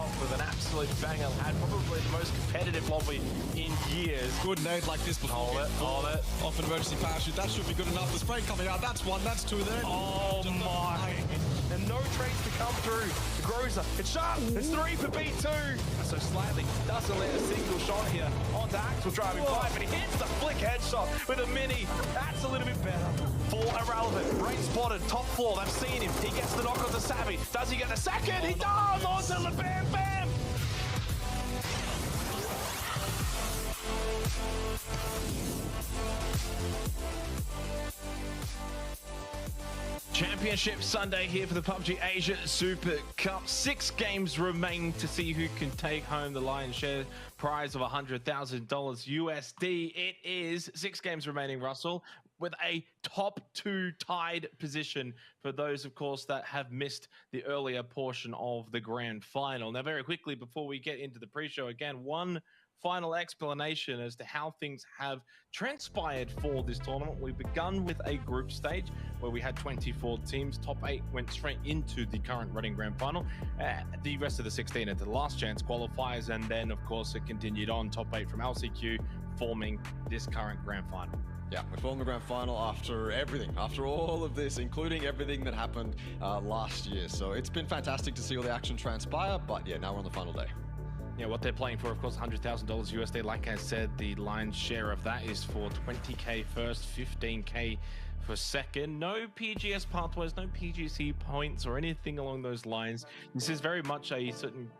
off with an absolute banger. Had probably the most competitive lobby in years. Good nade like this before. Hold it. Off an emergency parachute. That should be good enough. The spray coming out. That's one. That's two there. Oh my. And no trades to come through. The Groza. It's sharp. It's 3 for B2. So slightly doesn't let a single shot here. Onto Axel driving by, but he hits the flick headshot with a mini. That's a little bit better. For Irrelevant. Great spotted. Top floor. They've seen him. He gets the knock on the Savvy. Does he get the second? He does! Onto the Bam Bam! Championship Sunday here for the PUBG Asia Super Cup. 6 games remain to see who can take home the lion's share prize of $100,000 USD. It is 6 games remaining, Russell, with a top 2 tied position for those, of course, that have missed the earlier portion of the grand final. Now, very quickly, before we get into the pre-show, again, one final explanation as to how things have transpired for this tournament. We've begun with a group stage where we had 24 teams. Top 8 went straight into the current running grand final. The rest of the 16 at the last chance qualifiers, and then of course it continued on. Top 8 from LCQ forming this current grand final. Yeah, we formed the grand final after everything, after all of this, including everything that happened last year. So it's been fantastic to see all the action transpire, but yeah, now we're on the final day. Yeah, what they're playing for, of course, $100,000 USD. Like I said, the lion's share of that is for 20K first, 15K for second. No PGS pathways, no PGC points or anything along those lines. This is very much a certain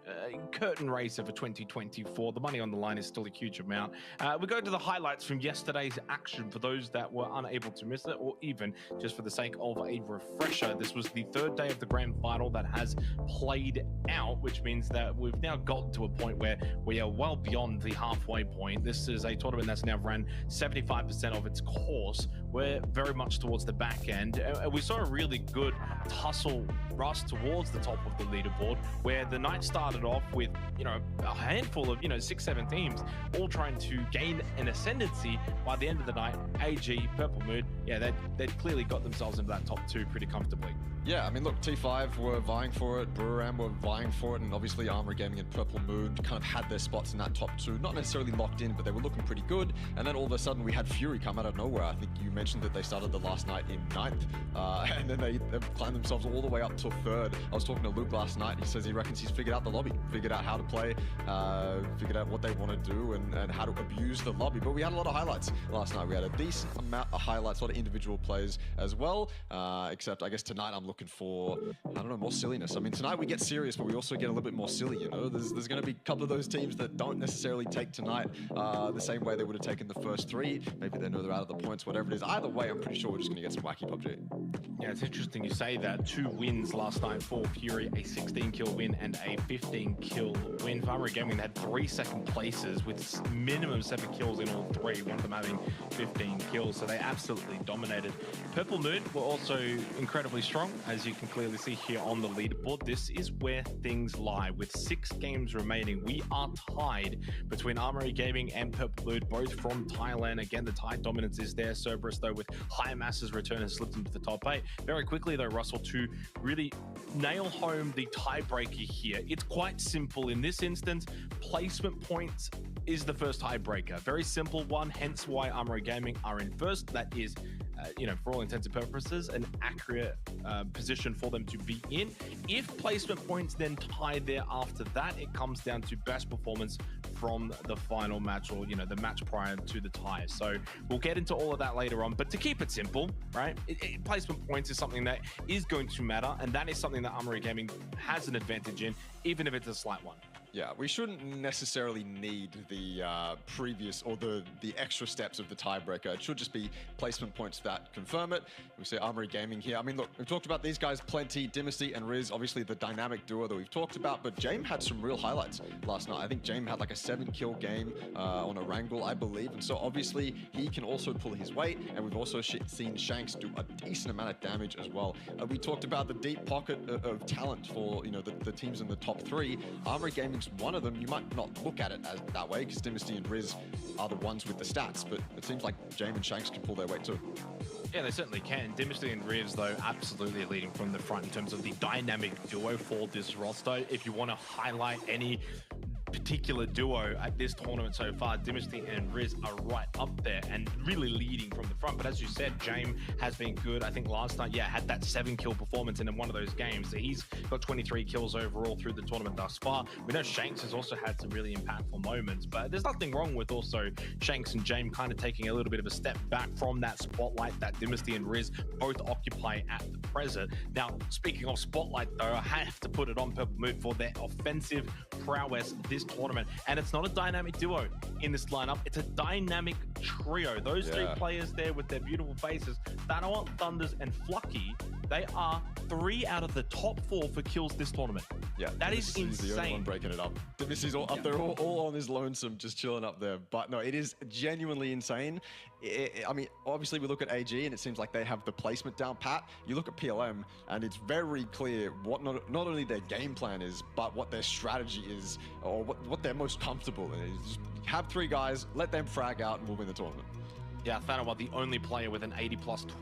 curtain raiser for 2024. The money on the line is still a huge amount. We go to the highlights from yesterday's action for those that were unable to miss it, or even just for the sake of a refresher. This was the 3rd day of the grand final that has played out, which means that we've now gotten to a point where we are well beyond the halfway point. This is a tournament that's now ran 75% of its course. We're very much towards the back end. We saw a really good tussle rush towards the top of the leaderboard, where the night started off with, a handful of, 6-7 teams all trying to gain an ascendancy. By the end of the night, AG, Purple Mood, they'd clearly got themselves into that top 2 pretty comfortably. Yeah, I mean, look, T5 were vying for it, Breweram were vying for it, and obviously Armory Gaming and Purple Moon kind of had their spots in that top 2. Not necessarily locked in, but they were looking pretty good. And then all of a sudden we had Fury come out of nowhere. I think you mentioned that they started the last night in 9th, and then they climbed themselves all the way up to 3rd. I was talking to Luke last night. He says he reckons he's figured out the lobby, figured out how to play, figured out what they want to do and how to abuse the lobby. But we had a lot of highlights last night. We had a decent amount of highlights, a lot of individual plays as well, except I guess tonight I'm looking for, I don't know, more silliness. I mean, tonight we get serious, but we also get a little bit more silly, There's going to be a couple of those teams that don't necessarily take tonight the same way they would have taken the first 3. Maybe they know they're out of the points, whatever it is. Either way, I'm pretty sure we're just going to get some wacky PUBG. Yeah, it's interesting you say that. 2 wins last night for Fury, a 16-kill win and a 15-kill win. For Armory Gaming, they had 3 second places with minimum 7 kills in all 3, one of them having 15 kills, so they absolutely dominated. Purple Moon were also incredibly strong, as you can clearly see here on the leaderboard. This is where things lie. With 6 games remaining, we are tied between Armory Gaming and Purple Moon, both from Thailand. Again, the Thai dominance is there. Cerberus, though, with High Mass's return, has slipped into the top 8. Very quickly, though, Russell, to really nail home the tiebreaker here, it's quite simple in this instance. Placement points is the first tiebreaker. Very simple one, hence why Armory Gaming are in first. That is, for all intents and purposes, an accurate position for them to be in. If placement points then tie there after that, it comes down to best performance from the final match, or the match prior to the tie. So we'll get into all of that later on, but to keep it simple, right, placement points is something that is going to matter, and that is something that Armory Gaming has an advantage in, even if it's a slight one. Yeah, we shouldn't necessarily need the previous or the extra steps of the tiebreaker. It should just be placement points that confirm it. We see Armory Gaming here. I mean, look, we've talked about these guys plenty. Dynasty and Riz, obviously the dynamic duo that we've talked about, but James had some real highlights last night. I think James had like a 7-kill game on a Wrangle, I believe, and so obviously he can also pull his weight, and we've also seen Shanks do a decent amount of damage as well. We talked about the deep pocket of talent for, the teams in the top 3. Armory Gaming Shanks one of them, you might not look at it as that way because Dynasty and Riz are the ones with the stats, but it seems like Jame and Shanks can pull their weight too. Yeah, they certainly can. Dynasty and Rivs, though, absolutely leading from the front in terms of the dynamic duo for this roster. If you want to highlight any particular duo at this tournament so far, Dynasty and Riz are right up there and really leading from the front. But as you said, Jame has been good. I think last night, yeah, had that 7-kill performance in one of those games. He's got 23 kills overall through the tournament thus far. We know Shanks has also had some really impactful moments, but there's nothing wrong with also Shanks and Jame kind of taking a little bit of a step back from that spotlight that Dynasty and Riz both occupy at the present. Now, speaking of spotlight, though, I have to put it on Purple Moon for their offensive prowess this tournament. And it's not a dynamic duo in this lineup, it's a dynamic trio. Those three players there with their beautiful faces, Thanawa, Thunders, and Flucky, they are 3 out of the top 4 for kills this tournament. Yeah, that is insane. He's the only one breaking it up. Dimisy's all up there, all on his lonesome, just chilling up there. But no, it is genuinely insane. I mean, obviously we look at AG and it seems like they have the placement down pat. You look at PLM and it's very clear what not only their game plan is, but what their strategy is, or what they're most comfortable in. Just have 3 guys, let them frag out, and we'll win the tournament. Yeah, Thanawa, the only player with an 80+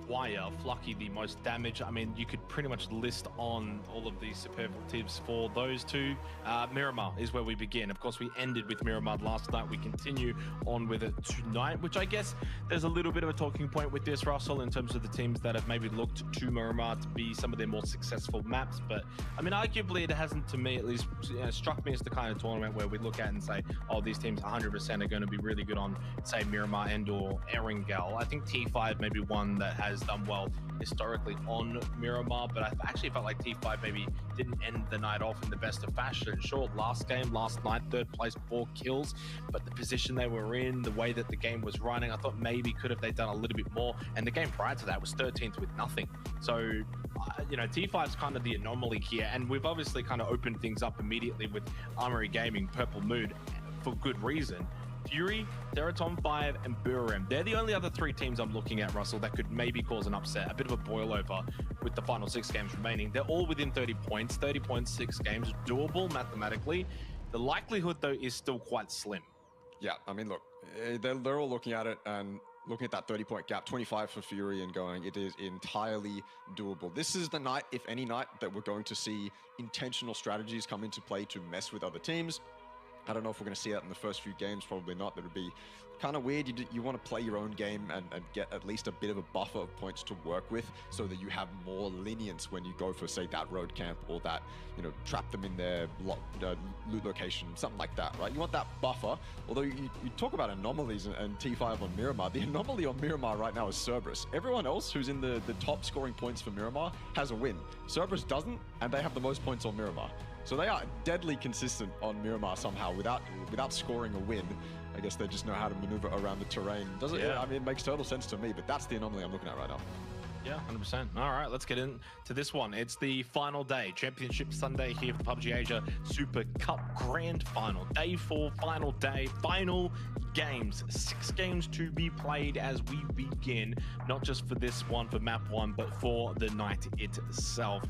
Twire. Flucky, the most damage. I mean, you could pretty much list on all of these superlatives for those two. Miramar is where we begin. Of course, we ended with Miramar last night. We continue on with it tonight, which I guess there's a little bit of a talking point with this, Russell, in terms of the teams that have maybe looked to Miramar to be some of their more successful maps. But, I mean, arguably it hasn't, to me at least, struck me as the kind of tournament where we look at and say, oh, these teams 100% are going to be really good on, say, Miramar and or Gal. I think T5 may be one that has done well historically on Miramar, but I actually felt like T5 maybe didn't end the night off in the best of fashion. Sure, last night, 3rd place, 4 kills, but the position they were in, the way that the game was running, I thought maybe could have they done a little bit more, and the game prior to that was 13th with nothing. So, you know, T5's kind of the anomaly here, and we've obviously kind of opened things up immediately with Armory Gaming, Purple Mood, for good reason. Fury, Teraton 5, and Burem. They're the only other 3 teams I'm looking at, Russell, that could maybe cause an upset, a bit of a boil over with the final 6 games remaining. They're all within 30 points, 30 points, 6 games, doable mathematically. The likelihood, though, is still quite slim. Yeah, I mean, look, they're all looking at it and looking at that 30-point gap, 25 for Fury, and going, it is entirely doable. This is the night, if any night, that we're going to see intentional strategies come into play to mess with other teams. I don't know if we're going to see that in the first few games, probably not. That would be kind of weird. You want to play your own game and get at least a bit of a buffer of points to work with so that you have more lenience when you go for, say, that road camp or that, you know, trap them in their loot location, something like that, right? You want that buffer. Although you talk about anomalies and T5 on Miramar, the anomaly on Miramar right now is Cerberus. Everyone else who's in the top scoring points for Miramar has a win. Cerberus doesn't, and they have the most points on Miramar. So they are deadly consistent on Miramar somehow without scoring a win. I guess they just know how to maneuver around the terrain. Does it? Yeah. I mean, it makes total sense to me, but that's the anomaly I'm looking at right now. Yeah, 100%. All right, let's get into this one. It's the final day, Championship Sunday here for the PUBG Asia Super Cup Grand Final. Day 4, final day, final games. 6 games to be played as we begin, not just for this one, for map 1, but for the night itself.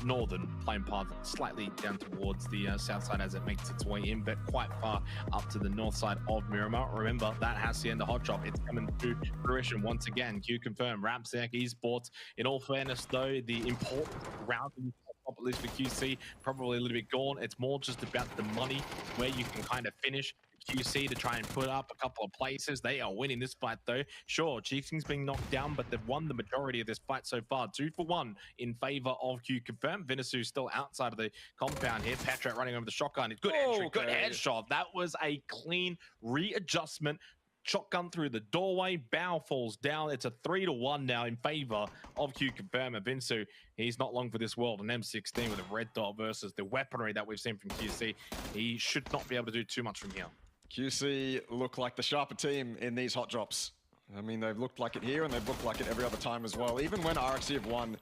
Northern playing path slightly down towards the south side as it makes its way in, but quite far up to the north side of Miramar. Remember, that has the end of Hot Drop. It's coming to fruition once again. Q confirmed, Ramsack Esports. In all fairness, though, the important round, at least for QC, probably a little bit gone. It's more just about the money, where you can kind of finish QC to try and put up a couple of places. They are winning this fight, though. Sure, Cheating's being knocked down, but they've won the majority of this fight so far. 2 for 1 in favor of Q confirmed. Vinisu's still outside of the compound here. Patrat running over the shotgun. Good entry, good headshot. That was a clean readjustment. Shotgun through the doorway, bow falls down. It's a 3-1 now in favor of Q confirm. Vinsu, he's not long for this world. An M16 with a red dot versus the weaponry that we've seen from QC. He should not be able to do too much from here. QC look like the sharper team in these hot drops. I mean, they've looked like it here and they've looked like it every other time as well. Even when RXC have won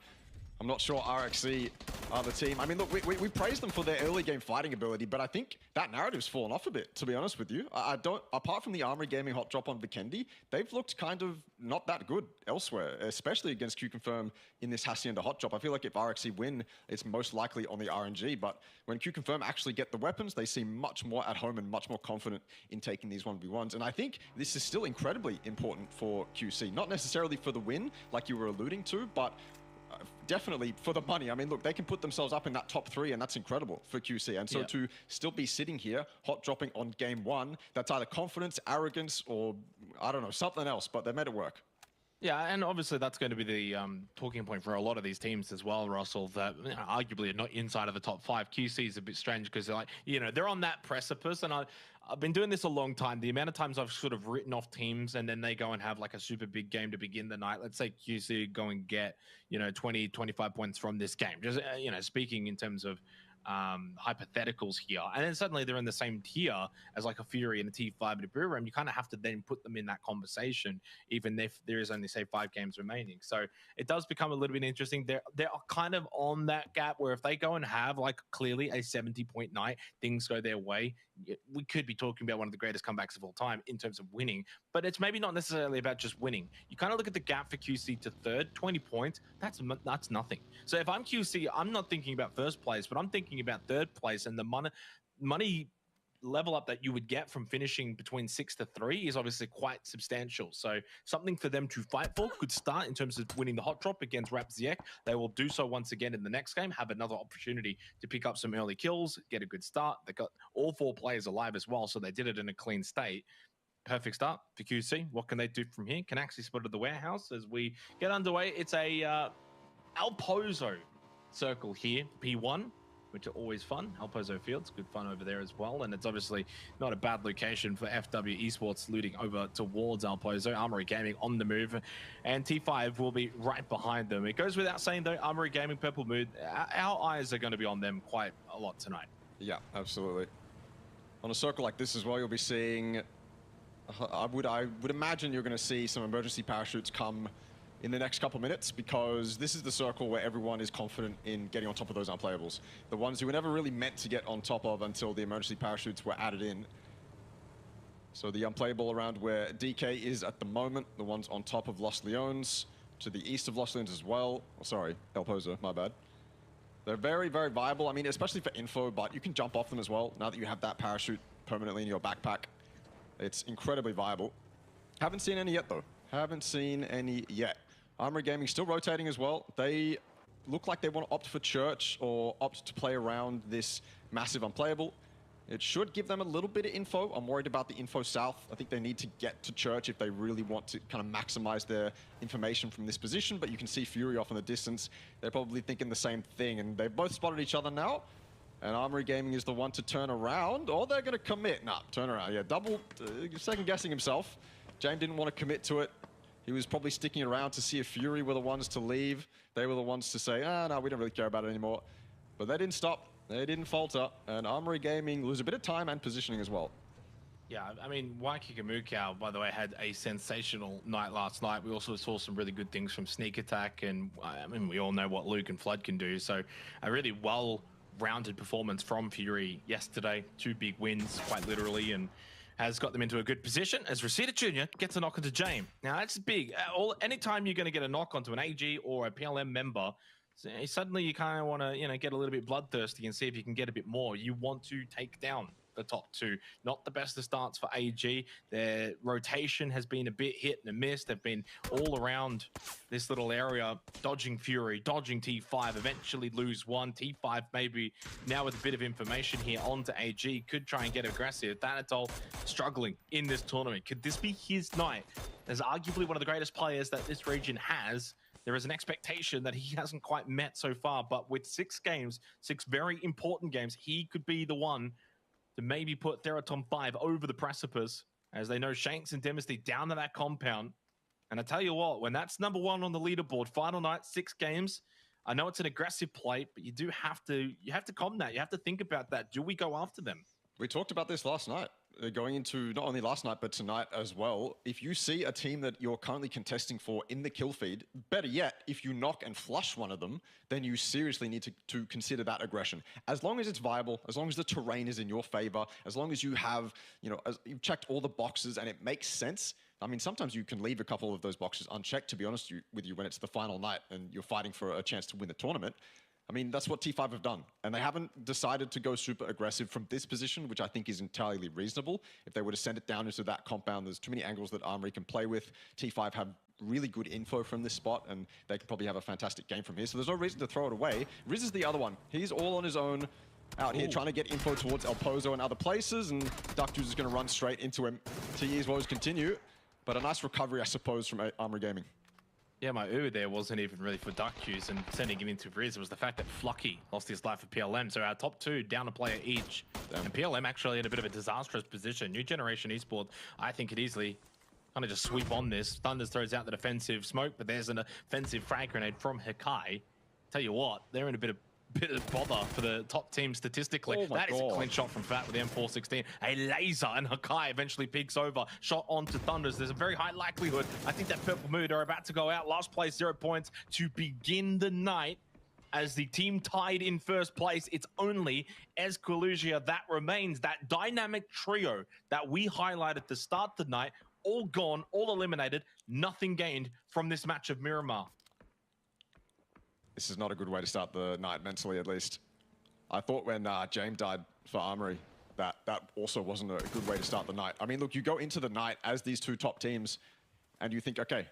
I'm not sure RXC are the team. I mean, look, we praised them for their early game fighting ability, but I think that narrative's fallen off a bit, to be honest with you. I don't, apart from the Armory Gaming hot drop on Vikendi, they've looked kind of not that good elsewhere, especially against Q-Confirm in this Hacienda hot drop. I feel like if RXC win, it's most likely on the RNG, but when Q-Confirm actually get the weapons, they seem much more at home and much more confident in taking these 1v1s. And I think this is still incredibly important for QC, not necessarily for the win, like you were alluding to, but definitely for the money. I mean, look, they can put themselves up in that top 3, and that's incredible for QC. And so to still be sitting here, hot dropping on game 1, that's either confidence, arrogance, or I don't know, something else, but they made it work. Yeah, and obviously that's going to be the talking point for a lot of these teams as well, Russell, that arguably are not inside of the top 5. QC is a bit strange because they're like, they're on that precipice, and I've been doing this a long time. The amount of times I've sort of written off teams and then they go and have like a super big game to begin the night. Let's say QC go and get, 20, 25 points from this game. Just, speaking in terms of hypotheticals here, and then suddenly they're in the same tier as like a Fury and a T5 and a Buram. You kind of have to then put them in that conversation, even if there is only say 5 games remaining. So it does become a little bit interesting. They're kind of on that gap where if they go and have like clearly a 70-point night, things go their way, we could be talking about one of the greatest comebacks of all time in terms of winning. But it's maybe not necessarily about just winning. You kind of look at the gap for QC to third, 20 points. That's nothing. So if I'm QC, I'm not thinking about first place, but I'm thinking about third place, and the money level up that you would get from finishing between 6 to 3 is obviously quite substantial. So something for them to fight for could start in terms of winning the hot drop against Rapziek. They will do so once again in the next game, have another opportunity to pick up some early kills, get a good start. They got all 4 players alive as well, so they did it in a clean state. Perfect start for QC. What can they do from here? Can actually spot at the warehouse as we get underway. It's a Alpozo circle here, P1, which are always fun. Alpozo Fields, good fun over there as well. And it's obviously not a bad location for FW Esports looting over towards Alpozo. Armory Gaming on the move, and T5 will be right behind them. It goes without saying though, Armory Gaming, Purple Mood, our eyes are going to be on them quite a lot tonight. Yeah, absolutely. On a circle like this as well, you'll be seeing, I would imagine you're going to see some emergency parachutes come in the next couple minutes, because this is the circle where everyone is confident in getting on top of those unplayables. The ones you were never really meant to get on top of until the emergency parachutes were added in. So the unplayable around where DK is at the moment, the ones on top of Los Leones, to the east of Los Leones as well. Oh, sorry, El Pozo, my bad. They're very, very viable. I mean, especially for info, but you can jump off them as well now that you have that parachute permanently in your backpack. It's incredibly viable. Haven't seen any yet, though. Haven't seen any yet. Armory Gaming still rotating as well. They look like they want to opt for Church or opt to play around this massive unplayable. It should give them a little bit of info. I'm worried about the info south. I think they need to get to Church if they really want to kind of maximize their information from this position, but you can see Fury off in the distance. They're probably thinking the same thing, and they've both spotted each other now. And Armory Gaming is the one to turn around, or they're going to commit. Nah, turn around. Yeah, double second guessing himself. James didn't want to commit to it. He was probably sticking around to see if Fury were the ones to leave. They were the ones to say, no, we don't really care about it anymore. But they didn't stop. They didn't falter. And Armory Gaming lose a bit of time and positioning as well. Yeah, I mean, Waikiki Mukau, by the way, had a sensational night last night. We also saw some really good things from Sneak Attack. And I mean, we all know what Luke and Flood can do. So a really well-rounded performance from Fury yesterday. 2 big wins, quite literally, and has got them into a good position as Reseda Jr. gets a knock onto James. Now, that's big. Anytime you're going to get a knock onto an AG or a PLM member, suddenly you kind of want to, get a little bit bloodthirsty and see if you can get a bit more. You want to take down the top 2. Not the best of starts for AG. Their rotation has been a bit hit and a miss. They've been all around this little area, dodging Fury, dodging T5, eventually lose 1. T5 maybe now with a bit of information here onto AG, could try and get aggressive. Thanatol struggling in this tournament. Could this be his night? As arguably one of the greatest players that this region has, there is an expectation that he hasn't quite met so far, but with 6 games, 6 very important games, he could be the one to maybe put Theraton 5 over the precipice, as they know Shanks and Dynasty down to that compound. And I tell you what, when that's number 1 on the leaderboard, final night, 6 games, I know it's an aggressive play, but you have to calm that. You have to think about that. Do we go after them? We talked about this last night. going into not only last night, but tonight as well, if you see a team that you're currently contesting for in the kill feed, better yet, if you knock and flush one of them, then you seriously need to consider that aggression. As long as it's viable, as long as the terrain is in your favor, as long as you have, as you've checked all the boxes and it makes sense. I mean, sometimes you can leave a couple of those boxes unchecked, to be honest with you, when it's the final night and you're fighting for a chance to win the tournament. I mean, that's what T5 have done. And they haven't decided to go super aggressive from this position, which I think is entirely reasonable. If they were to send it down into that compound, there's too many angles that Armory can play with. T5 have really good info from this spot, and they could probably have a fantastic game from here. So there's no reason to throw it away. Riz is the other one. He's all on his own out here trying to get info towards El Pozo and other places, and Duck is going to run straight into him. TE's woes continue, but a nice recovery, I suppose, from Armory Gaming. Yeah, my ooh there wasn't even really for Duck Juice and sending him into Riz. It was the fact that Flucky lost his life for PLM. So our top two down a player each. Damn. And PLM actually in a bit of a disastrous position. New generation esports, I think could easily kind of just sweep on this. Thunders throws out the defensive smoke, but there's an offensive frag grenade from Hakai. Tell you what, they're in a bit of bother for the top team statistically. That is a clean shot from Fat with the M416. A laser, and Hakai eventually peeks over. Shot onto Thunders. There's a very high likelihood. I think that Purple Mood are about to go out. Last place, 0 points to begin the night. As the team tied in first place, it's only Esquilusia that remains. That dynamic trio that we highlighted to start the night, all gone, all eliminated, nothing gained from this match of Miramar. This is not a good way to start the night, mentally at least. I thought when James died for Armory, that also wasn't a good way to start the night. I mean, look, you go into the night as these two top teams, and you think, okay,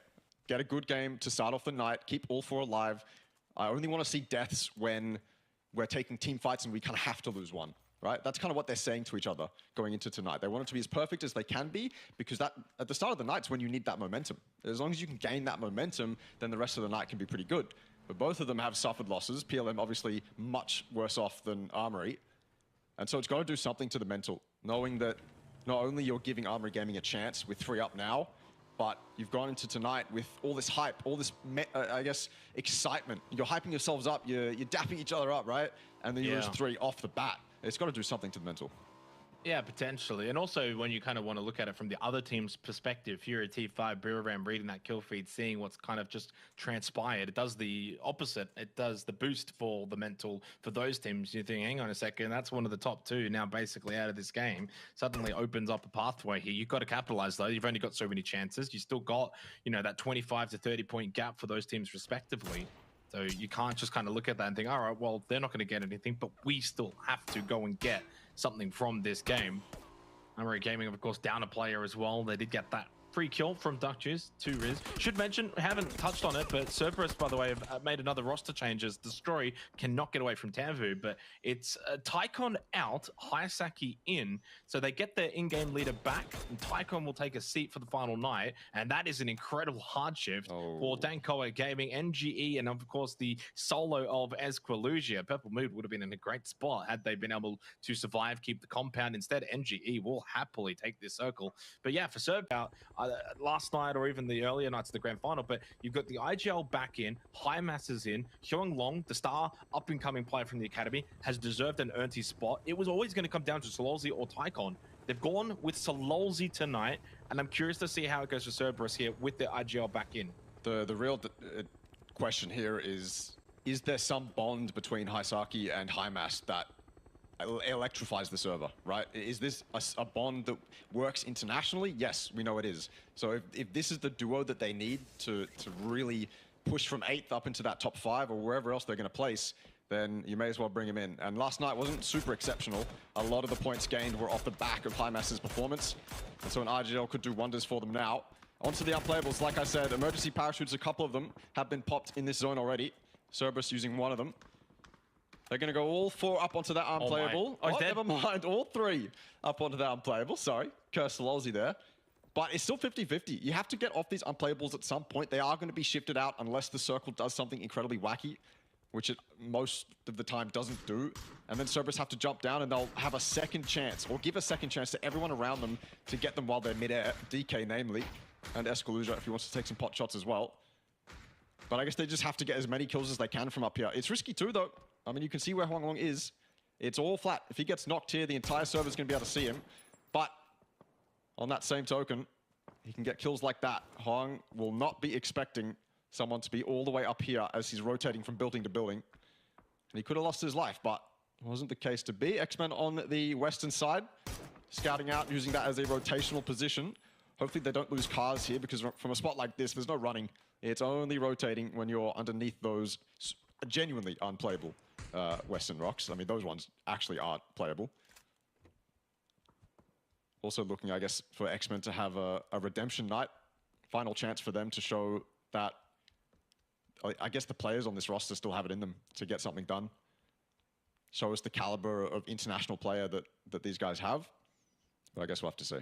get a good game to start off the night, keep all four alive. I only want to see deaths when we're taking team fights and we kind of have to lose one, right? That's kind of what they're saying to each other going into tonight. They want it to be as perfect as they can be, because that at the start of the night is when you need that momentum. As long as you can gain that momentum, then the rest of the night can be pretty good. But both of them have suffered losses. PLM obviously much worse off than Armory. And so it's got to do something to the mental, knowing that not only you're giving Armory Gaming a chance with 3 up now, but you've gone into tonight with all this hype, all this, I guess, excitement. You're hyping yourselves up, you're dapping each other up, right? And then you lose 3 off the bat. It's got to do something to the mental. Yeah, potentially. And also when you kind of want to look at it from the other team's perspective, Fury T5, Buriram reading that kill feed, seeing what's kind of just transpired, it does the opposite. It does the boost for the mental for those teams. You think, hang on a second, that's one of the top 2 now basically out of this game. Suddenly opens up a pathway here. You've got to capitalize though. You've only got so many chances. You still got, that 25 to 30 point gap for those teams respectively. So you can't just kind of look at that and think, all right, well, they're not going to get anything, but we still have to go and get something from this game. Armory Gaming, of course, down a player as well. They did get that free kill from Duck Juice to Riz. Should mention, haven't touched on it, but Cerberus, by the way, have made another roster changes. Destroy cannot get away from Tanvu, but it's Tycon out, Hayasaki in, so they get their in-game leader back, and Tycon will take a seat for the final night, and that is an incredible hardship for Dankoa Gaming, NGE, and of course the solo of Esquilusia. Purple Mood would have been in a great spot had they been able to survive, keep the compound. Instead, NGE will happily take this circle. But yeah, for Serb, last night or even the earlier nights of the grand final, but you've got the IGL back in, High Masses in, Hyung Long, the star up-and-coming player from the academy, has deserved and earned his spot. It was always going to come down to Sololzi or Tycon. They've gone with Sololzi tonight, and I'm curious to see how it goes for Cerberus here with the IGL back in. The real question here is there some bond between Hayasaki and Hymas that electrifies the server, right? Is this a bond that works internationally? Yes, we know it is. So if this is the duo that they need to really push from 8th up into that top 5 or wherever else they're going to place, then you may as well bring him in. And last night wasn't super exceptional. A lot of the points gained were off the back of Hymas's performance. And so an RGL could do wonders for them now. Onto the unplayables, like I said, emergency parachutes, a couple of them have been popped in this zone already. Cerberus using one of them. They're going to go all 4 up onto that unplayable. Oh, never mind. All 3 up onto that unplayable. Sorry. Curse Lolzy there. But it's still 50-50. You have to get off these unplayables at some point. They are going to be shifted out unless the circle does something incredibly wacky, which it most of the time doesn't do. And then Cerberus have to jump down and they'll have a second chance, or give a second chance to everyone around them to get them while they're mid-air. DK, namely. And Esquilusia, if he wants to take some pot shots as well. But I guess they just have to get as many kills as they can from up here. It's risky too, though. I mean, you can see where Huang Long is. It's all flat. If he gets knocked here, the entire server's going to be able to see him. But On that same token, he can get kills like that. Hong will not be expecting someone to be all the way up here as he's rotating from building to building. And he could have lost his life, but it wasn't the case to be. X-Men on the western side, scouting out, using that as a rotational position. Hopefully they don't lose cars here, because from a spot like this, there's no running. It's only rotating when you're underneath those genuinely unplayable western rocks. I mean, those ones actually aren't playable. Also looking, I guess, for X-Men to have a redemption night. Final chance for them to show that, I guess, the players on this roster still have it in them to get something done. Show us the caliber of international player that these guys have. But I guess we'll have to see. A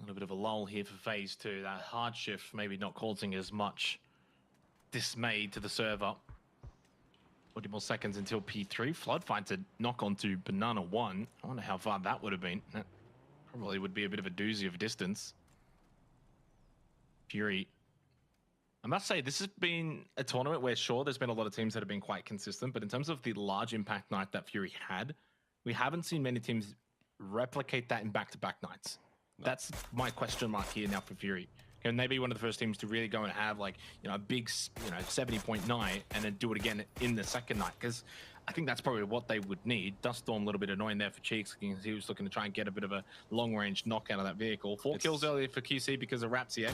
little bit of a lull here for phase 2. That hard shift maybe not causing as much dismay to the server. 40 more seconds until P3. Flood finds a knock onto Banana 1. I wonder how far that would have been. That probably would be a bit of a doozy of distance. Fury. I must say, this has been a tournament where, sure, there's been a lot of teams that have been quite consistent, but in terms of the large impact night that Fury had, we haven't seen many teams replicate that in back-to-back nights. No. That's my question mark here now for Fury. Can they be one of the first teams to really go and have, like, a big, 70-point night and then do it again in the second night? Because I think that's probably what they would need. Duststorm a little bit annoying there for Cheeks. He was looking to try and get a bit of a long-range knock out of that vehicle. 4 kills earlier for QC because of Rapsiak.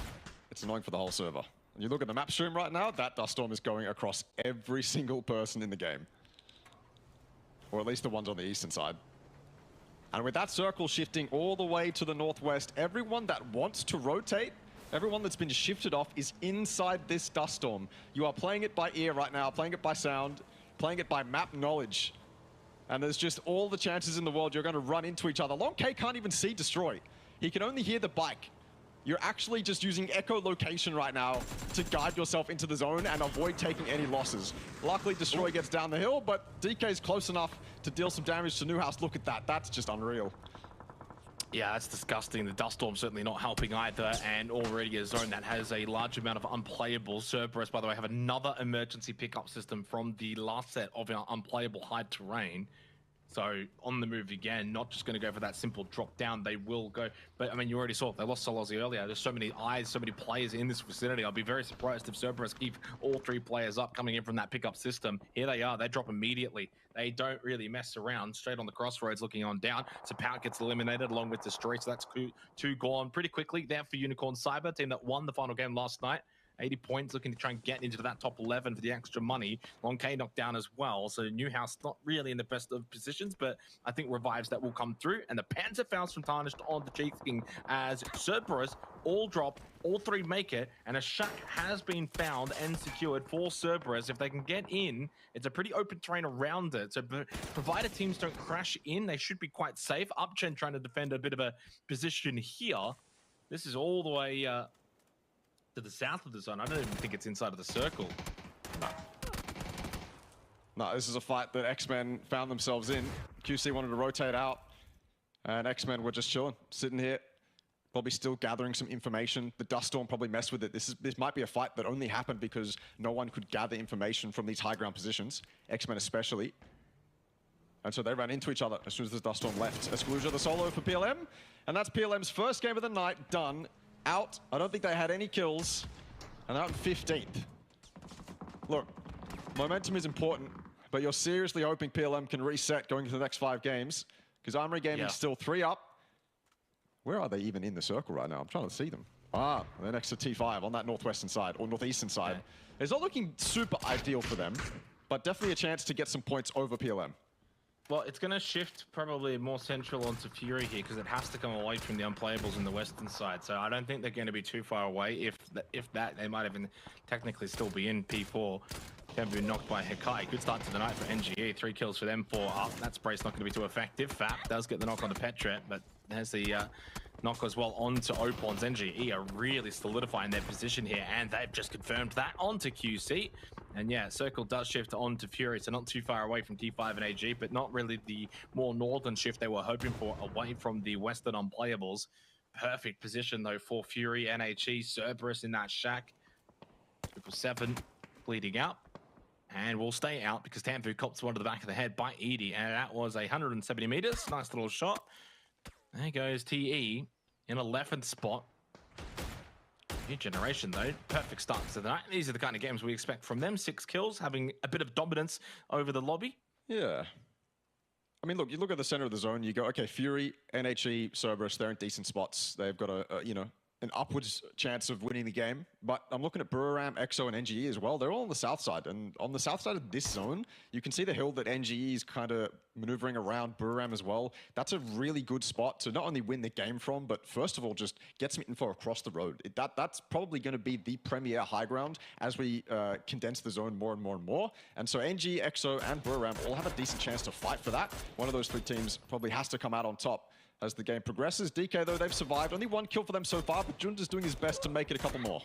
It's annoying for the whole server. You look at the map stream right now, that Duststorm is going across every single person in the game. Or at least the ones on the eastern side. And with that circle shifting all the way to the northwest, everyone that wants to rotate, everyone that's been shifted off is inside this Duststorm. You are playing it by ear right now, playing it by sound, playing it by map knowledge. And there's just all the chances in the world you're going to run into each other. Long K can't even see Destroy. He can only hear the bike. You're actually just using echolocation right now to guide yourself into the zone and avoid taking any losses. Luckily, Destroy gets down the hill, but DK is close enough to deal some damage to Newhouse. Look at that. That's just unreal. Yeah, that's disgusting. The Duststorm certainly not helping either, and already a zone that has a large amount of unplayable. Cerberus, by the way, have another emergency pickup system from the last set of our unplayable hide terrain. So on the move again, not just going to go for that simple drop down. They will go, but I mean, you already saw they lost Solozzi earlier. There's so many eyes, so many players in this vicinity. I'll be very surprised if Cerberus keep all 3 players up coming in from that pickup system. Here they are. They drop immediately. They don't really mess around. Straight on the crossroads, looking on down. So Pout gets eliminated along with Destroy. So that's 2 gone pretty quickly there for Unicorn Cyber, team that won the final game last night. 80 points, looking to try and get into that top 11 for the extra money. Long K knocked down as well, so Newhouse not really in the best of positions, but I think revives that will come through. And the Panzer Faust from Tarnished on the Cheeks King as Cerberus all drop, all 3 make it, and a shack has been found and secured for Cerberus. If they can get in, it's a pretty open terrain around it, so provided teams don't crash in, they should be quite safe. Upchen trying to defend a bit of a position here. This is all the way to the south of the zone. I don't even think it's inside of the circle. No, this is a fight that X-Men found themselves in. QC wanted to rotate out, and X-Men were just chilling, sitting here, probably still gathering some information. The Duststorm probably messed with it. This might be a fight that only happened because no one could gather information from these high ground positions, X-Men especially. And so they ran into each other as soon as the Duststorm left. Exclusion the solo for PLM, and that's PLM's first game of the night done. Out. I don't think they had any kills. And out in 15th. Look, momentum is important, but you're seriously hoping PLM can reset going into the next 5 games, because Armory Gaming's still 3 up. Where are they even in the circle right now? I'm trying to see them. Ah, they're next to T5 on that northwestern side, or northeastern side. Okay. It's not looking super ideal for them, but definitely a chance to get some points over PLM. Well, it's going to shift probably more central onto Fury here because it has to come away from the unplayables in the western side. So I don't think they're going to be too far away. If that, they might even technically still be in P4. Can be knocked by Hikai. Good start to the night for NGE. 3 kills for them, 4 up. That spray's not going to be too effective. Fap does get the knock on the Petret, but there's the knock as well onto Opons. NGE are really solidifying their position here, and they've just confirmed that onto QC. And yeah, Circle does shift onto Fury, so not too far away from T5 and AG, but not really the more northern shift they were hoping for, away from the western unplayables. Perfect position though for Fury, NHE, Cerberus in that shack. 777 bleeding out. and will stay out because Tamfu cops one to the back of the head by Edie, and that was 170 meters. Nice little shot. There goes TE in 11th spot. New generation though, perfect starts to the night. These are the kind of games we expect from them. 6 kills, having a bit of dominance over the lobby. Yeah. I mean, look, you look at the center of the zone, you go, okay, Fury, NHE, Cerberus, they're in decent spots. They've got an upwards chance of winning the game. But I'm looking at Buriram, EXO, and NGE as well. They're all on the south side. And on the south side of this zone, you can see the hill that NGE is kind of maneuvering around Buriram as well. That's a really good spot to not only win the game from, but first of all, just get some info across the road. That's probably going to be the premier high ground as we condense the zone more and more and more. And so NGE, EXO, and Buriram all have a decent chance to fight for that. One of those 3 teams probably has to come out on top as the game progresses. DK, though, they've survived. Only 1 kill for them so far, but Jun's doing his best to make it a couple more.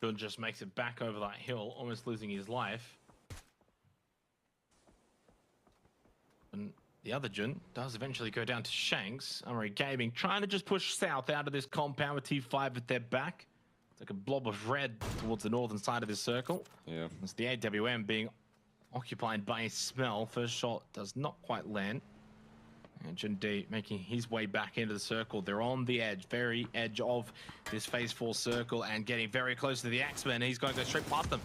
Jun just makes it back over that hill, almost losing his life. And the other Jun does eventually go down to Shanks. Armory Gaming trying to just push south out of this compound with T5 at their back. It's like a blob of red towards the northern side of this circle. Yeah. It's the AWM being occupied by Smell. First shot does not quite land. And Jun D making his way back into the circle. They're on the edge, very edge of this phase 4 circle and getting very close to the Axeman. He's going to go straight past them.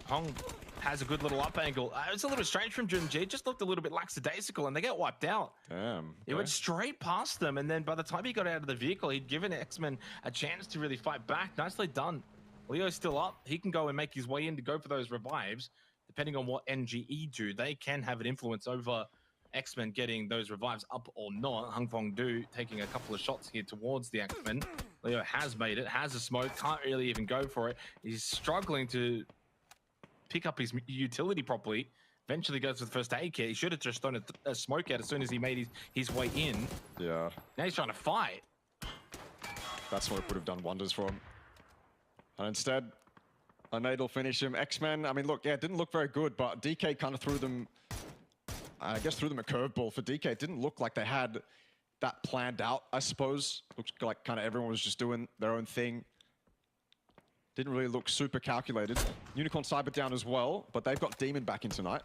Hong has a good little up angle. It's a little strange from Jun G. It just looked a little bit lackadaisical and they get wiped out. Damn. He went straight past them, and then by the time he got out of the vehicle, he'd given X-Men a chance to really fight back. Nicely done. Leo's still up. He can go and make his way in to go for those revives. Depending on what NGE do, they can have an influence over X-Men getting those revives up or not. Hung Fong Du taking a couple of shots here towards the X-Men. Leo has made it, has a smoke, can't really even go for it. He's struggling to pick up his utility properly. Eventually goes for the first aid kit. He should have just thrown a smoke out as soon as he made his way in. Yeah. Now he's trying to fight. That smoke would have done wonders for him. And instead, a nade will finish him. X-Men, I mean, look, yeah, it didn't look very good, but DK kind of threw them a curveball for DK. It didn't look like they had that planned out, I suppose. Looks like kind of everyone was just doing their own thing. Didn't really look super calculated. Unicorn Cyber down as well, but they've got Demon back in tonight.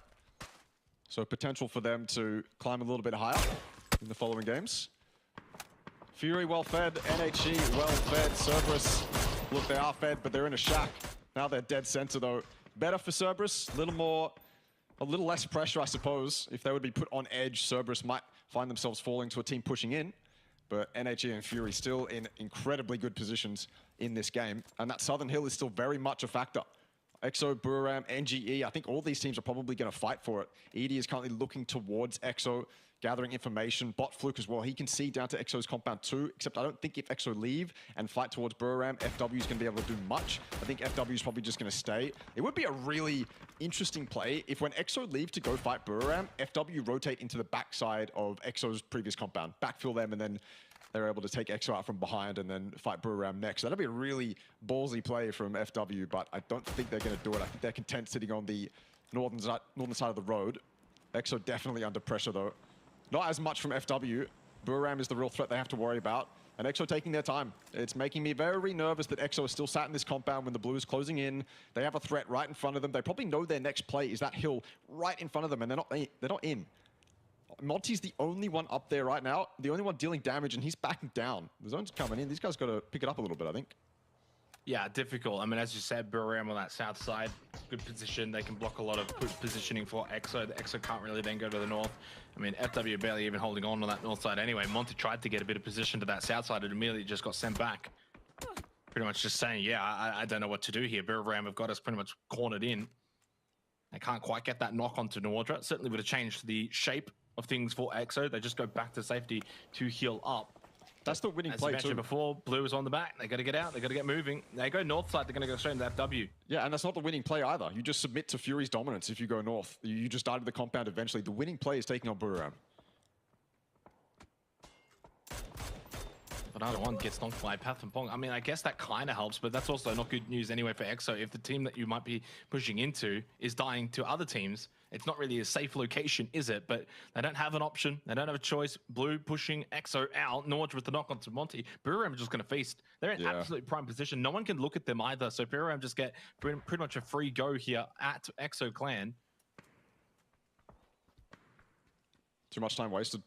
So potential for them to climb a little bit higher in the following games. Fury well fed, NHE well fed, Cerberus, look, they are fed, but they're in a shack. Now they're dead center though. Better for Cerberus, a little less pressure, I suppose. If they would be put on edge, Cerberus might find themselves falling to a team pushing in. But NHE and Fury still in incredibly good positions in this game. And that Southern Hill is still very much a factor. EXO, Buriram, NGE, I think all these teams are probably going to fight for it. Edie is currently looking towards EXO, gathering information. Bot Fluke as well. He can see down to EXO's compound too, except I don't think if EXO leave and fight towards Buriram, FW is going to be able to do much. I think FW is probably just going to stay. It would be a really interesting play if when EXO leave to go fight Buriram, FW rotate into the backside of EXO's previous compound, backfill them, and then they're able to take EXO out from behind and then fight Buriram next. That'd be a really ballsy play from FW, but I don't think they're going to do it. I think they're content sitting on the northern side of the road. EXO definitely under pressure though. Not as much from FW. Buriram is the real threat they have to worry about. And EXO taking their time. It's making me very nervous that EXO is still sat in this compound when the blue is closing in. They have a threat right in front of them. They probably know their next play is that hill right in front of them, and they're not in. Monty's the only one up there right now, the only one dealing damage, and he's backing down. The zone's coming in. These guys got to pick it up a little bit, I think. Yeah, difficult. I mean, as you said, Buriram on that south side, good position. They can block a lot of positioning for EXO. The EXO can't really then go to the north. I mean, FW barely even holding on that north side anyway. Monty tried to get a bit of position to that south side and immediately just got sent back. Pretty much just saying, yeah, I don't know what to do here. Buriram have got us pretty much cornered in. They can't quite get that knock onto Nordra. It certainly would have changed the shape of things for EXO. They just go back to safety to heal up. That's the winning As play you mentioned too. before, blue is on the back. They got to get out. They got to get moving. They go north side. They're going to go straight into FW. Yeah, and that's not the winning play either. You just submit to Fury's dominance if you go north. You just started the compound eventually. The winning play is taking on Buriram. But another one gets knocked by Path and Pong. I mean, I guess that kind of helps, but that's also not good news anyway for EXO. If the team that you might be pushing into is dying to other teams, it's not really a safe location, is it? But they don't have an option. They don't have a choice. Blue pushing EXO out. Norge with the knock onto Monty. Buram are just going to feast. They're in absolute prime position. No one can look at them either. So Buram just get pretty much a free go here at EXO Clan. Too much time wasted.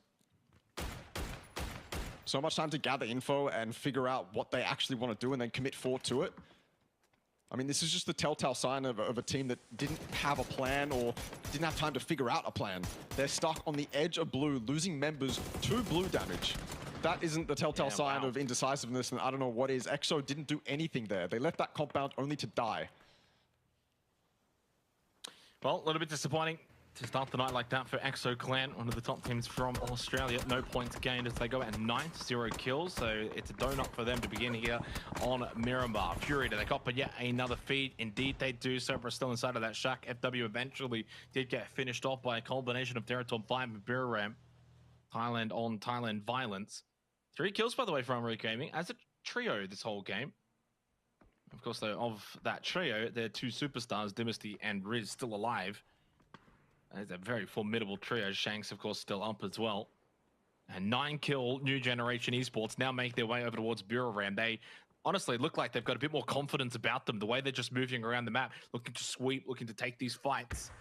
So much time to gather info and figure out what they actually want to do and then commit forward to it. I mean, this is just the telltale sign of a team that didn't have a plan or didn't have time to figure out a plan. They're stuck on the edge of blue, losing members to blue damage. That isn't the telltale sign of indecisiveness, and I don't know what is. EXO didn't do anything there. They left that compound only to die. Well, a little bit disappointing to start the night like that for EXO Clan, one of the top teams from Australia. No points gained as they go at 9-0 kills, so it's a donut for them to begin here on Miramar. Fury, do they copper yet another feed? Indeed they do. Cerberus still inside of that shack. FW eventually did get finished off by a combination of Territom 5 and Buram. Thailand on Thailand violence. 3 kills, by the way, for Armory Gaming as a trio this whole game. Of course, though, of that trio, their 2 superstars, Dynasty and Riz, still alive. It's a very formidable trio. Shanks, of course, still up as well. And 9-kill New Generation Esports now make their way over towards Buram. They honestly look like they've got a bit more confidence about them. The way they're just moving around the map, looking to sweep, looking to take these fights.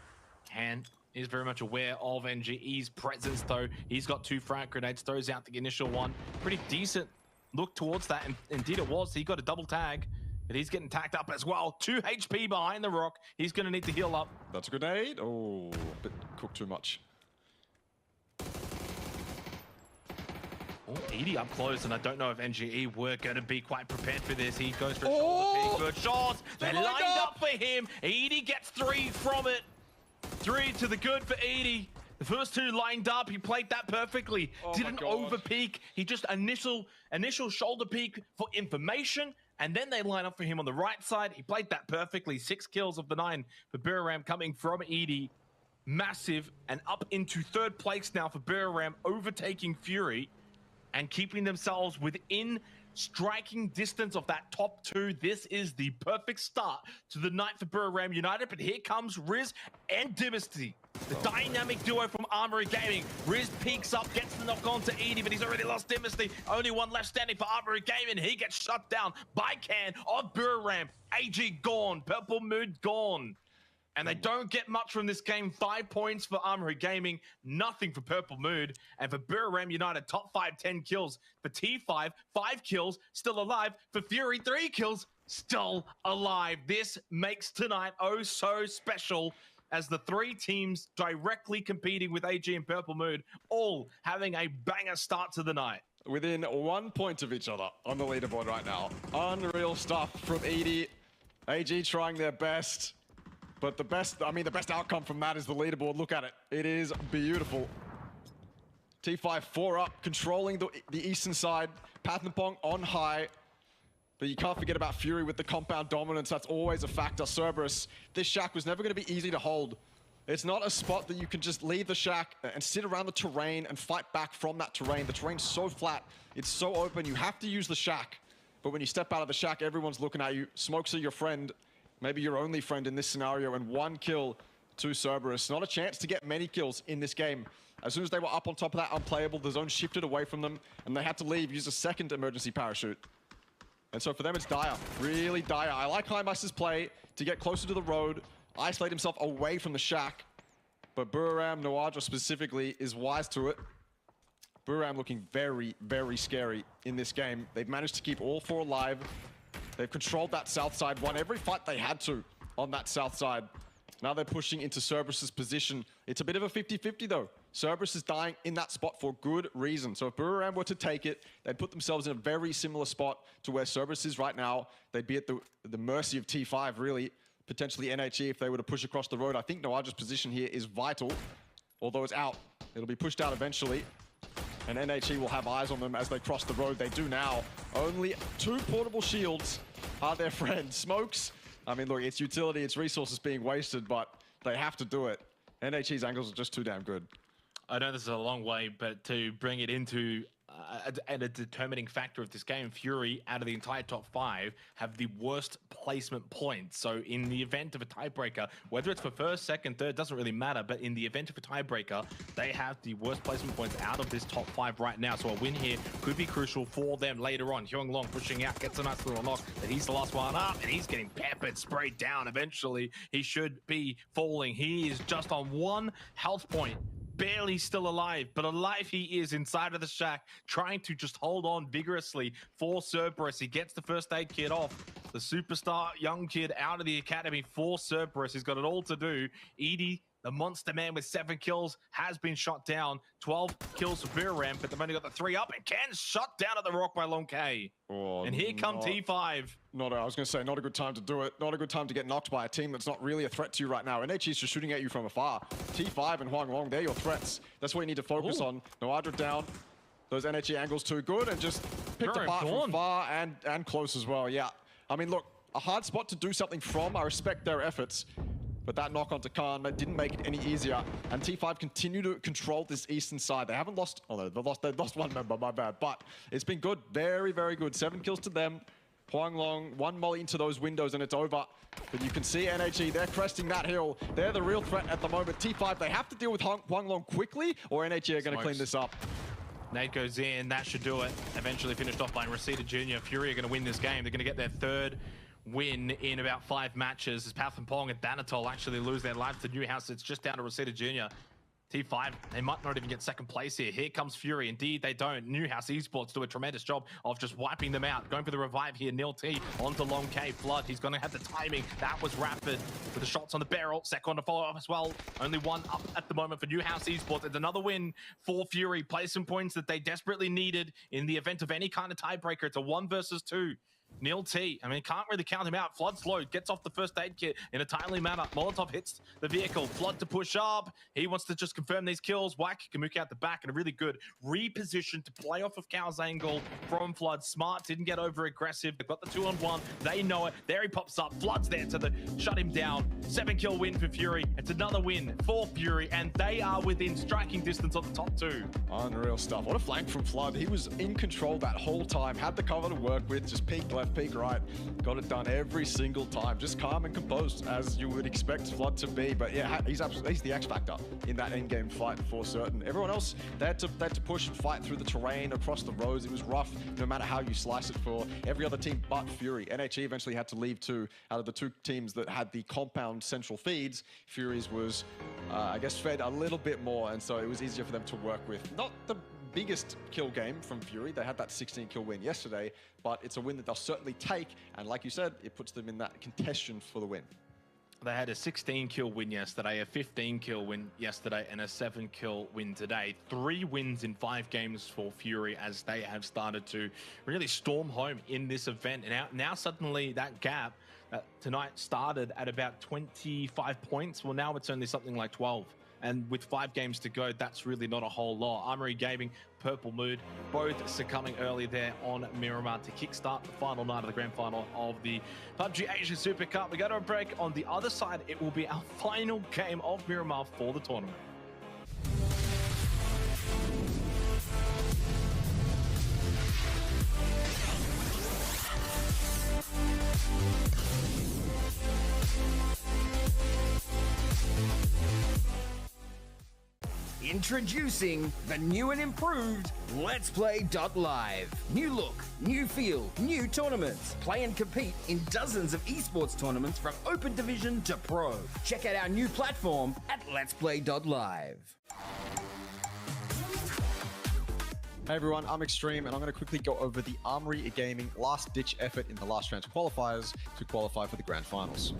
Han is very much aware of NGE's presence, though. He's got 2 frag grenades, throws out the initial one. Pretty decent look towards that, and indeed it was. He got a double tag. But he's getting tacked up as well. 2 HP behind the rock. He's going to need to heal up. That's a grenade. Oh, a bit cooked too much. Oh, Edie up close, and I don't know if NGE were going to be quite prepared for this. He goes for a shoulder pick. Good shots. They're lined up for him. Edie gets 3 from it. 3 to the good for Edie. The first 2 lined up. He played that perfectly. Didn't over peek. He just initial shoulder peek for information. And then they line up for him on the right side. He played that perfectly. 6 kills of the 9 for Buram coming from Edie. Massive, and up into 3rd place now for Buram, overtaking Fury and keeping themselves within striking distance of that top 2. This is the perfect start to the night for Buram United. But here comes Riz and Dynasty. The dynamic duo from Armory Gaming. Riz peeks up, gets the knock on to Edie, but he's already lost Dynasty. Only one left standing for Armory Gaming. He gets shut down by Can of Buram. AG gone. Purple Mood gone. And they don't get much from this game. 5 points for Armory Gaming, nothing for Purple Mood. And for Buram United, top 5, 10 kills. For T5, 5 kills, still alive. For Fury, 3 kills, still alive. This makes tonight oh so special, as the 3 teams directly competing with AG and Purple Mood, all having a banger start to the night. Within 1 point of each other on the leaderboard right now. Unreal stuff from Edie. AG trying their best. But the best outcome from that is the leaderboard. Look at it. It is beautiful. T5 4 up, controlling the eastern side. Pathnapong on high. But you can't forget about Fury with the compound dominance. That's always a factor. Cerberus, this shack was never going to be easy to hold. It's not a spot that you can just leave the shack and sit around the terrain and fight back from that terrain. The terrain's so flat. It's so open. You have to use the shack. But when you step out of the shack, everyone's looking at you. Smokes are your friend. Maybe your only friend in this scenario, and 1 kill to Cerberus. Not a chance to get many kills in this game. As soon as they were up on top of that unplayable, the zone shifted away from them, and they had to leave, use a 2nd emergency parachute. And so for them, it's dire, really dire. I like Hymice's play to get closer to the road, isolate himself away from the shack. But Buram, Noadra specifically, is wise to it. Buram looking very, very scary in this game. They've managed to keep all 4 alive. They've controlled that south side, won every fight they had to on that south side. Now they're pushing into Cerberus's position. It's a bit of a 50-50 though. Cerberus is dying in that spot for good reason. So if Buram were to take it, they'd put themselves in a very similar spot to where Cerberus is right now. They'd be at the mercy of T5 really, potentially NHE if they were to push across the road. I think Noadra's position here is vital, although it's out. It'll be pushed out eventually. And NHE will have eyes on them as they cross the road. They do now. Only 2 portable shields are their friends. Smokes, I mean, look, it's utility, it's resources being wasted, but they have to do it. NHE's angles are just too damn good. I know this is a long way, but to bring it into and a determining factor of this game. Fury, out of the entire top 5, have the worst placement points. So in the event of a tiebreaker, whether it's for first, second, third, doesn't really matter, but in the event of a tiebreaker, they have the worst placement points out of this top 5 right now. So a win here could be crucial for them later on. Hyung Long pushing out, gets a nice little knock, but he's the last one up, and he's getting peppered, sprayed down. Eventually, he should be falling. He is just on 1 health point. Barely still alive, but alive he is inside of the shack, trying to just hold on vigorously for Cerberus. He gets the first aid kit off. The superstar young kid out of the academy for Cerberus. He's got it all to do. Edie, the monster man with 7 kills, has been shot down. 12 kills for Biram, but they've only got the 3 up, and Ken's shot down at the rock by Long K. Oh, and here come T5. I was going to say, not a good time to do it. Not a good time to get knocked by a team that's not really a threat to you right now. NHE is just shooting at you from afar. T5 and Huang Long, they're your threats. That's what you need to focus on. Noadra down. Those NHE angles too good, and just picked apart from far and close as well. Yeah. I mean, look, a hard spot to do something from. I respect their efforts. But that knock onto Khan didn't make it any easier. And T5 continue to control this eastern side. They haven't lost, they've lost 1 member, my bad. But it's been good, very, very good. 7 kills to them. Huang Long, 1 molly into those windows and it's over. But you can see NHE, they're cresting that hill. They're the real threat at the moment. T5, they have to deal with Huang Long quickly, or NHE are going to clean this up. Nade goes in, that should do it. Eventually finished off by Reseda Jr. Fury are going to win this game. They're going to get their 3rd win in about 5 matches as Path and Pong and Banatol actually lose their lives to Newhouse. It's just down to Reseda Jr. T5, they might not even get 2nd place here. Here comes Fury. Indeed, they don't. Newhouse Esports do a tremendous job of just wiping them out. Going for the revive here. Nil T onto Long K. Flood, he's going to have the timing. That was rapid for the shots on the barrel. Second to follow up as well. Only 1 up at the moment for Newhouse Esports. It's another win for Fury. Play some points that they desperately needed in the event of any kind of tiebreaker. It's a 1 versus 2. Nil T, I mean, can't really count him out. Flood slowed, gets off the first aid kit in a timely manner. Molotov hits the vehicle. Flood to push up. He wants to just confirm these kills. Whack Kamuki out the back and a really good reposition to play off of Cal's angle from Flood. Smart didn't get over aggressive. They've got the 2-on-1. They know it. There he pops up. Flood's there to shut him down. 7-kill win for Fury. It's another win for Fury, and they are within striking distance of the top 2. Unreal stuff. What a flank from Flood. He was in control that whole time. Had the cover to work with. Just peeked left, peek right, got it done every single time. Just calm and composed, as you would expect Flood to be. But yeah, he's the X factor in that endgame fight for certain. Everyone else, they had to push and fight through the terrain, across the roads. It was rough, no matter how you slice it for every other team but Fury. NHE eventually had to leave too. Out of the 2 teams that had the compound central feeds, Fury's was, I guess, fed a little bit more, and so it was easier for them to work with. Not the biggest kill game from Fury. They had that 16-kill win yesterday, but it's a win that they'll certainly take, and like you said, it puts them in that contention for the win. They had a 16-kill win yesterday, a 15-kill win yesterday, and a 7-kill win today. 3 wins in 5 games for Fury as they have started to really storm home in this event. And now suddenly that gap tonight started at about 25 points. Well, now it's only something like 12. And with 5 games to go, that's really not a whole lot. Armory Gaming, Purple Mood, both succumbing early there on Miramar to kickstart the final night of the grand final of the PUBG Asia Super Cup. We go to a break. On the other side, it will be our final game of Miramar for the tournament. Introducing the new and improved Let's Play.live. New look, new feel, new tournaments. Play and compete in dozens of esports tournaments from Open Division to Pro. Check out our new platform at Let's Play.live. Hey everyone, I'm Extreme, and I'm going to quickly go over the Armory Gaming last-ditch effort in the last round qualifiers to qualify for the grand finals.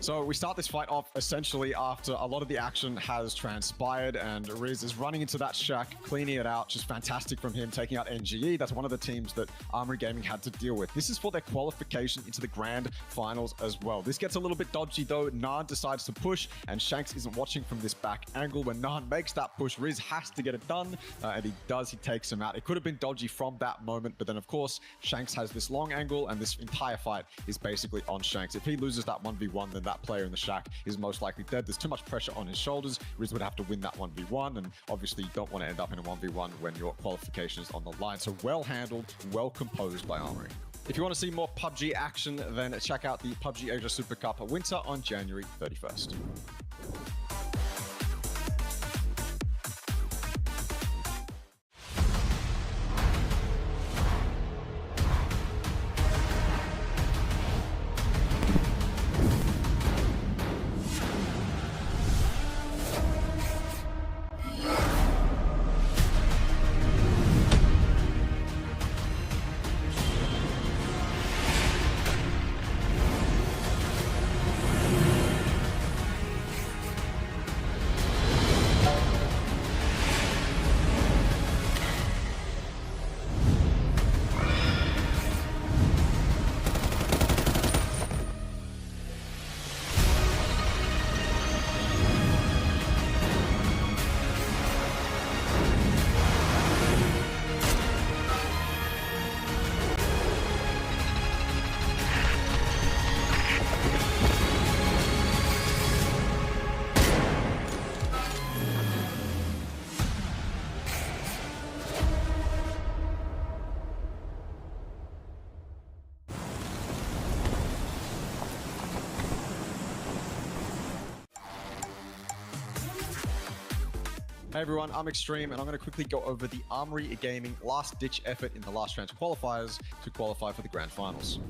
So we start this fight off essentially after a lot of the action has transpired, and Riz is running into that shack, cleaning it out. Just fantastic from him, taking out NGE. That's one of the teams that Armory Gaming had to deal with. This is for their qualification into the grand finals as well. This gets a little bit dodgy though. Naan decides to push, and Shanks isn't watching from this back angle. When Naan makes that push, Riz has to get it done, and he does. He takes him out. It could have been dodgy from that moment, but then of course, Shanks has this long angle, and this entire fight is basically on Shanks. If he loses that 1v1, then that player in the shack is most likely dead. There's too much pressure on his shoulders. Riz would have to win that 1v1, and obviously you don't want to end up in a 1v1 when your qualification is on the line. So well handled, well composed by Armory. If you want to see more PUBG action, then check out the PUBG Asia Super Cup Winter on January 31st. Hey everyone, I'm Extreme, and I'm going to quickly go over the Armory Gaming last-ditch effort in the last chance qualifiers to qualify for the grand finals.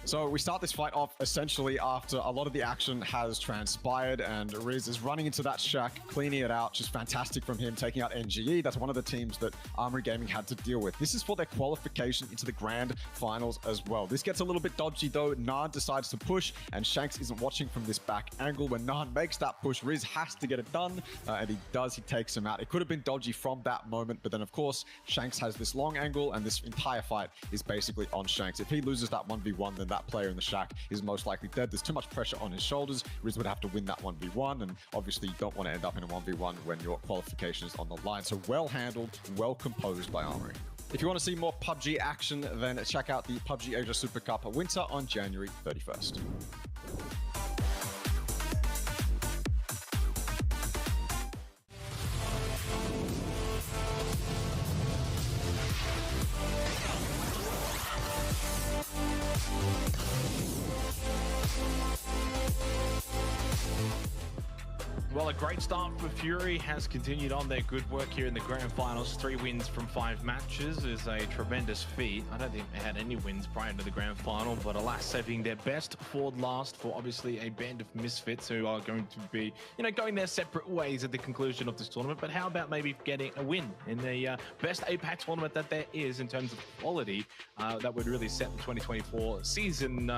So we start this fight off essentially after a lot of the action has transpired, and Riz is running into that shack, cleaning it out. Just fantastic from him, taking out NGE. That's one of the teams that Armory Gaming had to deal with. This is for their qualification into the grand finals as well. This gets a little bit dodgy though. Naan decides to push, and Shanks isn't watching from this back angle. When Naan makes that push, Riz has to get it done, and he does. He takes him out. It could have been dodgy from that moment, but then of course, Shanks has this long angle, and this entire fight is basically on Shanks. If he loses that 1v1, then that player in the shack is most likely dead. There's too much pressure on his shoulders. Riz would have to win that 1v1, and obviously you don't want to end up in a 1v1 when your qualification is on the line. So well handled, well composed by Armory. If you want to see more PUBG action, then check out the PUBG Asia Super Cup Winter on January 31st. Well, a great start for Fury has continued on their good work here in the grand finals. 3 wins from 5 matches is a tremendous feat. I don't think they had any wins prior to the grand final, but alas, saving their best forward last for obviously a band of misfits who are going to be, going their separate ways at the conclusion of this tournament. But how about maybe getting a win in the best APAC tournament that there is in terms of quality that would really set the 2024 season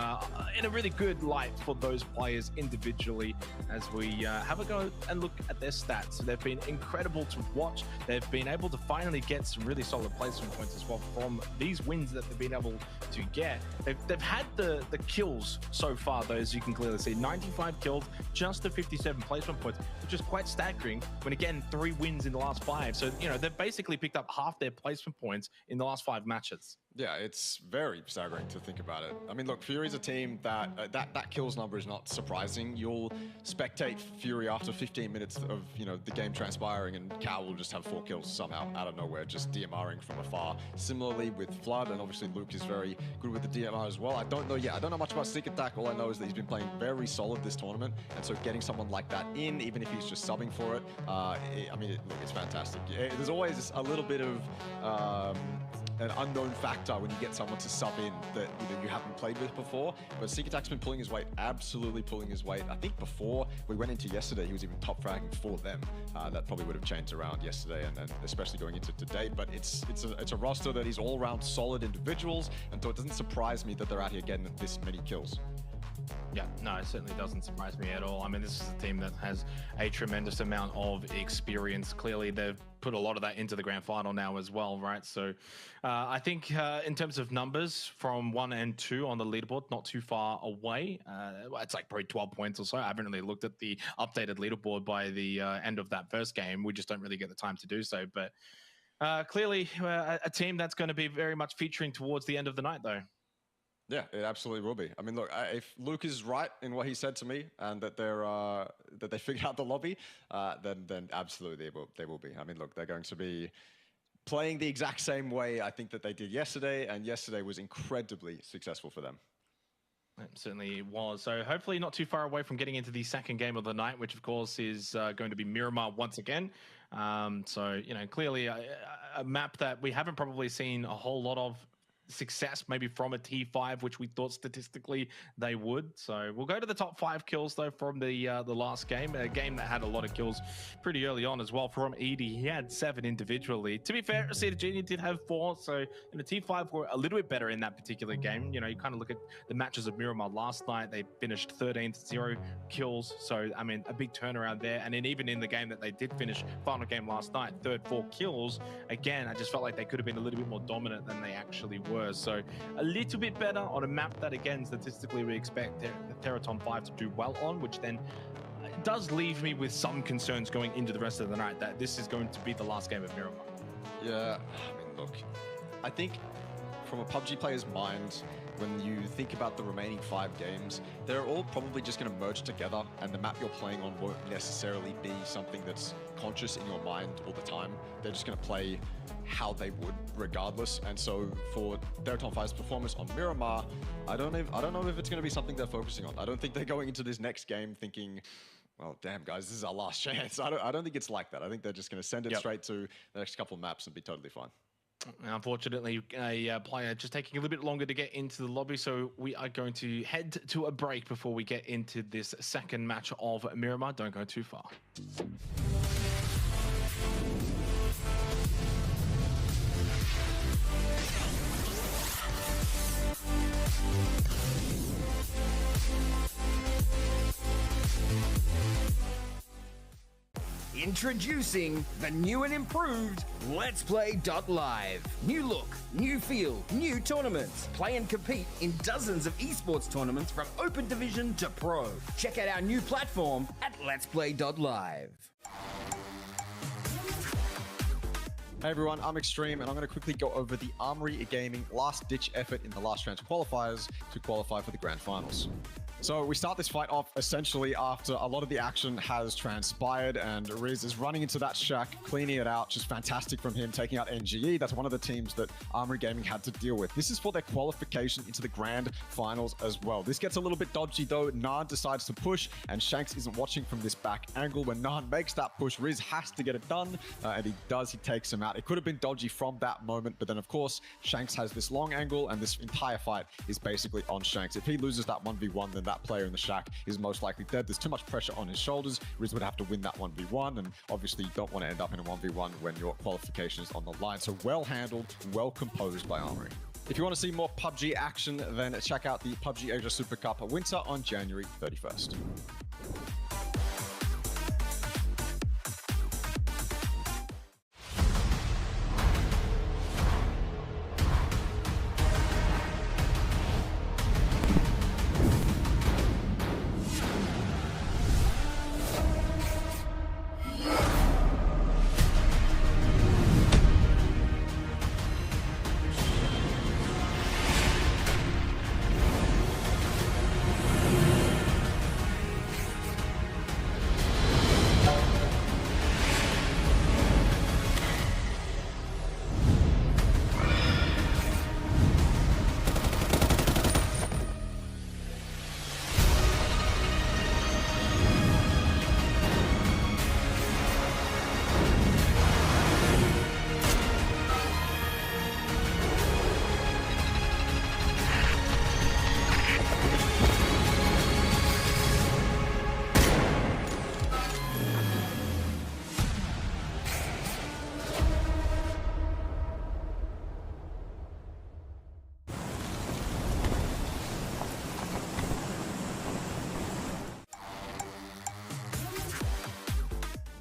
in a really good light for those players individually as we have a go and look at their stats. They've been incredible to watch. They've been able to finally get some really solid placement points as well from these wins that they've been able to get. They've had the kills so far, though, as you can clearly see. 95 kills, just the 57 placement points, which is quite staggering when, again, 3 wins in the last 5. So, they've basically picked up half their placement points in the last 5 matches. Yeah, it's very staggering to think about it. I mean, look, Fury's a team that that kills number is not surprising. You'll spectate Fury after 15 minutes of, the game transpiring, and Cow will just have 4 kills somehow out of nowhere, just DMRing from afar. Similarly with Flood, and obviously Luke is very good with the DMR as well. I don't know much about Sneak Attack. All I know is that he's been playing very solid this tournament, and so getting someone like that in, even if he's just subbing for it, look, it's fantastic. There's always a little bit of an unknown factor when you get someone to sub in that you haven't played with before. But Sneak Attack's been pulling his weight, absolutely pulling his weight. I think before we went into yesterday, he was even top fragging for them. That probably would have changed around yesterday, and especially going into today. But it's a roster that is all around solid individuals, and so it doesn't surprise me that they're out here getting this many kills. Yeah, no, it certainly doesn't surprise me at all. I mean, this is a team that has a tremendous amount of experience. Clearly, they've put a lot of that into the grand final now as well, right? So I think in terms of numbers, from 1 and 2 on the leaderboard, not too far away. It's like probably 12 points or so. I haven't really looked at the updated leaderboard by the end of that first game. We just don't really get the time to do so. But clearly, a team that's going to be very much featuring towards the end of the night, though. Yeah, it absolutely will be. I mean, look, if Luke is right in what he said to me, and that they figured out the lobby, then absolutely they will be. I mean, look, they're going to be playing the exact same way I think that they did yesterday, and yesterday was incredibly successful for them. It certainly was. So hopefully not too far away from getting into the second game of the night, which of course is going to be Miramar once again. So, you know, clearly a map that we haven't probably seen a whole lot of success maybe from a T5, which we thought statistically they would. So we'll go to the top 5 kills though from the last game, a game that had a lot of kills pretty early on as well. From Edie, he had 7 individually. To be fair, Cedar Junior did have 4, so the T5 were a little bit better in that particular game. You know, you kind of look at the matches of Miramar last night, they finished 13-0 kills, so I mean a big turnaround there. And then even in the game that they did finish, final game last night, 4 kills, again I just felt like they could have been a little bit more dominant than they actually were. So a little bit better on a map that, again, statistically we expect the Teraton 5 to do well on, which then does leave me with some concerns going into the rest of the night that this is going to be the last game of Miramar. Yeah, I mean, look, I think from a PUBG player's mind, when you think about the remaining 5 games, they're all probably just going to merge together, and the map you're playing on won't necessarily be something that's conscious in your mind all the time. They're just going to play how they would regardless. And so for Teraton 5's performance on Miramar, I don't know if it's going to be something they're focusing on. I don't think they're going into this next game thinking, well, damn, guys, this is our last chance. I don't think it's like that. I think they're just going to send it straight to the next couple of maps and be totally fine. Unfortunately, a player just taking a little bit longer to get into the lobby, so we are going to head to a break before we get into this second match of Miramar. Don't go too far. Introducing the new and improved Let's Play Live. New look, new feel, new tournaments. Play and compete in dozens of esports tournaments from Open Division to Pro. Check out our new platform at Let's Play Live. Hey everyone, I'm Extreme, and I'm going to quickly go over the Armory Gaming last-ditch effort in the last round of qualifiers to qualify for the grand finals. So we start this fight off essentially after a lot of the action has transpired, and Riz is running into that shack, cleaning it out. Just fantastic from him, taking out NGE. That's one of the teams that Armory Gaming had to deal with. This is for their qualification into the grand finals as well. This gets a little bit dodgy though. Naan decides to push, and Shanks isn't watching from this back angle. When Naan makes that push, Riz has to get it done, and he does. He takes him out. It could have been dodgy from that moment, but then of course Shanks has this long angle, and this entire fight is basically on Shanks. If he loses that 1v1, then that player in the shack is most likely dead. There's too much pressure on his shoulders. Riz would have to win that 1v1, and obviously you don't want to end up in a 1v1 when your qualification is on the line. So well handled, well composed by Armory. If you want to see more PUBG action, then check out the PUBG Asia Super Cup Winter on January 31st.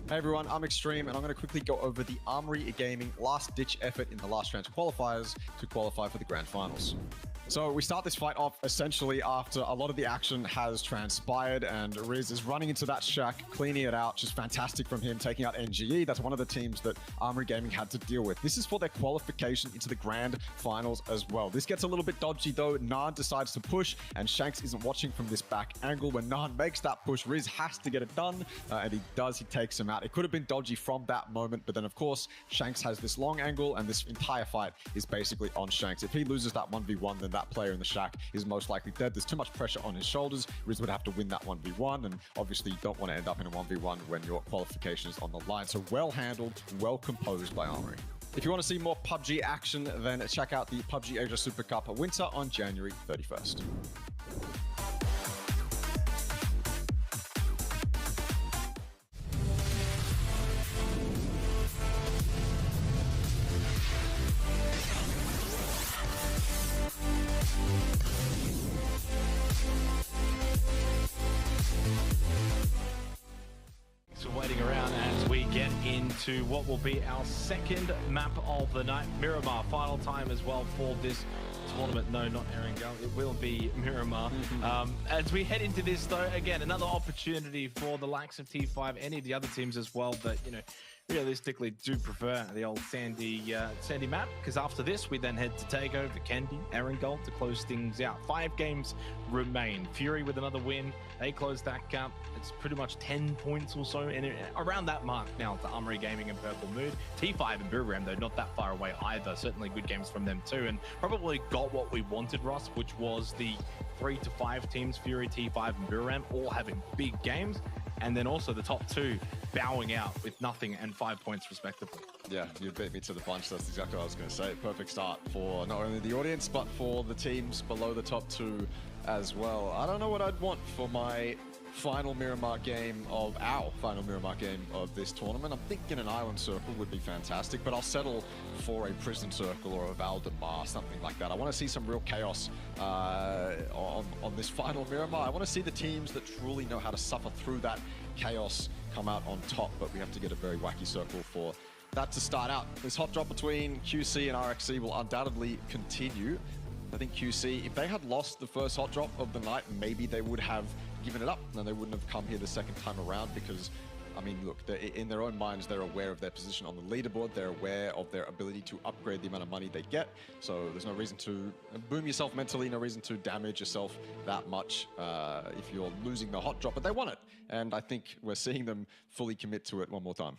Hey everyone, I'm Extreme, and I'm going to quickly go over the Armory Gaming last-ditch effort in the last round of qualifiers to qualify for the grand finals. So we start this fight off essentially after a lot of the action has transpired, and Riz is running into that shack, cleaning it out. Just fantastic from him, taking out NGE. That's one of the teams that Armory Gaming had to deal with. This is for their qualification into the grand finals as well. This gets a little bit dodgy though. Naan decides to push, and Shanks isn't watching from this back angle. When Naan makes that push, Riz has to get it done, and he does. He takes him out. It could have been dodgy from that moment, but then of course, Shanks has this long angle, and this entire fight is basically on Shanks. If he loses that 1v1, then that player in the shack is most likely dead. There's too much pressure on his shoulders. Riz would have to win that 1v1, and obviously you don't want to end up in a 1v1 when your qualification is on the line. So well handled, well composed by Armory. If you want to see more PUBG action, then check out the PUBG Asia Super Cup Winter on January 31st. Waiting around as we get into what will be our second map of the night. Miramar, final time as well for this tournament. No, not Erangel. It will be Miramar. As we head into this, though, again, another opportunity for the likes of T5, any of the other teams as well that, you know, realistically do prefer the old sandy map, because after this we then head to Takeover, Kendi, Erangel to close things out. 5 games remain. Fury with another win, they close that gap. It's pretty much 10 points or so, and around that mark now to Armory Gaming and Purple Mood. T5 and Buram, though, not that far away either. Certainly good games from them too, and probably got what we wanted, Ross, which was the 3 to 5 teams, Fury, T5 and Buram, all having big games, and then also the top 2 bowing out with nothing and 5 points respectively. Yeah, you beat me to the punch. That's exactly what I was going to say. Perfect start for not only the audience, but for the teams below the top 2 as well. I don't know what I'd want for my final Miramar game of our final Miramar game of this tournament. I'm thinking an island circle would be fantastic, but I'll settle for a prison circle or a Val de Mar, something like that. I want to see some real chaos on this final Miramar. I want to see the teams that truly know how to suffer through that chaos come out on top, but we have to get a very wacky circle for that to start out. This hot drop between QC and RXC will undoubtedly continue. I think QC, if they had lost the first hot drop of the night, maybe they would have given it up and they wouldn't have come here the second time around, because I mean, look, in their own minds, they're aware of their position on the leaderboard. They're aware of their ability to upgrade the amount of money they get. So there's no reason to boom yourself mentally, no reason to damage yourself that much if you're losing the hot drop. But they want it. And I think we're seeing them fully commit to it one more time.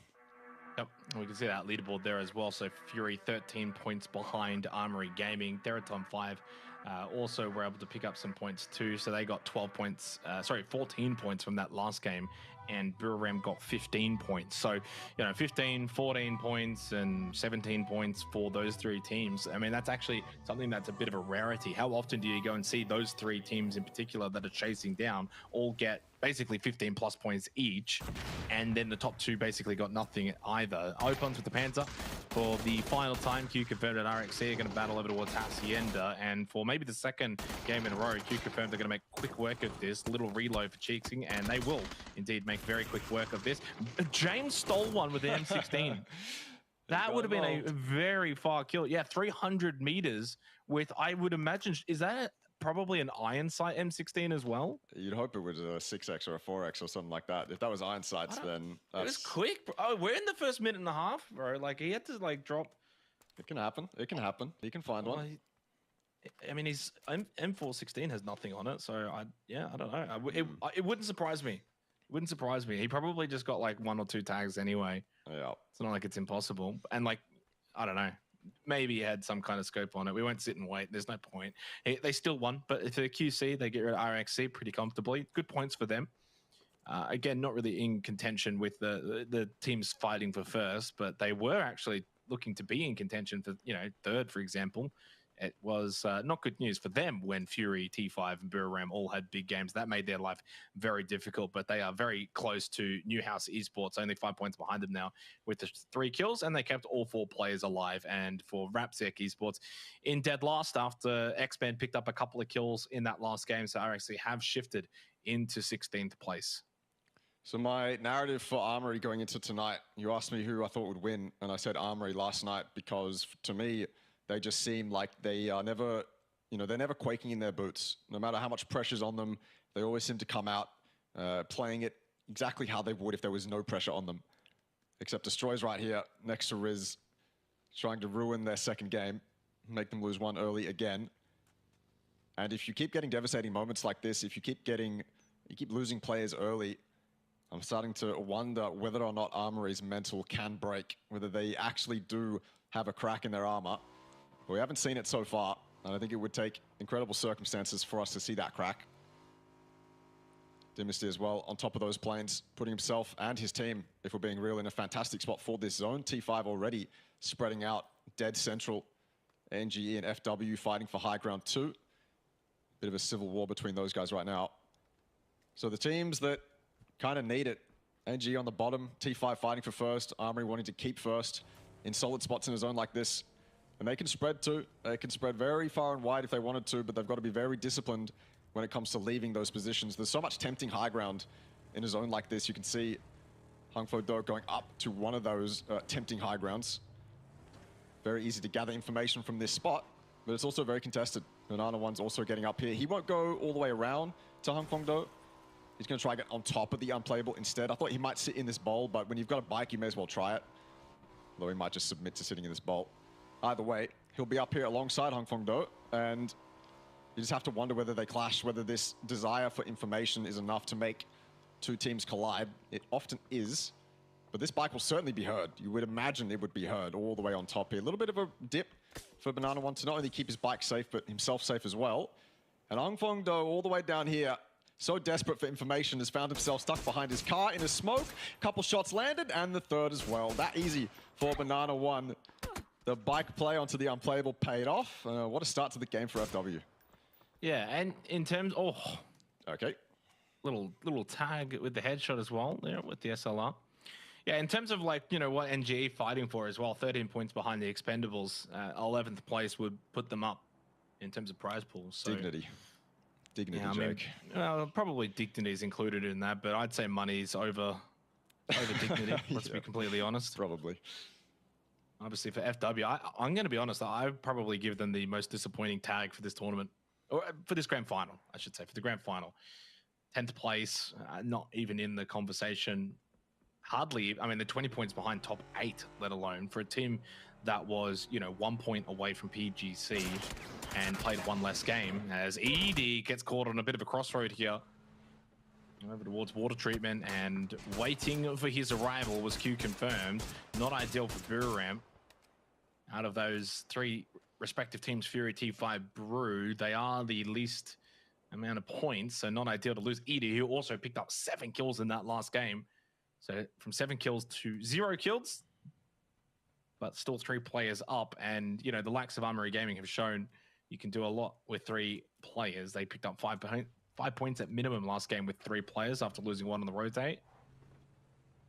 Yep, we can see that leaderboard there as well. So Fury 13 points behind Armory Gaming. Deraton 5 also were able to pick up some points too. So they got 14 points from that last game. And Buram got 15 points. So, you know, 15, 14 points and 17 points for those 3 teams. I mean, that's actually something that's a bit of a rarity. How often do you go and see those 3 teams in particular that are chasing down all get basically 15 plus points each, and then the top 2 basically got nothing either? Opens with the Panzer for the final time. Q confirmed and RXC are going to battle over towards Hacienda, and for maybe the second game in a row, Q confirmed they're going to make quick work of this. Little reload for Cheeksing, and they will indeed make very quick work of this. James stole one with the M16. That would have been a very far kill. Yeah, 300 meters with, I would imagine, is that probably an iron sight M16 as well? You'd hope it was a 6x or a 4x or something like that. If that was iron sights, then it was quick, bro. Oh, we're in the first minute and a half, bro. Like, he had to like drop. It can happen. It can happen. He can find one. I mean, his M416 has nothing on it, so I don't know. It wouldn't surprise me. It wouldn't surprise me. He probably just got like 1 or 2 tags anyway. Yeah. It's not like it's impossible. And like, I don't know. Maybe he had some kind of scope on it. We won't sit and wait. There's no point. They still won, but if they're QC, they get rid of RXC pretty comfortably. Good points for them. Again, not really in contention with the teams fighting for first, but they were actually looking to be in contention for, you know, third, for example. It was not good news for them when Fury, T5, and Buram all had big games. That made their life very difficult, but they are very close to Newhouse Esports, only 5 points behind them now with the 3 kills, and they kept all 4 players alive. And for Rapsec Esports, in dead last after X-Men picked up a couple of kills in that last game, so RXC have shifted into 16th place. So my narrative for Armory going into tonight, you asked me who I thought would win, and I said Armory last night because to me, they just seem like they are never, they're never quaking in their boots. No matter how much pressure's on them, they always seem to come out playing it exactly how they would if there was no pressure on them. Except Destroy's right here next to Riz, trying to ruin their second game, make them lose one early again. And if you keep getting devastating moments like this, if you keep losing players early, I'm starting to wonder whether or not Armory's mental can break, whether they actually do have a crack in their armor. But we haven't seen it so far, and I think it would take incredible circumstances for us to see that crack. Dynasty as well on top of those planes, putting himself and his team, if we're being real, in a fantastic spot for this zone. T5 already spreading out dead central. NGE and FW fighting for high ground too. Bit of a civil war between those guys right now. So the teams that kind of need it. NG on the bottom, T5 fighting for first, Armory wanting to keep first in solid spots in a zone like this. And they can spread too. They can spread very far and wide if they wanted to, but they've got to be very disciplined when it comes to leaving those positions. There's so much tempting high ground in a zone like this. You can see Hungfo Do going up to one of those tempting high grounds. Very easy to gather information from this spot, but it's also very contested. Banana One's also getting up here. He won't go all the way around to Hungfo Do. He's going to try to get on top of the unplayable instead. I thought he might sit in this bowl, but when you've got a bike, you may as well try it. Although he might just submit to sitting in this bowl. Either way, he'll be up here alongside Hungfo Do, and you just have to wonder whether they clash, whether this desire for information is enough to make two teams collide. It often is, but this bike will certainly be heard. You would imagine it would be heard all the way on top here. A little bit of a dip for Banana One to not only keep his bike safe, but himself safe as well. And Hungfo Do all the way down here, so desperate for information, has found himself stuck behind his car in a smoke. Couple shots landed, and the third as well. That easy for Banana One. The bike play onto the unplayable paid off. What a start to the game for FW. Yeah, and in terms, Okay. little tag with the headshot as well there with the SLR. Yeah, in terms of what NGE fighting for as well, 13 points behind the Expendables, 11th place would put them up in terms of prize pools. So, Dignity, yeah, Jake. Probably dignity is included in that, but I'd say money's over dignity. Let's be completely honest. Probably. Obviously, for FW, I'm going to be honest. I would probably give them the most disappointing tag for this tournament, or for this grand final, I should say, for the grand final. 10th place, not even in the conversation. Hardly. I mean, they're 20 points behind top 8, let alone for a team that was, 1 point away from PGC and played one less game. As ED gets caught on a bit of a crossroad here, over towards water treatment, and waiting for his arrival was Q confirmed. Not ideal for Buram. Out of those 3 respective teams, Fury, T5, Brew, they are the least amount of points, so not ideal to lose. Edie, who also picked up 7 kills in that last game. So from 7 kills to 0 kills, but still 3 players up. And, the likes of Armory Gaming have shown you can do a lot with 3 players. They picked up 5 points at minimum last game with 3 players after losing 1 on the rotate.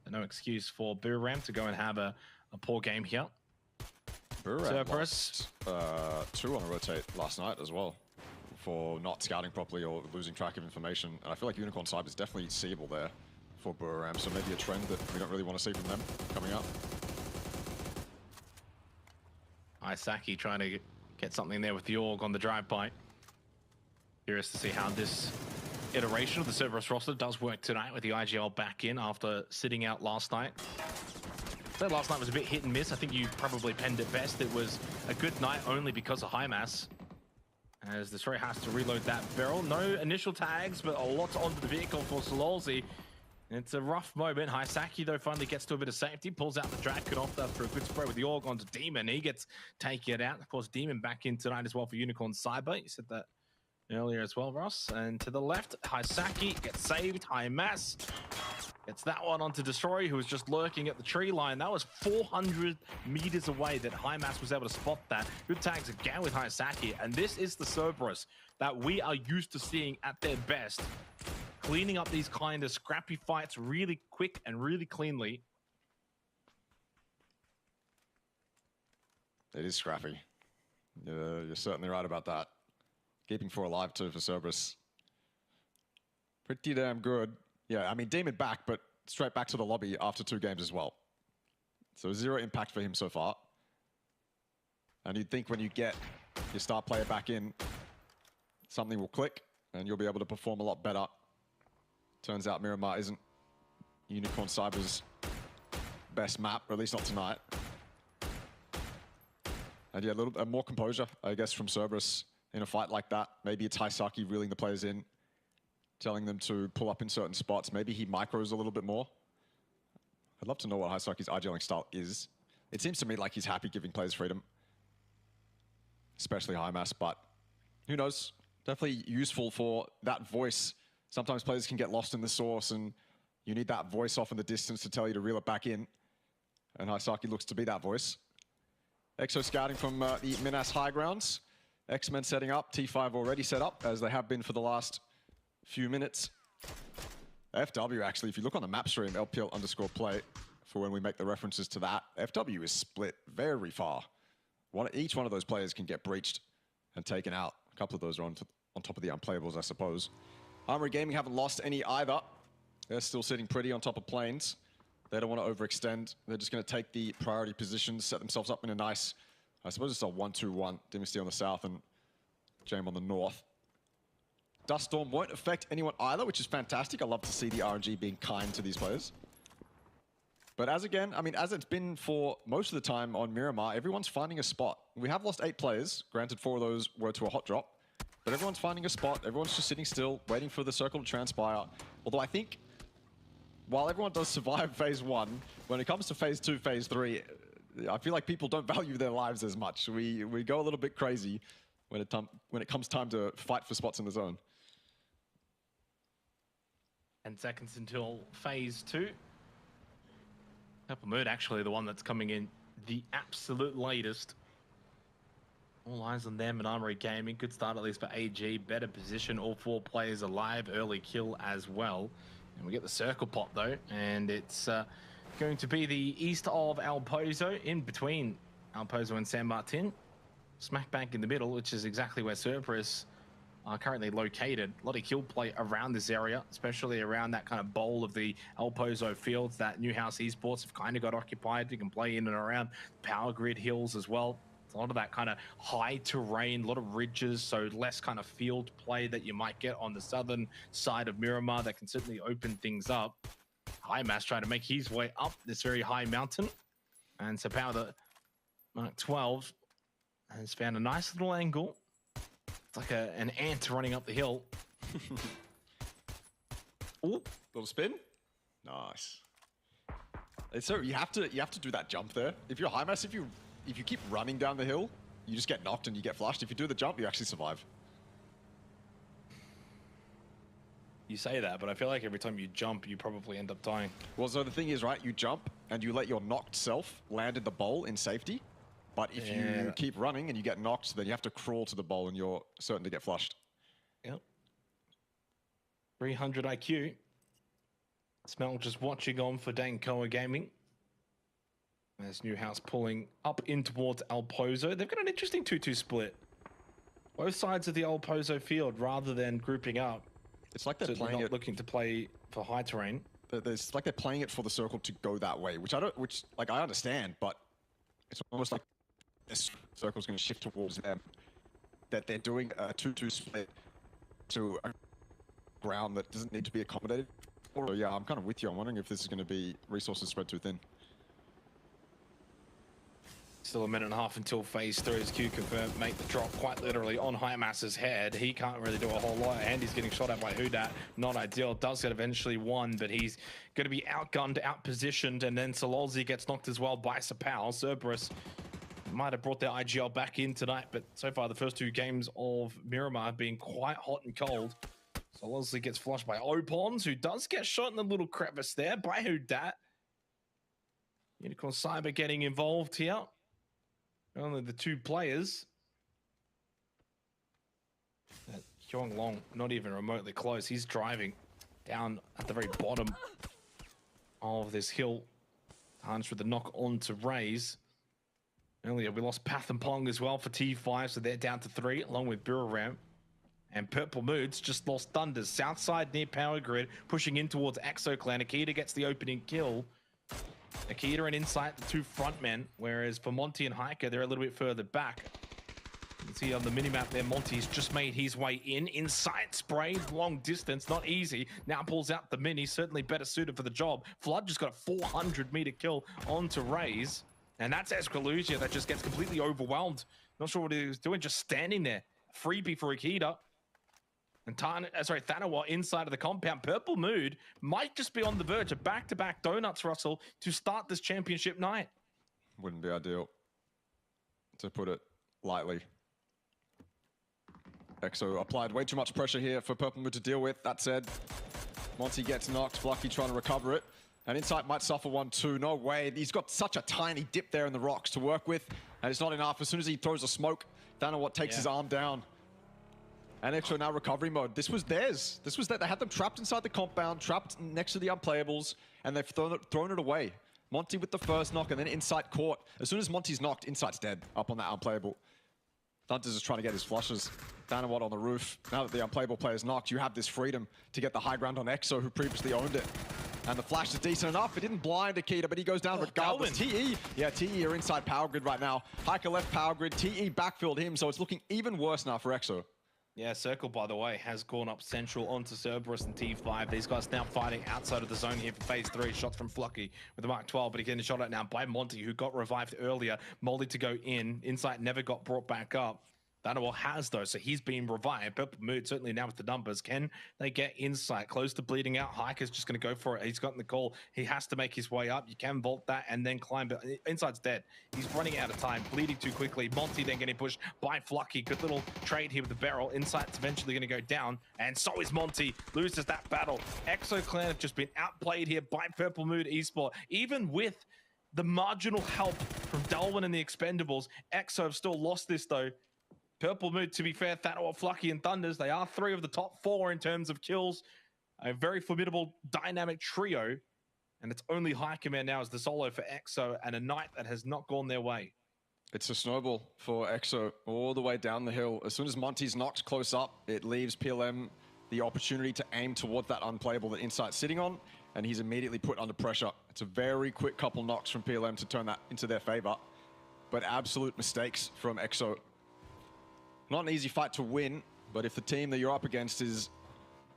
So no excuse for Buram to go and have a poor game here. Buram lost 2 on a rotate last night as well for not scouting properly or losing track of information. And I feel like Unicorn Cyber is definitely seeable there for Buram, so maybe a trend that we don't really want to see from them coming up. Isaki trying to get something there with the Org on the drive-by. Curious to see how this iteration of the Cerberus roster does work tonight with the IGL back in after sitting out last night. So last night was a bit hit and miss. I think you probably penned it best. It was a good night only because of high mass. As Destroy has to reload that barrel. No initial tags, but a lot onto the vehicle for Sololzi. It's a rough moment. Hisaki, though, finally gets to a bit of safety, pulls out the Draken off after a good spray with the Org onto Demon. He gets taken out. Of course, Demon back in tonight as well for Unicorn Cyber. You said that earlier as well, Ross. And to the left, Hisaki gets saved. High Mass gets that one onto Destroy, who was just lurking at the tree line. That was 400 meters away that High Mass was able to spot that. Good tags again with Hisaki. And this is the Cerberus that we are used to seeing at their best. Cleaning up these kind of scrappy fights really quick and really cleanly. It is scrappy. You're certainly right about that. Keeping 4 alive too for Cerberus. Pretty damn good. Yeah, I mean, Demon back, but straight back to the lobby after 2 games as well. So 0 impact for him so far. And you'd think when you get your star player back in, something will click and you'll be able to perform a lot better. Turns out Miramar isn't Unicorn Cyber's best map, or at least not tonight. And yeah, a little more composure, I guess, from Cerberus in a fight like that. Maybe it's Haisaki reeling the players in, telling them to pull up in certain spots. Maybe he micros a little bit more. I'd love to know what Haisaki's RGLing style is. It seems to me like he's happy giving players freedom, especially Highmass, but who knows? Definitely useful for that voice. Sometimes players can get lost in the source and you need that voice off in the distance to tell you to reel it back in. And Haisaki looks to be that voice. Exo scouting from the Minas high grounds. X-Men setting up, T5 already set up, as they have been for the last few minutes. FW, actually, if you look on the map stream, LPL_play, for when we make the references to that, FW is split very far. Each one of those players can get breached and taken out. A couple of those are on top of the unplayables, I suppose. Armory Gaming haven't lost any either. They're still sitting pretty on top of planes. They don't want to overextend. They're just going to take the priority positions, set themselves up in a nice, I suppose it's a 1-2-1. Dynasty on the south and Jam on the north. Dust Storm won't affect anyone either, which is fantastic. I love to see the RNG being kind to these players. But as it's been for most of the time on Miramar, everyone's finding a spot. We have lost 8 players. Granted, 4 of those were to a hot drop. But everyone's finding a spot. Everyone's just sitting still, waiting for the circle to transpire. Although I think, while everyone does survive phase 1, when it comes to phase 2, phase 3, I feel like people don't value their lives as much. We go a little bit crazy when it comes time to fight for spots in the zone. 10 seconds until phase 2. Purple Mood actually the one that's coming in the absolute latest. All eyes on them and Armory Gaming. Good start at least for AG. Better position. All 4 players alive. Early kill as well. And we get the circle pot though. And it's going to be the east of El Pozo, in between El Pozo and San Martin. Smack bang in the middle, which is exactly where Cerberus are currently located. A lot of kill play around this area, especially around that kind of bowl of the El Pozo fields that Newhouse Esports have kind of got occupied. You can play in and around power grid hills as well. It's a lot of that kind of high terrain, a lot of ridges, so less kind of field play that you might get on the southern side of Miramar. That can certainly open things up. Highmass trying to make his way up this very high mountain. And Sapao, the Mark 12, has found a nice little angle. It's like an ant running up the hill. Ooh, little spin. Nice. So you have to do that jump there. If you're Highmass, if you keep running down the hill, you just get knocked and you get flushed. If you do the jump, you actually survive. You say that, but I feel like every time you jump, you probably end up dying. Well, so the thing is, right, you jump and you let your knocked self land in the bowl in safety. But if you keep running and you get knocked, then you have to crawl to the bowl and you're certain to get flushed. Yep. 300 IQ. Smell just watching on for Dankoa Gaming. There's Newhouse pulling up in towards El Pozo. They've got an interesting 2-2 split. Both sides of the El Pozo field rather than grouping up. It's like they're playing it, looking to play for high terrain. It's like they're playing it for the circle to go that way, which I understand, but it's almost like this circle's going to shift towards them. That they're doing a 2-2 split to a ground that doesn't need to be accommodated. So yeah, I'm kind of with you. I'm wondering if this is going to be resources spread too thin. Still a minute and a half until phase 3 as Q confirmed make the drop quite literally on Highmass's head. He can't really do a whole lot, and he's getting shot at by Hudat. Not ideal. Does get eventually one, but he's going to be outgunned, outpositioned, and then Sololzi gets knocked as well by Sapao. Cerberus might have brought their IGL back in tonight, but so far the first 2 games of Miramar have been quite hot and cold. Sololzi gets flushed by Opons, who does get shot in the little crevice there by Hudat. Unicorn Cyber getting involved here. Only the 2 players. Hyung Long, not even remotely close. He's driving down at the very bottom of this hill. Hans with the knock on to Raze. Earlier, we lost Path and Pong as well for T5, so they're down to 3, along with Buriram. And Purple Moods just lost Thunders. South side near Power Grid, pushing in towards Exo Clan. Akita gets the opening kill. Akita and Insight, the two front men, whereas for Monty and Hiker, they're a little bit further back. You can see on the minimap there, Monty's just made his way in. Insight spray, long distance, not easy. Now pulls out the mini, certainly better suited for the job. Flood just got a 400-meter kill onto Raze. And that's Escaluzia that just gets completely overwhelmed. Not sure what he was doing, just standing there. Freebie for Akita. And Thanawa inside of the compound. Purple Mood might just be on the verge of back-to-back donuts, Russell, to start this championship night. Wouldn't be ideal, to put it lightly. Exo applied way too much pressure here for Purple Mood to deal with. That said, Monty gets knocked. Flucky trying to recover it. And Insight might suffer 1-2. No way. He's got such a tiny dip there in the rocks to work with. And it's not enough. As soon as he throws a smoke, Thanawa takes his arm down. And Exo now recovery mode. This was theirs. This was that. They had them trapped inside the compound, trapped next to the unplayables, and they've thrown it away. Monty with the first knock, and then Insight caught. As soon as Monty's knocked, Insight's dead up on that unplayable. Thunters is trying to get his flushes. Thanawa on the roof. Now that the unplayable player's knocked, you have this freedom to get the high ground on Exo, who previously owned it. And the flash is decent enough. It didn't blind Akita, but he goes down regardless. TE, yeah, TE are inside Power Grid right now. Hiker left Power Grid. TE backfilled him, so it's looking even worse now for Exo. Yeah, Circle, by the way, has gone up central onto Cerberus and T5. These guys now fighting outside of the zone here for phase 3. Shots from Flucky with the Mark 12, but again, shot out now by Monty, who got revived earlier. Moldy to go in. Insight never got brought back up. Thanawa has, though, so he's been revived. Purple Mood, certainly now with the numbers. Can they get Insight close to bleeding out? Hiker's just going to go for it. He's gotten the call. He has to make his way up. You can vault that and then climb. But Insight's dead. He's running out of time, bleeding too quickly. Monty then getting pushed by Flucky. Good little trade here with the barrel. Insight's eventually going to go down, and so is Monty. Loses that battle. Exo Clan have just been outplayed here by Purple Mood Esport. Even with the marginal help from Darwin and the Expendables, Exo have still lost this, though. Purple Mood, to be fair, Thanawa, Flucky, and Thunders, they are 3 of the top 4 in terms of kills. A very formidable, dynamic trio. And it's only High Command now as the solo for Exo, and a night that has not gone their way. It's a snowball for Exo all the way down the hill. As soon as Monty's knocked close up, it leaves PLM the opportunity to aim towards that unplayable that Insight's sitting on, and he's immediately put under pressure. It's a very quick couple knocks from PLM to turn that into their favor, but absolute mistakes from Exo. Not an easy fight to win, but if the team that you're up against is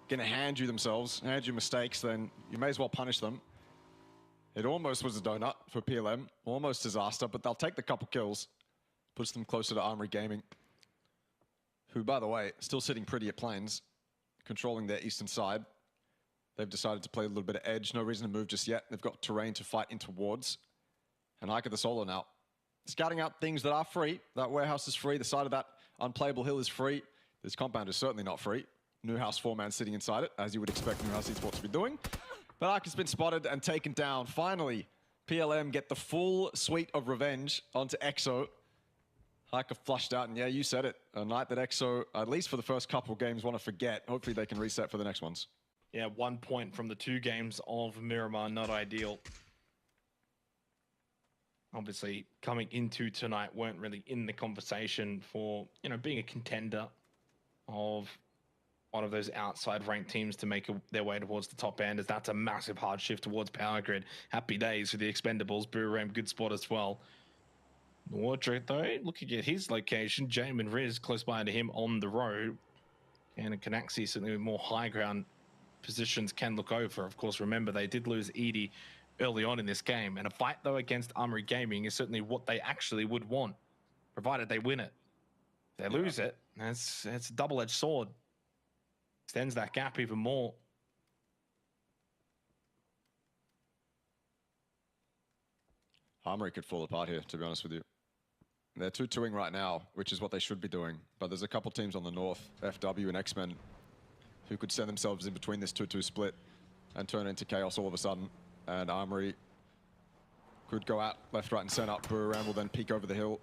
going to hand you mistakes, then you may as well punish them. It almost was a donut for PLM, almost disaster, but they'll take the couple kills. Puts them closer to Armory Gaming, who, by the way, still sitting pretty at Plains, controlling their eastern side. They've decided to play a little bit of edge, no reason to move just yet. They've got terrain to fight in towards. And Hiker the solo now, scouting out things that are free. That warehouse is free, the side of that unplayable hill is free. This compound is certainly not free. Newhouse 4-man sitting inside it, as you would expect Newhouse Esports to be doing. But Ark been spotted and taken down. Finally, PLM get the full suite of revenge onto Exo. Hiker flushed out, and yeah, you said it. A night that Exo, at least for the first couple games, want to forget. Hopefully they can reset for the next ones. Yeah, 1 point from the 2 games of Miramar, not ideal. Obviously, coming into tonight, weren't really in the conversation for, you know, being a contender of one of those outside ranked teams to make their way towards the top end, as that's a massive hard shift towards Power Grid. Happy days for the Expendables. Buram, good spot as well. Wardrobe, though, looking at his location, Jamin Riz close by to him on the road. And Canaxi, certainly with more high ground positions, can look over. Of course, remember, they did lose Edie early on in this game, and a fight though against Armory Gaming is certainly what they actually would want, provided they win it. If they lose it, it's a double-edged sword. Extends that gap even more. Armory could fall apart here, to be honest with you. They're 2-2ing right now, which is what they should be doing. But there's a couple teams on the north, FW and X-Men, who could send themselves in between this 2-2 split and turn into chaos all of a sudden. And Armory could go out left, right, and center. Buram will then peek over the hill.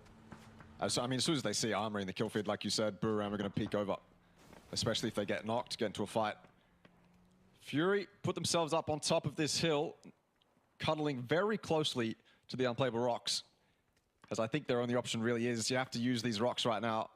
So, I mean, as soon as they see Armory in the kill feed, like you said, Buram are going to peek over, especially if they get knocked, get into a fight. Fury put themselves up on top of this hill, cuddling very closely to the unplayable rocks, as I think their only option really is you have to use these rocks right now.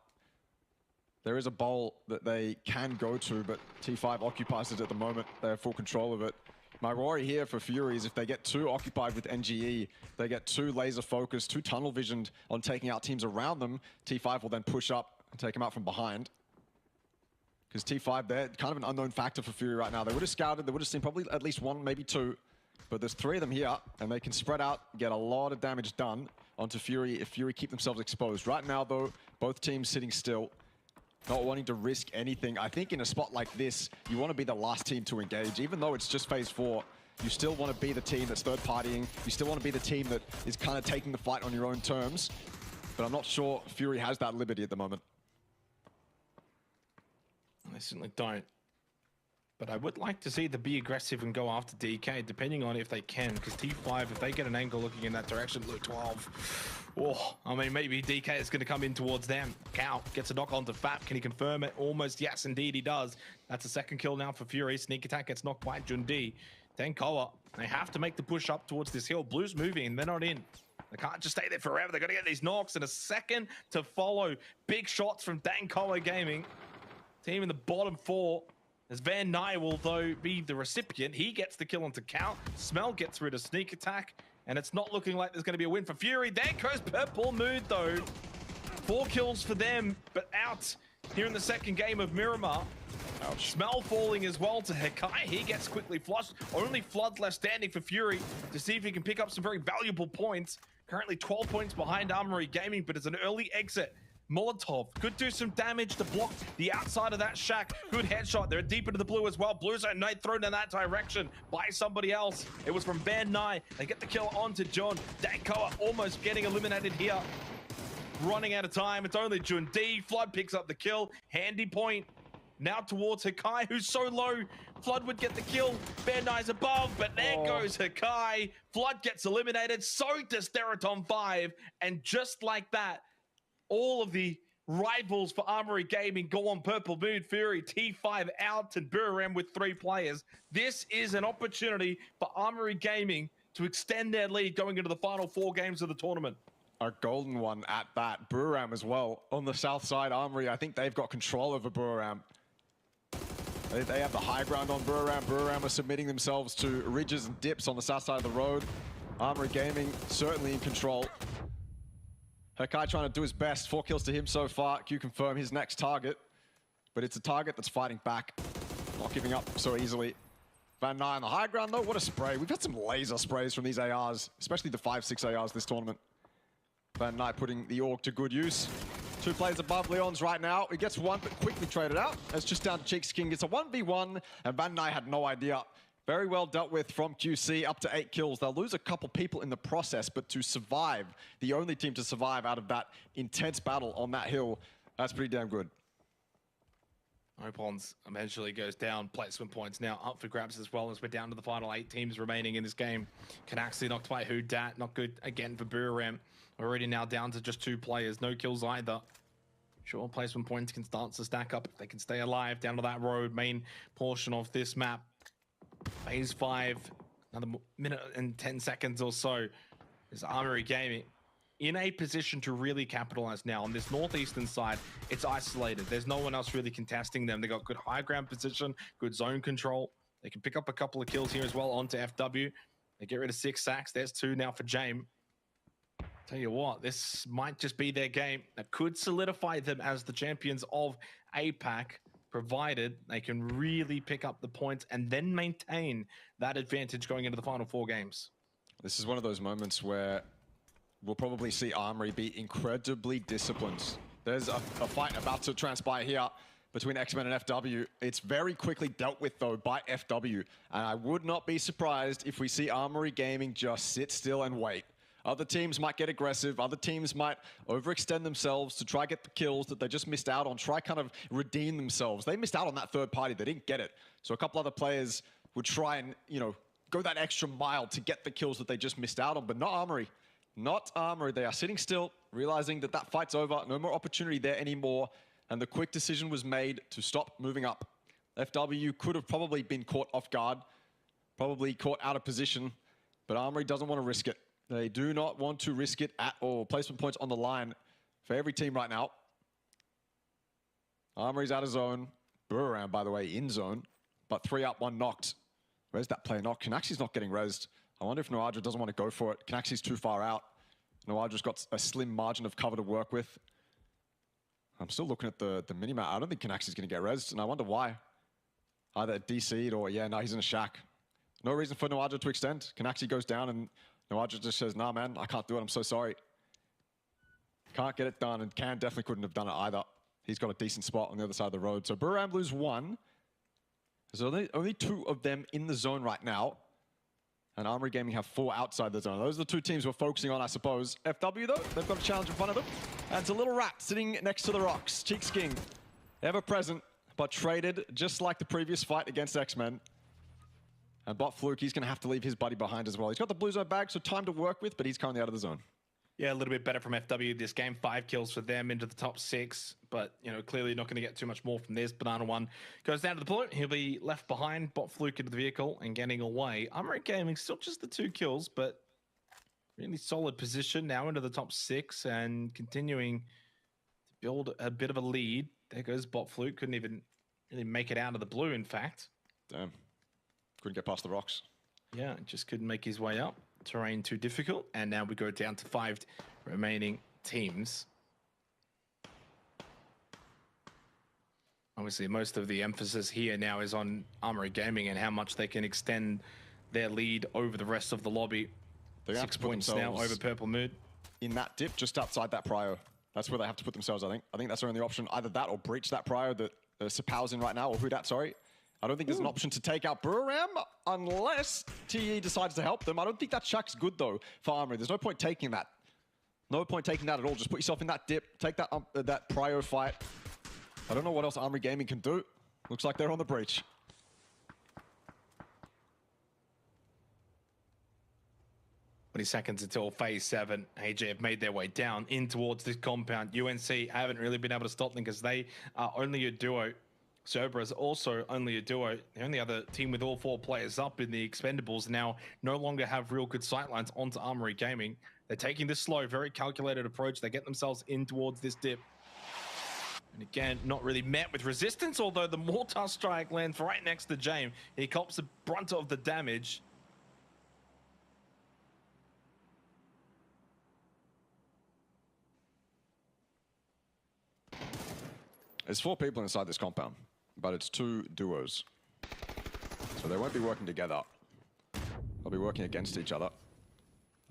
There is a bowl that they can go to, but T5 occupies it at the moment. They have full control of it. My worry here for Fury is if they get too occupied with NGE, they get too laser focused, too tunnel visioned on taking out teams around them, T5 will then push up and take them out from behind. Because T5, they're kind of an unknown factor for Fury right now. They would have scouted, they would have seen probably at least one, maybe two. But there's three of them here, and they can spread out, get a lot of damage done onto Fury if Fury keep themselves exposed. Right now, though, both teams sitting still, not wanting to risk anything. I think in a spot like this, you want to be the last team to engage. Even though it's just phase 4, you still want to be the team that's third-partying. You still want to be the team that is kind of taking the fight on your own terms. But I'm not sure Fury has that liberty at the moment. They certainly don't. But I would like to see them be aggressive and go after DK, depending on if they can. Because T5, if they get an angle looking in that direction, look, 12. Oh, I mean, maybe DK is going to come in towards them. Cow gets a knock onto Fap. Can he confirm it? Almost, yes, indeed he does. That's a second kill now for Fury. Sneak attack gets knocked by Jundi. Then Koa, they have to make the push up towards this hill. Blue's moving, they're not in. They can't just stay there forever. They've got to get these knocks in a second to follow. Big shots from Dankoa Gaming. Team in the bottom 4. As Van Nye will, though, be the recipient. He gets the kill onto Count. Smell gets rid of sneak attack. And it's not looking like there's going to be a win for Fury. There goes Purple Mood, though. 4 kills for them, but out here in the second game of Miramar. Ouch. Smell falling as well to Hekai. He gets quickly flushed. Only Flood left standing for Fury to see if he can pick up some very valuable points. Currently 12 points behind Armory Gaming, but it's an early exit. Molotov could do some damage to block the outside of that shack. Good headshot. They're deep into the blue as well. Blues are thrown in that direction by somebody else. It was from Van Nye. They get the kill onto John. Dankoa almost getting eliminated here. Running out of time. It's only Jun D. Flood picks up the kill. Handy point. Now towards Hakai, who's so low. Flood would get the kill. Van Nye's above, but there goes Hakai. Flood gets eliminated. So does Theraton 5. And just like that, all of the rivals for Armory Gaming go on Purple Moon, Fury, T5 out, and Buram with 3 players. This is an opportunity for Armory Gaming to extend their lead going into the final 4 games of the tournament. A golden one at that. Buram as well on the south side. Armory, I think they've got control over Buram. They have the high ground on Buram. Buram are submitting themselves to ridges and dips on the south side of the road. Armory Gaming certainly in control. Hakai trying to do his best. 4 kills to him so far. Q confirm his next target. But it's a target that's fighting back. Not giving up so easily. Van Nye on the high ground though. What a spray. We've had some laser sprays from these ARs. Especially the 5-6 ARs this tournament. Van Nye putting the AUG to good use. 2 players above Leon's right now. He gets 1 but quickly traded out. It's just down to Cheekskin. It's a 1v1 and Van Nye had no idea. Very well dealt with from QC, up to 8 kills. They'll lose a couple people in the process, but to survive, the only team to survive out of that intense battle on that hill, that's pretty damn good. Opons eventually goes down. Placement points now up for grabs as well as we're down to the final 8 teams remaining in this game. Canaxi knocked by Whodat. Not good again for Buram. Already now down to just 2 players. No kills either. Sure, placement points can start to stack up if they can stay alive down to that road, main portion of this map. Phase 5, another minute and 10 seconds or so. Is Armory Gaming in a position to really capitalize now. On this northeastern side, it's isolated. There's no one else really contesting them. They got good high ground position, good zone control. They can pick up a couple of kills here as well onto FW. They get rid of 6 sacks. There's 2 now for Jame. Tell you what, this might just be their game. That could solidify them as the champions of APAC, provided they can really pick up the points and then maintain that advantage going into the final 4 games. This is one of those moments where we'll probably see Armory be incredibly disciplined. There's a fight about to transpire here between X-Men and FW. It's very quickly dealt with, though, by FW. And I would not be surprised if we see Armory Gaming just sit still and wait. Other teams might get aggressive. Other teams might overextend themselves to try get the kills that they just missed out on, try kind of redeem themselves. They missed out on that third party. They didn't get it. So a couple other players would try and, you know, go that extra mile to get the kills that they just missed out on, but not Armory. Not Armory. They are sitting still, realizing that that fight's over. No more opportunity there anymore. And the quick decision was made to stop moving up. FW could have probably been caught off guard, probably caught out of position, but Armory doesn't want to risk it. They do not want to risk it at all. Placement points on the line for every team right now. Armory's out of zone. Boomerang, by the way, in zone. But 3 up, 1 knocked. Where's that player knocked? Canaxi's not getting rezzed. I wonder if Noadra doesn't want to go for it. Canaxi's too far out. Noadra's got a slim margin of cover to work with. I'm still looking at the minimap. I don't think Canaxi's going to get rezzed, and I wonder why. Either DC'd or, yeah, no, he's in a shack. No reason for Noadra to extend. Canaxi goes down, and Noadra just says, nah, man, I can't do it. I'm so sorry. Can't get it done, and Can definitely couldn't have done it either. He's got a decent spot on the other side of the road. So Buram lose 1. There's only 2 of them in the zone right now. And Armory Gaming have 4 outside the zone. Those are the 2 teams we're focusing on, I suppose. FW, though, they've got a challenge in front of them. And it's a little rat sitting next to the rocks. Cheeks King, ever present, but traded just like the previous fight against X-Men. And Bot Fluke, he's going to have to leave his buddy behind as well. He's got the blue zone bag, so time to work with, but he's currently out of the zone. Yeah, a little bit better from FW this game. 5 kills for them into the top 6. But, you know, clearly not going to get too much more from this. Banana 1 goes down to the blue. He'll be left behind. Bot Fluke into the vehicle and getting away. Armory Gaming still just the 2 kills, but really solid position now into the top 6 and continuing to build a bit of a lead. There goes Bot Fluke. Couldn't even really make it out of the blue, in fact. Damn. Couldn't get past the rocks. Yeah, just couldn't make his way up. Terrain too difficult, and now we go down to 5 remaining teams. Obviously, most of the emphasis here now is on Armory Gaming and how much they can extend their lead over the rest of the lobby. 6 points now over Purple Mood. In that dip, just outside that prio. That's where they have to put themselves, I think. I think that's their only option. Either that or breach that prio that Sapau's in right now, or who that, sorry. I don't think there's an option to take out Buram unless TE decides to help them. I don't think that shack's good, though, for Armory. There's no point taking that. No point taking that at all. Just put yourself in that dip. Take that that prio fight. I don't know what else Armory Gaming can do. Looks like they're on the breach. 20 seconds until phase 7. AJ have made their way down in towards this compound. UNC haven't really been able to stop them because they are only a duo. Cerberus also only a duo. The only other team with all 4 players up in the Expendables now no longer have real good sightlines onto Armory Gaming. They're taking this slow, very calculated approach. They get themselves in towards this dip. And again, not really met with resistance, although the mortar strike lands right next to James. He cops the brunt of the damage. There's 4 people inside this compound, but it's 2 duos. So they won't be working together. They'll be working against each other.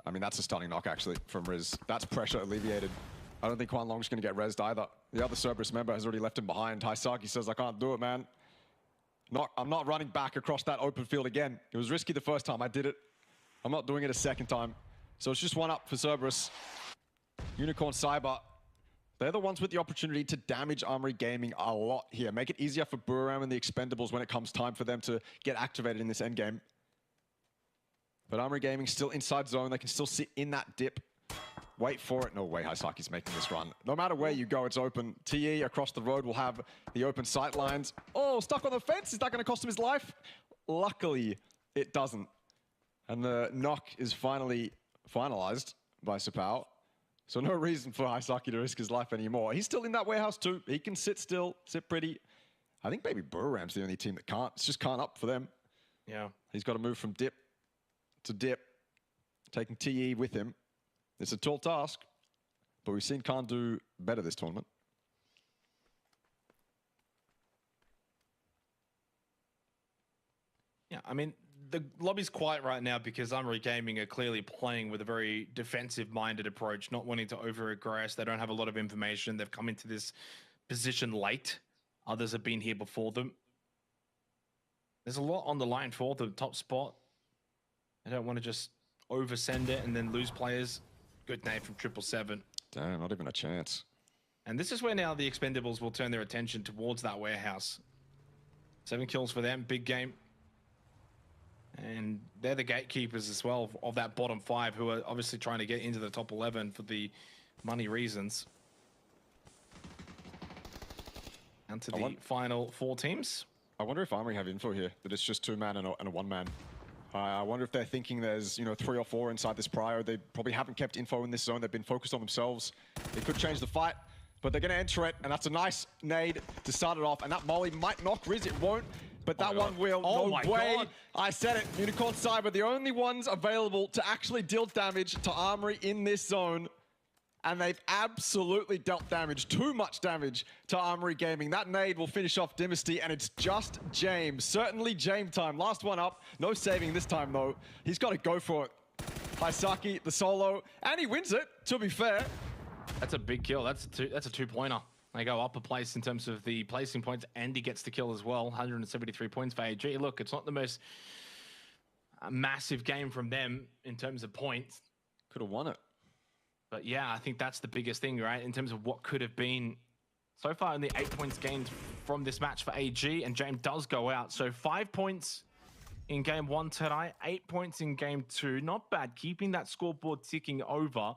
I mean, that's a stunning knock, actually, from Riz. That's pressure alleviated. I don't think Quan Long's going to get rezzed either. The other Cerberus member has already left him behind. Haisaki says, I can't do it, man. I'm not running back across that open field again. It was risky the first time. I did it. I'm not doing it a second time. So it's just 1 up for Cerberus. Unicorn Cyber. They're the ones with the opportunity to damage Armory Gaming a lot here. Make it easier for Buram and the Expendables when it comes time for them to get activated in this endgame. But Armory Gaming still inside zone. They can still sit in that dip. Wait for it. No way Haisaki's making this run. No matter where you go, it's open. TE across the road will have the open sight lines. Oh, stuck on the fence. Is that going to cost him his life? Luckily, it doesn't. And the knock is finally finalized by Sapau. So no reason for Haisaki to risk his life anymore. He's still in that warehouse too. He can sit still, sit pretty. I think maybe Buram's the only team that can't. It's just can't up for them. Yeah. He's got to move from dip to dip, taking TE with him. It's a tall task, but we've seen Khan do better this tournament. Yeah, I mean, the lobby's quiet right now because Armory Gaming are clearly playing with a very defensive-minded approach, not wanting to over-aggress. They don't have a lot of information. They've come into this position late. Others have been here before them. There's a lot on the line for the top spot. They don't want to just oversend it and then lose players. Good name from 777. Damn, not even a chance. And this is where now the Expendables will turn their attention towards that warehouse. 7 kills for them, big game. And they're the gatekeepers as well of that bottom 5 who are obviously trying to get into the top 11 for the money reasons. And to the final 4 teams. I wonder if Armory have info here, that it's just 2-man and a 1-man. I wonder if they're thinking there's, 3 or 4 inside this prio. They probably haven't kept info in this zone. They've been focused on themselves. It could change the fight. but they're going to enter it, and that's a nice nade to start it off, and that molly might knock Riz, it won't, but that one will. Oh no my way. God. I said it, Unicorn Cyber, the only ones available to actually deal damage to Armory in this zone, and they've absolutely dealt damage, too much damage to Armory Gaming. That nade will finish off Dynasty, and it's just James. Certainly James time. Last one up, no saving this time though. He's got to go for it. Haisaki, the solo, and he wins it, to be fair. That's a big kill. That's a two-pointer. They go up a place in terms of the placing points, and he gets the kill as well. 173 points for AG. Look, it's not the most massive game from them in terms of points. Could have won it. But yeah, I think that's the biggest thing, right? In terms of what could have been. So far, only 8 points gained from this match for AG, and James does go out. So 5 points in game 1 tonight, 8 points in game 2. Not bad, keeping that scoreboard ticking over.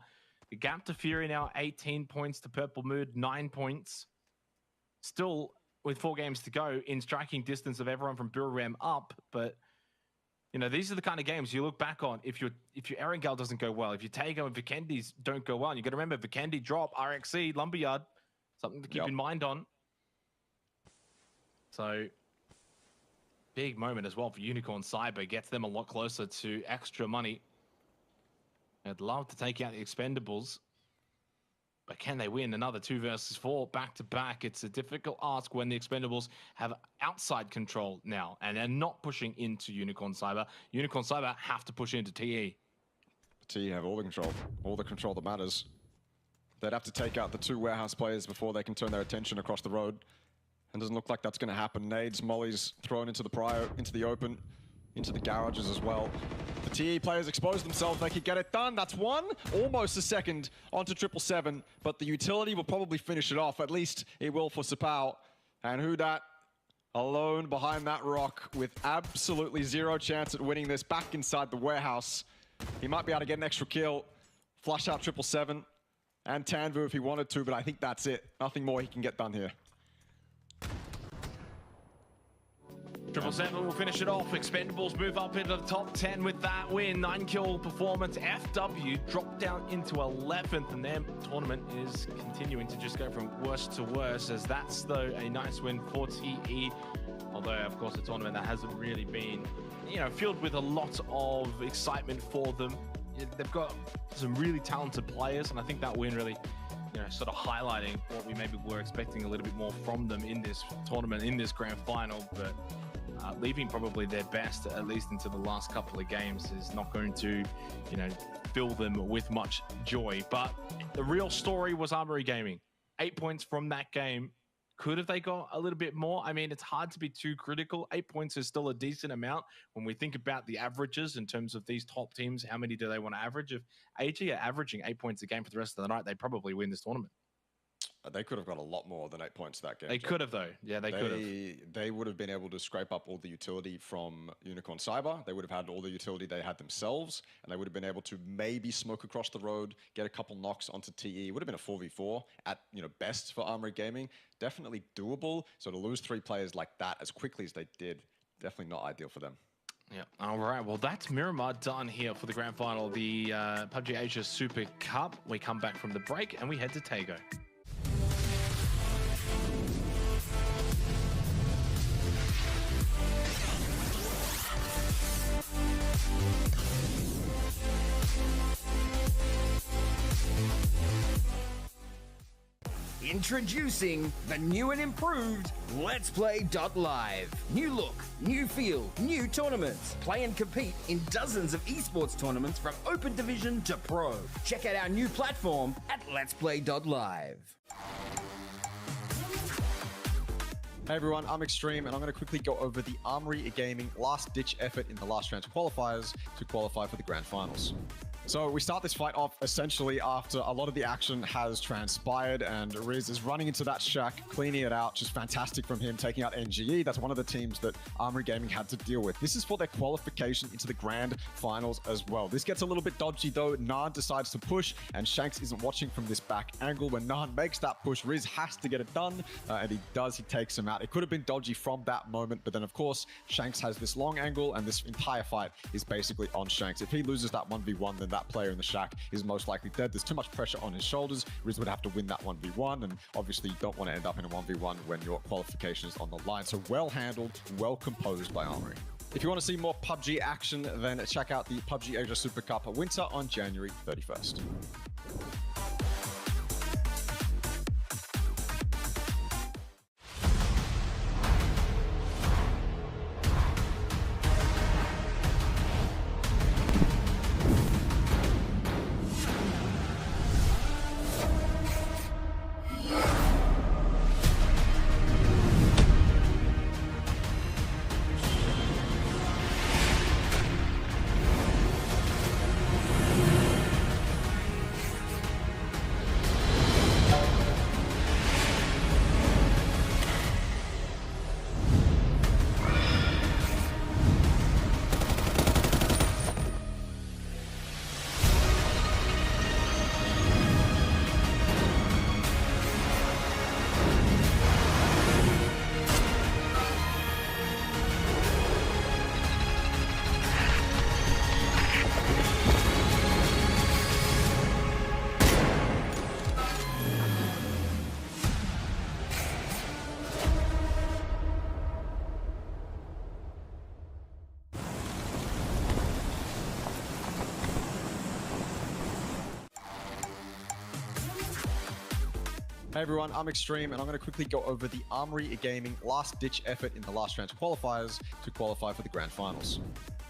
The gap to Fury now 18 points, to Purple Mood 9 points. Still with 4 games to go, in striking distance of everyone from Buram up, but you know, these are the kind of games you look back on. If your Erangel doesn't go well, if your Tago and Vikendi's don't go well, and you got to remember Vikendi drop, RXC, Lumberyard, something to keep in mind on. So, big moment as well for Unicorn Cyber. Gets them a lot closer to extra money. I'd love to take out the Expendables, but can they win another 2 versus 4 back to back? It's a difficult ask when the Expendables have outside control now, and they're not pushing into Unicorn Cyber. Unicorn Cyber have to push into TE. TE have all the control that matters. They'd have to take out the 2 warehouse players before they can turn their attention across the road. And doesn't look like that's going to happen. Nades, mollies thrown into the prio, into the open, into the garages as well. The TE players expose themselves, they could get it done. That's one, almost a second onto 777, but the utility will probably finish it off. At least it will for Sapao. And Hudat alone behind that rock with absolutely 0 chance at winning this, back inside the warehouse. He might be able to get an extra kill, flush out 777 and Tanvu if he wanted to, but I think that's it. Nothing more he can get done here. 777 will finish it off. Expendables move up into the top 10 with that win. 9-kill performance. FW dropped down into 11th, and their tournament is continuing to just go from worse to worse, as that's, though, a nice win for TE. Although, of course, a tournament that hasn't really been, you know, filled with a lot of excitement for them. They've got some really talented players, and I think that win really, you know, sort of highlighting what we maybe were expecting a little bit more from them in this tournament, in this grand final, but leaving probably their best, at least into the last couple of games, is not going to, you know, fill them with much joy. But the real story was Armory Gaming. 8 points from that game. Could have they got a little bit more? I mean, it's hard to be too critical. 8 points is still a decent amount when we think about the averages in terms of these top teams. How many do they want to average? If AG are averaging 8 points a game for the rest of the night, they probably win this tournament. They could have got a lot more than 8 points that game. They could have, though. Yeah, they could have. They would have been able to scrape up all the utility from Unicorn Cyber. They would have had all the utility they had themselves, and they would have been able to maybe smoke across the road, get a couple knocks onto TE. It would have been a 4v4 at, you know, best for Armory Gaming. Definitely doable. So to lose 3 players like that as quickly as they did, definitely not ideal for them. Yeah. All right. Well, that's Miramar done here for the grand final, the PUBG Asia Super Cup. We come back from the break and we head to Tago. Introducing the new and improved Let's Play Live. New look, new feel, new tournaments. Play and compete in dozens of esports tournaments from Open Division to Pro. Check out our new platform at Let's Play Live. Hey everyone, I'm Extreme, and I'm going to quickly go over the Armory Gaming last-ditch effort in the last round of qualifiers to qualify for the grand finals. So we start this fight off essentially after a lot of the action has transpired, and Riz is running into that shack, cleaning it out. Just fantastic from him, taking out NGE. That's one of the teams that Armory Gaming had to deal with. This is for their qualification into the grand finals as well. This gets a little bit dodgy though. Naan decides to push, and Shanks isn't watching from this back angle. When Naan makes that push, Riz has to get it done, and he does. He takes him out. It could have been dodgy from that moment, but then of course, Shanks has this long angle, and this entire fight is basically on Shanks. If he loses that 1v1, then that player in the shack is most likely dead. There's too much pressure on his shoulders. Riz would have to win that 1v1, and obviously you don't want to end up in a 1v1 when your qualification is on the line. So well handled, well composed by Armory. If you want to see more PUBG action, then check out the PUBG Asia Super Cup Winter on January 31st. Hey everyone, I'm Extreme, and I'm going to quickly go over the Armory Gaming last-ditch effort in the last round qualifiers to qualify for the grand finals.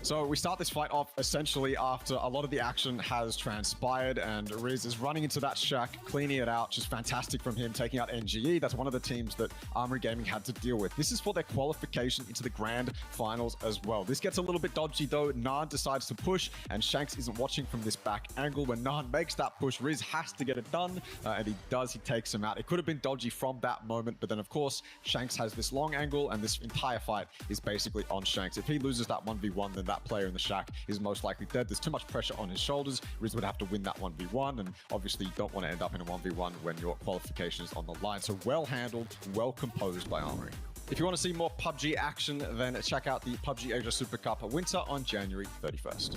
So we start this fight off essentially after a lot of the action has transpired, and Riz is running into that shack, cleaning it out. Just fantastic from him, taking out NGE. That's one of the teams that Armory Gaming had to deal with. This is for their qualification into the grand finals as well. This gets a little bit dodgy though. Naan decides to push, and Shanks isn't watching from this back angle. When Naan makes that push, Riz has to get it done, and he does. He takes him out. It could have been dodgy from that moment, but then of course, Shanks has this long angle, and this entire fight is basically on Shanks. If he loses that 1v1, then that player in the shack is most likely dead. There's too much pressure on his shoulders. Riz would have to win that 1v1, and obviously you don't want to end up in a 1v1 when your qualification is on the line. So well handled, well composed by Armory. If you want to see more PUBG action, then check out the PUBG Asia Super Cup Winter on January 31st.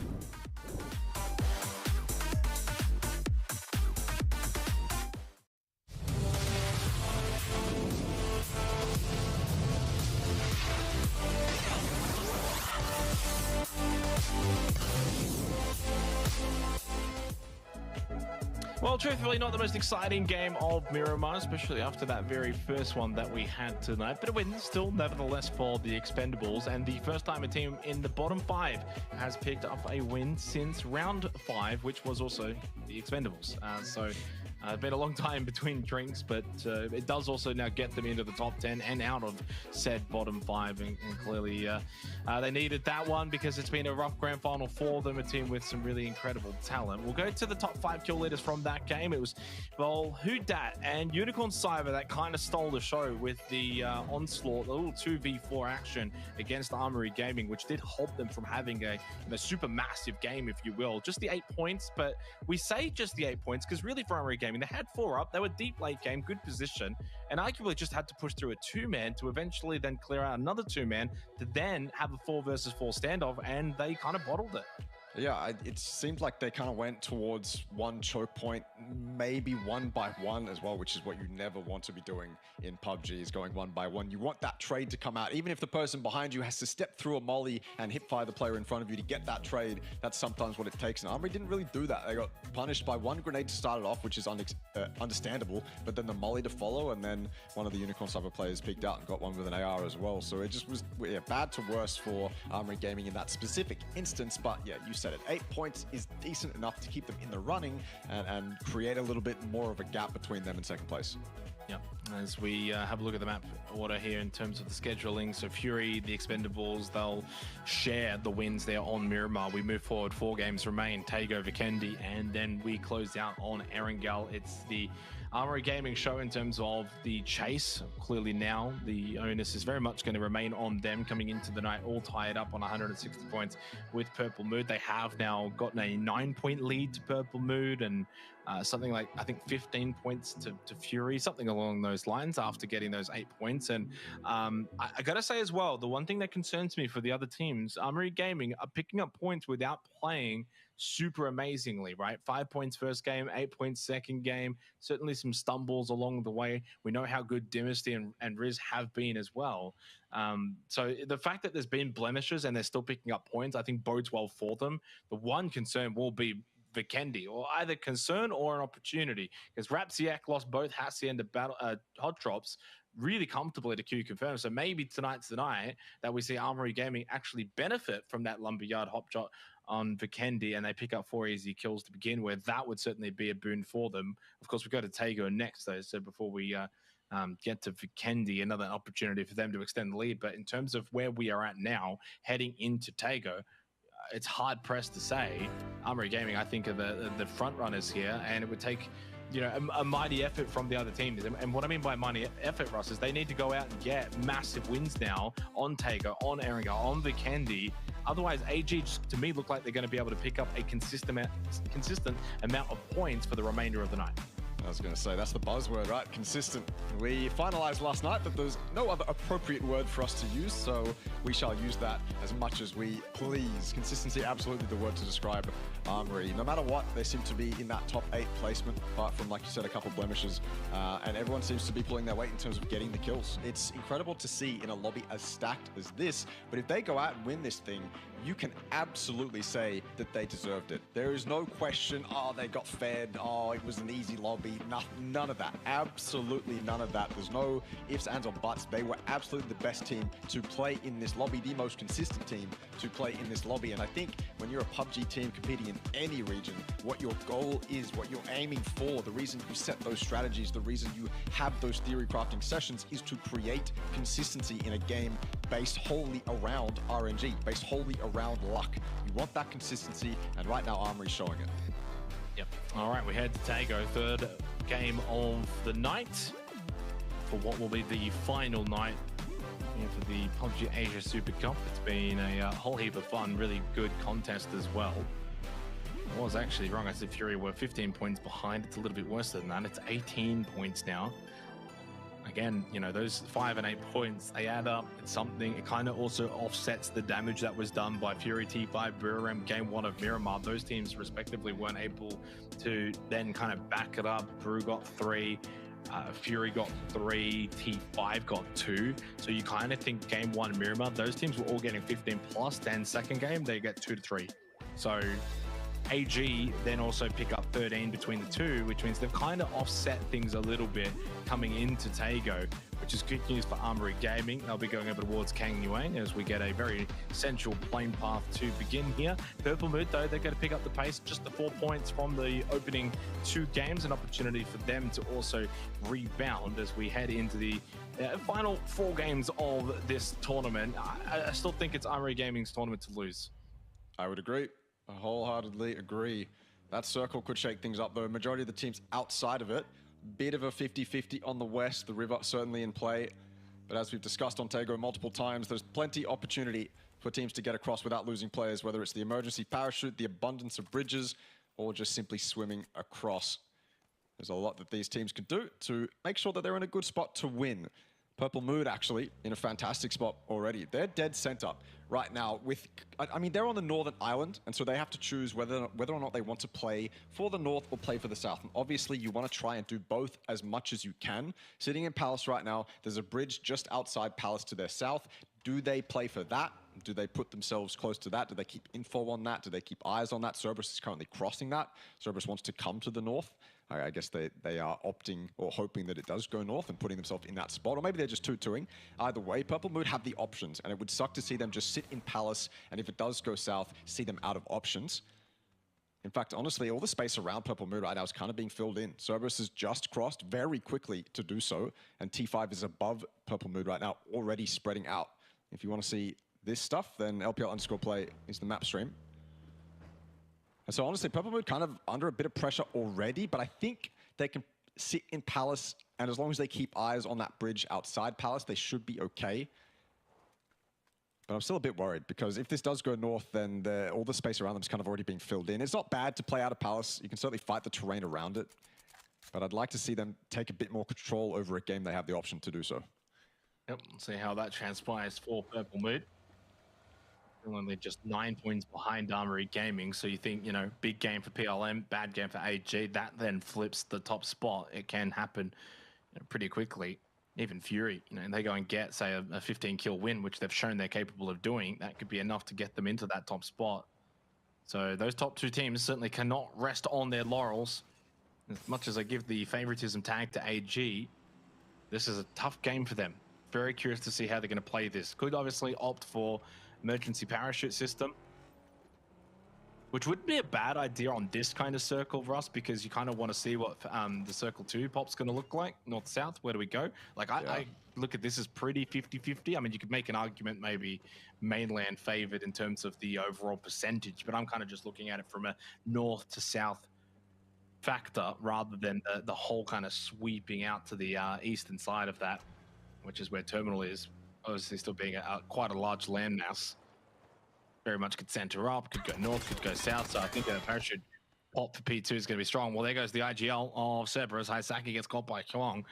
Well, truthfully, not the most exciting game of Miramar, especially after that very first one that we had tonight. But a win still, nevertheless, for the Expendables. And the first time a team in the bottom 5 has picked up a win since round 5, which was also the Expendables. It's been a long time between drinks, but it does also now get them into the top 10 and out of said bottom 5. And clearly they needed that one because it's been a rough grand final for them, a team with some really incredible talent. We'll go to the top 5 kill leaders from that game. It was, well, Who Dat and Unicorn Cyber that kind of stole the show with the onslaught, the little 2v4 action against Armory Gaming, which did hold them from having a super massive game, if you will. Just the 8 points, but we say just the 8 points because really for Armory Gaming, they had 4 up, they were deep late game, good position, and arguably just had to push through a 2-man to eventually then clear out another 2-man to then have a 4 versus 4 standoff, and they kind of bottled it. Yeah, it seemed like they kind of went towards one choke point, maybe 1 by 1 as well, which is what you never want to be doing in PUBG, is going 1 by 1. You want that trade to come out, even if the person behind you has to step through a molly and hip fire the player in front of you to get that trade. That's sometimes what it takes. And Armory didn't really do that. They got punished by 1 grenade to start it off, which is understandable, but then the molly to follow, and then one of the Unicorn Cyber players peeked out and got one with an AR as well. So it just was bad to worse for Armory Gaming in that specific instance. But yeah, you said it. 8 points is decent enough to keep them in the running and create a little bit more of a gap between them and second place. Yep. As we have a look at the map order here in terms of the scheduling, so Fury, the Expendables, they'll share the wins there on Miramar. We move forward, 4 games remain, Tago, Vikendi, and then we close out on Erangel. It's the Armory Gaming show in terms of the chase. Clearly now the onus is very much going to remain on them coming into the night, all tied up on 160 points with Purple Mood. They have now gotten a 9-point lead to Purple Mood, and something like, I think, 15 points to Fury, something along those lines after getting those 8 points. And I got to say as well, the one thing that concerns me for the other teams, Armory Gaming are picking up points without playing super amazingly, right? 5 points first game, 8 points second game, certainly some stumbles along the way. We know how good Dynasty and Riz have been as well. So the fact that there's been blemishes and they're still picking up points, I think bodes well for them. The one concern will be Vikendi, or either concern or an opportunity, because Rapsiak lost both Hassi and the battle Hot Drops really comfortably to Q confirm. So maybe tonight's the night that we see Armory Gaming actually benefit from that Lumberyard hop shot on Vikendi, and they pick up 4 easy kills to begin with. That would certainly be a boon for them. Of course, we go to Tago next, though. So before we get to Vikendi, another opportunity for them to extend the lead. But in terms of where we are at now, heading into Tago, it's hard pressed to say. Armory Gaming, I think, are the front runners here, and it would take, you know, a mighty effort from the other teams. And what I mean by mighty effort, Russ, is they need to go out and get massive wins now on Tago, on Erringar, on Vikendi. Otherwise, AG just, to me, look like they're going to be able to pick up a consistent amount of points for the remainder of the night. I was going to say, that's the buzzword, right? Consistent. We finalized last night that there's no other appropriate word for us to use, so we shall use that as much as we please. Consistency, absolutely the word to describe Armory. No matter what, they seem to be in that top 8 placement, apart from, like you said, a couple blemishes, and everyone seems to be pulling their weight in terms of getting the kills. It's incredible to see in a lobby as stacked as this, but if they go out and win this thing, you can absolutely say that they deserved it. There is no question, oh, they got fed, oh, it was an easy lobby. None of that. Absolutely none of that. There's no ifs, ands, or buts. They were absolutely the best team to play in this lobby, the most consistent team to play in this lobby. And I think when you're a PUBG team competing in any region, what your goal is, what you're aiming for, the reason you set those strategies, the reason you have those theory crafting sessions is to create consistency in a game based wholly around RNG, based wholly around luck. You want that consistency, and right now Armory's showing it. Yep. All right, we head to Tago, third game of the night for what will be the final night here for the PUBG Asia Super Cup. It's been a whole heap of fun, really good contest as well. I was actually wrong. I said Fury were 15 points behind. It's a little bit worse than that. It's 18 points now. Again, you know, those 5 and 8 points, they add up. It's something. It kind of also offsets the damage that was done by Fury, T5, Burram, Game 1 of Miramar. Those teams respectively weren't able to then kind of back it up. Brew got 3, Fury got 3, T5 got 2. So you kind of think Game 1 Miramar, those teams were all getting 15 plus. Then second game, they get 2 to 3. So AG then also pick up 13 between the two, which means they've kind of offset things a little bit coming into Tago, which is good news for Armory Gaming. They'll be going over towards Kang Yuang as we get a very central plane path to begin here. Purple Mood, though, they're going to pick up the pace, just the 4 points from the opening 2 games, an opportunity for them to also rebound as we head into the final 4 games of this tournament. I still think it's Armory Gaming's tournament to lose. I would agree. I wholeheartedly agree. That circle could shake things up, though. Majority of the teams outside of it, bit of a 50-50 on the west. The river certainly in play. But as we've discussed on Tago multiple times, there's plenty opportunity for teams to get across without losing players, whether it's the emergency parachute, the abundance of bridges, or just simply swimming across. There's a lot that these teams can do to make sure that they're in a good spot to win. Purple Mood actually in a fantastic spot already. They're dead center right now with, I mean, they're on the northern island, and so they have to choose whether or not they want to play for the north or play for the south. And obviously you want to try and do both as much as you can. Sitting in Palace right now, there's a bridge just outside Palace to their south. Do they play for that? Do they put themselves close to that? Do they keep info on that? Do they keep eyes on that? Cerberus is currently crossing that. Cerberus wants to come to the north. I guess they are opting or hoping that it does go north and putting themselves in that spot. Or maybe they're just 2-2ing. Either way, Purple Mood have the options, and it would suck to see them just sit in Palace, and if it does go south, see them out of options. In fact, honestly, all the space around Purple Mood right now is kind of being filled in. Cerberus has just crossed very quickly to do so, and T5 is above Purple Mood right now, already spreading out. If you want to see this stuff, then LPL_play is the map stream. And so honestly, Purple Mood kind of under a bit of pressure already, but I think they can sit in Palace, and as long as they keep eyes on that bridge outside Palace, they should be okay. But I'm still a bit worried because if this does go north, then all the space around them is kind of already being filled in. It's not bad to play out of Palace. You can certainly fight the terrain around it. But I'd like to see them take a bit more control over a game they have the option to do so. Yep, we'll see how that transpires for Purple Mood. They're only just 9 points behind Armory Gaming, so you think, you know, big game for PLM, bad game for AG, that then flips the top spot. It can happen, you know, pretty quickly. Even Fury, you know, they go and get, say, a 15 kill win, which they've shown they're capable of doing. That could be enough to get them into that top spot. So those top two teams certainly cannot rest on their laurels. As much as I give the favoritism tag to AG, this is a tough game for them. Very curious to see how they're going to play this. Could obviously opt for emergency parachute system, which would be a bad idea on this kind of circle for us, because you kind of want to see what the circle 2 pop's going to look like. North-south, where do we go? Like, I look at this as pretty 50-50. I mean, you could make an argument maybe mainland favored in terms of the overall percentage, but I'm kind of just looking at it from a north to south factor rather than the whole kind of sweeping out to the eastern side of that, which is where Terminal is, obviously still being quite a large landmass. Very much could center up, could go north, could go south. So I think a parachute pop for P2 is going to be strong. Well, there goes the IGL of Cerberus. Haisaki gets caught by Huang.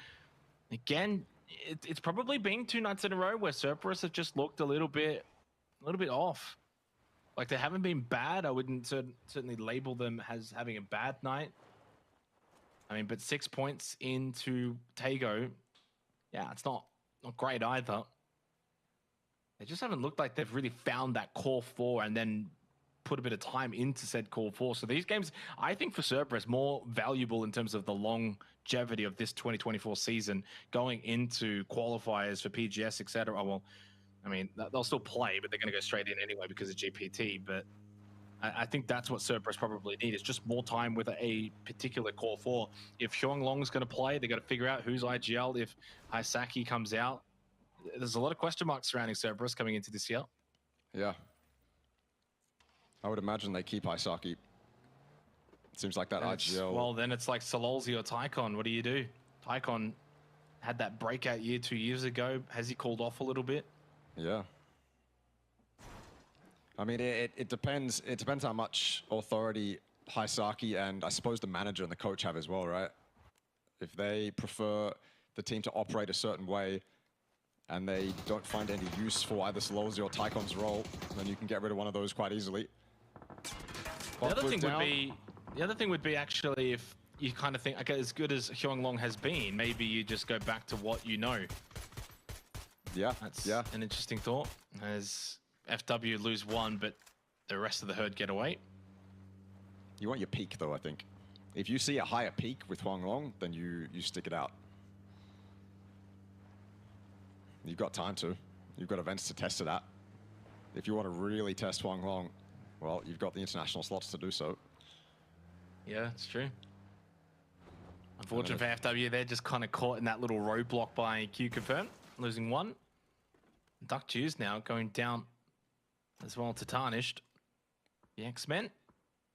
Again, it's probably been 2 nights in a row where Cerberus have just looked a little bit off. Like, they haven't been bad. I wouldn't certainly label them as having a bad night. I mean, but 6 points into Tago, yeah, it's not great either. They just haven't looked like they've really found that core 4 and then put a bit of time into said core 4. So these games, I think for Cerberus, more valuable in terms of the longevity of this 2024 season going into qualifiers for PGS, etc. Well, I mean, they'll still play, but they're going to go straight in anyway because of GPT. But I think that's what Cerberus probably need, is just more time with a particular core 4. If Huanglong's going to play, they've got to figure out who's IGL. If Haisaki comes out, there's a lot of question marks surrounding Cerberus coming into this year. Yeah. I would imagine they keep Haisaki. It seems like that IGL... Well, then it's like Sololzi or Tycon. What do you do? Tycon had that breakout year 2 years ago. Has he called off a little bit? Yeah. I mean, it depends. It depends how much authority Haisaki and I suppose the manager and the coach have as well, right? If they prefer the team to operate a certain way and they don't find any use for either Sololzi or Tycon's role, then you can get rid of one of those quite easily. The other thing would be actually, if you kind of think, okay, as good as Huanglong has been, maybe you just go back to what you know. Yeah, that's an interesting thought. As FW lose 1, but the rest of the herd get away. You want your peak, though, I think. If you see a higher peak with Huanglong, then you stick it out. You've got time to. You've got events to test it at. If you want to really test Huanglong, well, you've got the international slots to do so. Yeah, it's true. Unfortunate for FW, they're just kind of caught in that little roadblock by Q Confirm, losing 1. Duck Chews now going down as well to Tarnished. The X-Men.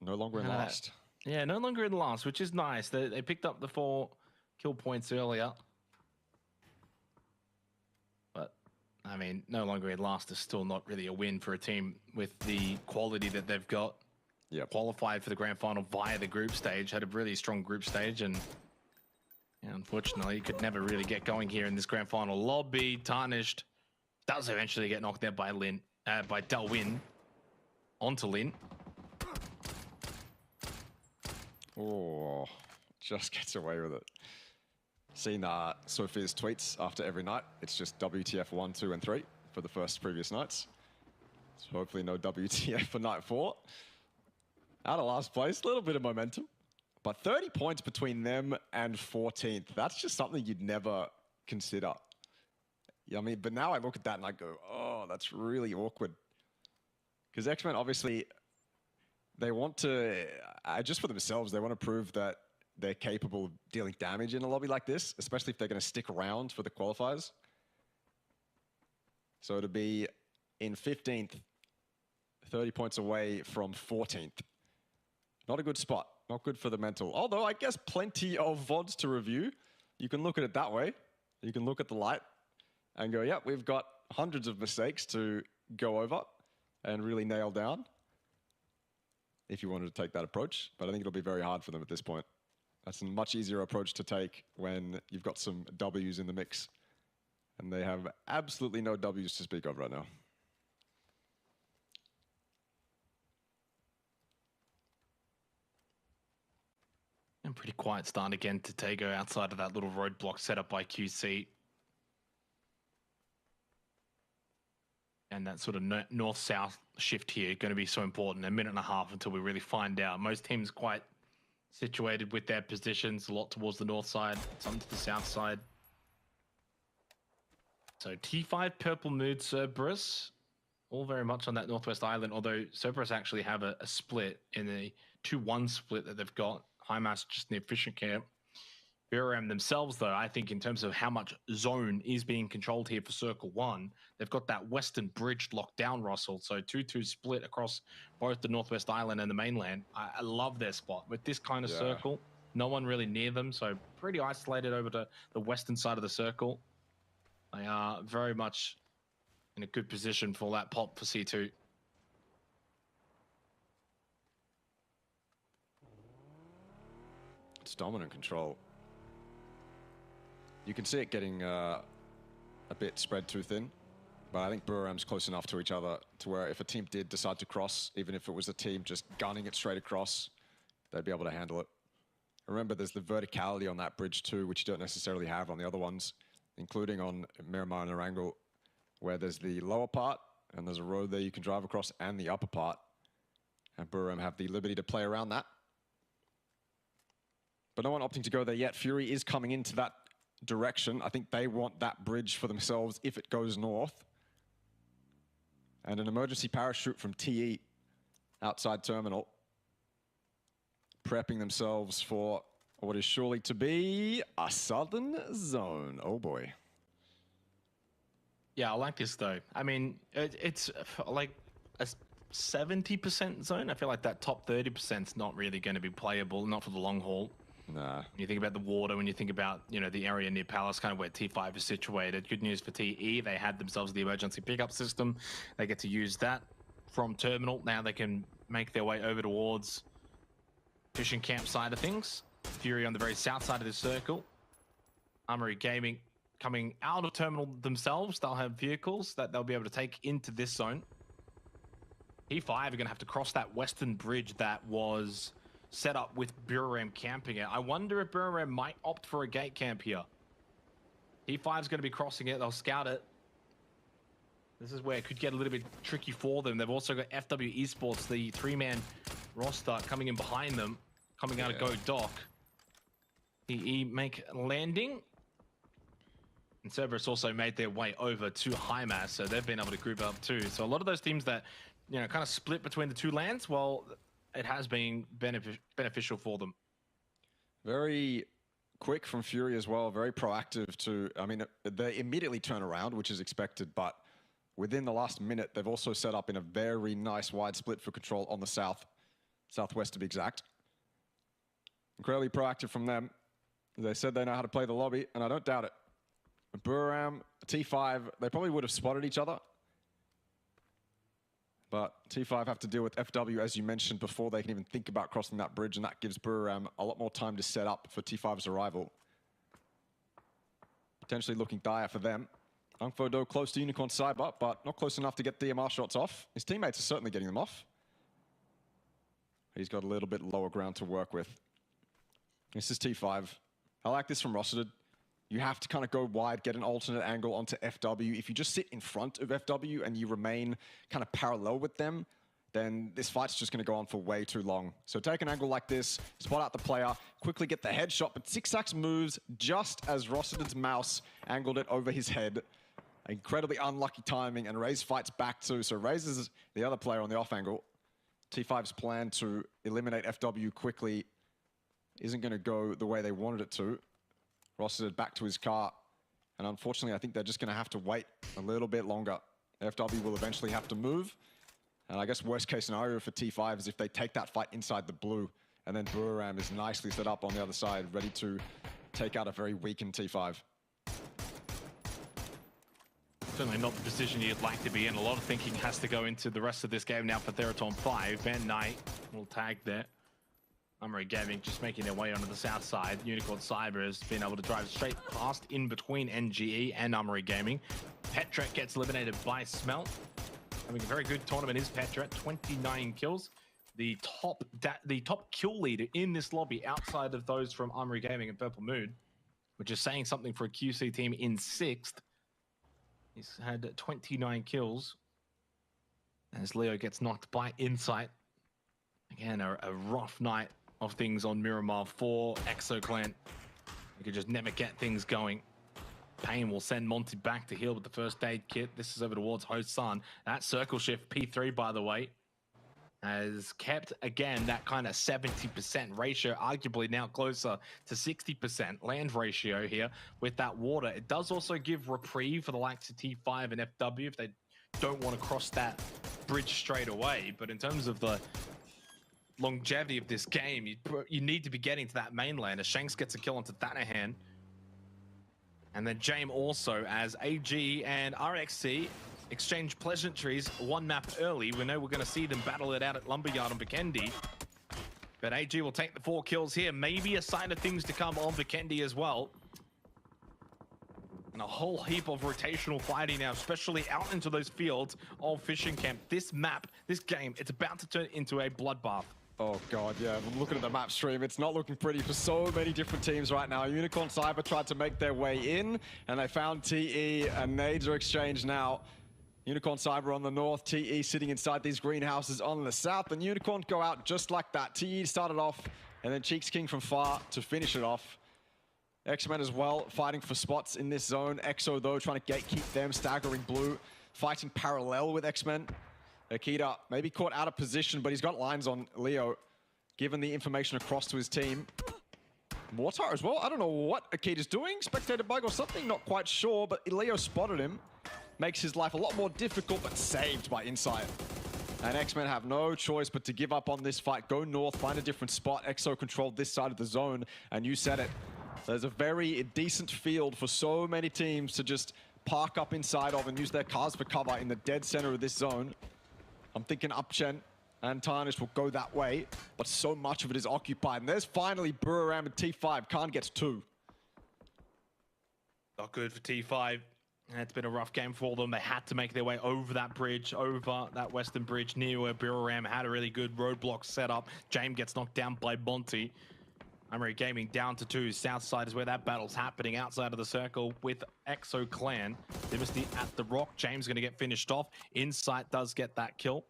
No longer in last. Yeah, no longer in last, which is nice. They picked up the 4 kill points earlier. But, I mean, no longer in last is still not really a win for a team with the quality that they've got. Yeah. Qualified for the grand final via the group stage, had a really strong group stage, and yeah, unfortunately, could never really get going here in this grand final lobby. Tarnished does eventually get knocked out by by Delwyn onto Lin. Oh, just gets away with it. Seen Sophia's tweets after every night. It's just WTF 1, 2, and 3 for the first previous nights. So hopefully no WTF for night 4. Out of last place, a little bit of momentum. But 30 points between them and 14th. That's just something you'd never consider. Yeah, I mean, but now I look at that and I go, oh, that's really awkward. Because X-Men, obviously, they want to, just for themselves, they want to prove that they're capable of dealing damage in a lobby like this, especially if they're going to stick around for the qualifiers. So to be in 15th, 30 points away from 14th. Not a good spot. Not good for the mental. Although, I guess plenty of VODs to review. You can look at it that way. You can look at the light and go, yep, we've got hundreds of mistakes to go over and really nail down if you wanted to take that approach. But I think it'll be very hard for them at this point. That's a much easier approach to take when you've got some W's in the mix. And they have absolutely no W's to speak of right now. And pretty quiet start again to Tego outside of that little roadblock set up by QC. And that sort of north-south shift here going to be so important. A minute and a half until we really find out. Most teams quite situated with their positions, a lot towards the north side, some to the south side. So T5, Purple Mood, Cerberus, all very much on that northwest island, although Cerberus actually have a split in a 2-1 split that they've got. HIMARS just near Fisher Camp. BRM themselves, though, I think in terms of how much zone is being controlled here for Circle 1, they've got that western bridge locked down, Russell. So 2-2 split across both the Northwest Island and the mainland. I love their spot. With this kind of circle, no one really near them, so pretty isolated over to the western side of the circle. They are very much in a good position for that pop for C2. It's dominant control. You can see it getting a bit spread too thin, but I think BRM's close enough to each other to where if a team did decide to cross, even if it was a team just gunning it straight across, they'd be able to handle it. Remember, there's the verticality on that bridge too, which you don't necessarily have on the other ones, including on Miramar and Erangel, where there's the lower part and there's a road there you can drive across, and the upper part. And BRM have the liberty to play around that. But no one opting to go there yet. Fury is coming into that direction. I think they want that bridge for themselves if it goes north. And an emergency parachute from TE outside terminal, prepping themselves for what is surely to be a southern zone. Oh boy. Yeah, I like this though. I mean, it's like a 70% zone. I feel like that top 30% is not really going to be playable, not for the long haul. Nah. When you think about the water, when you think about, you know, the area near Palace, kind of where T5 is situated. Good news for TE, they had themselves the emergency pickup system. They get to use that from terminal. Now they can make their way over towards fishing camp side of things. Fury on the very south side of the circle. Armory Gaming coming out of terminal themselves. They'll have vehicles that they'll be able to take into this zone. T5 are going to have to cross that western bridge that was set up with BRM camping it. I wonder if BRM might opt for a gate camp here. T5 is going to be crossing it. They'll scout it. This is where it could get a little bit tricky for them. They've also got FW Esports, the 3-man roster, coming in behind them, coming out of Go Dock. TE make landing. And Cerberus also made their way over to HIMARS, so they've been able to group up too. So a lot of those teams that, you know, kind of split between the two lands, well, it has been beneficial for them. Very quick from Fury as well, very proactive to, I mean, they immediately turn around, which is expected, but within the last minute, they've also set up in a very nice wide split for control on the southwest to be exact. Incredibly proactive from them. They said they know how to play the lobby, and I don't doubt it. Buram, T5, they probably would have spotted each other. But T5 have to deal with FW, as you mentioned, before they can even think about crossing that bridge, and that gives Buram a lot more time to set up for T5's arrival. Potentially looking dire for them. Ungfodo close to Unicorn Cyber, but not close enough to get DMR shots off. His teammates are certainly getting them off. He's got a little bit lower ground to work with. This is T5. I like this from Rossiter. You have to kind of go wide, get an alternate angle onto FW. If you just sit in front of FW and you remain kind of parallel with them, then this fight's just going to go on for way too long. So take an angle like this, spot out the player, quickly get the headshot, but Zigzax moves just as Rossiter's mouse angled it over his head. Incredibly unlucky timing, and Raze fights back too. So Raze is the other player on the off angle. T5's plan to eliminate FW quickly isn't going to go the way they wanted it to. Rossiter back to his car, and unfortunately I think they're just going to have to wait a little bit longer. FW will eventually have to move, and I guess worst case scenario for T5 is if they take that fight inside the blue, and then Buram is nicely set up on the other side, ready to take out a very weakened T5. Certainly not the position you'd like to be in. A lot of thinking has to go into the rest of this game now for Theraton 5. Van Knight will tag there. Armory Gaming just making their way onto the south side. Unicorn Cyber has been able to drive straight past in between NGE and Armory Gaming. Petrek gets eliminated by Smelt. Having a very good tournament is Petra, 29 kills. The top kill leader in this lobby outside of those from Armory Gaming and Purple Moon, which is saying something for a QC team in 6th. He's had 29 kills as Leo gets knocked by Insight. Again, a rough night of things on Miramar for Exo Clan. They could just never get things going. Payne will send Monty back to heal with the first aid kit. This is over towards Hosan. That circle shift, P3 by the way, has kept, again, that kind of 70% ratio, arguably now closer to 60% land ratio here with that water. It does also give reprieve for the likes of T5 and FW if they don't want to cross that bridge straight away. But in terms of the longevity of this game, you need to be getting to that mainland as Shanks gets a kill onto Thanahan. And then Jame also, as AG and RXC exchange pleasantries one map early. We know we're going to see them battle it out at Lumberyard on Vikendi. But AG will take the 4 kills here. Maybe a sign of things to come on Vikendi as well. And a whole heap of rotational fighting now, especially out into those fields of Fishing Camp. This map, this game, it's about to turn into a bloodbath. Oh god, yeah, I'm looking at the map stream. It's not looking pretty for so many different teams right now. Unicorn Cyber tried to make their way in, and they found TE, and nades are exchanged now. Unicorn Cyber on the north, TE sitting inside these greenhouses on the south, and Unicorn go out just like that. TE started off, and then Cheeks King from far to finish it off. X-Men as well, fighting for spots in this zone. EXO, though, trying to gatekeep them, staggering blue, fighting parallel with X-Men. Akita maybe caught out of position, but he's got lines on Leo, given the information across to his team. Mortar as well. I don't know what Akita's doing. Spectator bug or something, not quite sure, but Leo spotted him. Makes his life a lot more difficult, but saved by Insight. And X-Men have no choice but to give up on this fight, go north, find a different spot. EXO controlled this side of the zone, and you said it. There's a very decent field for so many teams to just park up inside of and use their cars for cover in the dead center of this zone. I'm thinking Upchen and Tarnish will go that way, but so much of it is occupied. And there's finally Buriram and T5. Khan gets 2. Not good for T5. It's been a rough game for them. They had to make their way over that bridge, over that western bridge near where Buriram had a really good roadblock set up. James gets knocked down by Monty. Armory Gaming down to 2. South side is where that battle's happening, outside of the circle with Exo Clan. Dynasty at the rock. James going to get finished off. Insight does get that kill.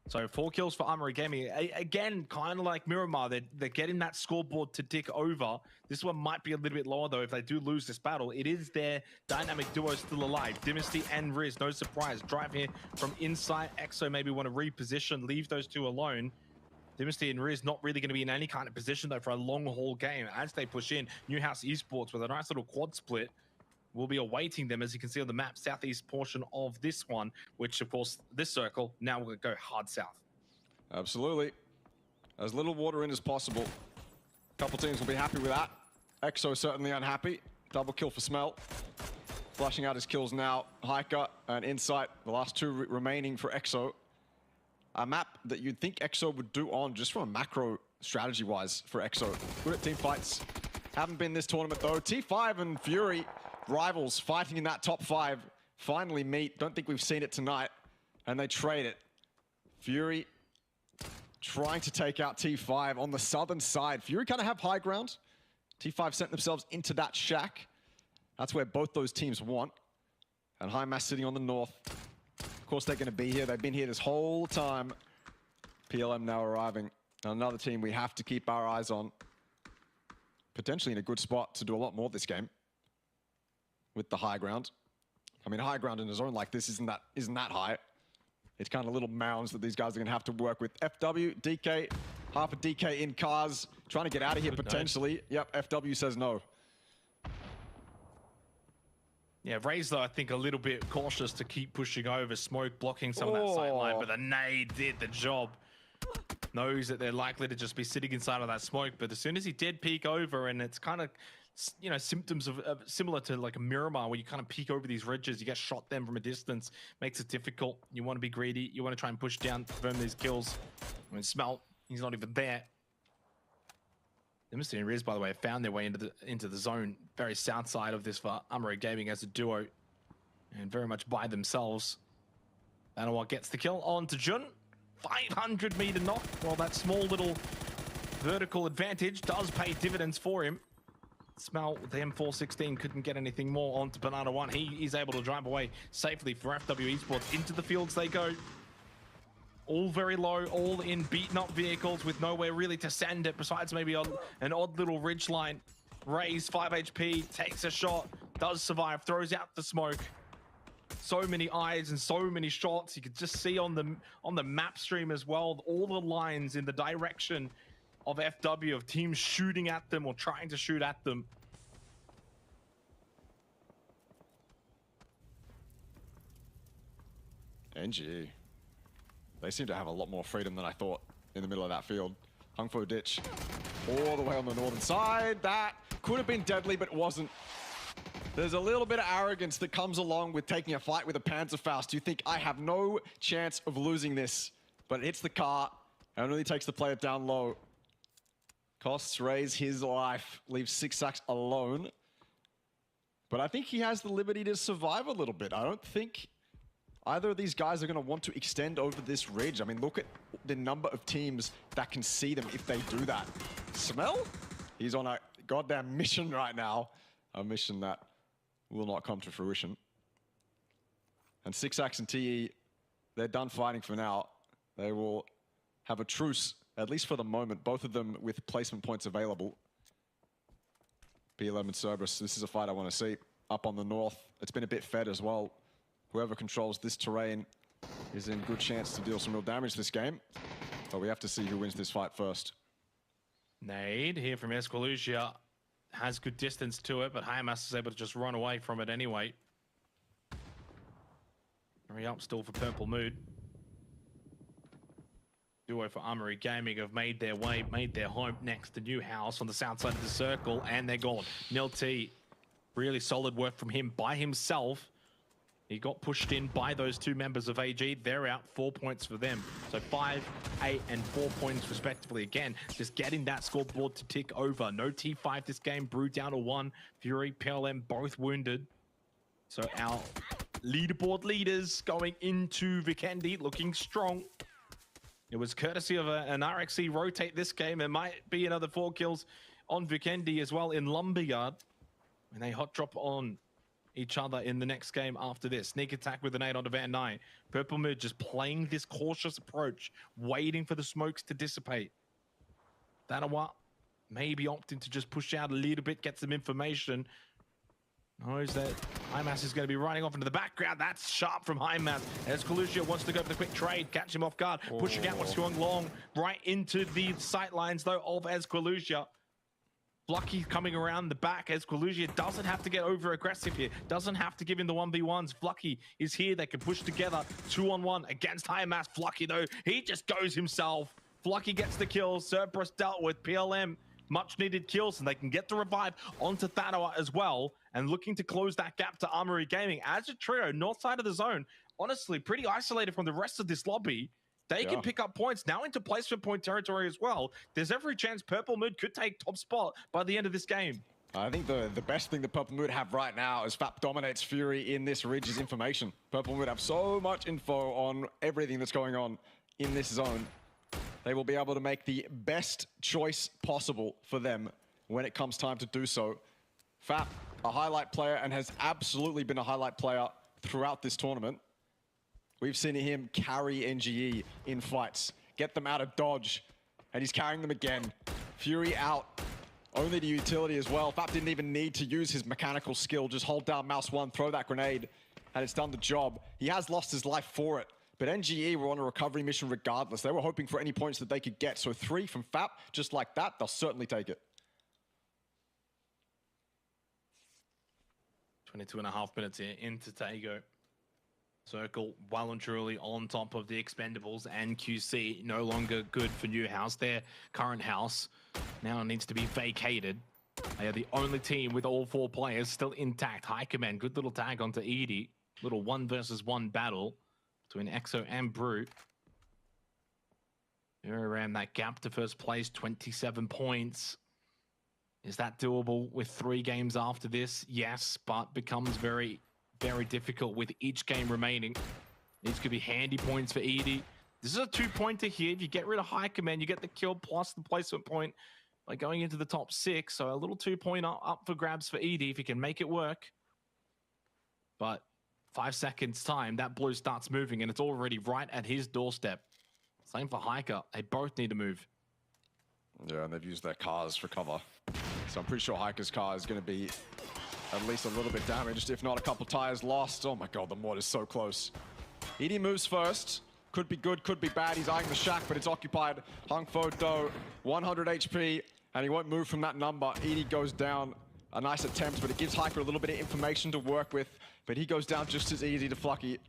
So 4 kills for Armory Gaming. Again, kind of like Miramar, they're getting that scoreboard to tick over. This one might be a little bit lower, though, if they do lose this battle. It is their dynamic duo still alive. Dynasty and Riz, no surprise. Drive here from Insight. Exo maybe want to reposition, leave those 2 alone. Dynasty and Riz not really going to be in any kind of position, though, for a long-haul game. As they push in, Newhouse Esports with a nice little quad split will be awaiting them, as you can see on the map, southeast portion of this one, which, of course, this circle now will go hard south. Absolutely. As little water in as possible. A couple teams will be happy with that. EXO certainly unhappy. Double kill for Smelt. Flashing out his kills now. Hiker and Insight, the last 2 remaining for EXO. A map that you'd think EXO would do on just from a macro strategy-wise for EXO. Good at team fights. Haven't been this tournament, though. T5 and Fury, rivals fighting in that top 5, finally meet. Don't think we've seen it tonight. And they trade it. Fury trying to take out T5 on the southern side. Fury kind of have high ground. T5 sent themselves into that shack. That's where both those teams want. And High Mass sitting on the north. Of course, they're going to be here. They've been here this whole time. PLM now arriving. Another team we have to keep our eyes on. Potentially in a good spot to do a lot more this game. With the high ground. I mean, high ground in a zone like this isn't that high. It's kind of little mounds that these guys are going to have to work with. FW, DK, half a DK in cars. Trying to get out of here potentially. Yep, FW says no. Yeah, Raze, though, I think a little bit cautious to keep pushing over. Smoke blocking some of that sight line, but the nade did the job. Knows that they're likely to just be sitting inside of that smoke, but as soon as he did peek over, and it's kind of you know, symptoms of similar to like a Miramar, where you kind of peek over these ridges, you get shot them from a distance, makes it difficult. You want to be greedy, you want to try and push down, confirm these kills. I mean, Smelt, he's not even there. Nemesis and Riz, by the way, found their way into the zone, very south side of this for Armory Gaming as a duo, and very much by themselves. Anawa gets the kill on to Jun. 500-meter knock. Well, that small little vertical advantage does pay dividends for him. Smell with the M416 couldn't get anything more onto Banana One. He is able to drive away safely for FW Esports. Into the fields they go. All very low, all in beaten up vehicles with nowhere really to send it besides maybe an odd little ridge line. Raise 5 HP, takes a shot, does survive, throws out the smoke. So many eyes and so many shots. You could just see on the map stream as well, all the lines in the direction of FW, of teams shooting at them or trying to shoot at them. NG. They seem to have a lot more freedom than I thought in the middle of that field. Hungfo ditch all the way on the northern side. That could have been deadly, but it wasn't. There's a little bit of arrogance that comes along with taking a fight with a Panzerfaust. You think, I have no chance of losing this, but it hits the car and only takes the player down low. Costs Raise his life, leaves Sixax alone. But I think he has the liberty to survive a little bit. I don't think either of these guys are going to want to extend over this ridge. I mean, look at the number of teams that can see them if they do that. Smell? He's on a goddamn mission right now. A mission that will not come to fruition. And Sixax and TE, they're done fighting for now. They will have a truce, at least for the moment, both of them with placement points available. PLM and Cerberus, this is a fight I want to see. Up on the north, it's been a bit fed as well. Whoever controls this terrain is in good chance to deal some real damage this game. But we have to see who wins this fight first. Nade here from Esquilucia has good distance to it, but Hayamas is able to just run away from it anyway. Hurry up still for Purple Mood. Duo for Armory Gaming have made their way, made their home next to New House on the south side of the circle, and they're gone. Nil T, really solid work from him by himself. He got pushed in by those two members of AG. They're out, 4 points for them. So 5, 8, and 4 points respectively. Again, just getting that scoreboard to tick over. No T5 this game. Brew down to 1. Fury, PLM both wounded. So our leaderboard leaders going into Vikendi looking strong. It was courtesy of an RXC rotate this game. There might be another 4 kills on Vikendi as well in Lumberyard. And they hot drop on each other in the next game after this. Sneak attack with an 8 onto Van Nine. Purple Mood just playing this cautious approach, waiting for the smokes to dissipate. Danawa maybe opting to just push out a little bit, get some information. Knows that Highmass is going to be running off into the background. That's sharp from Highmass. Esquilucia wants to go for the quick trade, catch him off guard, pushing out what's going long right into the sight lines though of Esquilucia. Flucky coming around the back. Esquilucia doesn't have to get over aggressive here. Doesn't have to give him the 1v1s. Flucky is here. They can push together 2-on-1 against Highmass. Flucky though, he just goes himself. Flucky gets the kills. Cerberus dealt with. PLM, much needed kills, and they can get the revive onto Thanawa as well. And looking to close that gap to Armory Gaming as a trio, north side of the zone. Honestly, pretty isolated from the rest of this lobby. They can pick up points now into placement point territory as well. There's every chance Purple Mood could take top spot by the end of this game. I think the best thing that Purple Mood have right now is FAP dominates Fury in this ridge is information. Purple Mood have so much info on everything that's going on in this zone. They will be able to make the best choice possible for them when it comes time to do so. FAP, a highlight player, and has absolutely been a highlight player throughout this tournament. We've seen him carry NGE in fights, get them out of dodge, and he's carrying them again. Fury out, only to utility as well. FAP didn't even need to use his mechanical skill, just hold down mouse 1, throw that grenade, and it's done the job. He has lost his life for it, but NGE were on a recovery mission regardless. They were hoping for any points that they could get, so 3 from FAP, just like that, they'll certainly take it. 22.5 minutes here into Tago. Circle well and truly on top of the Expendables, and QC no longer good for New House. Their current house now needs to be vacated. They are the only team with all 4 players still intact. High Command, good little tag onto Edie. Little 1 versus 1 battle between Exo and Brute. They're around that gap to first place, 27 points. Is that doable with 3 games after this? Yes, but becomes very, very difficult with each game remaining. These could be handy points for Edie. This is a 2-pointer here. If you get rid of High Command, you get the kill plus the placement point by going into the top 6. So a little 2-point up for grabs for Edie if he can make it work. But 5 seconds time, that blue starts moving and it's already right at his doorstep. Same for Hiker. They both need to move. Yeah, and they've used their cars for cover. So I'm pretty sure Hiker's car is going to be at least a little bit damaged, if not a couple tires lost. Oh my god, the mortar's so close. Edie moves first. Could be good, could be bad. He's eyeing the shack, but it's occupied. Hung Fo Do, 100 HP, and he won't move from that number. Edie goes down. A nice attempt, but it gives Hiker a little bit of information to work with, but he goes down just as easy to Flucky.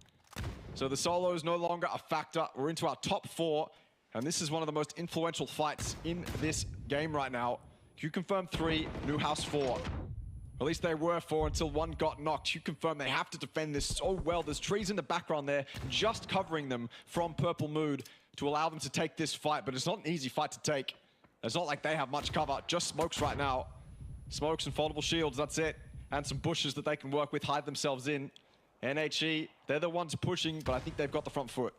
So the solo is no longer a factor. We're into our top 4, and this is one of the most influential fights in this game right now. Q confirm 3, New House 4. At least they were 4 until 1 got knocked. You confirm they have to defend this so well. There's trees in the background there, just covering them from Purple Mood to allow them to take this fight. But it's not an easy fight to take. It's not like they have much cover, just smokes right now. Smokes and foldable shields, that's it. And some bushes that they can work with, hide themselves in. NHE, they're the ones pushing, but I think they've got the front foot.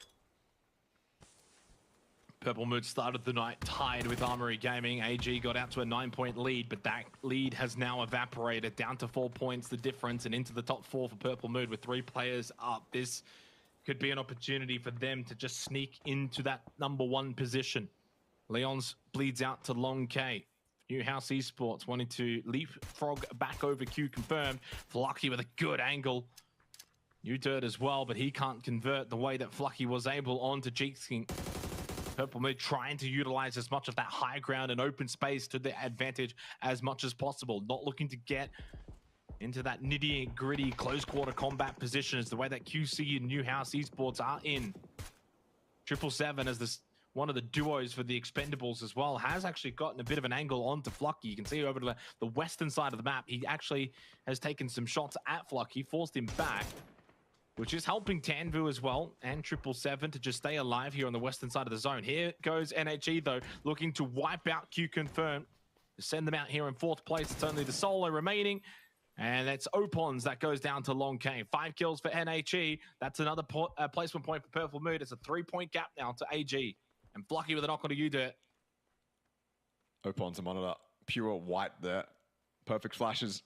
Purple Mood started the night tied with Armory Gaming. AG got out to a 9-point lead, but that lead has now evaporated down to 4 points, the difference, and into the top 4 for Purple Mood with 3 players up. This could be an opportunity for them to just sneak into that number 1 position. Leons bleeds out to Long K. New House Esports wanting to leapfrog back over Q confirmed. Flucky with a good angle. New Dirt as well, but he can't convert the way that Flucky was able onto Cheeksking. Purple Mood trying to utilize as much of that high ground and open space to their advantage as much as possible. Not looking to get into that nitty gritty close quarter combat position is the way that QC and New House Esports are in. 777 as this one of the duos for the Expendables as well has actually gotten a bit of an angle onto Flucky. You can see over to the western side of the map. He actually has taken some shots at Flucky, forced him back, which is helping Tanvu as well, and 777 to just stay alive here on the western side of the zone. Here goes NHE, though, looking to wipe out Q Confirm, to send them out here in 4th place. It's only the solo remaining, and that's Opons that goes down to Long K. 5 kills for NHE. That's another placement point for Purple Mood. It's a 3-point gap now to AG, and Flucky with a knock on a U-Dirt. Opons a monitor, pure white there. Perfect flashes.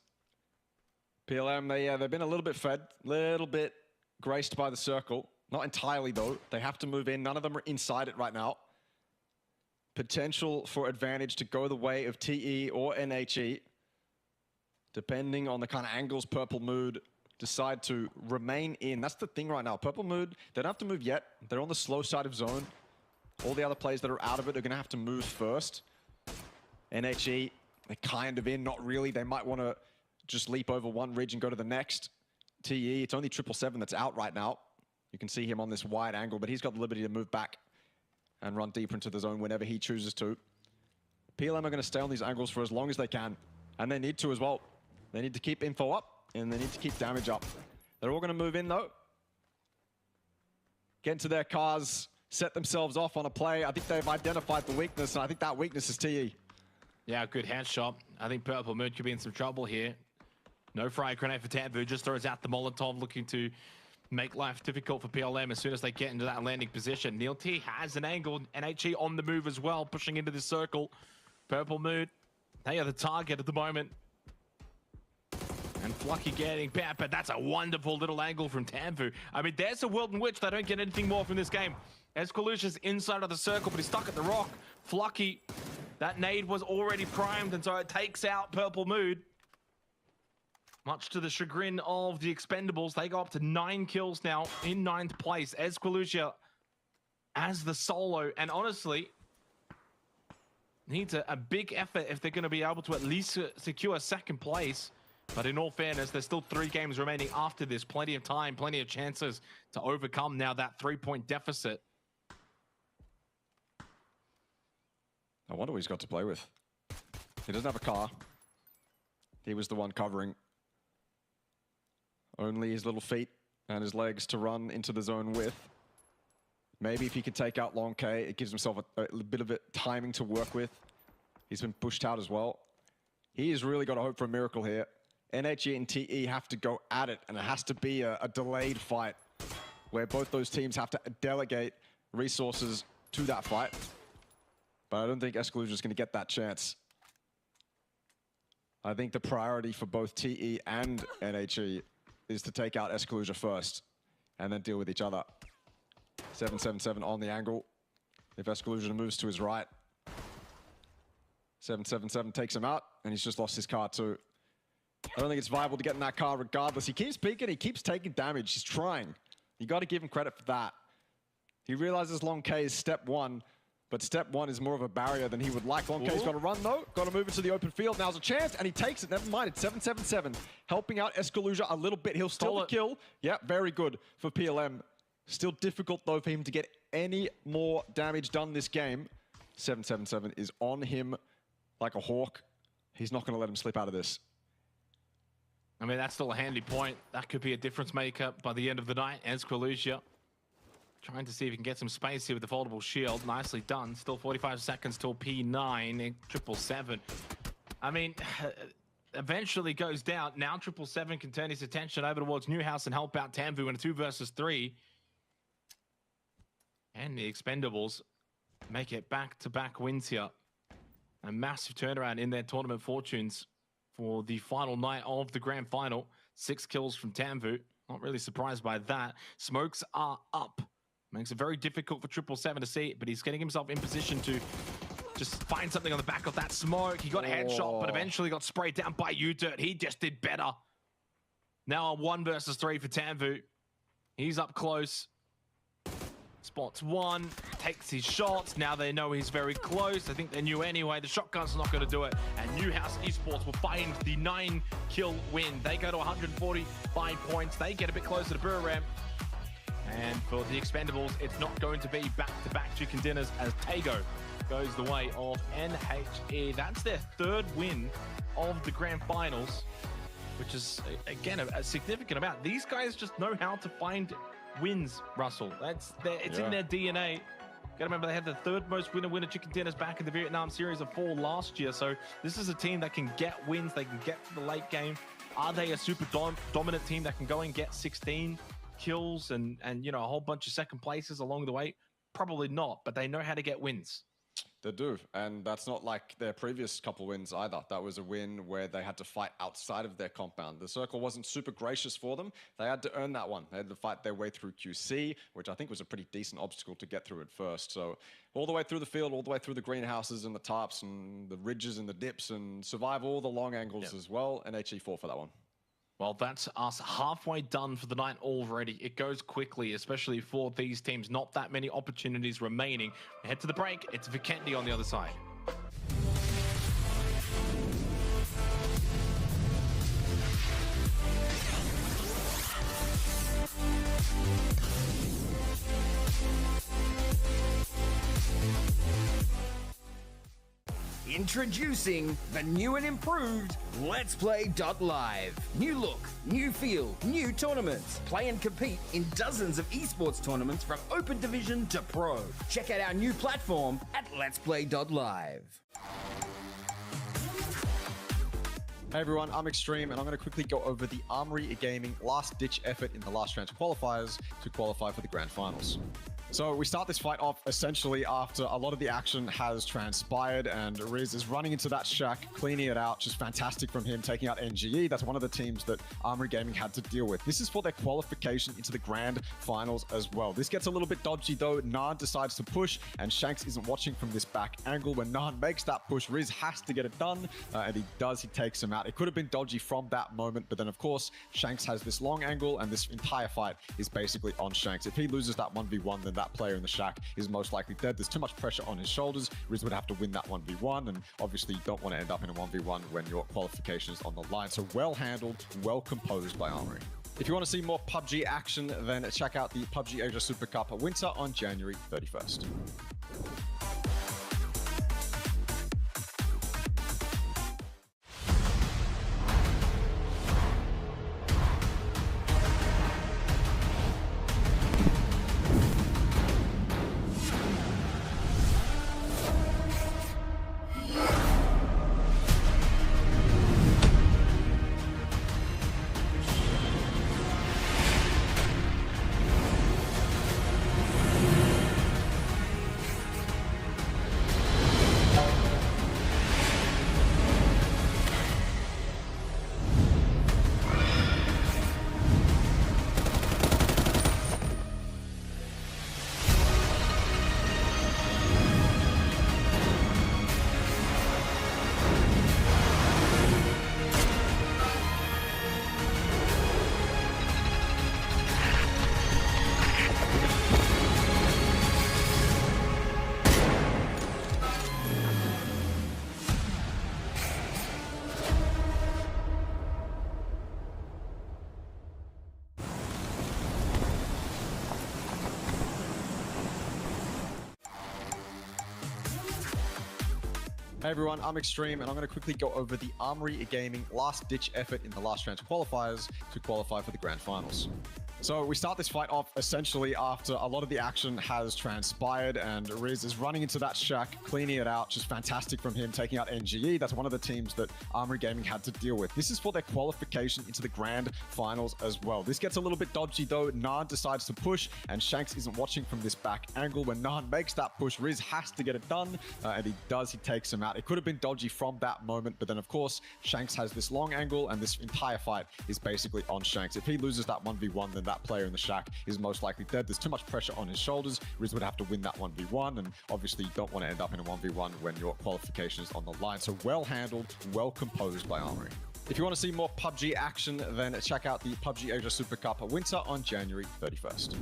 PLM, they've been a little bit fed, little bit graced by the circle. Not entirely, though. They have to move in. None of them are inside it right now. Potential for advantage to go the way of TE or NHE, depending on the kind of angles Purple Mood decide to remain in. That's the thing right now. Purple Mood, they don't have to move yet. They're on the slow side of zone. All the other players that are out of it are going to have to move first. NHE, they're kind of in, not really. They might want to just leap over one ridge and go to the next. TE, it's only 777 that's out right now. You can see him on this wide angle, but he's got the liberty to move back and run deeper into the zone whenever he chooses to. PLM are going to stay on these angles for as long as they can, and they need to as well. They need to keep info up, and they need to keep damage up. They're all going to move in, though. Get into their cars, set themselves off on a play. I think they've identified the weakness, and I think that weakness is TE. Yeah, good headshot. I think Purple Moon could be in some trouble here. No frag grenade for Tanvu, just throws out the Molotov, looking to make life difficult for PLM as soon as they get into that landing position. Neil T has an angle, NHE on the move as well, pushing into this circle. Purple Moon, they are the target at the moment. And Flucky getting peppered. That's a wonderful little angle from Tanvu. I mean, there's a world in which they don't get anything more from this game. Escalucia's inside of the circle, but he's stuck at the rock. Flucky, that nade was already primed, and so it takes out Purple Mood. Much to the chagrin of the Expendables, they go up to 9 kills now in 9th place. Escalucia as the solo, and honestly, needs a big effort if they're going to be able to at least secure 2nd place. But in all fairness, there's still 3 games remaining after this. Plenty of time, plenty of chances to overcome now that 3-point deficit. I wonder what he's got to play with. He doesn't have a car. He was the one covering. Only his little feet and his legs to run into the zone with. Maybe if he could take out Long K, it gives himself a bit of timing to work with. He's been pushed out as well. He has really got to hope for a miracle here. NHE and TE have to go at it, and it has to be a delayed fight where both those teams have to delegate resources to that fight. But I don't think Escallusion is going to get that chance. I think the priority for both TE and NHE is to take out Escallusion first and then deal with each other. 777 on the angle. If Escallusion moves to his right, 777 takes him out, and he's just lost his car too. I don't think it's viable to get in that car regardless. He keeps peeking, he keeps taking damage. He's trying. You got to give him credit for that. He realizes Long K is step one, but step one is more of a barrier than he would like. Long K's got to run though, got to move into the open field. Now's a chance, and he takes it. Never mind, it's 777, helping out Escallusion a little bit. He'll still kill. Yeah, very good for PLM. Still difficult though for him to get any more damage done this game. 777 is on him like a hawk. He's not going to let him slip out of this. I mean, that's still a handy point. That could be a difference maker by the end of the night. Escallusion trying to see if he can get some space here with the foldable shield. Nicely done. Still 45 seconds till P9 and 777. I mean, eventually goes down. Now 777 can turn his attention over towards Newhouse and help out Tanvu in a 2 versus 3. And the Expendables make it back-to-back wins here. A massive turnaround in their tournament fortunes for the final night of the grand final. 6 kills from Tanvu. Not really surprised by that. Smokes are up. Makes it very difficult for 777 to see, but he's getting himself in position to just find something on the back of that smoke. He got a headshot, but eventually got sprayed down by U-Dirt. He just did better. Now a 1 versus 3 for Tanvu. He's up close. Spots one, takes his shots. Now they know he's very close. I think they knew anyway. The shotgun's not going to do it. And Newhouse Esports will find the 9-kill win. They go to 145 points. They get a bit closer to Buram. And for the Expendables, it's not going to be back-to-back chicken dinners as Tago goes the way of NHE. That's their 3rd win of the grand finals, which is, again, a significant amount. These guys just know how to find wins, Russell. It's in their DNA. Gotta remember, they had the 3rd most winner chicken dinners back in the Vietnam series of 4 last year. So this is a team that can get wins. They can get to the late game. Are they a super dominant team that can go and get 16 kills and you know, a whole bunch of second places along the way? Probably not, but they know how to get wins. They do, and that's not like their previous couple wins either. That was a win where they had to fight outside of their compound. The circle wasn't super gracious for them. They had to earn that one. They had to fight their way through QC, which I think was a pretty decent obstacle to get through at first. So all the way through the field, all the way through the greenhouses and the tarps and the ridges and the dips, and survive all the long angles as well. And HE 4 for that one. Well, that's us halfway done for the night already. It goes quickly, especially for these teams. Not that many opportunities remaining. Head to the break. It's Vikendi on the other side. Introducing the new and improved Let's Play Live. New look, new feel, new tournaments. Play and compete in dozens of esports tournaments from Open Division to Pro. Check out our new platform at Let's Play Live. Hey everyone, I'm Extreme, and I'm going to quickly go over the Armory Gaming last-ditch effort in the last chance qualifiers to qualify for the grand finals. So we start this fight off essentially after a lot of the action has transpired, and Riz is running into that shack, cleaning it out. Just fantastic from him, taking out NGE. That's one of the teams that Armory Gaming had to deal with. This is for their qualification into the grand finals as well. This gets a little bit dodgy though. Naan decides to push, and Shanks isn't watching from this back angle. When Naan makes that push, Riz has to get it done, and he does. He takes him out. It could have been dodgy from that moment, but then of course, Shanks has this long angle, and this entire fight is basically on Shanks. If he loses that 1v1, then that player in the shack is most likely dead. There's too much pressure on his shoulders. Riz would have to win that 1v1, and obviously you don't want to end up in a 1v1 when your qualification is on the line. So well handled, well composed by Armory. If you want to see more PUBG action, then check out the PUBG Asia Super Cup Winter on January 31st. Hey everyone, I'm Extreme, and I'm going to quickly go over the Armory Gaming last-ditch effort in the last chance qualifiers to qualify for the grand finals. So we start this fight off essentially after a lot of the action has transpired, and Riz is running into that shack, cleaning it out. Just fantastic from him, taking out NGE. That's one of the teams that Armory Gaming had to deal with. This is for their qualification into the grand finals as well. This gets a little bit dodgy though. Naan decides to push, and Shanks isn't watching from this back angle. When Naan makes that push, Riz has to get it done, and he does. He takes him out. It could have been dodgy from that moment, but then of course, Shanks has this long angle, and this entire fight is basically on Shanks. If he loses that 1v1, then that player in the shack is most likely dead. There's too much pressure on his shoulders. Riz would have to win that 1v1, and obviously you don't want to end up in a 1v1 when your qualification is on the line. So well handled, well composed by Armory. If you want to see more PUBG action, then check out the PUBG Asia Super Cup Winter on January 31st.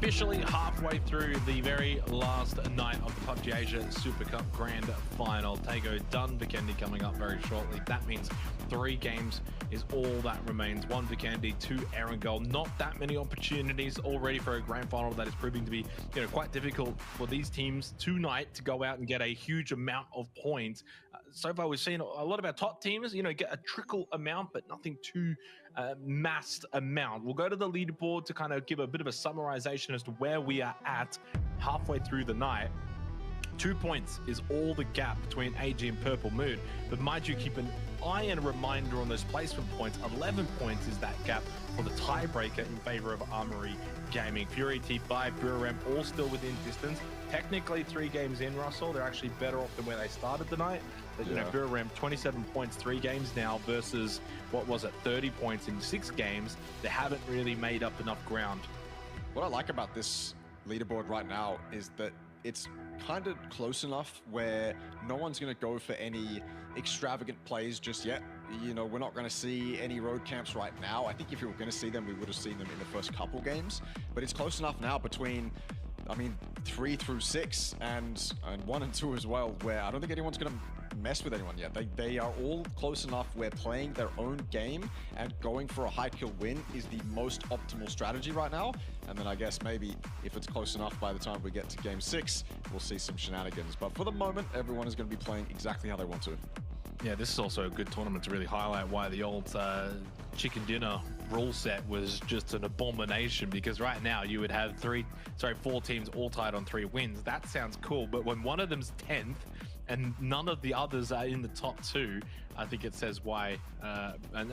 Officially halfway through the very last night of the PUBG Asia Super Cup Grand Final. Tago done, Vikendi coming up very shortly. That means 3 games is all that remains. 1 Vikendi, 2 Erangel. Not that many opportunities already for a Grand Final that is proving to be, quite difficult for these teams tonight to go out and get a huge amount of points. So far, we've seen a lot of our top teams, get a trickle amount, but nothing too massed amount. We'll go to the leaderboard to kind of give a bit of a summarization as to where we are at halfway through the night. 2 points is all the gap between AG and Purple Moon, but mind you, keep an eye and a reminder on those placement points. 11 points is that gap for the tiebreaker in favor of Armory Gaming. Fury, T5, Burram all still within distance. Technically 3 games in, Russell. They're actually better off than where they started the night. But, Burram 27 points, 3 games now versus, 30 points in 6 games. They haven't really made up enough ground. What I like about this leaderboard right now is that it's kind of close enough where no one's going to go for any extravagant plays just yet. We're not going to see any road camps right now. I think if we were going to see them, we would have seen them in the first couple games. But it's close enough now between, 3 through 6 and 1 and 2 as well, where I don't think anyone's going to mess with anyone yet. They are all close enough where playing their own game and going for a high kill win is the most optimal strategy right now. And then I guess maybe if it's close enough by the time we get to game 6, we'll see some shenanigans. But for the moment, everyone is going to be playing exactly how they want to. Yeah, this is also a good tournament to really highlight why the old chicken dinner rule set was just an abomination, because right now you would have 4 teams all tied on 3 wins. That sounds cool, but when one of them's 10th and none of the others are in the top 2, I think it says why,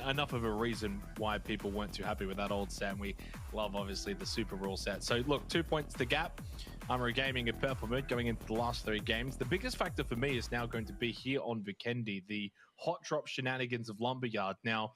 enough of a reason why people weren't too happy with that old set. And we love, obviously, the super rule set. So look, 2 points the gap. Armory Gaming and Purple Moon going into the last 3 games. The biggest factor for me is now going to be here on Vikendi, the hot drop shenanigans of Lumberyard. Now,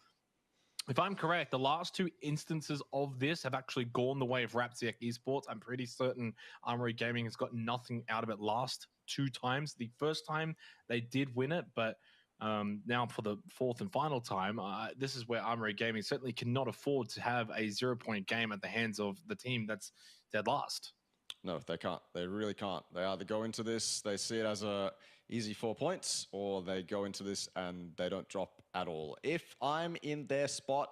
if I'm correct, the last 2 instances of this have actually gone the way of Rapsiak Esports. I'm pretty certain Armory Gaming has got nothing out of it last 2 times. The first time they did win it, but now for the 4th and final time, this is where Armory Gaming certainly cannot afford to have a 0-point game at the hands of the team that's dead last. No, they can't. They really can't. They either go into this, they see it as a easy 4 points, or they go into this and they don't drop at all. If I'm in their spot,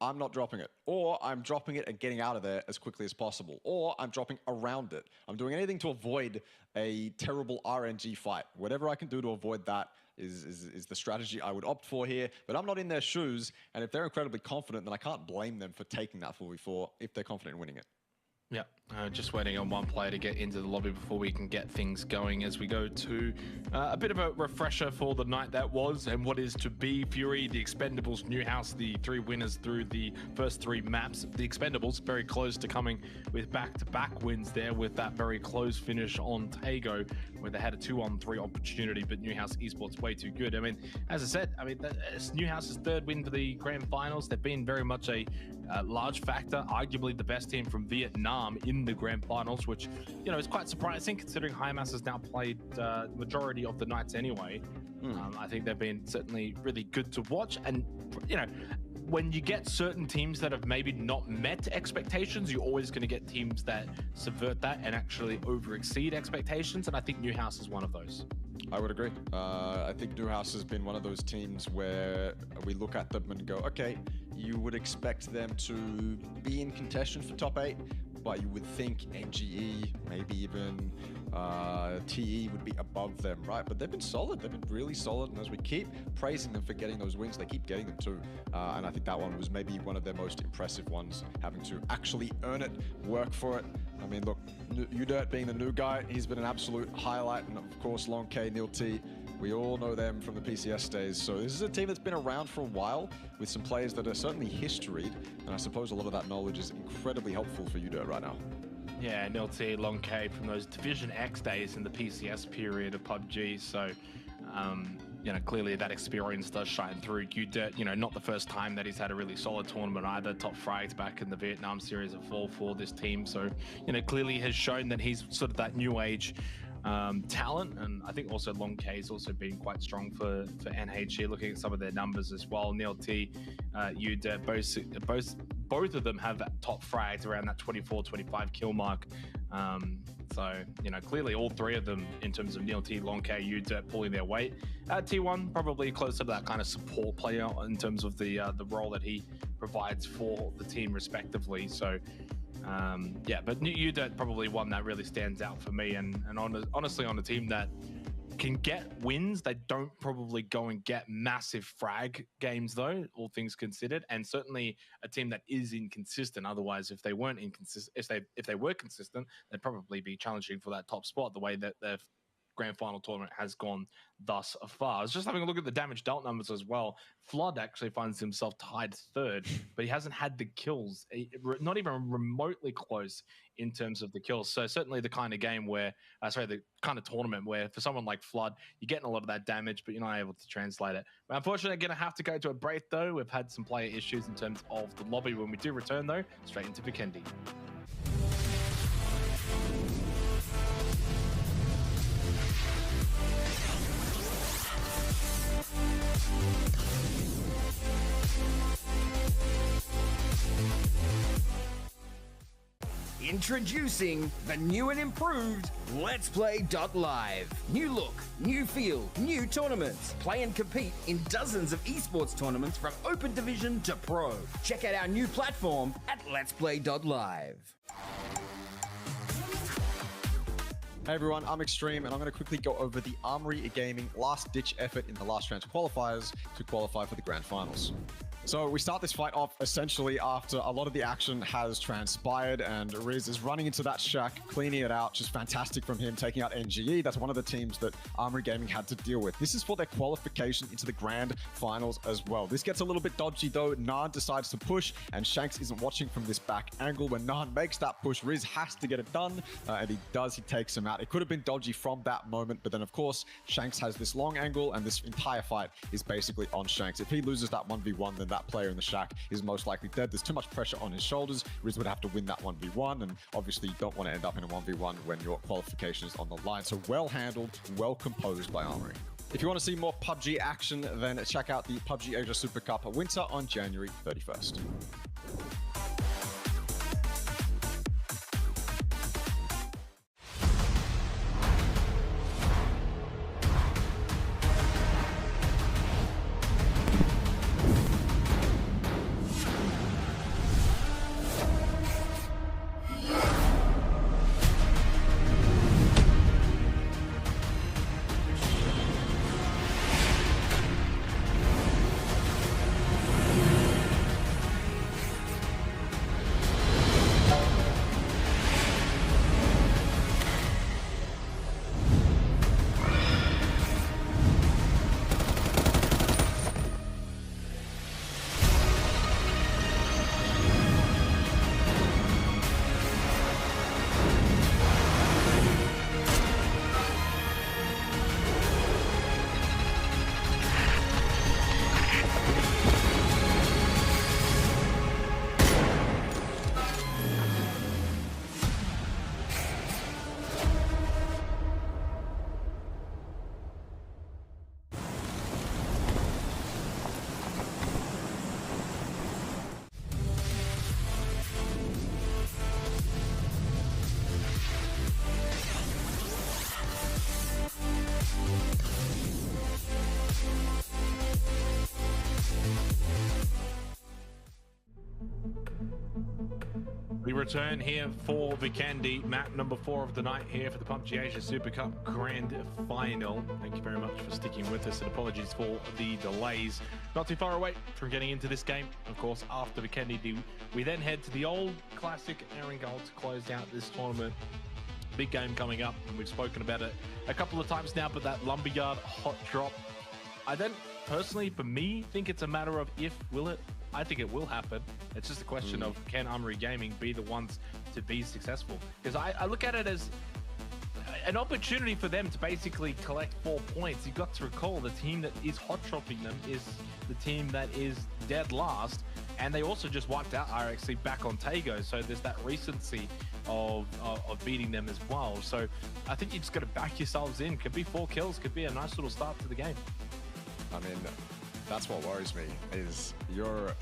I'm not dropping it. Or I'm dropping it and getting out of there as quickly as possible. Or I'm dropping around it. I'm doing anything to avoid a terrible RNG fight. Whatever I can do to avoid that is the strategy I would opt for here. But I'm not in their shoes, and if they're incredibly confident, then I can't blame them for taking that 4v4 if they're confident in winning it. Yeah, just waiting on one player to get into the lobby before we can get things going as we go to a bit of a refresher for the night that was and what is to be. Fury, the Expendables, Newhouse, the 3 winners through the first 3 maps. The Expendables very close to coming with back-to-back wins there with that very close finish on Tago where they had a 2-on-3 opportunity, but Newhouse Esports way too good. I mean, as I said, it's Newhouse's 3rd win for the grand finals. They've been very much a large factor, arguably the best team from Vietnam in the grand finals, which is quite surprising considering HiMass has now played majority of the nights anyway. I think they've been certainly really good to watch, and when you get certain teams that have maybe not met expectations, you're always going to get teams that subvert that and actually over exceed expectations. And I think Newhouse is one of those. I would agree. I think Newhouse has been one of those teams where we look at them and go, okay, you would expect them to be in contention for top 8, but you would think NGE, maybe even TE would be above them, right? But they've been solid. They've been really solid. And as we keep praising them for getting those wins, they keep getting them too. And I think that one was maybe one of their most impressive ones, having to actually earn it, work for it. I mean, look, Udirt being the new guy, he's been an absolute highlight. And of course, Long K, Neil T, we all know them from the PCS days. So this is a team that's been around for a while with some players that are certainly historied. And I suppose a lot of that knowledge is incredibly helpful for Udirt right now. Yeah, Neil T, Long K from those Division X days in the PCS period of PUBG. So, you know, clearly that experience does shine through. Udirt, you know, not the first time that he's had a really solid tournament either. Top frags back in the Vietnam series of fall for this team. So, you know, clearly has shown that he's sort of that new age talent, and I think also Long K's also been quite strong for NHG. Looking at some of their numbers as well, Neil T, Udirt, both of them have top frags around that 24-25 kill mark. So, you know, clearly all three of them in terms of Neil T, Long K, Udirt pulling their weight. T1 probably closer to that kind of support player in terms of the role that he provides for the team respectively. So, yeah, but Udirt probably one that really stands out for me, and honestly on a team that can get wins, they don't probably go and get massive frag games though, all things considered, and certainly a team that is inconsistent. Otherwise, if they weren't inconsistent, if they were consistent, they'd probably be challenging for that top spot the way that their grand final tournament has gone thus far. I was just having a look at the damage dealt numbers as well. Flood actually finds himself tied third, but he hasn't had the kills, not even remotely close in terms of the kills. So certainly the kind of game where, the kind of tournament where for someone like Flood, you're getting a lot of that damage, but you're not able to translate it. But unfortunately, going to have to go to a break though. We've had some player issues in terms of the lobby. When we do return though, straight into Vikendi. Introducing the new and improved Let's Play Live. New look, new feel, new tournaments. Play and compete in dozens of esports tournaments from Open Division to Pro. Check out our new platform at Let's Play Live. Hey everyone, I'm Extreme, and I'm going to quickly go over the Armory Gaming last-ditch effort in the last chance qualifiers to qualify for the grand finals. So we start this fight off essentially after a lot of the action has transpired, and Riz is running into that shack, cleaning it out. Just fantastic from him, taking out NGE. That's one of the teams that Armory Gaming had to deal with. This is for their qualification into the grand finals as well. This gets a little bit dodgy though. Naan decides to push, and Shanks isn't watching from this back angle. When Naan makes that push, Riz has to get it done, and he does. He takes him out. It could have been dodgy from that moment, but then of course, Shanks has this long angle, and this entire fight is basically on Shanks. If he loses that 1v1, then that player in the shack is most likely dead. There's too much pressure on his shoulders. Riz would have to win that 1v1, and obviously you don't want to end up in a 1v1 when your qualification is on the line. So well handled, well composed by Armory. If you want to see more PUBG action, then check out the PUBG Asia Super Cup Winter on January 31st. We return here for Vikendi, map number 4 of the night here for the PUBG Asia Super Cup Grand Final. Thank you very much for sticking with us, and apologies for the delays. Not too far away from getting into this game. Of course, after Vikendi, we then head to the old classic Erangel to close out this tournament. Big game coming up, and we've spoken about it a couple of times now, but that Lumberyard hot drop, I don't personally, for me, think it's a matter of if, will it? I think it will happen. It's just a question of, can Armory Gaming be the ones to be successful? Because I look at it as an opportunity for them to basically collect 4 points. You've got to recall the team that is hot dropping them is the team that is dead last, and they also just wiped out RXC back on Tago, so there's that recency of beating them as well. So I think you just got to back yourselves in. Could be 4 kills, could be a nice little start to the game. I mean, that's what worries me, is you're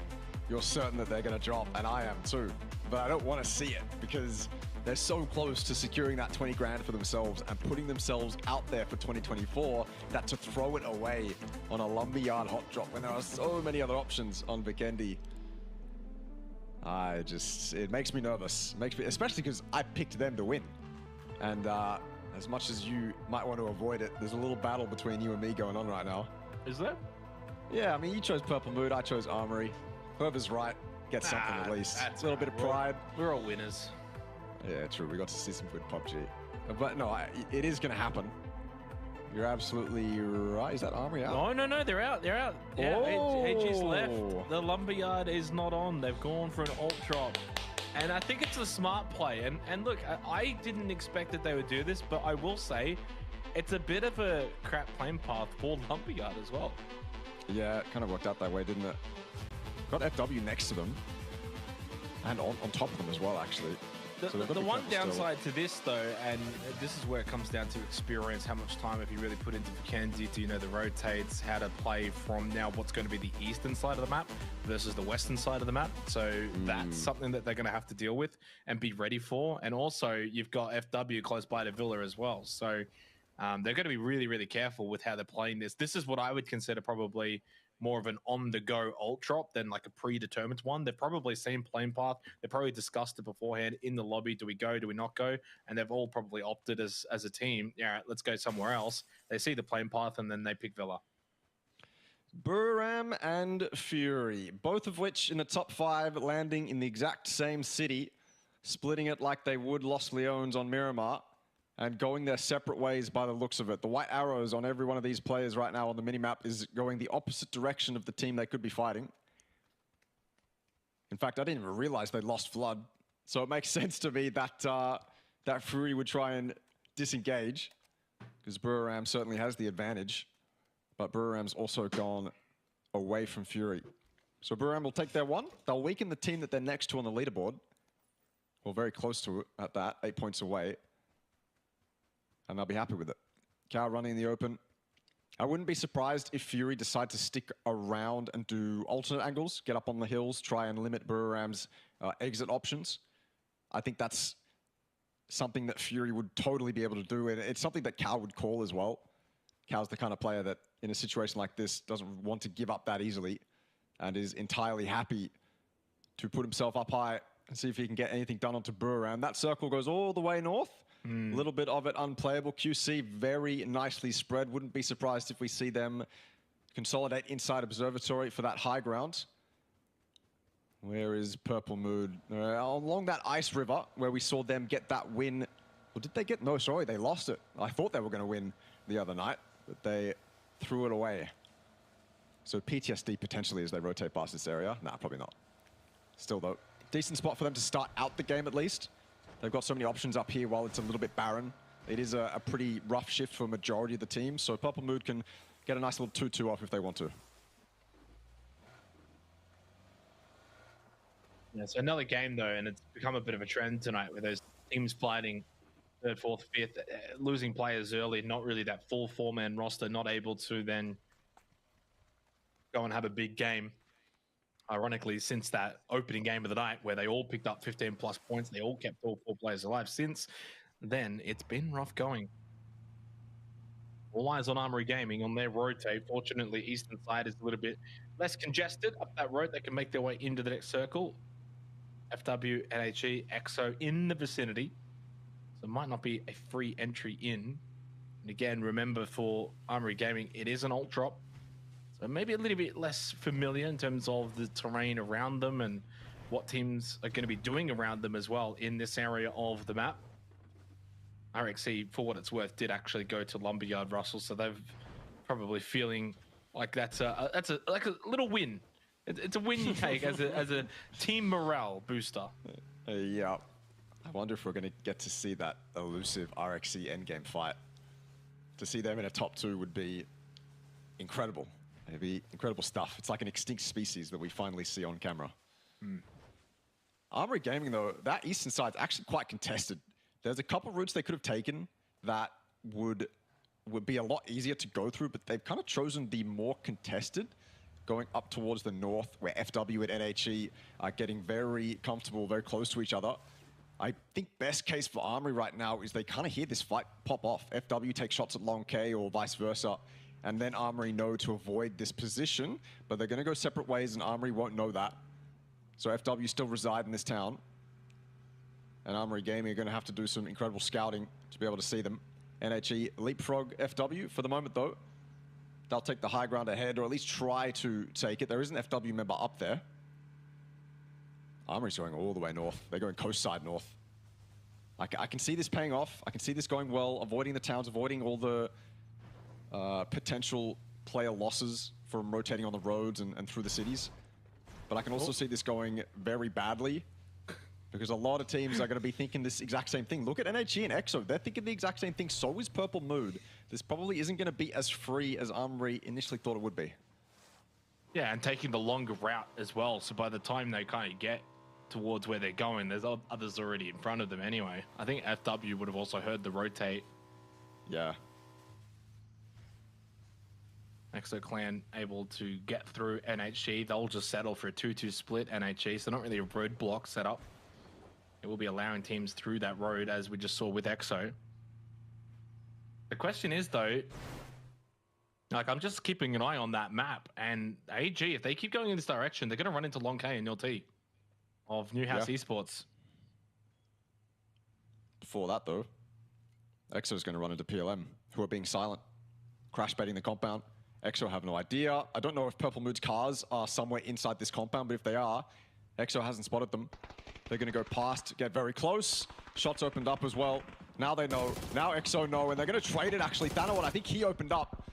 certain that they're going to drop, and I am too. But I don't want to see it, because they're so close to securing that 20 grand for themselves and putting themselves out there for 2024, that to throw it away on a Lumberyard hot drop when there are so many other options on Vikendi, it makes me nervous. Especially because I picked them to win. And as much as you might want to avoid it, there's a little battle between you and me going on right now. Is there? Yeah, I mean, you chose Purple Mood, I chose Armory. Whoever's right gets something at least. That's a little bit of pride. We're all winners. Yeah, true. We got to see some good PUBG. But no, it is going to happen. You're absolutely right. Is that Armory out? No, they're out. They're out. Yeah, AG's left. The Lumberyard is not on. They've gone for an ult drop. And I think it's a smart play. And look, I didn't expect that they would do this, but I will say it's a bit of a crap playing path for Lumberyard as well. Yeah, it kind of worked out that way, didn't it? Got FW next to them. And on top of them as well, actually. The one downside to this, though, and this is where it comes down to experience, how much time have you really put into Vikendi, do you know the rotates, how to play from now what's going to be the eastern side of the map versus the western side of the map. So that's something that they're going to have to deal with and be ready for. And also, you've got FW close by to Villa as well. So they're going to be really, really careful with how they're playing this. This is what I would consider probably more of an on-the-go ult drop than like a predetermined one. They've probably seen playing path. They probably discussed it beforehand in the lobby. Do we go? Do we not go? And they've all probably opted as a team, yeah, let's go somewhere else. They see the playing path and then they pick Villa. Buram and Fury, both of which in the top 5, landing in the exact same city, splitting it like they would Los Leones on Miramar, and going their separate ways by the looks of it. The white arrows on every one of these players right now on the minimap is going the opposite direction of the team they could be fighting. In fact, I didn't even realize they lost Flood. So it makes sense to me that that Fury would try and disengage, because Buram certainly has the advantage. But Buram's also gone away from Fury. So Buram will take their one. They'll weaken the team that they're next to on the leaderboard. Well, very close to it at that, 8 points away. And they'll be happy with it. Cow running in the open. I wouldn't be surprised if Fury decide to stick around and do alternate angles, get up on the hills, try and limit Buram's exit options. I think that's something that Fury would totally be able to do, and it's something that Cow would call as well. Cow's the kind of player that, in a situation like this, doesn't want to give up that easily, and is entirely happy to put himself up high and see if he can get anything done onto Buram. That circle goes all the way north. A little bit of it unplayable. QC very nicely spread. Wouldn't be surprised if we see them consolidate inside Observatory for that high ground. Where is Purple Mood? Along that ice river where we saw them get that win. Well, did they get? No, sorry, they lost it. I thought they were going to win the other night, but they threw it away. So PTSD potentially as they rotate past this area. Nah, probably not. Still though, decent spot for them to start out the game at least. They've got so many options up here while it's a little bit barren. It is a pretty rough shift for a majority of the team, so Purple Mood can get a nice little 2-2 off if they want to. Yeah, so another game though, and it's become a bit of a trend tonight with those teams fighting third, fourth, fifth, losing players early, not really that full 4-man roster, not able to then go and have a big game. Ironically, since that opening game of the night where they all picked up 15 plus points, they all kept all 4 players alive. Since then, it's been rough going. All eyes on Armory Gaming on their rotate. Fortunately, eastern side is a little bit less congested. Up that road, they can make their way into the next circle. FW, NHE, EXO in the vicinity. So it might not be a free entry in. And again, remember for Armory Gaming, it is an alt drop. So maybe a little bit less familiar in terms of the terrain around them and what teams are going to be doing around them as well in this area of the map. RXC, for what it's worth, did actually go to Lumberyard, Russell, so they've probably feeling like that's a little win. It's a win you take as a team morale booster. Yeah. I wonder if we're going to get to see that elusive RXC endgame fight. To see them in a top 2 would be incredible. It'd be incredible stuff. It's like an extinct species that we finally see on camera. Armory Gaming, though, that eastern side's actually quite contested. There's a couple routes they could have taken that would be a lot easier to go through, but they've kind of chosen the more contested, going up towards the north, where FW and NHE are getting very comfortable, very close to each other. I think best case for Armory right now is they kind of hear this fight pop off. FW takes shots at Long K or vice versa, and then Armory know to avoid this position, but they're going to go separate ways, and Armory won't know that. So FW still reside in this town. And Armory Gaming are going to have to do some incredible scouting to be able to see them. NHE leapfrog FW for the moment, though. They'll take the high ground ahead, or at least try to take it. There is an FW member up there. Armory's going all the way north. They're going coast side north. I can see this paying off. I can see this going well, avoiding the towns, avoiding all the potential player losses from rotating on the roads and through the cities. But I can also see this going very badly, because a lot of teams are going to be thinking this exact same thing. Look at NHE and EXO. They're thinking the exact same thing. So is Purple Mood. This probably isn't going to be as free as Armory initially thought it would be. Yeah, and taking the longer route as well. So by the time they kind of get towards where they're going, there's others already in front of them anyway. I think FW would have also heard the rotate. Yeah. EXO Clan able to get through NHG. They'll just settle for a 2-2 split NHG, so not really a roadblock set up. It will be allowing teams through that road, as we just saw with EXO. The question is, though, like, I'm just keeping an eye on that map, and AG, if they keep going in this direction, they're going to run into Long K and Nil T of Newhouse Esports. Before that, though, EXO is going to run into PLM, who are being silent, crash baiting the compound. EXO have no idea. I don't know if Purple Mood's cars are somewhere inside this compound, but if they are, EXO hasn't spotted them. They're going to go past, get very close. Shots opened up as well. Now they know. Now EXO know, and they're going to trade it, actually. Thanawat, I think he opened up,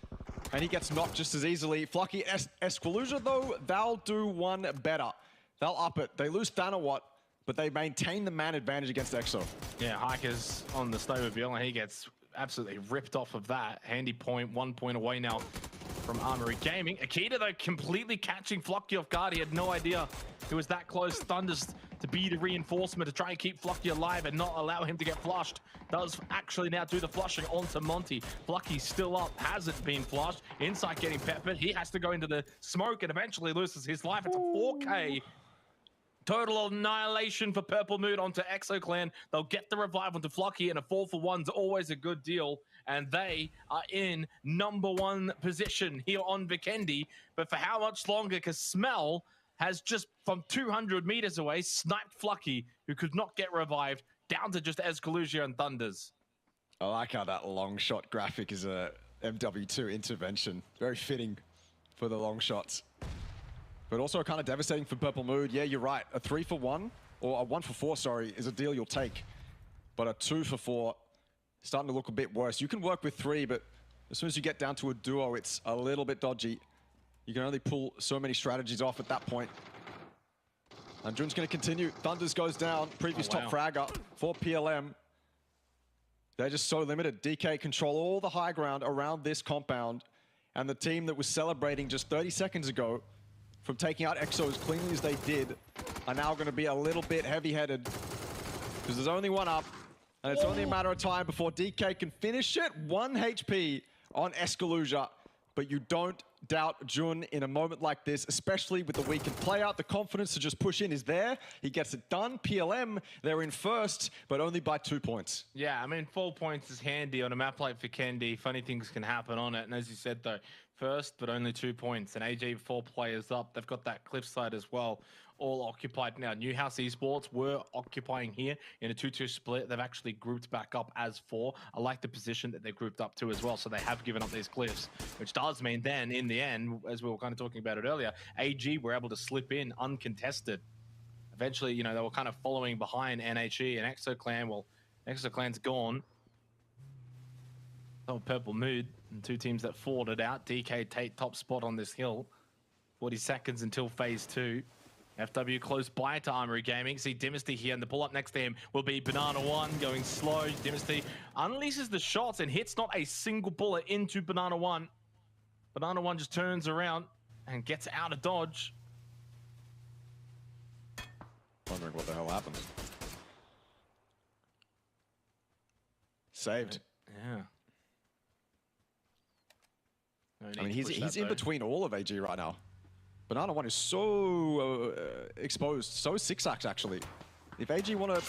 and he gets knocked just as easily. Flucky Esquiluja, though, they'll do one better. They'll up it. They lose Thanawat, but they maintain the man advantage against EXO. Yeah, Hiker's on the snowmobile, and he gets absolutely ripped off of that. Handy point, 1 point away now from Armory Gaming. Akita, though, completely catching Flocky off guard. He had no idea it was that close. Thunders to be the reinforcement to try and keep Flocky alive and not allow him to get flushed. Does actually now do the flushing onto Monty. Flocky's still up, hasn't been flushed. Insight getting peppered. He has to go into the smoke and eventually loses his life. It's a 4K. Total annihilation for Purple Mood onto EXO Clan. They'll get the revive onto Flocky, and a 4-for-1's always a good deal. And they are in #1 position here on Vikendi. But for how much longer? Because Smell has just from 200 meters away sniped Flocky, who could not get revived, down to just Escalusia and Thunders. I like how that long shot graphic is a MW2 intervention. Very fitting for the long shots. But also kind of devastating for Purple Mood. Yeah, you're right. A 3-for-1, or a 1-for-4, sorry, is a deal you'll take. But a 2-for-4, starting to look a bit worse. You can work with 3, but as soon as you get down to a duo, it's a little bit dodgy. You can only pull so many strategies off at that point. And Jun's going to continue. Thunders goes down. Previous top fragger for PLM. They're just so limited. DK control all the high ground around this compound. And the team that was celebrating just 30 seconds ago from taking out EXO as cleanly as they did are now going to be a little bit heavy-headed, because there's only one up, and it's only a matter of time before DK can finish it. 1 HP on Escalusia, but you don't doubt Jun in a moment like this, especially with the weakened player. The confidence to just push in is there. He gets it done. PLM, they're in first, but only by 2 points. Yeah, I mean, 4 points is handy on a map like Vikendi. Funny things can happen on it, and as you said, though, first, but only 2 points. And AG 4 players up. They've got that cliffside as well all occupied now. Newhouse Esports were occupying here in a 2-2 split. They've actually grouped back up as 4. I like the position that they're grouped up to as well, so they have given up these cliffs, which does mean then, in the end, as we were kind of talking about it earlier, AG were able to slip in uncontested. Eventually, you know, they were kind of following behind NHE and ExoClan. Well, ExoClan's gone. Oh, Purple Mood, and 2 teams that fought it out. DK Tate top spot on this hill. 40 seconds until phase 2. FW close by to Armory Gaming. See Dynasty here, and the pull up next to him will be Banana One going slow. Dynasty unleashes the shots and hits not a single bullet into Banana One. Banana One just turns around and gets out of dodge. Wondering what the hell happened. Saved. Yeah. No I mean, need to he's push in that, though. between all of AG right now. Banana One is so exposed, so zigzags actually. If AG want to,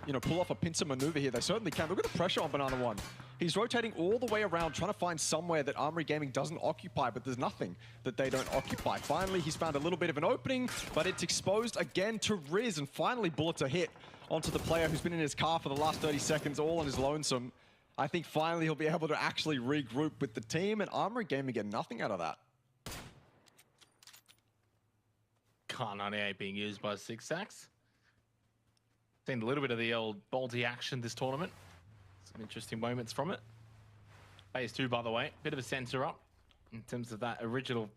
you know, pull off a pincer maneuver here, they certainly can. Look at the pressure on Banana One. He's rotating all the way around, trying to find somewhere that Armory Gaming doesn't occupy, but there's nothing that they don't occupy. Finally, he's found a little bit of an opening, but it's exposed again to Riz, and finally bullets are hit onto the player who's been in his car for the last 30 seconds, all on his lonesome. I think finally he'll be able to actually regroup with the team, and Armory Gaming get nothing out of that. Car 98 being used by Zigzags. Seen a little bit of the old bolty action this tournament. Some interesting moments from it. Phase 2, by the way, bit of a center up in terms of that original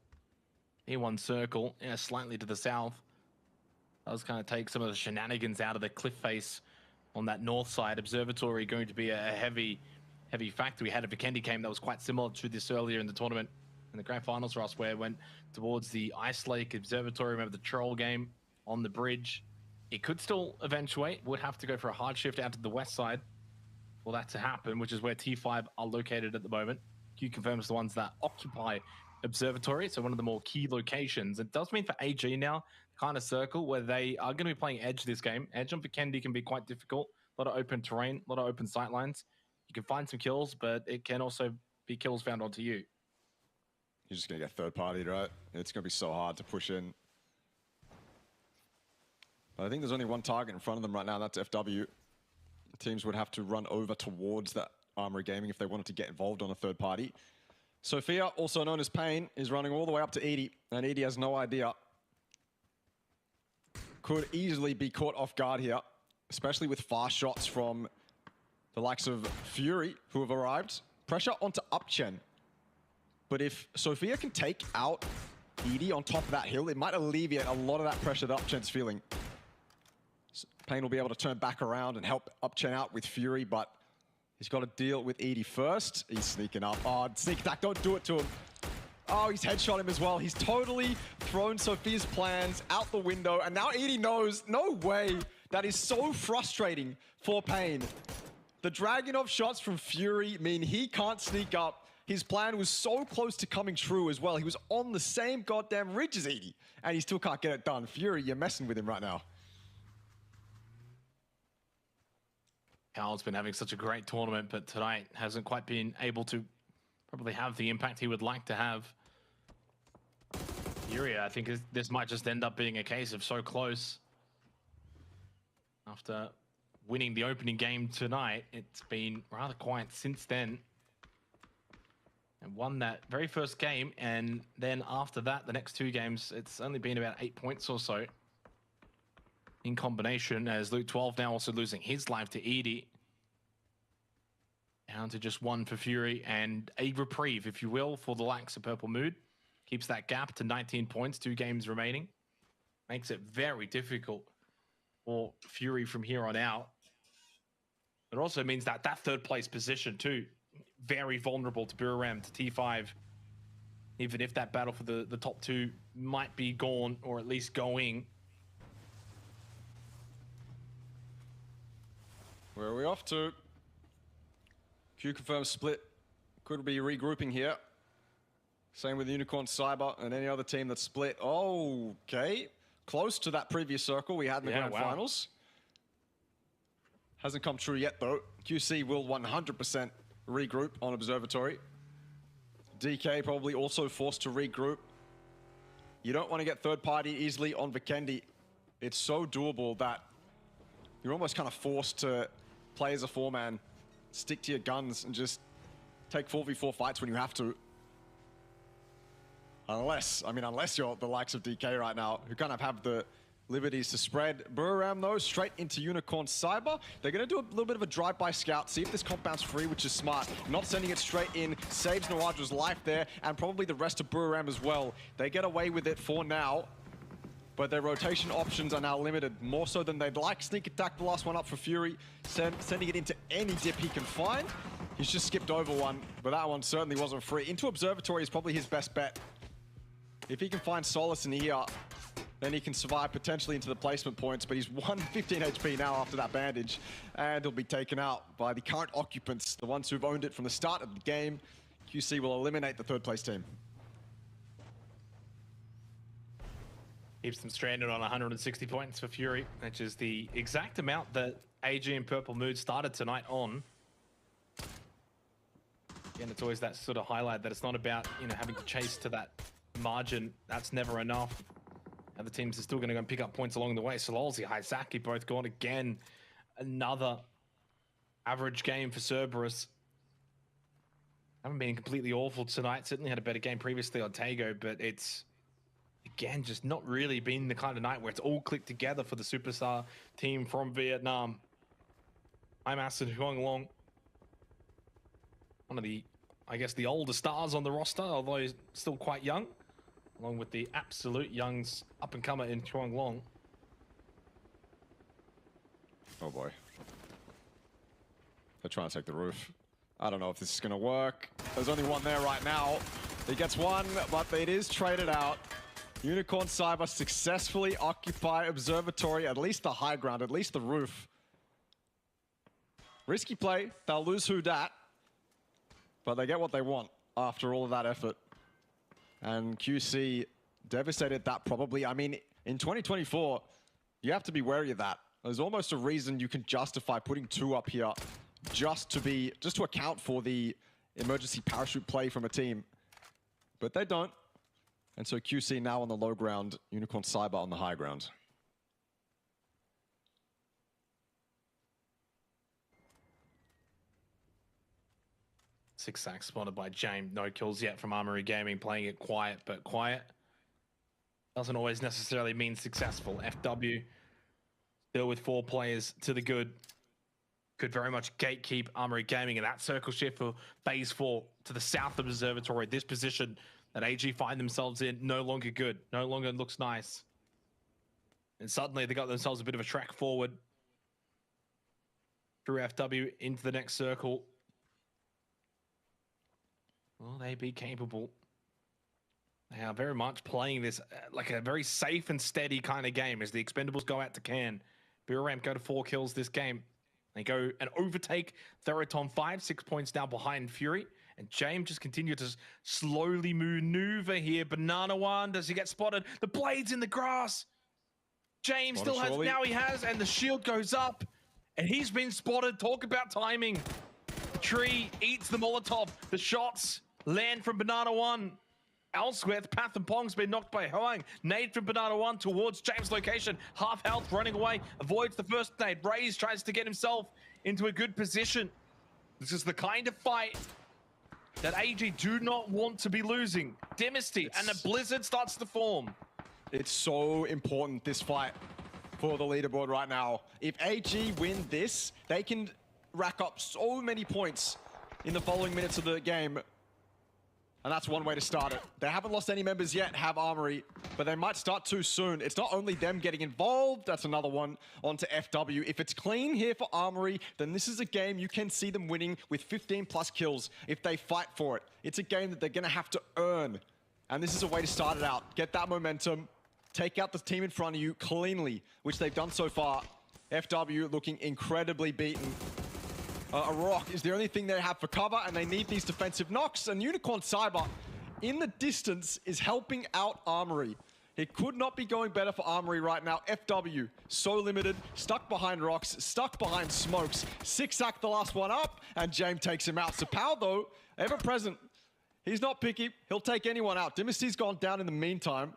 E1 circle, yeah, slightly to the south. Does kind of take some of the shenanigans out of the cliff face on that north side. Observatory going to be a heavy factor. We had a Vikendi game that was quite similar to this earlier in the tournament. In the grand finals for us, where it went towards the Ice Lake Observatory. Remember the troll game on the bridge? It could still eventuate. Would have to go for a hard shift out to the west side for that to happen, which is where T5 are located at the moment. Q confirms the ones that occupy Observatory, so one of the more key locations. It does mean for AG now, kind of circle where they are going to be playing Edge this game. Edge on Vikendi can be quite difficult. A lot of open terrain, a lot of open sight lines. You can find some kills, but it can also be kills found onto you. You're just going to get third party, right? It's going to be so hard to push in. But I think there's only one target in front of them right now, that's FW. Teams would have to run over towards that Armory Gaming if they wanted to get involved on a third party. Sophia, also known as Pain, is running all the way up to Edie, and Edie has no idea. Could easily be caught off guard here, especially with fast shots from the likes of Fury, who have arrived. Pressure onto Upchen. But if Sophia can take out Edie on top of that hill, it might alleviate a lot of that pressure that Upchen's feeling. Pain will be able to turn back around and help Upchen out with Fury, but he's got to deal with Edie first. He's sneaking up. Oh, sneak attack, don't do it to him. Oh, he's headshot him as well. He's totally thrown Sophia's plans out the window, and now Edie knows, no way. That is so frustrating for Pain. The Dragunov shots from Fury mean he can't sneak up. His plan was so close to coming true as well. He was on the same goddamn ridge as Edie, and he still can't get it done. Fury, you're messing with him right now. Carl's been having such a great tournament, but tonight hasn't quite been able to probably have the impact he would like to have. Fury, I think this might just end up being a case of so close. After winning the opening game tonight, it's been rather quiet since then. And won that very first game, and then after that, the next 2 games, it's only been about 8 points or so in combination, as Luke 12 now also losing his life to Edie. Down to just 1 for Fury, and a reprieve, if you will, for the likes of Purple Mood. Keeps that gap to 19 points, 2 games remaining. Makes it very difficult for Fury from here on out. It also means that that 3rd place position too, very vulnerable to Buram, to T5. Even if that battle for the top 2 might be gone, or at least going. Where are we off to? Q confirms split. Could be regrouping here. Same with Unicorn Cyber and any other team that's split. Oh, okay. Close to that previous circle we had in the grand finals. Hasn't come true yet though. QC will 100% regroup on Observatory. DK probably also forced to regroup. You don't want to get third party easily on Vikendi. it's so doable that you're almost kind of forced to play as a 4-man, stick to your guns, and just take 4v4 fights when you have to. Unless you're the likes of DK right now, who kind of have the liberties to spread. Buram, though, straight into Unicorn Cyber. They're going to do a little bit of a drive-by scout, see if this compound's free, which is smart. Not sending it straight in, saves Nawadra's life there, and probably the rest of Buram as well. They get away with it for now, but their rotation options are now limited, more so than they'd like. Sneak attack, the last one up for Fury, sending it into any dip he can find. He's just skipped over one, but that one certainly wasn't free. Into Observatory is probably his best bet. If he can find solace in here, then he can survive potentially into the placement points, but he's 115 HP now after that bandage, and he'll be taken out by the current occupants, the ones who've owned it from the start of the game. QC will eliminate the third place team. Keeps them stranded on 160 points for Fury, which is the exact amount that AG and Purple Mood started tonight on. Again, it's always that sort of highlight that it's not about, having to chase to that margin. That's never enough. And the teams are still going to go and pick up points along the way. Sololzi, Haizaki both gone again. Another average game for Cerberus. Haven't been completely awful tonight. Certainly had a better game previously on Tago, but it's, again, just not really been the kind of night where it's all clicked together for the superstar team from Vietnam. I'm Asin Huang-Long. One of the, I guess, the older stars on the roster, although he's still quite young, along with the absolute youngs up-and-comer in Chuang Long. Oh boy. They're trying to take the roof. I don't know if this is going to work. There's only one there right now. He gets one, but it is traded out. Unicorn Cyber successfully occupy Observatory, at least the high ground, at least the roof. Risky play. They'll lose who dat, but they get what they want after all of that effort. And QC devastated that probably. I mean, in 2024, you have to be wary of that. There's almost a reason you can justify putting 2 up here just to account for the emergency parachute play from a team. But they don't. And so QC now on the low ground, Unicorn Cyber on the high ground. Six sacks spotted by James. No kills yet from Armory Gaming, playing it quiet, but quiet doesn't always necessarily mean successful. FW still with 4 players to the good. Could very much gatekeep Armory Gaming, and that circle shift for phase 4 to the south of Observatory. This position that AG find themselves in, no longer good, no longer looks nice. And suddenly they got themselves a bit of a track forward through FW into the next circle. Will they be capable? They are very much playing this like a very safe and steady kind of game as the Expendables go out to Can. Buram go to 4 kills this game. They go and overtake Theraton 5-6 points now behind Fury. And James just continued to slowly maneuver here. Banana One, does he get spotted? The blade's in the grass. James still has, now he has, and the shield goes up. And he's been spotted. Talk about timing. Tree eats the Molotov. The shots land from Banana One. Elsewhere, Path and Pong's been knocked by Hoang. Nade from Banana One towards James' location. Half health, running away. Avoids the first nade. Raze tries to get himself into a good position. This is the kind of fight that AG do not want to be losing. Dynasty and a blizzard starts to form. It's so important, this fight, for the leaderboard right now. If AG win this, they can rack up so many points in the following minutes of the game. And that's one way to start it. They haven't lost any members yet, have Armory, but they might start too soon. It's not only them getting involved, that's another one onto FW. If it's clean here for Armory, then this is a game you can see them winning with 15 plus kills if they fight for it. It's a game that they're gonna have to earn. And this is a way to start it out. Get that momentum, take out the team in front of you cleanly, which they've done so far. FW looking incredibly beaten. A rock is the only thing they have for cover, and they need these defensive knocks. And Unicorn Cyber, in the distance, is helping out Armory. It could not be going better for Armory right now. FW, so limited, stuck behind rocks, stuck behind smokes. 6-sack the last one up, and James takes him out. Sapao, though, ever present. He's not picky. He'll take anyone out. Dynasty's gone down in the meantime.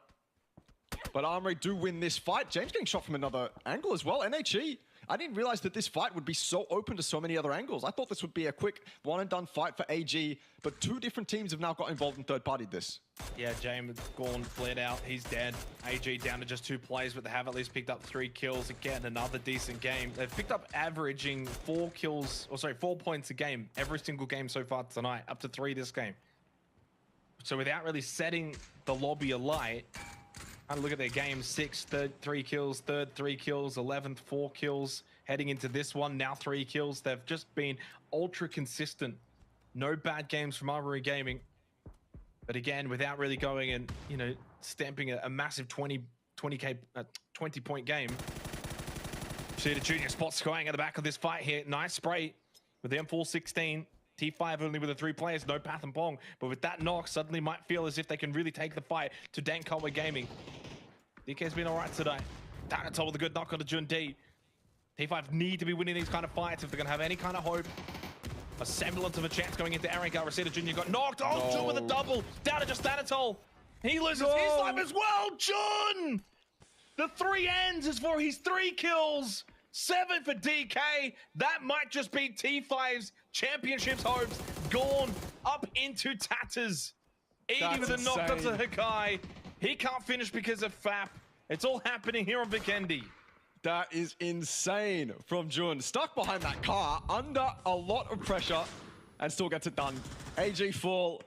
But Armory do win this fight. James getting shot from another angle as well. NHE, I didn't realize that this fight would be so open to so many other angles. I thought this would be a quick one-and-done fight for AG, but two different teams have now got involved and third-partied this. Yeah, James gone, fled out. He's dead. AG down to just 2 plays, but they have at least picked up 3 kills. Again, another decent game. They've picked up averaging 4 points a game every single game so far tonight, up to 3 this game. So without really setting the lobby alight, and look at their game: 6th, 3rd, 3 kills, 3rd, 3 kills, 11th, 4 kills. Heading into this one, now 3 kills. They've just been ultra consistent. No bad games from Armory Gaming. But again, without really going and, you know, stamping a massive 20-point game. See the junior spot scoring at the back of this fight here. Nice spray with the M416. T5 only with the 3 players, no Path and Pong. But with that knock, suddenly might feel as if they can really take the fight to Dankoa Gaming. DK's been all right today. Danatel with a good knock on the Jun D. T5 need to be winning these kind of fights if they're going to have any kind of hope. A semblance of a chance going into Aaron Garcia. Junior got knocked. Oh, Jun with a double. Down to just Danatel. He loses his life as well. Jun! The 3 ends is for his 3 kills. 7 for DK. That might just be T5's championships hopes gone up into tatters. Edie with a knock onto Hakai. He can't finish because of FAP. It's all happening here on Vikendi. That is insane from Jun. Stuck behind that car, under a lot of pressure, and still gets it done. AG fall.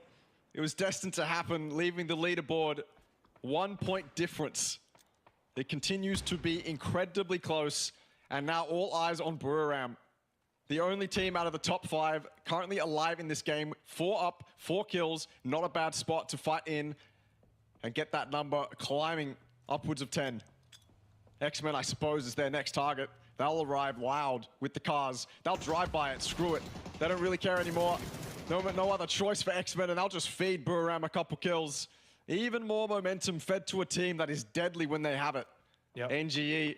It was destined to happen, leaving the leaderboard 1 point difference. It continues to be incredibly close, and now all eyes on Buriram. The only team out of the top 5 currently alive in this game. 4 up, 4 kills. Not a bad spot to fight in and get that number climbing upwards of 10. X-Men, I suppose, is their next target. They'll arrive loud with the cars. They'll drive by it, screw it. They don't really care anymore. No other choice for X-Men, and they'll just feed Buriram a couple kills. Even more momentum fed to a team that is deadly when they have it. Yep. NGE,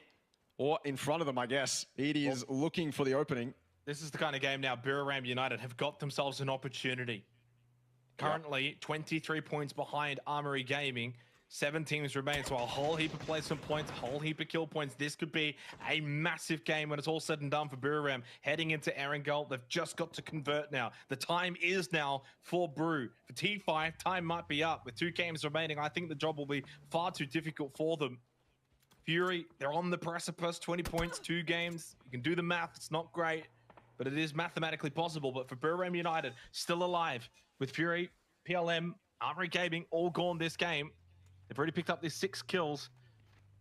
or in front of them, I guess. Edie is looking for the opening. This is the kind of game now Buriram United have got themselves an opportunity. Currently, 23 points behind Armory Gaming. 7 teams remain, so a whole heap of placement points, a whole heap of kill points. This could be a massive game when it's all said and done for Buriram. Heading into Erangel, they've just got to convert now. The time is now for Brew. For T5, time might be up. With 2 games remaining, I think the job will be far too difficult for them. Fury, they're on the precipice, 20 points, 2 games. You can do the math, it's not great, but it is mathematically possible. But for Buriram United, still alive. With Fury, PLM, Armory Gaming, all gone this game. They've already picked up these 6 kills,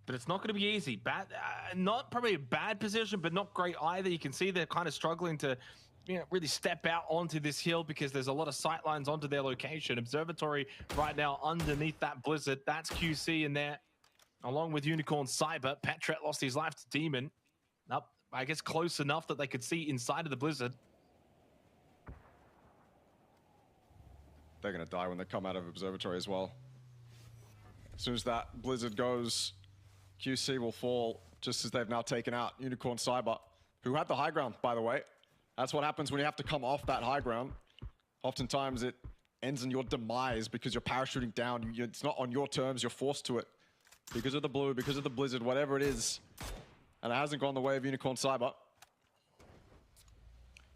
but it's not going to be easy. Bad, not probably a bad position, but not great either. You can see they're kind of struggling to, you know, really step out onto this hill because there's a lot of sight lines onto their location. Observatory right now underneath that blizzard. That's QC in there, along with Unicorn Cyber. Petret lost his life to Demon. Up, I guess close enough that they could see inside of the blizzard. They're going to die when they come out of Observatory as well. As soon as that blizzard goes, QC will fall, just as they've now taken out Unicorn Cyber, who had the high ground, by the way. That's what happens when you have to come off that high ground. Oftentimes it ends in your demise because you're parachuting down. It's not on your terms, you're forced to it. Because of the blue, because of the blizzard, whatever it is. And it hasn't gone the way of Unicorn Cyber.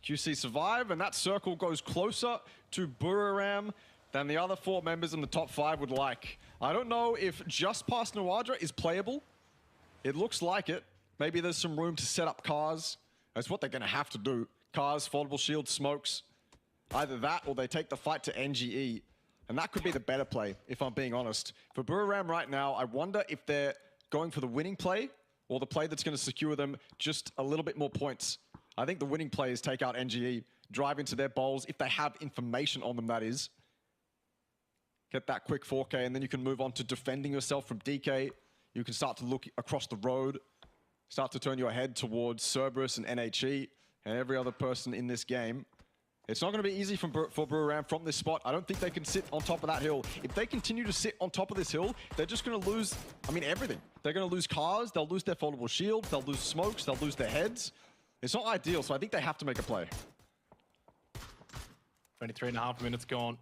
QC survive, and that circle goes closer to Buriram than the other 4 members in the top 5 would like. I don't know if just past Nawadra is playable. It looks like it. Maybe there's some room to set up cars. That's what they're going to have to do. Cars, foldable shield, smokes. Either that or they take the fight to NGE. And that could be the better play, if I'm being honest. For Buriram right now, I wonder if they're going for the winning play or the play that's going to secure them just a little bit more points. I think the winning play is take out NGE, drive into their bowls, if they have information on them, that is. Get that quick 4K, and then you can move on to defending yourself from DK. You can start to look across the road, start to turn your head towards Cerberus and NHE and every other person in this game. It's not going to be easy for Buriram from this spot. I don't think they can sit on top of that hill. If they continue to sit on top of this hill, they're just going to lose, I mean, everything. They're going to lose cars, they'll lose their foldable shield, they'll lose smokes, they'll lose their heads. It's not ideal, so I think they have to make a play. 23.5 minutes gone.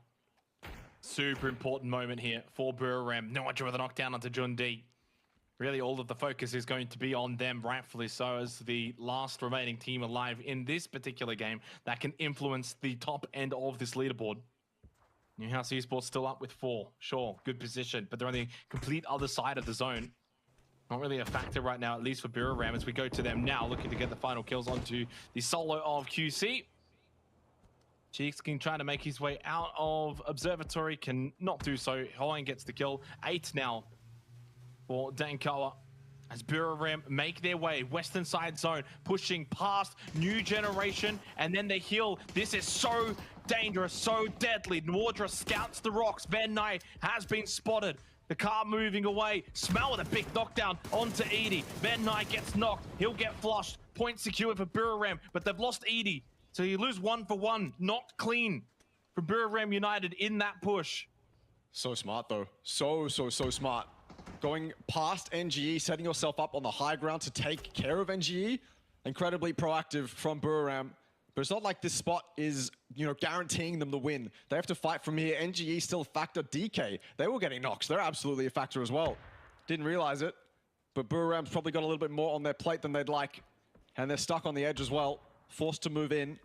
Super important moment here for Buriram. No one with a knockdown onto Jun D. Really, all of the focus is going to be on them, rightfully so, as the last remaining team alive in this particular game that can influence the top end of this leaderboard. New House Esports still up with 4. Sure, good position, but they're on the complete other side of the zone. Not really a factor right now, at least for Buram, as we go to them now, looking to get the final kills onto the solo of QC. Cheekskin trying to make his way out of Observatory, can not do so. Hoang gets the kill. 8 now for Dankoa as Buram make their way western side zone, pushing past New Generation, and then they heal. This is so dangerous, so deadly. Nordra scouts the rocks. Van Knight has been spotted. The car moving away. Smell with a big knockdown onto Edie. Van Knight gets knocked. He'll get flushed. Point secured for Buram, but they've lost Edie. So you lose 1 for 1. Not clean for Buram United in that push. So smart, though. So smart. Going past NGE, setting yourself up on the high ground to take care of NGE. Incredibly proactive from Buram. But it's not like this spot is, guaranteeing them the win. They have to fight from here. NGE still factor. DK, they were getting knocks. They're absolutely a factor as well. Didn't realize it, but Buram's probably got a little bit more on their plate than they'd like. And they're stuck on the edge as well, forced to move in.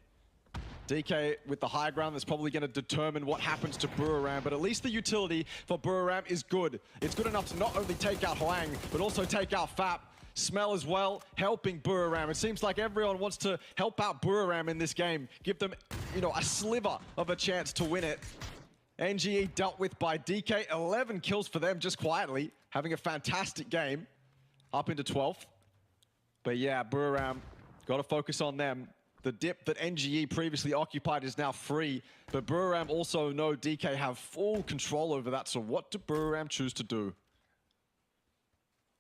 DK with the high ground, that's probably going to determine what happens to Buram, but at least the utility for Buram is good. It's good enough to not only take out Hoang, but also take out Fap. Smell as well, helping Buram. It seems like everyone wants to help out Buram in this game. Give them, a sliver of a chance to win it. NGE dealt with by DK. 11 kills for them just quietly. Having a fantastic game. Up into 12th. But yeah, Buram, got to focus on them. The dip that NGE previously occupied is now free. But Buram also know DK have full control over that. So what do Buram choose to do?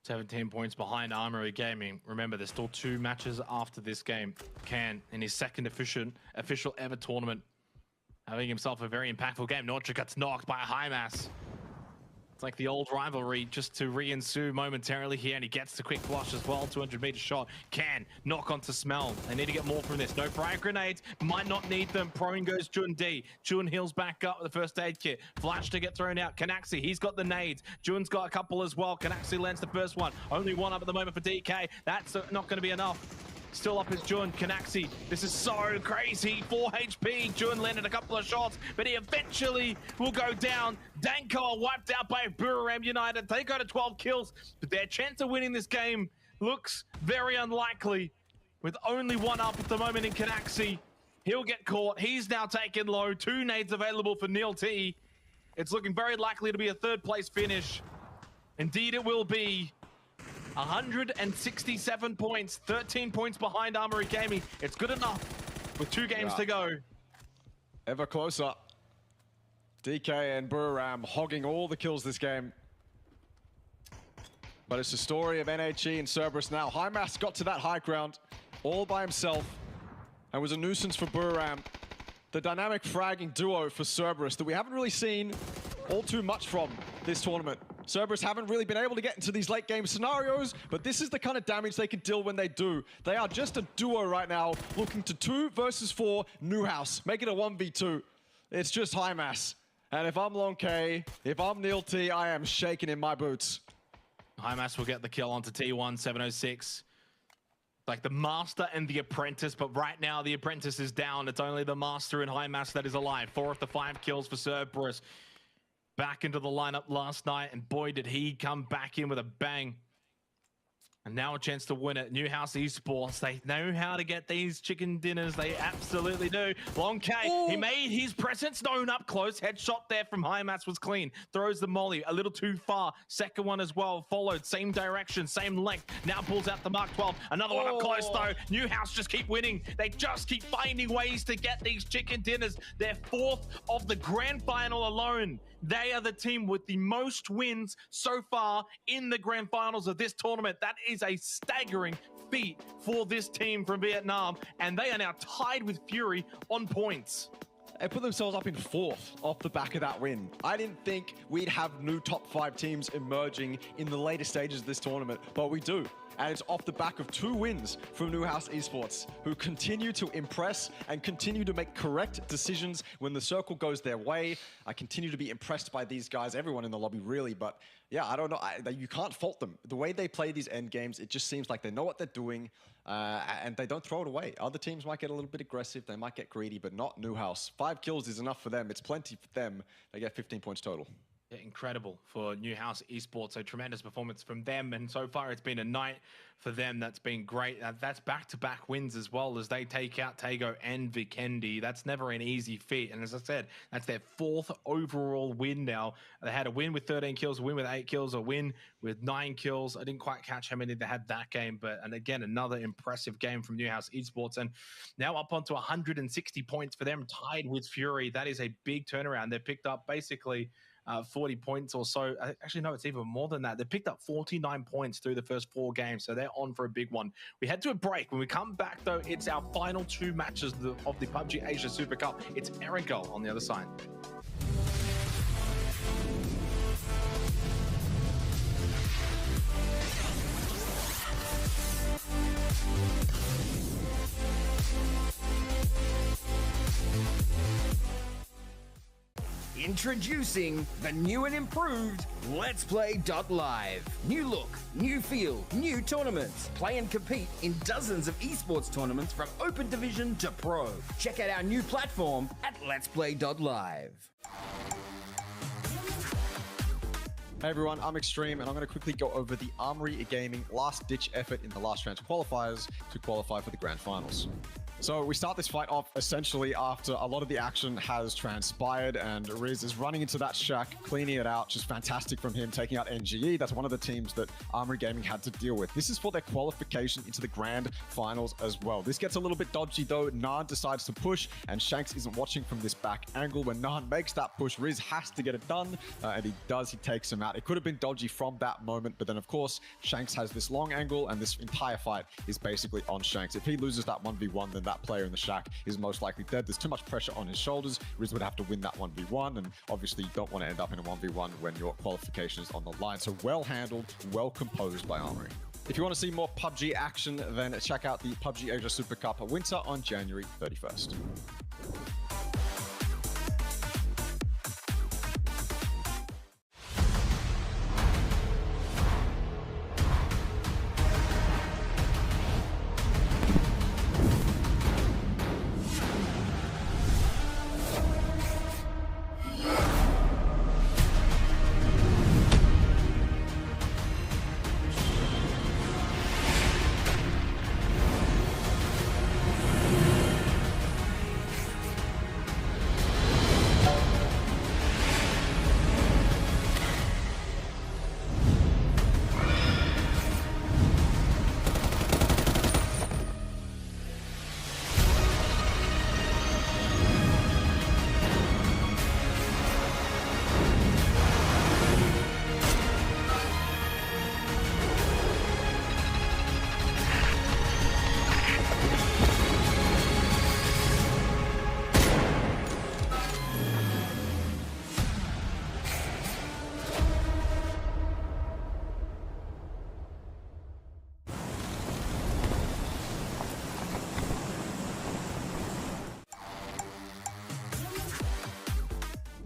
17 points behind Armory Gaming. Remember, there's still 2 matches after this game. Can, in his second official ever tournament, having himself a very impactful game. Nordra gets knocked by a high mass. It's like the old rivalry just to re-ensue momentarily here, and he gets the quick flush as well. 200-meter shot. Can knock onto Smell. They need to get more from this. No frag grenades. Might not need them. Prone goes Jun D. Jun heals back up with the first aid kit. Flash to get thrown out. Canaxi, he's got the nades. Jun's got a couple as well. Canaxi lands the first one. Only 1 up at the moment for DK. That's not going to be enough. Still up is Jun. Canaxi, this is so crazy. 4 HP. Jun landed a couple of shots, but he eventually will go down. Danko wiped out by Buram United. They go to 12 kills, but their chance of winning this game looks very unlikely. With only 1 up at the moment in Canaxi. He'll get caught. He's now taken low. 2 nades available for Neil T. It's looking very likely to be a 3rd place finish. Indeed it will be. 167 points, 13 points behind Armory Gaming. It's good enough with 2 games to go. Ever closer. DK and Buram hogging all the kills this game. But it's the story of NHE and Cerberus now. Hymas got to that high ground all by himself and was a nuisance for Buram. The dynamic fragging duo for Cerberus that we haven't really seen all too much from this tournament. Cerberus haven't really been able to get into these late game scenarios, but this is the kind of damage they can deal when they do. They are just a duo right now, looking to 2 versus 4 Newhouse. Make it a 1v2. It's just Hymas. And if I'm Long K, if I'm Neil T, I am shaking in my boots. Hymas will get the kill onto T1, 706. Like the Master and the Apprentice, but right now the Apprentice is down. It's only the Master and Hymas that is alive. 4 of the 5 kills for Cerberus. Back into the lineup last night, and boy, did he come back in with a bang. And now a chance to win it. New House Esports, they know how to get these chicken dinners. They absolutely do. Long K, he made his presence known up close. Headshot there from Hymas was clean. Throws the molly a little too far. Second one as well, followed. Same direction, same length. Now pulls out the Mark 12. Another one up close though. New House just keep winning. They just keep finding ways to get these chicken dinners. They're 4th of the grand final alone. They are the team with the most wins so far in the grand finals of this tournament. That is a staggering feat for this team from Vietnam, and they are now tied with Fury on points. They put themselves up in 4th off the back of that win. I didn't think we'd have new top 5 teams emerging in the later stages of this tournament, but we do. And it's off the back of 2 wins from New House Esports, who continue to impress and continue to make correct decisions when the circle goes their way. I continue to be impressed by these guys, everyone in the lobby really, but Yeah, I don't know. You can't fault them. The way they play these end games, it just seems like they know what they're doing, and they don't throw it away. Other teams might get a little bit aggressive, they might get greedy, but not Newhouse. 5 kills is enough for them. It's plenty for them. They get 15 points total. Yeah, incredible for Newhouse Esports. So tremendous performance from them. And so far, it's been a night for them that's been great. That's back-to-back wins as well as they take out Tago and Vikendi. That's never an easy feat. And as I said, that's their 4th overall win now. They had a win with 13 kills, a win with 8 kills, a win with 9 kills. I didn't quite catch how many they had that game, but and again, another impressive game from Newhouse Esports. And now up onto 160 points for them, tied with Fury. That is a big turnaround. They've picked up basically 40 points or so. Actually, no, it's even more than that. They picked up 49 points through the first 4 games, so they're on for a big one. We head to a break. When we come back, though, it's our final 2 matches of the PUBG Asia Super Cup. It's Erigal on the other side. Introducing the new and improved Let's Play Live. New look, new feel, new tournaments. Play and compete in dozens of esports tournaments from Open Division to Pro. Check out our new platform at Let's Play Live. Hey everyone, I'm Extreme, and I'm going to quickly go over the Armory Gaming last-ditch effort in the last round qualifiers to qualify for the Grand Finals. So we start this fight off essentially after a lot of the action has transpired, and Riz is running into that shack, cleaning it out. Just fantastic from him, taking out NGE. That's one of the teams that Armory Gaming had to deal with. This is for their qualification into the Grand Finals as well. This gets a little bit dodgy though. Naan decides to push, and Shanks isn't watching from this back angle. When Naan makes that push, Riz has to get it done, and he does. He takes him out. It could have been dodgy from that moment, but then of course, Shanks has this long angle, and this entire fight is basically on Shanks. If he loses that 1v1, then that player in the shack is most likely dead. There's too much pressure on his shoulders. Riz would have to win that 1v1, and obviously you don't want to end up in a 1v1 when your qualification is on the line. So well handled, well composed by Armory. If you want to see more PUBG action, then check out the PUBG Asia Super Cup Winter on January 31st.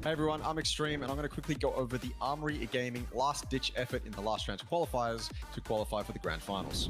Hey everyone, I'm Extreme, and I'm going to quickly go over the Armory Gaming last-ditch effort in the last round qualifiers to qualify for the Grand Finals.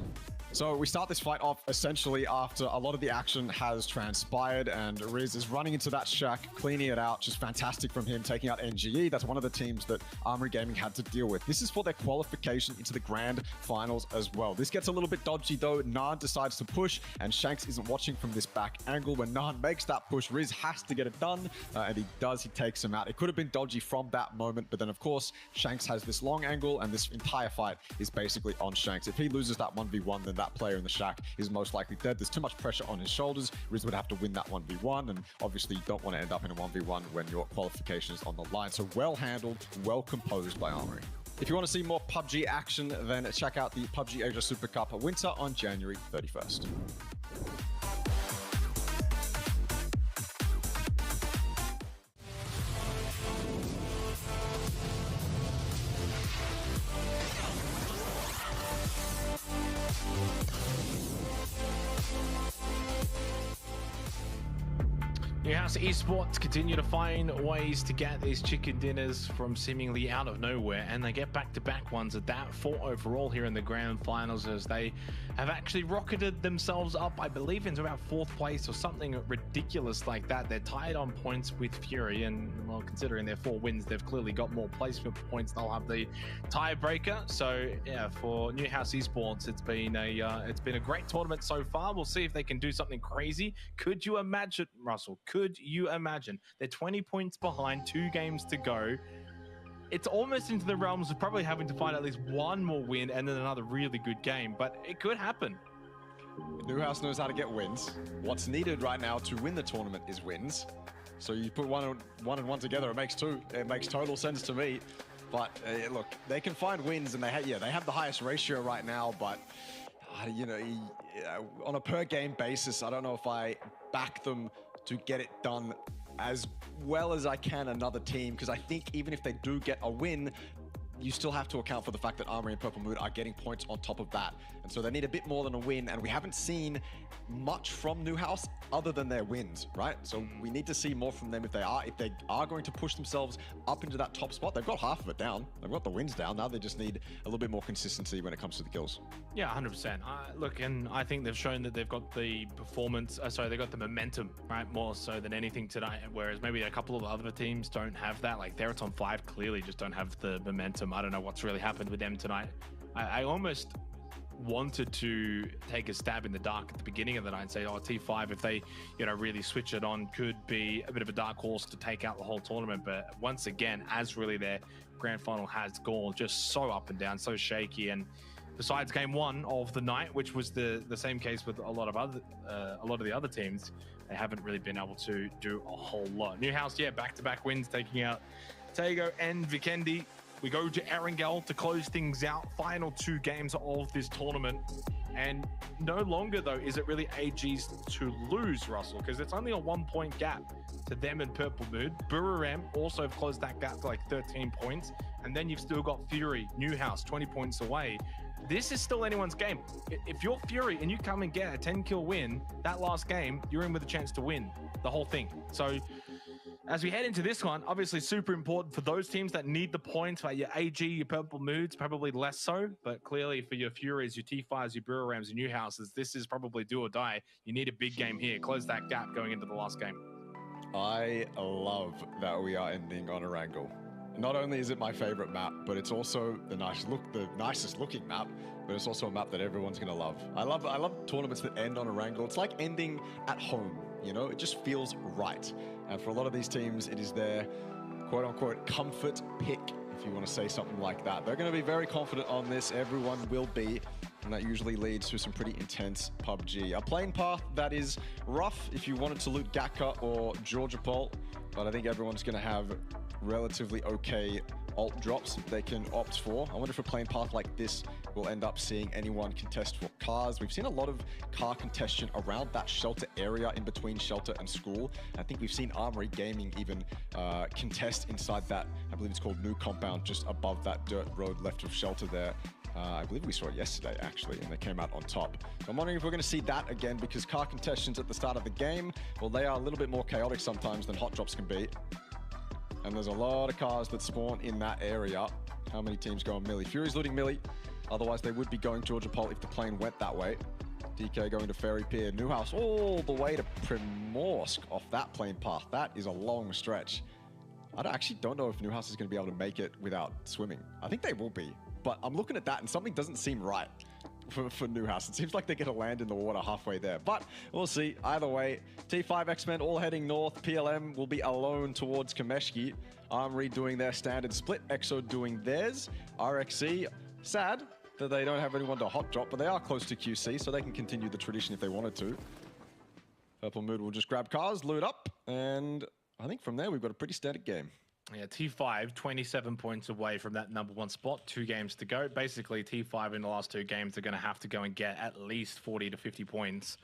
So we start this fight off essentially after a lot of the action has transpired, and Riz is running into that shack, cleaning it out. Just fantastic from him, taking out NGE. That's one of the teams that Armory Gaming had to deal with. This is for their qualification into the Grand Finals as well. This gets a little bit dodgy though. Naan decides to push, and Shanks isn't watching from this back angle. When Naan makes that push, Riz has to get it done, and he does. He takes him out. It could have been dodgy from that moment, but then of course, Shanks has this long angle, and this entire fight is basically on Shanks. If he loses that 1v1, then that player in the shack is most likely dead. There's too much pressure on his shoulders. Riz would have to win that 1v1, and obviously you don't want to end up in a 1v1 when your qualification is on the line. So well handled, well composed by Armory. If you want to see more PUBG action, then check out the PUBG Asia Super Cup Winter on January 31st. Newhouse Esports continue to find ways to get these chicken dinners from seemingly out of nowhere, and they get back-to-back ones at that, 4 overall here in the grand finals, as they have actually rocketed themselves up, I believe, into about 4th place or something ridiculous like that. They're tied on points with Fury, and well, considering their 4 wins, they've clearly got more placement points. They'll have the tiebreaker. So yeah, for Newhouse Esports, it's been a great tournament so far. We'll see if they can do something crazy. Could you imagine, Russell? Could you imagine? They're 20 points behind, 2 games to go. It's almost into the realms of probably having to find at least one more win and then another really good game, but it could happen. Newhouse knows how to get wins. What's needed right now to win the tournament is wins. So you put one and one together, it makes 2. It makes total sense to me. But look, they can find wins, and they have the highest ratio right now. But you know, on a per game basis, I don't know if I back them to get it done as well as I can another team, because I think even if they do get a win, you still have to account for the fact that Armory and Purple Moon are getting points on top of that. And so they need a bit more than a win, and we haven't seen much from Newhouse other than their wins, right? So we need to see more from them if they are going to push themselves up into that top spot. They've got half of it down. They've got the wins down. Now they just need a little bit more consistency when it comes to the kills. Yeah, 100%. Look, and I think they've shown that they've got the performance, they've got the momentum, right? More so than anything tonight, whereas maybe a couple of other teams don't have that. Like Theraton 5 clearly just don't have the momentum. I don't know what's really happened with them tonight. I almost wanted to take a stab in the dark at the beginning of the night and say, oh, T5, if they, really switch it on, could be a bit of a dark horse to take out the whole tournament. But once again, as really their grand final has gone, just so up and down, so shaky. And besides game 1 of the night, which was the same case with a lot of the other teams, they haven't really been able to do a whole lot. Newhouse, yeah, back-to-back wins, taking out Tago and Vikendi. We go to Erangel to close things out. Final 2 games of this tournament. And no longer, though, is it really AG's to lose, Russell, because it's only a 1-point gap to them and Purple Moon. Buriram also have closed that gap to like 13 points. And then you've still got Fury, Newhouse, 20 points away. This is still anyone's game. If you're Fury and you come and get a 10-kill win, that last game, you're in with a chance to win the whole thing. So as we head into this one, obviously super important for those teams that need the points, like your AG, your Purple Moods, probably less so, but clearly for your Furies, your T5s, your Burarams, and Newhouses, this is probably do or die. You need a big game here. Close that gap going into the last game. I love that we are ending on Erangel. Not only is it my favorite map, but it's also the nicest looking map, but it's also a map that everyone's gonna love. I love tournaments that end on Erangel. It's like ending at home, it just feels right. And for a lot of these teams, it is their quote-unquote comfort pick, if you want to say something like that. They're going to be very confident on this. Everyone will be, and that usually leads to some pretty intense PUBG. A playing path that is rough if you wanted to loot Gatka or Georgia Pol, but I think everyone's going to have relatively okay alt drops they can opt for. I wonder if a playing path like this will end up seeing anyone contest for cars. We've seen a lot of car contention around that shelter area in between shelter and school. I think we've seen Armory Gaming even contest inside that, I believe it's called New Compound, just above that dirt road left of shelter there. I believe we saw it yesterday, actually, and they came out on top. So I'm wondering if we're going to see that again, because car contestions at the start of the game, well, they are a little bit more chaotic sometimes than hot drops can be. And there's a lot of cars that spawn in that area. How many teams go on Millie? Fury's looting Millie. Otherwise, they would be going Georgia Pol if the plane went that way. DK going to Ferry Pier. Newhouse all the way to Primorsk off that plane path. That is a long stretch. I actually don't know if Newhouse is going to be able to make it without swimming. I think they will be. But I'm looking at that and something doesn't seem right for Newhouse. It seems like they're going to land in the water halfway there. But we'll see. Either way, T5 X-Men all heading north. PLM will be alone towards Kameshki. Armory doing their standard split. EXO doing theirs. RXC, sad that they don't have anyone to hot drop, but they are close to QC, so they can continue the tradition if they wanted to. Purple Mood will just grab cars, loot up, and I think from there we've got a pretty static game. Yeah, T5, 27 points away from that #1 spot, 2 games to go. Basically, T5 in the last 2 games are going to have to go and get at least 40 to 50 points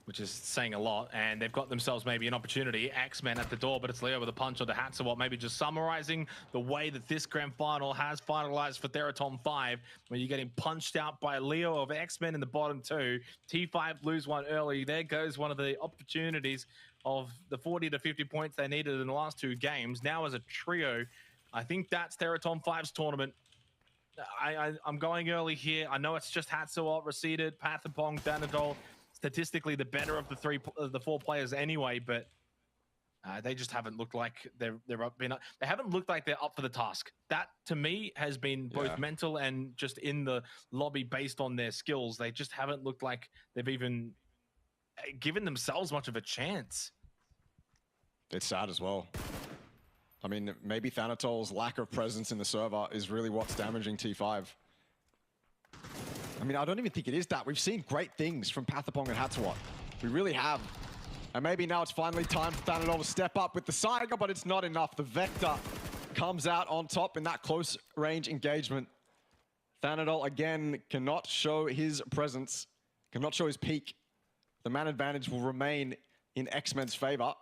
which is saying a lot. And they've got themselves maybe an opportunity. X-Men at the door, but it's Leo with a punch on the hat. So what, maybe just summarizing the way that this grand final has finalized for Theraton 5, when you're getting punched out by Leo of X-Men in the bottom two. T5 lose one early. There goes one of the opportunities of the 40 to 50 points they needed in the last two games. Now as a trio, I think that's Theraton 5's tournament. I'm going early here. I know it's just Hatsuot, Receded, Pathapong, Danadol. Statistically, the better of the four players anyway, but they just haven't looked like they haven't looked like they're up for the task. That to me has been both mental and just in the lobby based on their skills. They just haven't looked like they've even given themselves much of a chance. It's sad as well. I mean, maybe Thanatol's lack of presence in the server is really what's damaging T5. I mean, I don't even think it is that. We've seen great things from Pathapong and Hatsuot. We really have. And maybe now it's finally time for Thanatol to step up with the Saiga, but it's not enough. The Vector comes out on top in that close range engagement. Thanatol, again, cannot show his presence, cannot show his peak. The man advantage will remain in X-Men's favor.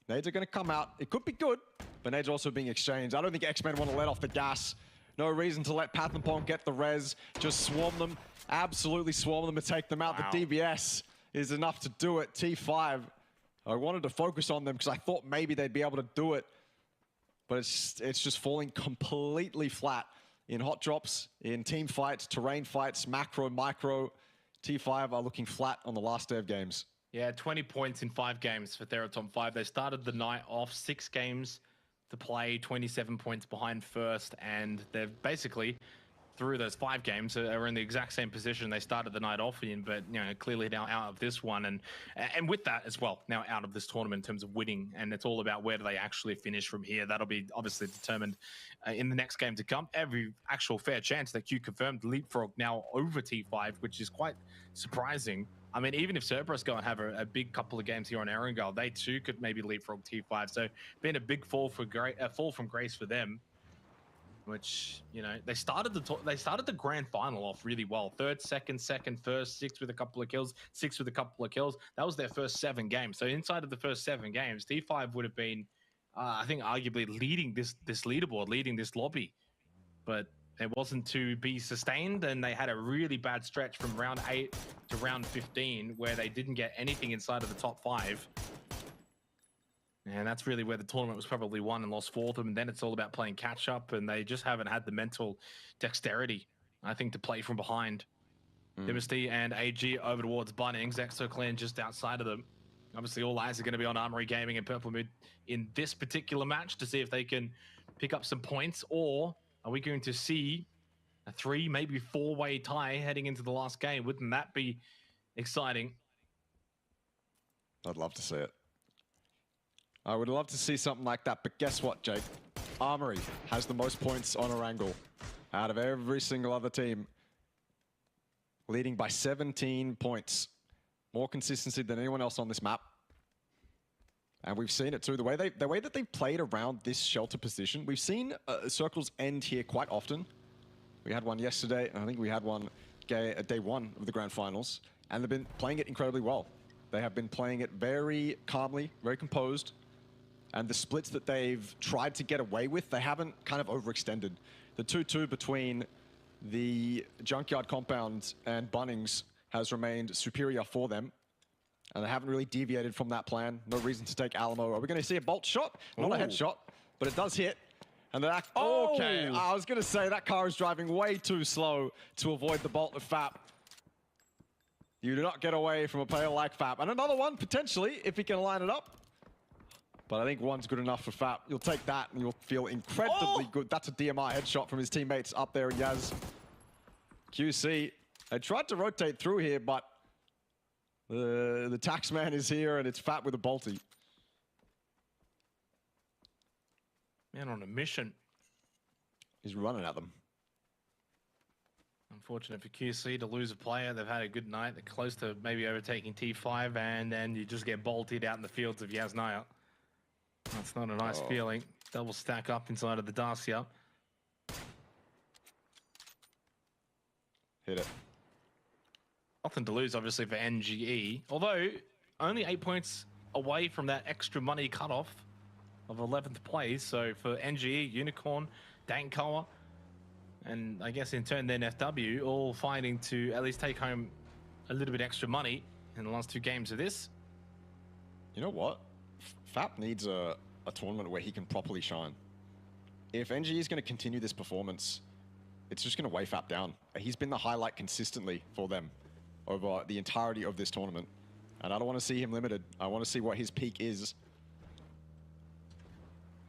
Nades are going to come out. It could be good, but nades are also being exchanged. I don't think X-Men want to let off the gas. No reason to let Pathapong get the res. Just swarm them. Absolutely swarm them and take them out. Wow. The DBS is enough to do it. T5, I wanted to focus on them because I thought maybe they'd be able to do it. But it's just falling completely flat in hot drops, in team fights, terrain fights, macro, micro. T5 are looking flat on the last day of games. Yeah, 20 points in 5 games for Theraton 5. They started the night off 6 games to play, 27 points behind first, and they've basically, through those 5 games, are in the exact same position they started the night off in, but you know, clearly now out of this one, and with that as well, now out of this tournament in terms of winning, and it's all about where do they actually finish from here. That'll be obviously determined in the next game to come. Every actual fair chance that Q confirmed leapfrog now over T5, which is quite surprising. I mean, even if Cerberus go and have a big couple of games here on Erangel, they too could maybe leapfrog T5. So, been a big fall from grace for them. Which, you know, they started the grand final off really well. Third, second, first, 6 with a couple of kills, 6 with a couple of kills. That was their first 7 games. So inside of the first 7 games, T5 would have been, I think, arguably leading this leaderboard, leading this lobby. But it wasn't to be sustained, and they had a really bad stretch from round 8 to round 15 where they didn't get anything inside of the top 5. And that's really where the tournament was probably won and lost for them. And then it's all about playing catch up, and they just haven't had the mental dexterity, I think, to play from behind. Dynasty and AG over towards Bunnings. ExoClan just outside of them. Obviously, all eyes are going to be on Armory Gaming and Purple Mood in this particular match to see if they can pick up some points, or are we going to see a 3, maybe 4-way tie heading into the last game? Wouldn't that be exciting? I'd love to see it. I would love to see something like that, but guess what, Jake? Armory has the most points on Erangel out of every single other team, leading by 17 points. More consistency than anyone else on this map. And we've seen it too. The way that they've played around this shelter position, we've seen circles end here quite often. We had one yesterday, and I think we had one at day 1 of the grand finals, and they've been playing it incredibly well. They have been playing it very calmly, very composed, and the splits that they've tried to get away with, they haven't kind of overextended. The 2-2 between the Junkyard Compound and Bunnings has remained superior for them. And they haven't really deviated from that plan. No reason to take Alamo. Are we going to see a bolt shot? Not a headshot, but it does hit. And then, okay, I was going to say that car is driving way too slow to avoid the bolt of FAP. You do not get away from a player like FAP. And another one, potentially, if he can line it up. But I think one's good enough for FAP. You'll take that and you'll feel incredibly good. That's a DMR headshot from his teammates up there in Yaz. QC, they tried to rotate through here, but the taxman is here, and it's FAP with a bolty. Man on a mission. He's running at them. Unfortunate for QC to lose a player. They've had a good night. They're close to maybe overtaking T5, and then you just get bolted out in the fields of Yasnaya. That's not a nice feeling. Double stack up inside of the Dacia. Hit it. Nothing to lose, obviously, for NGE. Although, only 8 points away from that extra money cutoff of 11th place. So for NGE, Unicorn, Dankoa, and I guess in turn then FW, all fighting to at least take home a little bit extra money in the last 2 games of this. You know what? FAP needs a tournament where he can properly shine. If NGE is going to continue this performance, it's just going to weigh FAP down. He's been the highlight consistently for them over the entirety of this tournament. And I don't want to see him limited. I want to see what his peak is.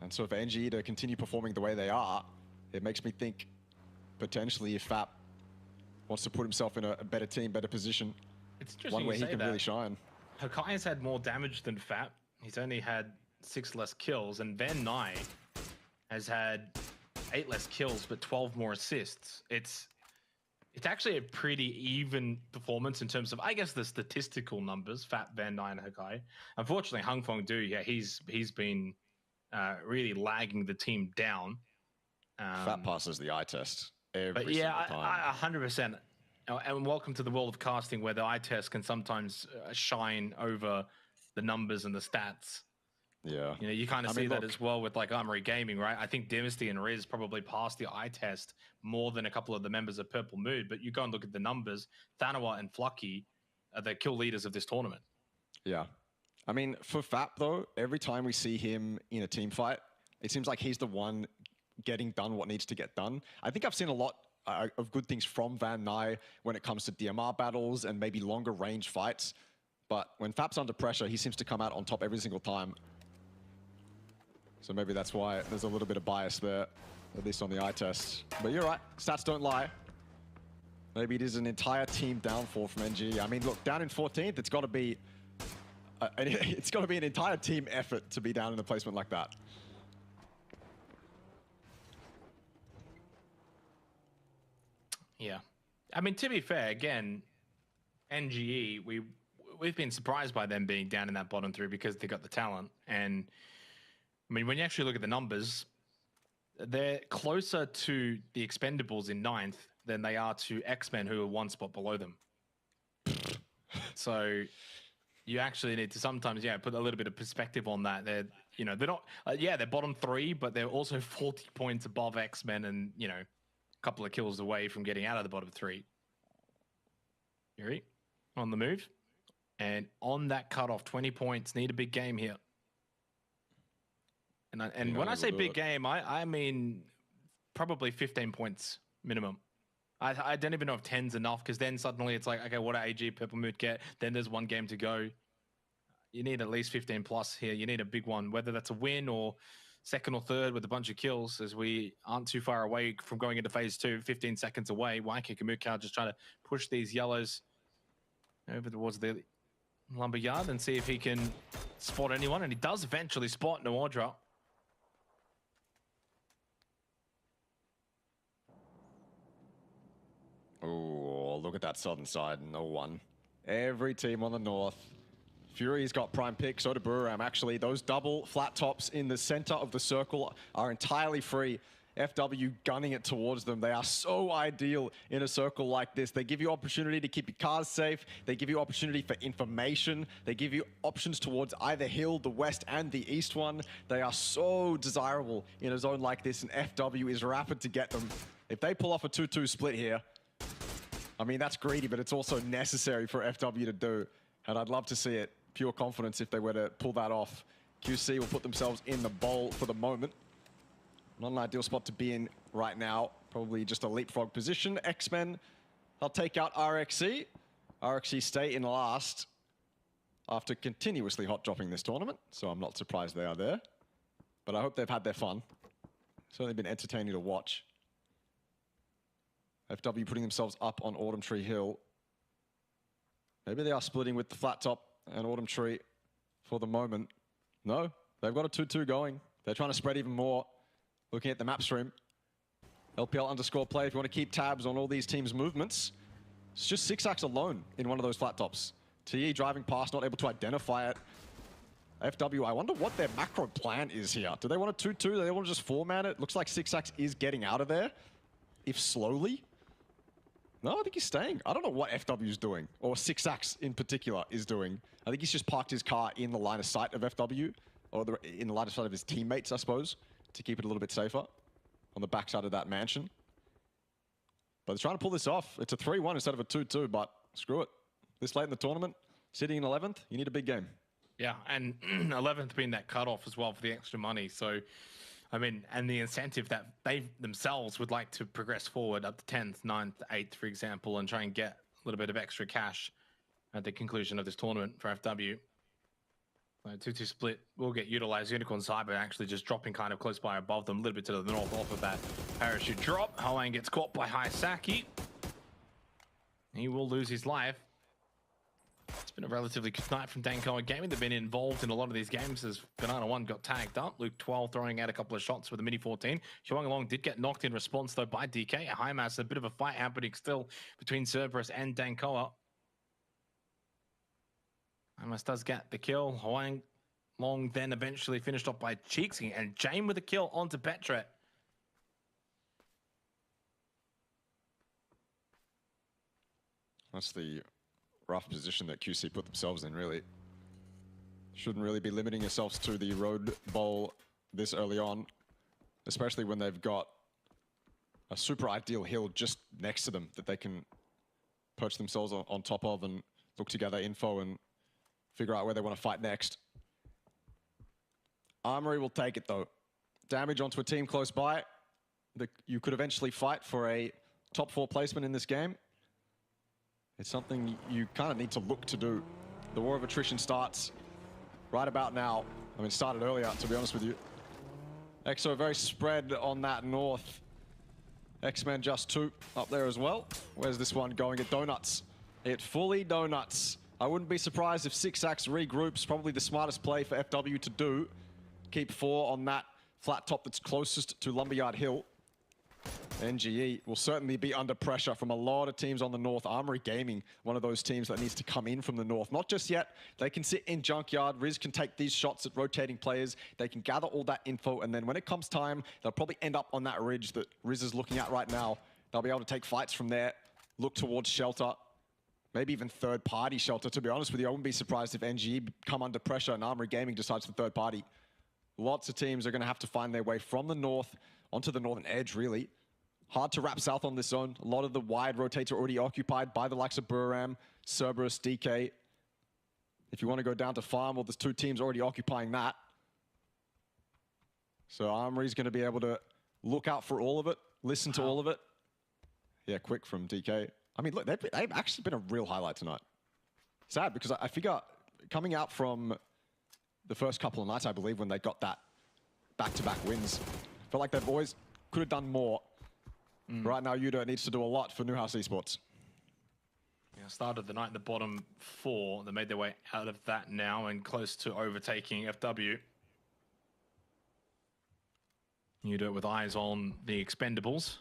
And so for NGE to continue performing the way they are, it makes me think potentially if FAP wants to put himself in a better team, better position, it's interesting one where he can really shine. Hakai has had more damage than FAP. He's only had 6 less kills, and Van Nye has had 8 less kills but 12 more assists. It's actually a pretty even performance in terms of, I guess, the statistical numbers, FAP, Van Nye, and Hakai. Unfortunately, Hung Fong Du, yeah, he's been really lagging the team down. FAP passes the eye test every single time. 100%. And welcome to the world of casting, where the eye test can sometimes shine over the numbers and the stats. Yeah. You know, you kind of see that as well with like Armory Gaming, right? I think Dynasty and Riz probably passed the eye test more than a couple of the members of Purple Mood, but you go and look at the numbers, Thanawa and Flucky are the kill leaders of this tournament. Yeah. I mean, for FAP though, every time we see him in a team fight, it seems like he's the one getting done what needs to get done. I think I've seen a lot of good things from Van Nye when it comes to DMR battles and maybe longer range fights. But when FAP's under pressure, he seems to come out on top every single time. So maybe that's why there's a little bit of bias there, at least on the eye test. But you're right, stats don't lie. Maybe it is an entire team downfall from NG. I mean, look, down in 14th, it's got to be an entire team effort to be down in a placement like that. Yeah. I mean, to be fair, again, NGE, we've been surprised by them being down in that bottom 3 because they got the talent. And I mean, when you actually look at the numbers, they're closer to the Expendables in 9th than they are to X-Men, who are 1 spot below them. So you actually need to sometimes, put a little bit of perspective on that. They're not, they're bottom 3, but they're also 40 points above X-Men and, a couple of kills away from getting out of the bottom 3. Yuri on the move. And on that cutoff, 20 points, need a big game here. And when I say big game, I mean probably 15 points minimum. I don't even know if 10's enough, because then suddenly it's like, okay, what do AG Purple Mood get? Then there's 1 game to go. You need at least 15 plus here. You need a big one, whether that's a win or 2nd or 3rd with a bunch of kills, as we aren't too far away from going into phase 2, 15 seconds away. Waikiki Kamukau just trying to push these yellows over towards the lumberyard and see if he can spot anyone. And he does eventually spot Noordra. Oh, look at that southern side. No one. Every team on the north. Fury's got prime pick, so did Buram. Actually, those double flat tops in the center of the circle are entirely free. FW gunning it towards them. They are so ideal in a circle like this. They give you opportunity to keep your cars safe. They give you opportunity for information. They give you options towards either hill, the west and the east one. They are so desirable in a zone like this, and FW is rapid to get them. If they pull off a 2-2 split here, I mean, that's greedy, but it's also necessary for FW to do. And I'd love to see it. Pure confidence if they were to pull that off. QC will put themselves in the bowl for the moment. Not an ideal spot to be in right now. Probably just a leapfrog position. X-Men, they'll take out RXC. RXC stay in last after continuously hot dropping this tournament. So I'm not surprised they are there. But I hope they've had their fun. Certainly been entertaining to watch. FW putting themselves up on Autumn Tree Hill. Maybe they are splitting with the flat top and Autumn Tree for the moment. No, they've got a 2-2 going. They're trying to spread even more. Looking at the map stream. LPL_play if you want to keep tabs on all these teams' movements. It's just Sixax alone in one of those flat tops. TE driving past, not able to identify it. FW, I wonder what their macro plan is here. Do they want a 2-2? Do they want to just 4-man it? Looks like Sixax is getting out of there, if slowly. No, I think he's staying. I don't know what FW is doing, or Sixax in particular is doing. I think he's just parked his car in the line of sight of FW, or in the line of sight of his teammates, I suppose, to keep it a little bit safer on the backside of that mansion. But they're trying to pull this off. It's a 3-1 instead of a 2-2, but screw it. This late in the tournament, sitting in 11th, you need a big game. Yeah, and 11th being that cutoff as well for the extra money. So, I mean, and the incentive that they themselves would like to progress forward up to 10th, 9th, 8th, for example, and try and get a little bit of extra cash at the conclusion of this tournament for FW. 2-2 split will get utilized. Unicorn Cyber actually just dropping kind of close by above them, a little bit to the north off of that parachute drop. Hawang gets caught by Haisaki. He will lose his life. It's been a relatively good night from Dankoa Gaming. They've been involved in a lot of these games as Banana 1 got tagged up. Luke 12 throwing out a couple of shots with the Mini 14. Shuang Long did get knocked in response though by DK. Highmass, a bit of a fight happening still between Cerberus and Dankoa. Highmass does get the kill. Huang Long then eventually finished off by Cheeksy, and Jame with a kill onto Petret. That's the rough position that QC put themselves in, really. Shouldn't really be limiting yourselves to the road bowl this early on, especially when they've got a super ideal hill just next to them that they can perch themselves on top of and look to gather info and figure out where they want to fight next. Armory will take it though. Damage onto a team close by that you could eventually fight for a top 4 placement in this game. It's something you kind of need to look to do. The war of attrition starts right about now. I mean, it started earlier, to be honest with you. EXO very spread on that north. X-Men just 2 up there as well. Where's this one going? It donuts. It fully donuts. I wouldn't be surprised if Sixax regroups. Probably the smartest play for FW to do. Keep 4 on that flat top that's closest to Lumberyard Hill. NGE will certainly be under pressure from a lot of teams on the north. Armory Gaming, one of those teams that needs to come in from the north. Not just yet. They can sit in Junkyard. Riz can take these shots at rotating players. They can gather all that info, and then when it comes time, they'll probably end up on that ridge that Riz is looking at right now. They'll be able to take fights from there, look towards shelter, maybe even third-party shelter. To be honest with you, I wouldn't be surprised if NGE come under pressure and Armory Gaming decides to third party. Lots of teams are going to have to find their way from the north onto the northern edge, really. Hard to wrap south on this zone. A lot of the wide rotates are already occupied by the likes of Buram, Cerberus, DK. If you want to go down to farm, well, there's 2 teams already occupying that. So Armory's going to be able to look out for all of it, listen to all of it. Yeah, quick from DK. I mean, look, they've actually been a real highlight tonight. Sad, because I figure coming out from the first couple of nights, I believe, when they got that back-to-back wins, felt like they've always could have done more. Right now, Yuta needs to do a lot for Newhouse Esports. Yeah, started the night in the bottom 4. They made their way out of that now and close to overtaking FW. Yuta with eyes on the Expendables.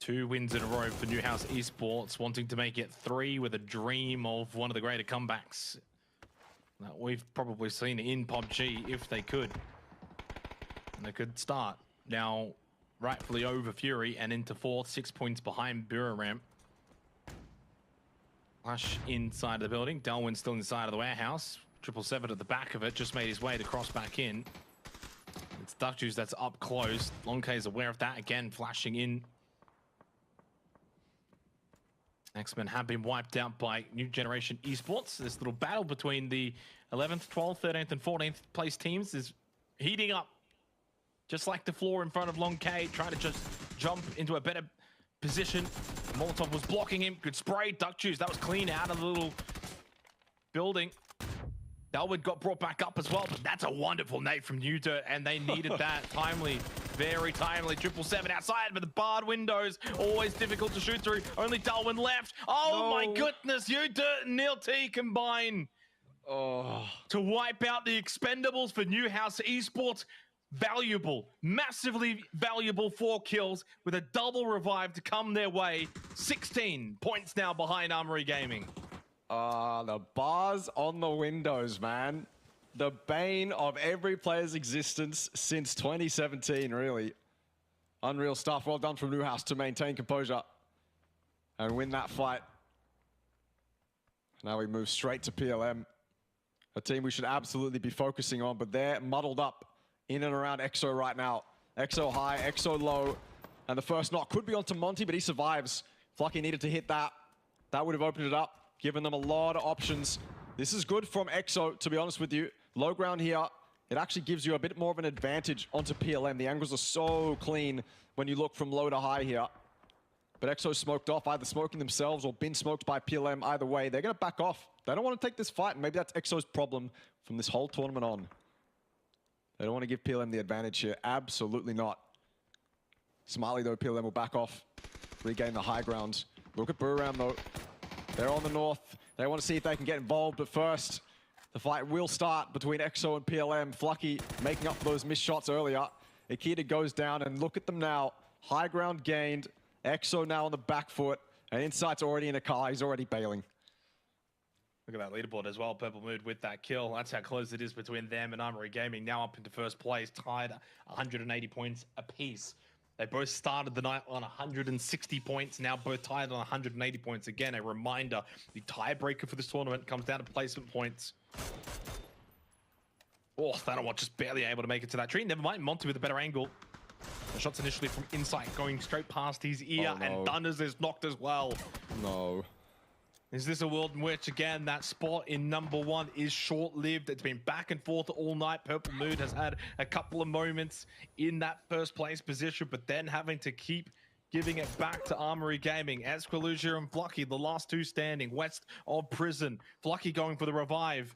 2 wins in a row for Newhouse Esports, wanting to make it 3 with a dream of one of the greater comebacks that we've probably seen in PUBG if they could. And they could start now rightfully over Fury and into 4th, 6 points behind Buram. Flash inside of the building. Delwyn still inside of the warehouse. 777 at the back of it, just made his way to cross back in. It's Duck Juice that's up close. Long K is aware of that again, flashing in. X-Men have been wiped out by New Generation Esports. This little battle between the 11th, 12th, 13th, and 14th place teams is heating up. Just like the floor in front of Long K, trying to just jump into a better position. Molotov was blocking him. Good spray. Duck Juice, that was clean out of the little building. Delwood got brought back up as well, but that's a wonderful nade from Yuta, and they needed that. Timely, very timely. 777 outside, but the barred windows, always difficult to shoot through. Only Delwyn left. Oh my goodness, Yuta and Neil T combine to wipe out the Expendables for Newhouse Esports. Valuable, massively valuable 4 kills with a double revive to come their way. 16 points now behind Armory Gaming. The bars on the windows, man. The bane of every player's existence since 2017, really. Unreal stuff. Well done from Newhouse to maintain composure and win that fight. Now we move straight to PLM, a team we should absolutely be focusing on, but they're muddled up in and around EXO right now. EXO high, EXO low, and the first knock could be onto Monty, but he survives. Flucky needed to hit that. That would have opened it up, given them a lot of options. This is good from EXO, to be honest with you. Low ground here, it actually gives you a bit more of an advantage onto PLM. The angles are so clean when you look from low to high here. But EXO smoked off, either smoking themselves or been smoked by PLM. Either way, they're going to back off. They don't want to take this fight, and maybe that's EXO's problem from this whole tournament on. They don't want to give PLM the advantage here. Absolutely not. Smartly, though, PLM will back off, regain the high ground. Look at Buram, though. They're on the north. They want to see if they can get involved, but first, the fight will start between EXO and PLM. Flucky making up for those missed shots earlier. Akita goes down, and look at them now. High ground gained. EXO now on the back foot, and Insight's already in a car. He's already bailing. Look at that leaderboard as well. Purple Mood with that kill. That's how close it is between them and Armory Gaming. Now up into first place, tied 180 points apiece. They both started the night on 160 points, now both tied on 180 points. Again, a reminder, the tiebreaker for this tournament comes down to placement points. Oh, Thanawat just barely able to make it to that tree. Never mind, Monty with a better angle. The shots initially from Insight going straight past his ear, and Thunders is knocked as well. No. Is this a world in which, again, that spot in #1 is short-lived? It's been back and forth all night. Purple Mood has had a couple of moments in that first place position, but then having to keep giving it back to Armory Gaming. Esquilusia and Flucky, the last two standing west of prison. Flucky going for the revive.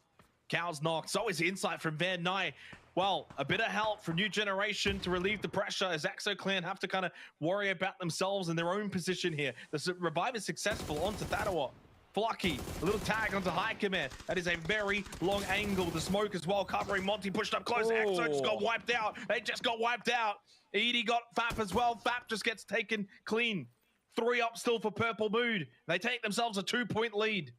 Cow's knocked. So is Insight from Van Nye. Well, a bit of help from New Generation to relieve the pressure as Exo Clan have to kind of worry about themselves in their own position here. The revive is successful onto Thanawat. Flucky, a little tag onto High Command. That is a very long angle. The smoke as well, covering Monty, pushed up close. Exo just got wiped out. They just got wiped out. Edie got Fap as well. Fap just gets taken clean. 3 up still for Purple Mood. They take themselves a 2-point lead.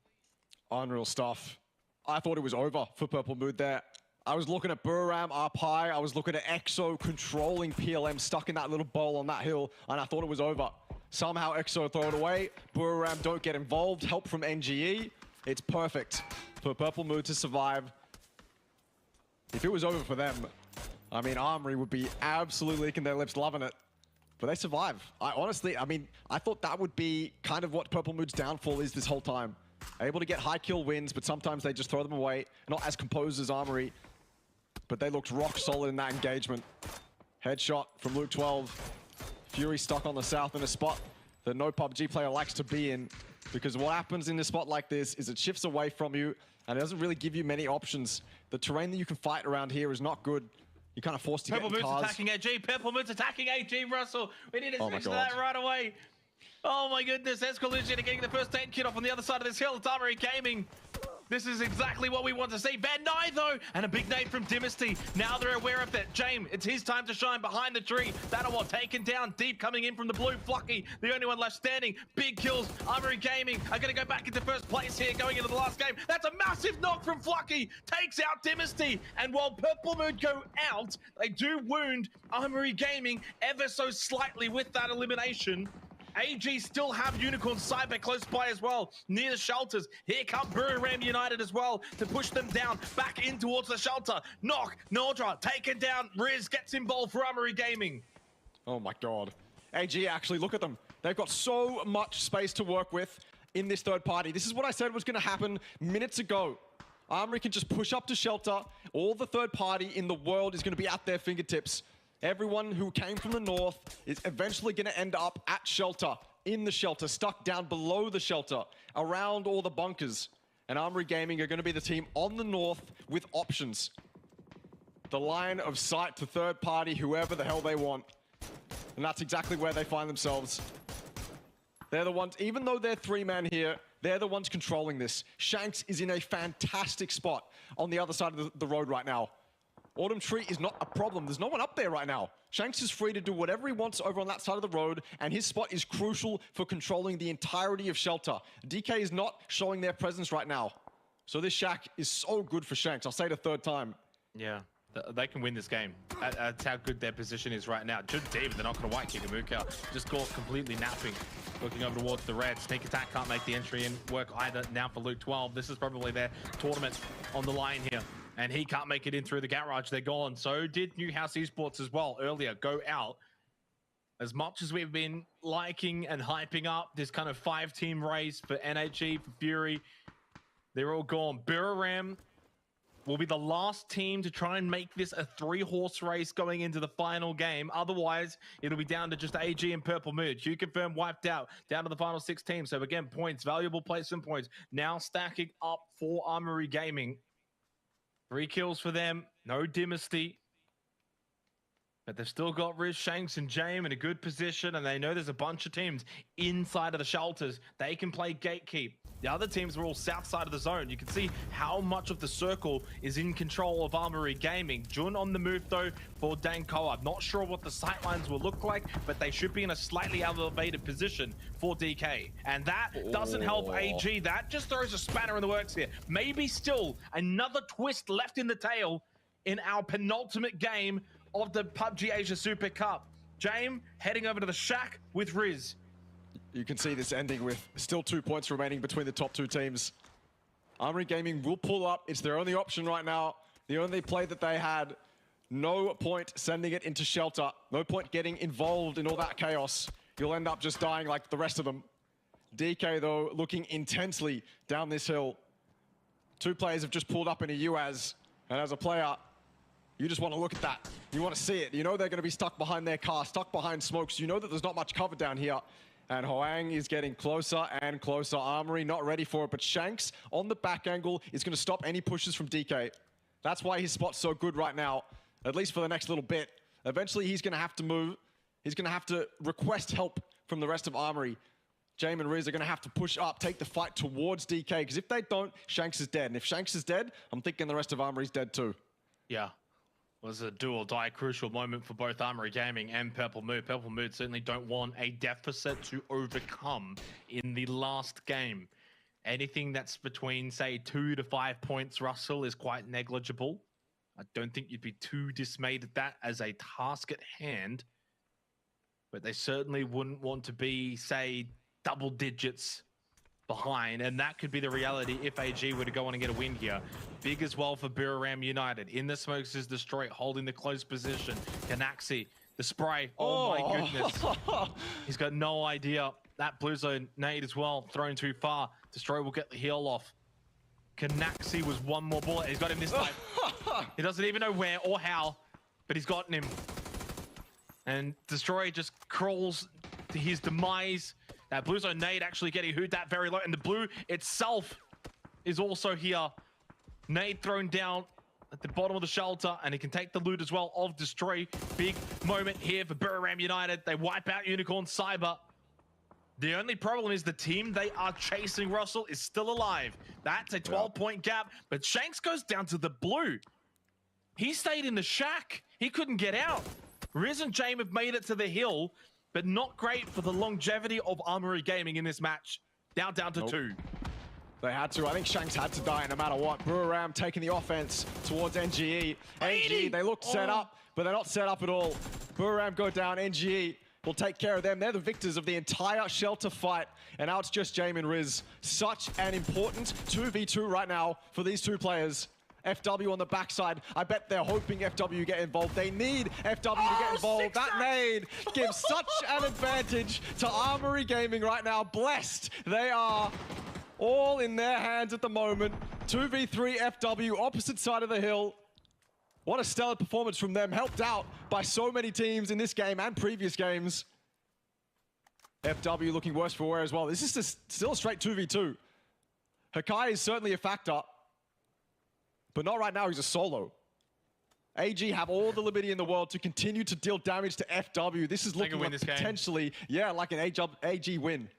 Unreal stuff. I thought it was over for Purple Mood there. I was looking at Buram up high. I was looking at EXO controlling PLM, stuck in that little bowl on that hill, and I thought it was over. Somehow EXO throw it away. Buram don't get involved. Help from NGE. It's perfect for Purple Mood to survive. If it was over for them, I mean, Armory would be absolutely licking their lips, loving it. But they survive. I thought that would be kind of what Purple Mood's downfall is this whole time. Able to get high kill wins, but sometimes they just throw them away. Not as composed as Armory, but they looked rock solid in that engagement. Headshot from Luke 12. Fury stuck on the south in a spot that no PUBG player likes to be in, because what happens in a spot like this is it shifts away from you and it doesn't really give you many options. The terrain that you can fight around here is not good. You're kind of forced to get in cars. Purple Moon's attacking AG. Purple Moon's attacking AG, Russell. We need to switch to that right away. Oh my goodness, Esquilusia getting the first aid kit off on the other side of this hill. It's Armory Gaming. This is exactly what we want to see. Van Nye, though, and a big nade from Dynasty. Now they're aware of that. James, it's his time to shine behind the tree. Thanawat taken down deep, coming in from the blue. Flucky, the only one left standing. Big kills. Armory Gaming are going to go back into first place here, going into the last game. That's a massive knock from Flucky. Takes out Dynasty. And while Purple Moon go out, they do wound Armory Gaming ever so slightly with that elimination. AG still have Unicorn Cyber close by as well, near the shelters. Here come Buram United as well to push them down, back in towards the shelter. Knock, Nordra taken down. Riz gets involved for Armory Gaming. Oh my God. AG, actually, look at them. They've got so much space to work with in this third party. This is what I said was going to happen minutes ago. Armory can just push up to shelter. All the third party in the world is going to be at their fingertips. Everyone who came from the north is eventually going to end up at shelter, in the shelter, stuck down below the shelter, around all the bunkers. And Armory Gaming are going to be the team on the north with options. The line of sight to third party, whoever the hell they want. And that's exactly where they find themselves. They're the ones, even though they're 3-man here, they're the ones controlling this. Shanks is in a fantastic spot on the other side of the road right now. Autumn Tree is not a problem. There's no one up there right now. Shanks is free to do whatever he wants over on that side of the road, and his spot is crucial for controlling the entirety of shelter. DK is not showing their presence right now. So this shack is so good for Shanks. I'll say it a third time. Yeah. They can win this game. That's how good their position is right now. Just David, they're not going to white kick Amuka. Just caught completely napping. Looking over towards the red. Sneak attack can't make the entry and work either now for Luke 12. This is probably their tournament on the line here. And he can't make it in through the garage. They're gone. So did Newhouse Esports as well earlier. Go out. As much as we've been liking and hyping up this kind of 5-team race for NHE, for Fury, they're all gone. Buriram will be the last team to try and make this a 3-horse race going into the final game. Otherwise, it'll be down to just AG and Purple Mood. Q Confirm wiped out, down to the final 6 teams. So again, points, valuable placement points, now stacking up for Armory Gaming. 3 kills for them, no Dynasty. But they've still got Riz, Shanks, and Jame in a good position, and they know there's a bunch of teams inside of the shelters. They can play gatekeep. The other teams are all south side of the zone. You can see how much of the circle is in control of Armory Gaming. Jun on the move, though, for Danko. I'm not sure what the sightlines will look like, but they should be in a slightly elevated position for DK. And that doesn't help AG. That just throws a spanner in the works here. Maybe still another twist left in the tail in our penultimate game of the PUBG Asia Super Cup. Jame heading over to the shack with Riz. You can see this ending with still 2 points remaining between the top 2 teams. Armory Gaming will pull up. It's their only option right now. The only play that they had. No point sending it into shelter. No point getting involved in all that chaos. You'll end up just dying like the rest of them. DK, though, looking intensely down this hill. 2 players have just pulled up in a UAZ. And as a player, you just want to look at that. You want to see it. You know they're going to be stuck behind their car, stuck behind smokes. You know that there's not much cover down here. And Hoang is getting closer and closer. Armory not ready for it, but Shanks on the back angle is going to stop any pushes from DK. That's why his spot's so good right now, at least for the next little bit. Eventually, he's going to have to move. He's going to have to request help from the rest of Armory. Jame and Riz are going to have to push up, take the fight towards DK, because if they don't, Shanks is dead. And if Shanks is dead, I'm thinking the rest of Armory's dead too. Yeah. Was a do or die crucial moment for both Armory Gaming and Purple Mood. Purple Mood certainly don't want a deficit to overcome in the last game. Anything that's between, say, 2 to 5 points, Russell, is quite negligible. I don't think you'd be too dismayed at that as a task at hand. But they certainly wouldn't want to be, say, double digits behind, and that could be the reality if AG were to go on and get a win here. Big as well for Buriram United. In the smokes is Destroy, holding the close position. Kanaxi, the spray. Oh my goodness. He's got no idea. That blue zone nade as well, thrown too far. Destroy will get the heel off. Kanaxi was one more bullet. He's got him this time. He doesn't even know where or how, but he's gotten him. And Destroy just crawls to his demise. That blue zone nade actually getting hooed that very low, and the blue itself is also here. Nade thrown down at the bottom of the shelter, and he can take the loot as well of Destroy. Big moment here for Buriram United. They wipe out Unicorn Cyber. The only problem is the team they are chasing, Russell, is still alive. That's a 12-point gap, but Shanks goes down to the blue. He stayed in the shack. He couldn't get out. Riz and Jame have made it to the hill, but not great for the longevity of Armory Gaming in this match. Now down to 2. They had to. I think Shanks had to die no matter what. Buriram taking the offense towards NGE. NGE, they look set up, but they're not set up at all. Buriram go down. NGE will take care of them. They're the victors of the entire shelter fight. And now it's just Jame and Riz. Such an important 2v2 right now for these 2 players. FW on the backside. I bet they're hoping FW get involved. They need FW to get involved. That nade gives such an advantage to Armory Gaming right now. Blessed. They are all in their hands at the moment. 2v3 FW, opposite side of the hill. What a stellar performance from them. Helped out by so many teams in this game and previous games. FW looking worse for wear as well. This is still a straight 2v2. Hakai is certainly a factor. But not right now, he's a solo. AG have all the liberty in the world to continue to deal damage to FW. This is looking like potentially, like an AG win.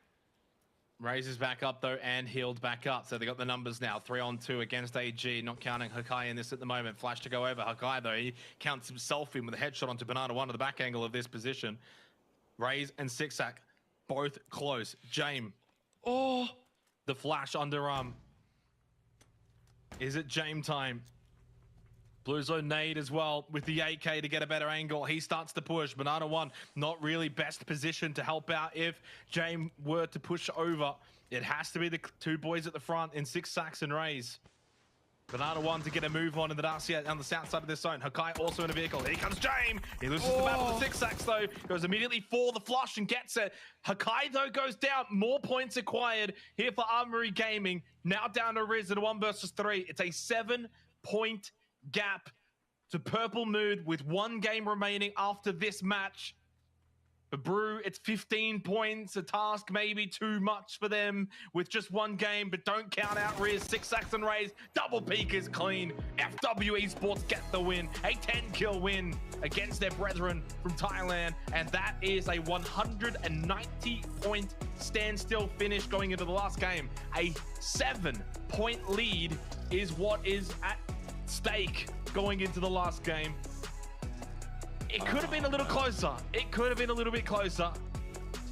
Raises back up, though, and healed back up. So they got the numbers now. 3-on-2 against AG, not counting Hakai in this at the moment. Flash to go over. Hakai, though, he counts himself in with a headshot onto Banana 1 to the back angle of this position. Raise and Sixack, both close. Jame. Oh! The flash underarm. Is it Jame time? Blue Zone nade as well with the 8K to get a better angle. He starts to push. Banana One not really best positioned to help out if James were to push over. It has to be the two boys at the front in 6 sacks and Rays. Banana One to get a move on in the Darcy on the south side of this zone. Hakai also in a vehicle. Here comes James. He loses the map with the 6 sacks though. Goes immediately for the flush and gets it. Hakai though goes down. More points acquired here for Armory Gaming. Now down to Riz in a 1 versus 3. It's a 7-point gap to Purple Mood with 1 game remaining after this match. But Brew, it's 15 points, a task maybe too much for them with just 1 game, but don't count out Riz. 6 sacks and Rays, double peak is clean. FW Esports get the win, a 10-kill win against their brethren from Thailand, and that is a 190-point standstill finish going into the last game. A 7-point lead is what is at stake going into the last game. It could have been a little closer. It could have been a little bit closer.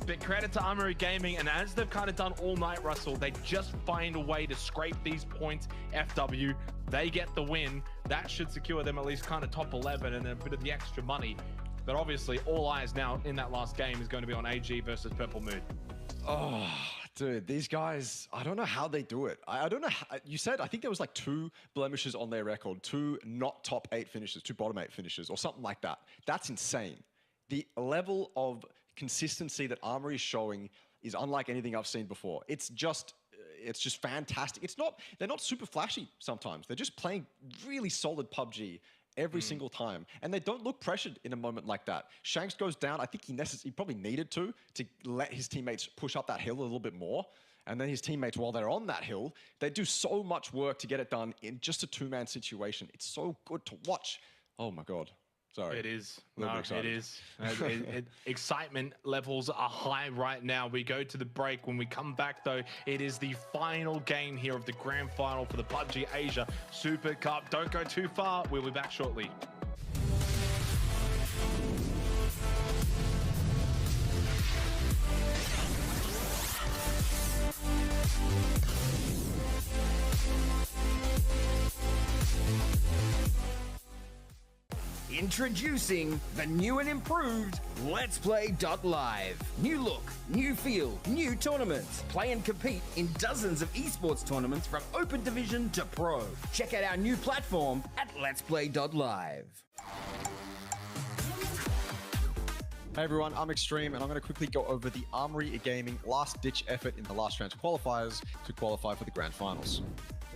But credit to Armory Gaming, and as they've kind of done all night, Russell, they just find a way to scrape these points. FW, they get the win. That should secure them at least kind of top 11 and a bit of the extra money. But obviously, all eyes now in that last game is going to be on AG versus Purple Mood. Oh, dude, these guys, I don't know how they do it. I don't know how, you said, I think there was like 2 blemishes on their record, 2 not top 8 finishes, 2 bottom 8 finishes or something like that. That's insane. The level of consistency that Armory is showing is unlike anything I've seen before. It's just fantastic. They're not super flashy sometimes. They're just playing really solid PUBG every single time. And they don't look pressured in a moment like that. Shanks goes down. I think he probably needed to let his teammates push up that hill a little bit more. And then his teammates, while they're on that hill, they do so much work to get it done in just a 2-man situation. It's so good to watch. Oh my God. Sorry. It is. No, it is. Excitement levels are high right now. We go to the break. When we come back, though, it is the final game here of the grand final for the PUBG Asia Super Cup. Don't go too far. We'll be back shortly. Introducing the new and improved Let's Play Live. New look, new feel, new tournaments. Play and compete in dozens of esports tournaments from Open Division to Pro. Check out our new platform at Let's Play Live. Hey everyone, I'm Extreme, and I'm going to quickly go over the Armory Gaming last-ditch effort in the last round qualifiers to qualify for the grand finals.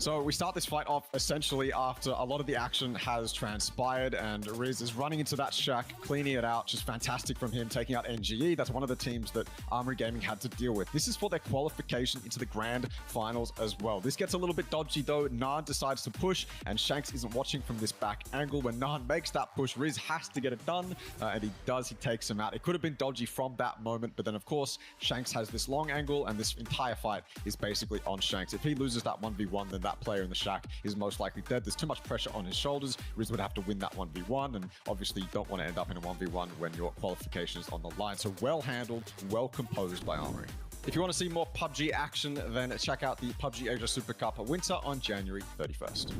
So we start this fight off essentially after a lot of the action has transpired, and Riz is running into that shack, cleaning it out. Just fantastic from him, taking out NGE. That's one of the teams that Armory Gaming had to deal with. This is for their qualification into the grand finals as well. This gets a little bit dodgy though. Naan decides to push, and Shanks isn't watching from this back angle. When Naan makes that push, Riz has to get it done, and he does. He takes him out. It could have been dodgy from that moment, but then of course, Shanks has this long angle, and this entire fight is basically on Shanks. If he loses that 1v1, then that player in the shack is most likely dead. There's too much pressure on his shoulders. Riz would have to win that 1v1, and obviously you don't want to end up in a 1v1 when your qualification is on the line. So well handled, well composed by Armory. If you want to see more PUBG action, then check out the PUBG Asia Super Cup Winter on January 31st.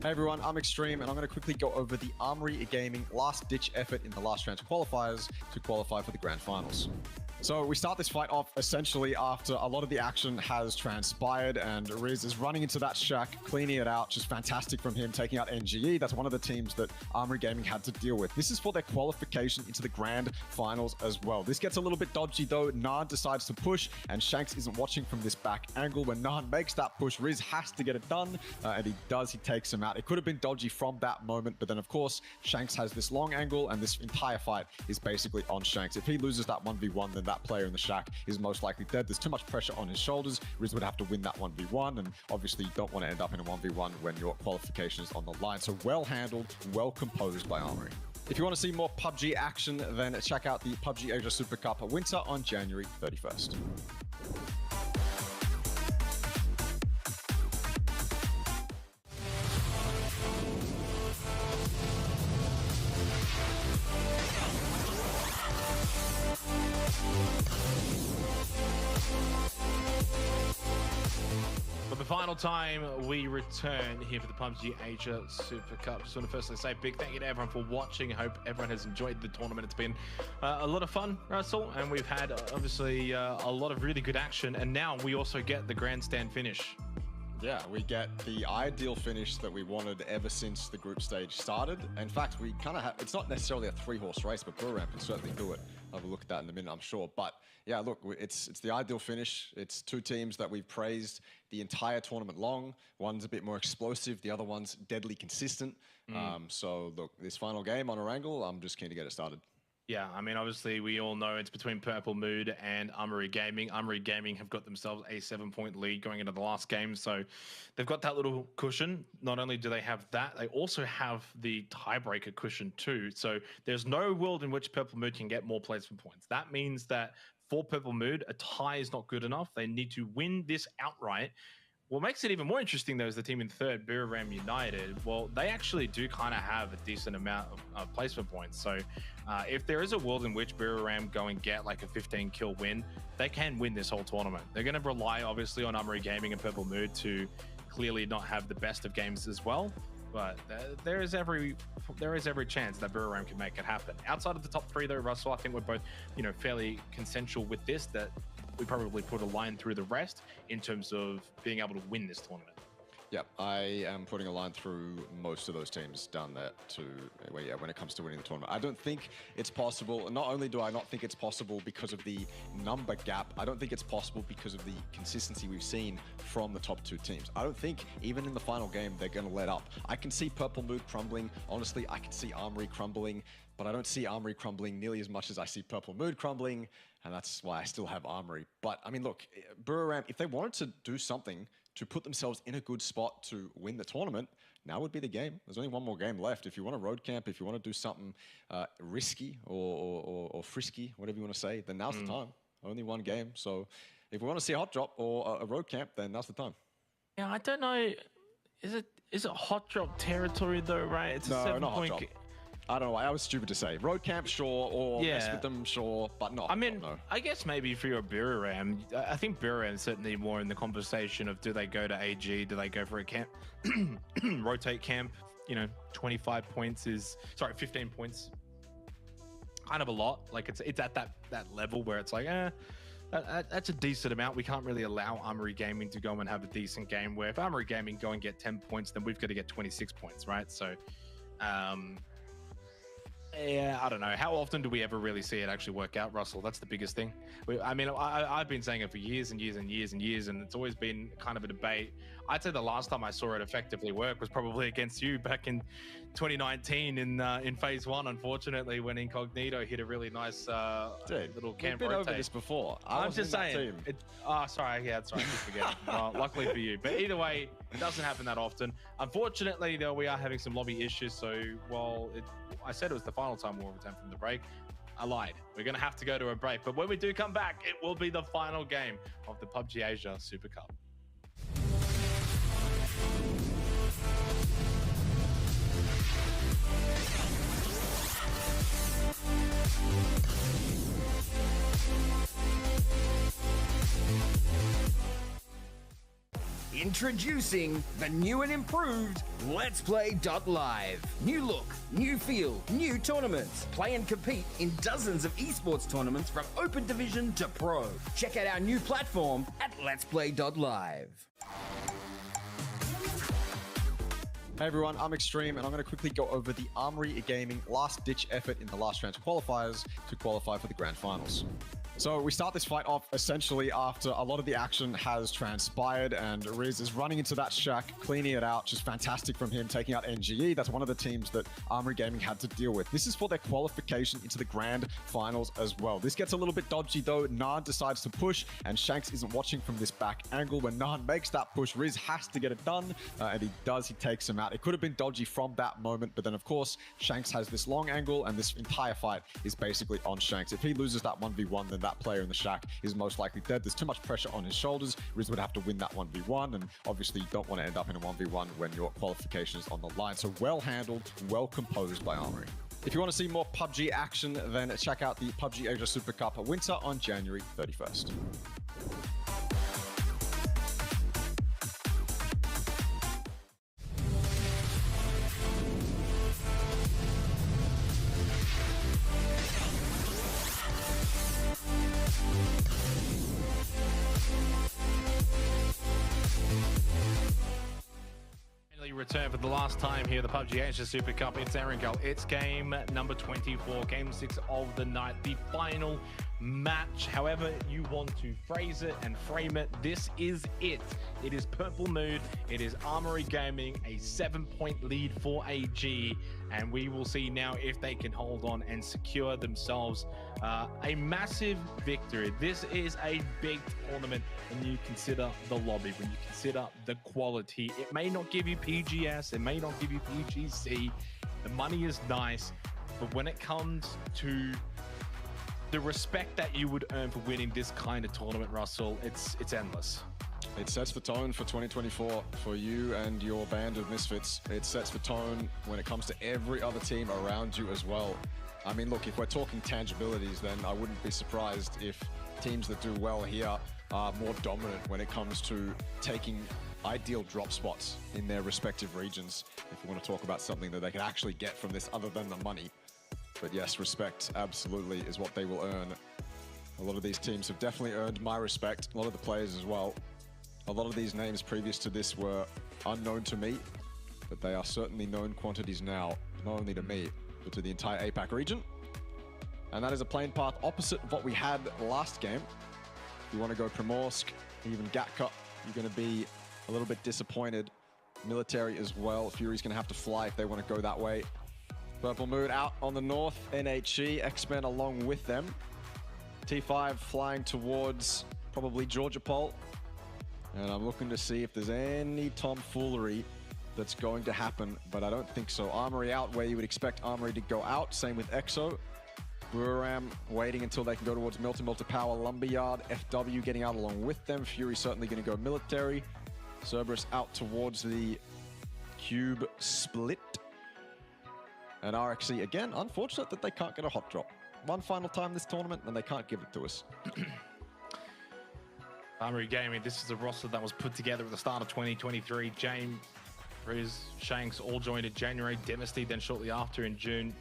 Hey everyone, I'm Extreme, and I'm going to quickly go over the Armory Gaming last-ditch effort in the last round qualifiers to qualify for the grand finals. So we start this fight off essentially after a lot of the action has transpired, and Riz is running into that shack, cleaning it out. Just fantastic from him, taking out NGE. That's one of the teams that Armory Gaming had to deal with. This is for their qualification into the grand finals as well. This gets a little bit dodgy though. Naan decides to push, and Shanks isn't watching from this back angle. When Naan makes that push, Riz has to get it done, and he does. He takes him out. It could have been dodgy from that moment, but then of course, Shanks has this long angle, and this entire fight is basically on Shanks. If he loses that 1v1, then that player in the shack is most likely dead. There's too much pressure on his shoulders. Riz would have to win that 1v1, and obviously you don't want to end up in a 1v1 when your qualification is on the line. So well handled, well composed by Armory. If you want to see more PUBG action, then check out the PUBG Asia Super Cup Winter on January 31st. For the final time, we return here for the PUBG Asia Super Cup. Just want to firstly say a big thank you to everyone for watching. I hope everyone has enjoyed the tournament. It's been a lot of fun, Russell, and we've had obviously a lot of really good action. And now we also get the grandstand finish. Yeah, we get the ideal finish that we wanted ever since the group stage started. In fact, we kind of have, it's not necessarily a 3-horse race, but Burram can certainly do it. I'll have a look at that in a minute, I'm sure. But yeah, look, it's the ideal finish. It's two teams that we've praised the entire tournament long. One's a bit more explosive, the other one's deadly consistent. So look, this final game on Erangel, I'm just keen to get it started. Yeah, I mean, obviously, we all know it's between Purple Mood and Armory Gaming. Armory Gaming have got themselves a 7-point lead going into the last game, so they've got that little cushion. Not only do they have that, they also have the tiebreaker cushion too. So there's no world in which Purple Mood can get more placement points. That means that for Purple Mood, a tie is not good enough. They need to win this outright. What makes it even more interesting, though, is the team in third, Buriram United. Well, they actually do kind of have a decent amount of placement points. So if there is a world in which Buriram go and get like a 15-kill win, they can win this whole tournament. They're going to rely, obviously, on Armory Gaming and Purple Mood to clearly not have the best of games as well. But there is every chance that Buriram can make it happen. Outside of the top three, though, Russell, I think we're both, fairly consensual with this, that we probably put a line through the rest in terms of being able to win this tournament. Yeah, I am putting a line through most of those teams down there when it comes to winning the tournament. I don't think it's possible. Not only do I not think it's possible because of the number gap, I don't think it's possible because of the consistency we've seen from the top two teams. I don't think even in the final game they're going to let up. I can see Purple Mood crumbling. Honestly, I can see Armory crumbling, but I don't see Armory crumbling nearly as much as I see Purple Mood crumbling, and that's why I still have Armory. But I mean, look, Buriram, if they wanted to do something to put themselves in a good spot to win the tournament, now would be the game. There's only one more game left. If you want to road camp, if you want to do something risky or frisky, whatever you want to say, then now's the time. Only one game. So if we want to see a hot drop or a road camp, then now's the time. Yeah, I don't know. Is it hot drop territory though, right? It's a 7-point. I don't know. I was stupid to say. Road camp, sure, or mess with them, sure, but not. I mean, no. I guess maybe for your Buriram, I think Buriram is certainly more in the conversation of do they go to AG, do they go for a camp, rotate camp? 25 points 15 points. Kind of a lot. Like it's at that level where it's like, that's a decent amount. We can't really allow Armory Gaming to go and have a decent game. Where if Armory Gaming go and get 10 points, then we've got to get 26 points, right? So, yeah, I don't know. How often do we ever really see it actually work out, Russell? That's the biggest thing. I've been saying it for years and years and years and years, and it's always been kind of a debate. I'd say the last time I saw it effectively work was probably against you back in 2019 in phase 1, unfortunately, when Incognito hit a really nice little camp rotate. We've been over this before. I'm just saying. Sorry. Yeah, that's right. I forget. Luckily for you. But either way, it doesn't happen that often. Unfortunately, though, we are having some lobby issues. So while I said it was the final time we'll return from the break, I lied. We're going to have to go to a break. But when we do come back, it will be the final game of the PUBG Asia Super Cup. Introducing the new and improved Let's Play Live. New look, new feel, new tournaments. Play and compete in dozens of esports tournaments from Open Division to Pro. Check out our new platform at Let's Play Live. Hey everyone, I'm Extreme, and I'm going to quickly go over the Armory Gaming last-ditch effort in the last round qualifiers to qualify for the Grand Finals. So we start this fight off essentially after a lot of the action has transpired, and Riz is running into that shack, cleaning it out. Just fantastic from him, taking out NGE. That's one of the teams that Armory Gaming had to deal with. This is for their qualification into the Grand Finals as well. This gets a little bit dodgy though. Naan decides to push, and Shanks isn't watching from this back angle. When Naan makes that push, Riz has to get it done, and he does. He takes him out. It could have been dodgy from that moment, but then of course, Shanks has this long angle, and this entire fight is basically on Shanks. If he loses that 1v1, then that player in the shack is most likely dead. There's too much pressure on his shoulders. Riz would have to win that 1v1, and obviously you don't want to end up in a 1v1 when your qualification is on the line. So well handled, well composed by Armory. If you want to see more PUBG action, then check out the PUBG Asia Super Cup Winter on January 31st. Return for the last time here, the PUBG Asia Super Cup. It's Aaron Gull. It's game number 24, game 6 of the night, the final match. However you want to phrase it and frame it, this is it. It is Purple Mood. It is Armory Gaming, a 7-point lead for AG, and we will see now if they can hold on and secure themselves a massive victory. This is a big tournament when you consider the lobby, when you consider the quality. It may not give you PGS, it may not give you PGC. The money is nice, but when it comes to the respect that you would earn for winning this kind of tournament, Russell, it's endless. It sets the tone for 2024 for you and your band of misfits. It sets the tone when it comes to every other team around you as well. I mean, look, if we're talking tangibilities, then I wouldn't be surprised if teams that do well here are more dominant when it comes to taking ideal drop spots in their respective regions, if you want to talk about something that they can actually get from this other than the money. But yes, respect absolutely is what they will earn. A lot of these teams have definitely earned my respect, a lot of the players as well. A lot of these names previous to this were unknown to me, but they are certainly known quantities now, not only to me, but to the entire APAC region. And that is a playing path opposite of what we had last game. If you want to go Primorsk, even Gatka, you're going to be a little bit disappointed. Military as well. Fury's going to have to fly if they want to go that way. Purple Mood out on the north, NHE, X-Men along with them. T5 flying towards probably Georgia Pole. And I'm looking to see if there's any tomfoolery that's going to happen, but I don't think so. Armory out where you would expect Armory to go out. Same with EXO. Buram waiting until they can go towards Milta Power. Lumberyard, FW getting out along with them. Fury certainly going to go military. Cerberus out towards the Cube split. And RXC, again, unfortunate that they can't get a hot drop. One final time this tournament, and they can't give it to us. Armory Gaming, this is a roster that was put together at the start of 2023. James, Riz, Shanks all joined in January. Devasty then shortly after in June.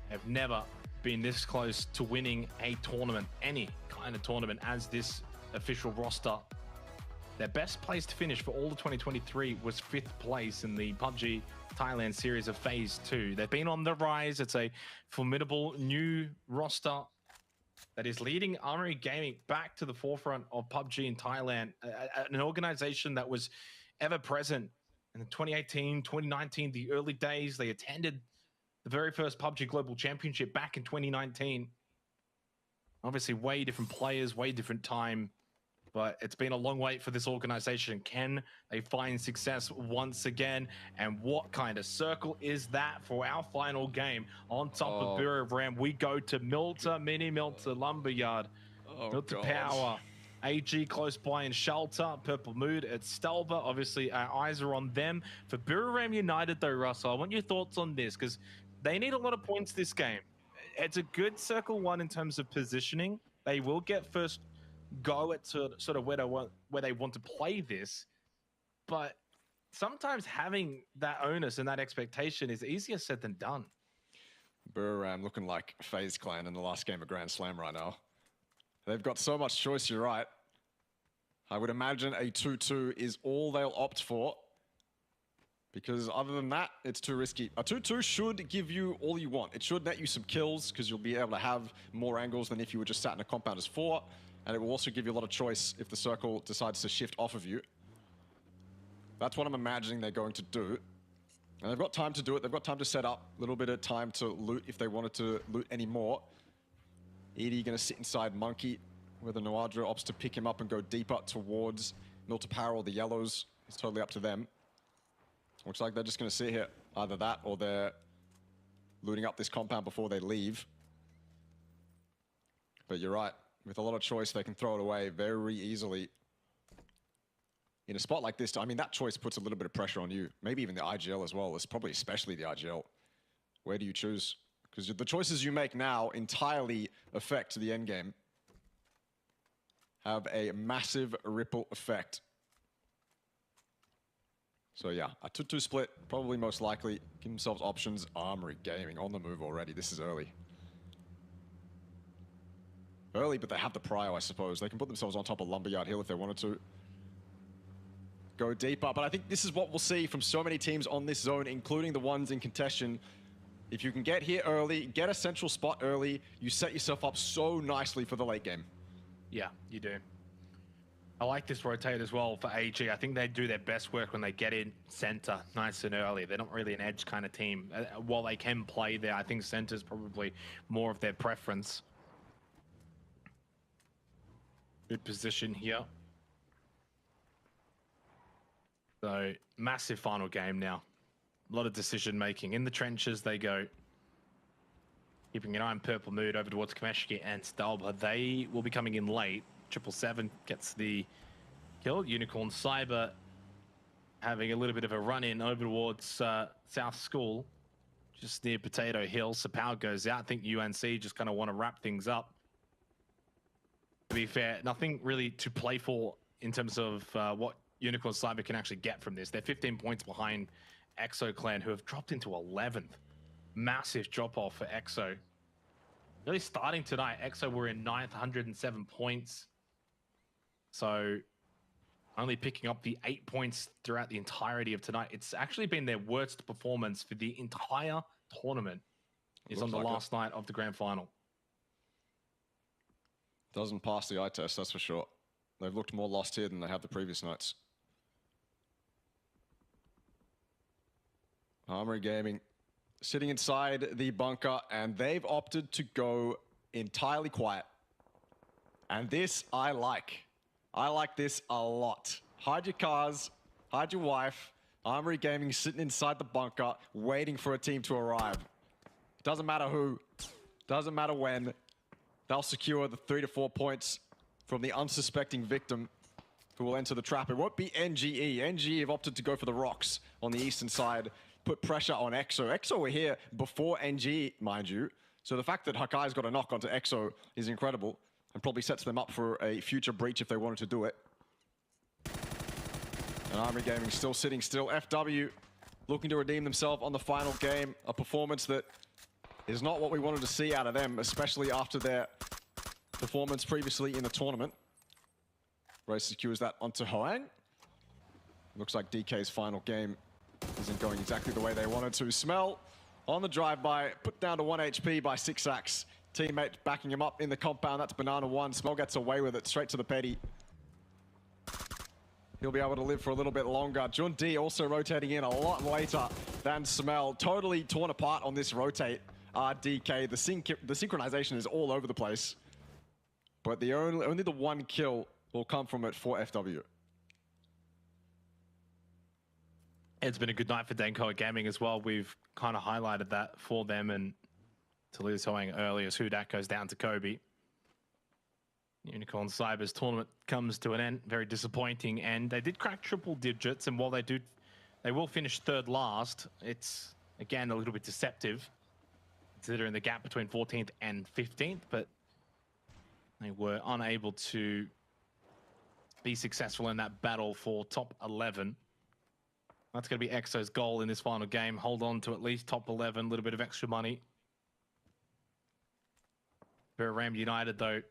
Have never been this close to winning a tournament, any kind of tournament, as this official roster. Their best place to finish for all of 2023 was 5th place in the PUBG Thailand series of Phase 2. They've been on the rise. It's a formidable new roster that is leading Armory Gaming back to the forefront of PUBG in Thailand, an organization that was ever present in 2018, 2019, the early days. They attended the very first PUBG Global Championship back in 2019. Obviously, way different players, way different time, but it's been a long wait for this organization. Can they find success once again? And what kind of circle is that for our final game? On top of Bureau of Ram, we go to Milta, Mini Milta, Lumberyard, Milta Power, AG close by in Shelter, Purple Mood at Stelva. Obviously, our eyes are on them. For Bureau Ram United, though, Russell, I want your thoughts on this, because they need a lot of points this game. It's a good circle one in terms of positioning. They will get first go at sort of where they want to play this. but sometimes having that onus and that expectation is easier said than done. Buram looking like FaZe Clan in the last game of Grand Slam right now. They've got so much choice, you're right. I would imagine a 2-2 is all they'll opt for. Because other than that, it's too risky. A 2-2 should give you all you want. It should net you some kills, because you'll be able to have more angles than if you were just sat in a compound as 4. And it will also give you a lot of choice if the circle decides to shift off of you. That's what I'm imagining they're going to do. And they've got time to do it. They've got time to set up. A little bit of time to loot if they wanted to loot any more. Edie going to sit inside Monkey, where the Noadra opts to pick him up and go deeper towards Miltapara or the Yellows. It's totally up to them. Looks like they're just going to sit here. Either that or they're looting up this compound before they leave. But you're right. With a lot of choice, they can throw it away very easily. In a spot like this, I mean, that choice puts a little bit of pressure on you. Maybe even the IGL as well. It's probably especially the IGL. Where do you choose? Because the choices you make now entirely affect the end game. Have a massive ripple effect. So yeah, a 2-2 split, probably most likely. Give themselves options. Armory Gaming on the move already. This is early. Early, but they have the prio, I suppose. They can put themselves on top of Lumberyard Hill if they wanted to. Go deeper, but I think this is what we'll see from so many teams on this zone, including the ones in contention. If you can get here early, get a central spot early, you set yourself up so nicely for the late game. Yeah, you do. I like this rotate as well for AG. I think they do their best work when they get in center nice and early. They're not really an edge kind of team. While they can play there, I think center's probably more of their preference. Good position here. So, massive final game now. A lot of decision making. In the trenches they go. Keeping an eye on Purple Mood over towards Kameshki and Stalber. They will be coming in late. 777 gets the kill. Unicorn Cyber having a little bit of a run-in over towards South School. Just near Potato Hill. Sapau goes out. I think UNC just kind of want to wrap things up. To be fair, nothing really to play for in terms of what Unicorn Cyber can actually get from this. They're 15 points behind Exo Clan, who have dropped into 11th. Massive drop-off for Exo. Really starting tonight, Exo were in 9th, 107 points. So only picking up the 8 points throughout the entirety of tonight. It's actually been their worst performance for the entire tournament. Is on the last night of the grand final. Doesn't pass the eye test, that's for sure. They've looked more lost here than they have the previous nights. Armory Gaming sitting inside the bunker, and they've opted to go entirely quiet. And this I like. I like this a lot. Hide your cars, hide your wife. Armory Gaming sitting inside the bunker, waiting for a team to arrive. Doesn't matter who, doesn't matter when. They'll secure the 3 to 4 points from the unsuspecting victim who will enter the trap. It won't be NGE. NGE have opted to go for the rocks on the eastern side, put pressure on EXO. EXO were here before NGE, mind you. So the fact that Hakai's got a knock onto EXO is incredible and probably sets them up for a future breach if they wanted to do it. And Armory Gaming still sitting still. FW looking to redeem themselves on the final game. A performance that is not what we wanted to see out of them, especially after their performance previously in the tournament. Race secures that onto Hoang. Looks like DK's final game isn't going exactly the way they wanted to. Smell on the drive-by, put down to 1 HP by 6ax. Teammate backing him up in the compound. That's Banana 1. Smell gets away with it, straight to the petty. He'll be able to live for a little bit longer. Jun D also rotating in a lot later than Smell. Totally torn apart on this rotate. DK, the synchronization is all over the place. But the only the one kill will come from it for FW. It's been a good night for Danko Gaming as well. We've kind of highlighted that for them, and to lose Hoang earlier, Hudak goes down to Kobe. Unicorn Cyber's tournament comes to an end. Very disappointing, and they did crack triple digits, and while they will finish third last, it's again a little bit deceptive considering the gap between 14th and 15th, but they were unable to be successful in that battle for top 11. That's going to be EXO's goal in this final game. Hold on to at least top 11, a little bit of extra money. For Ram United, though,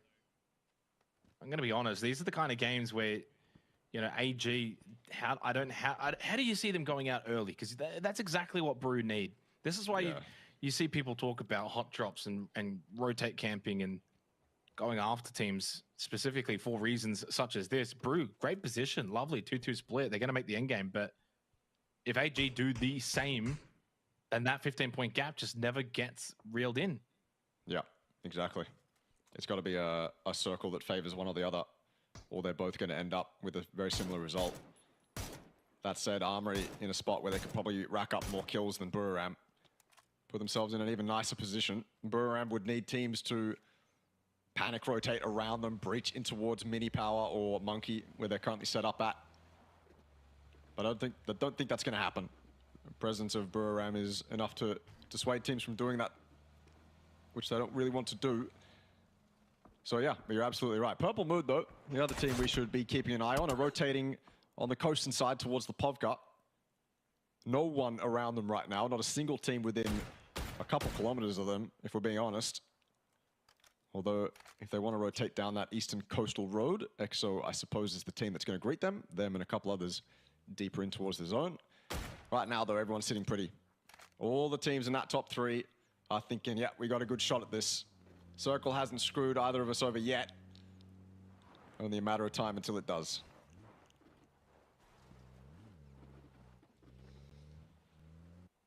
I'm going to be honest, these are the kind of games where, you know, AG, how do you see them going out early? Because that's exactly what Brew need. This is why you see people talk about hot drops and rotate camping and going after teams specifically for reasons such as this. Brew, great position, lovely 2-2 split. They're going to make the end game, but if AG do the same, then that 15-point gap just never gets reeled in. Yeah, exactly. It's got to be a circle that favors one or the other, or they're both going to end up with a very similar result. That said, Armory in a spot where they could probably rack up more kills than Buriram, put themselves in an even nicer position. Buriram would need teams to panic rotate around them, breach in towards Mini Power or Monkey, where they're currently set up at. But I don't think that's going to happen. The presence of Buriram is enough to dissuade teams from doing that, which they don't really want to do. So yeah, but you're absolutely right. Purple Mood, though, the other team we should be keeping an eye on, are rotating on the coastal side towards the Povka. No one around them right now, not a single team within a couple kilometers of them, if we're being honest. Although, if they want to rotate down that eastern coastal road, EXO, I suppose, is the team that's going to greet them. Them and a couple others deeper in towards the zone. Right now, though, everyone's sitting pretty. All the teams in that top 3 are thinking, yeah, we got a good shot at this. Circle hasn't screwed either of us over yet. Only a matter of time until it does. –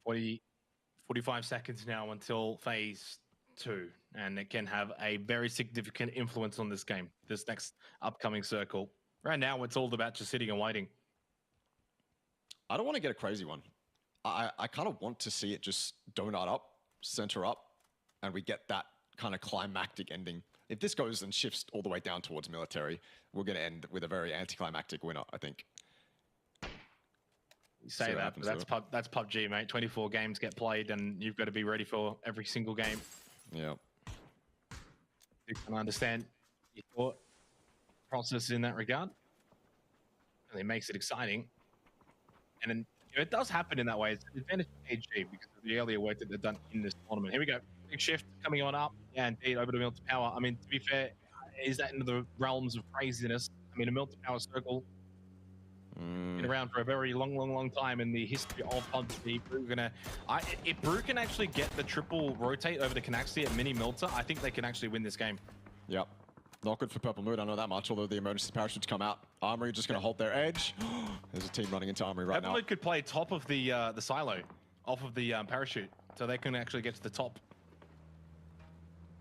45 seconds now until phase 2, and it can have a very significant influence on this game, this next upcoming circle. Right now, it's all about just sitting and waiting. I don't want to get a crazy one. I kind of want to see it just donut up, center up, and we get that kind of climactic ending. If this goes and shifts all the way down towards military, we're going to end with a very anticlimactic winner, I think. You say that, but that's PUBG, mate. 24 games get played, and you've got to be ready for every single game. Yeah. You can understand your thought process in that regard. And it makes it exciting. And then, you know, it does happen in that way. It's an advantage for AG because of the earlier work that they've done in this tournament. Here we go. Big shift coming on up. Yeah, indeed, over to Mill to Power. I mean, to be fair, is that into the realms of craziness? I mean, a Mill to Power circle been around for a very long time in the history of PUBG. If Brew can actually get the triple rotate over to Canaxi at Mini Milter, I think they can actually win this game. Yep. Not good for Purple Mood, I know that much, although the emergency parachutes come out. Armory just going to hold their edge. There's a team running into Armory right now. Purple Mood could play top of the silo, off of the parachute, so they can actually get to the top.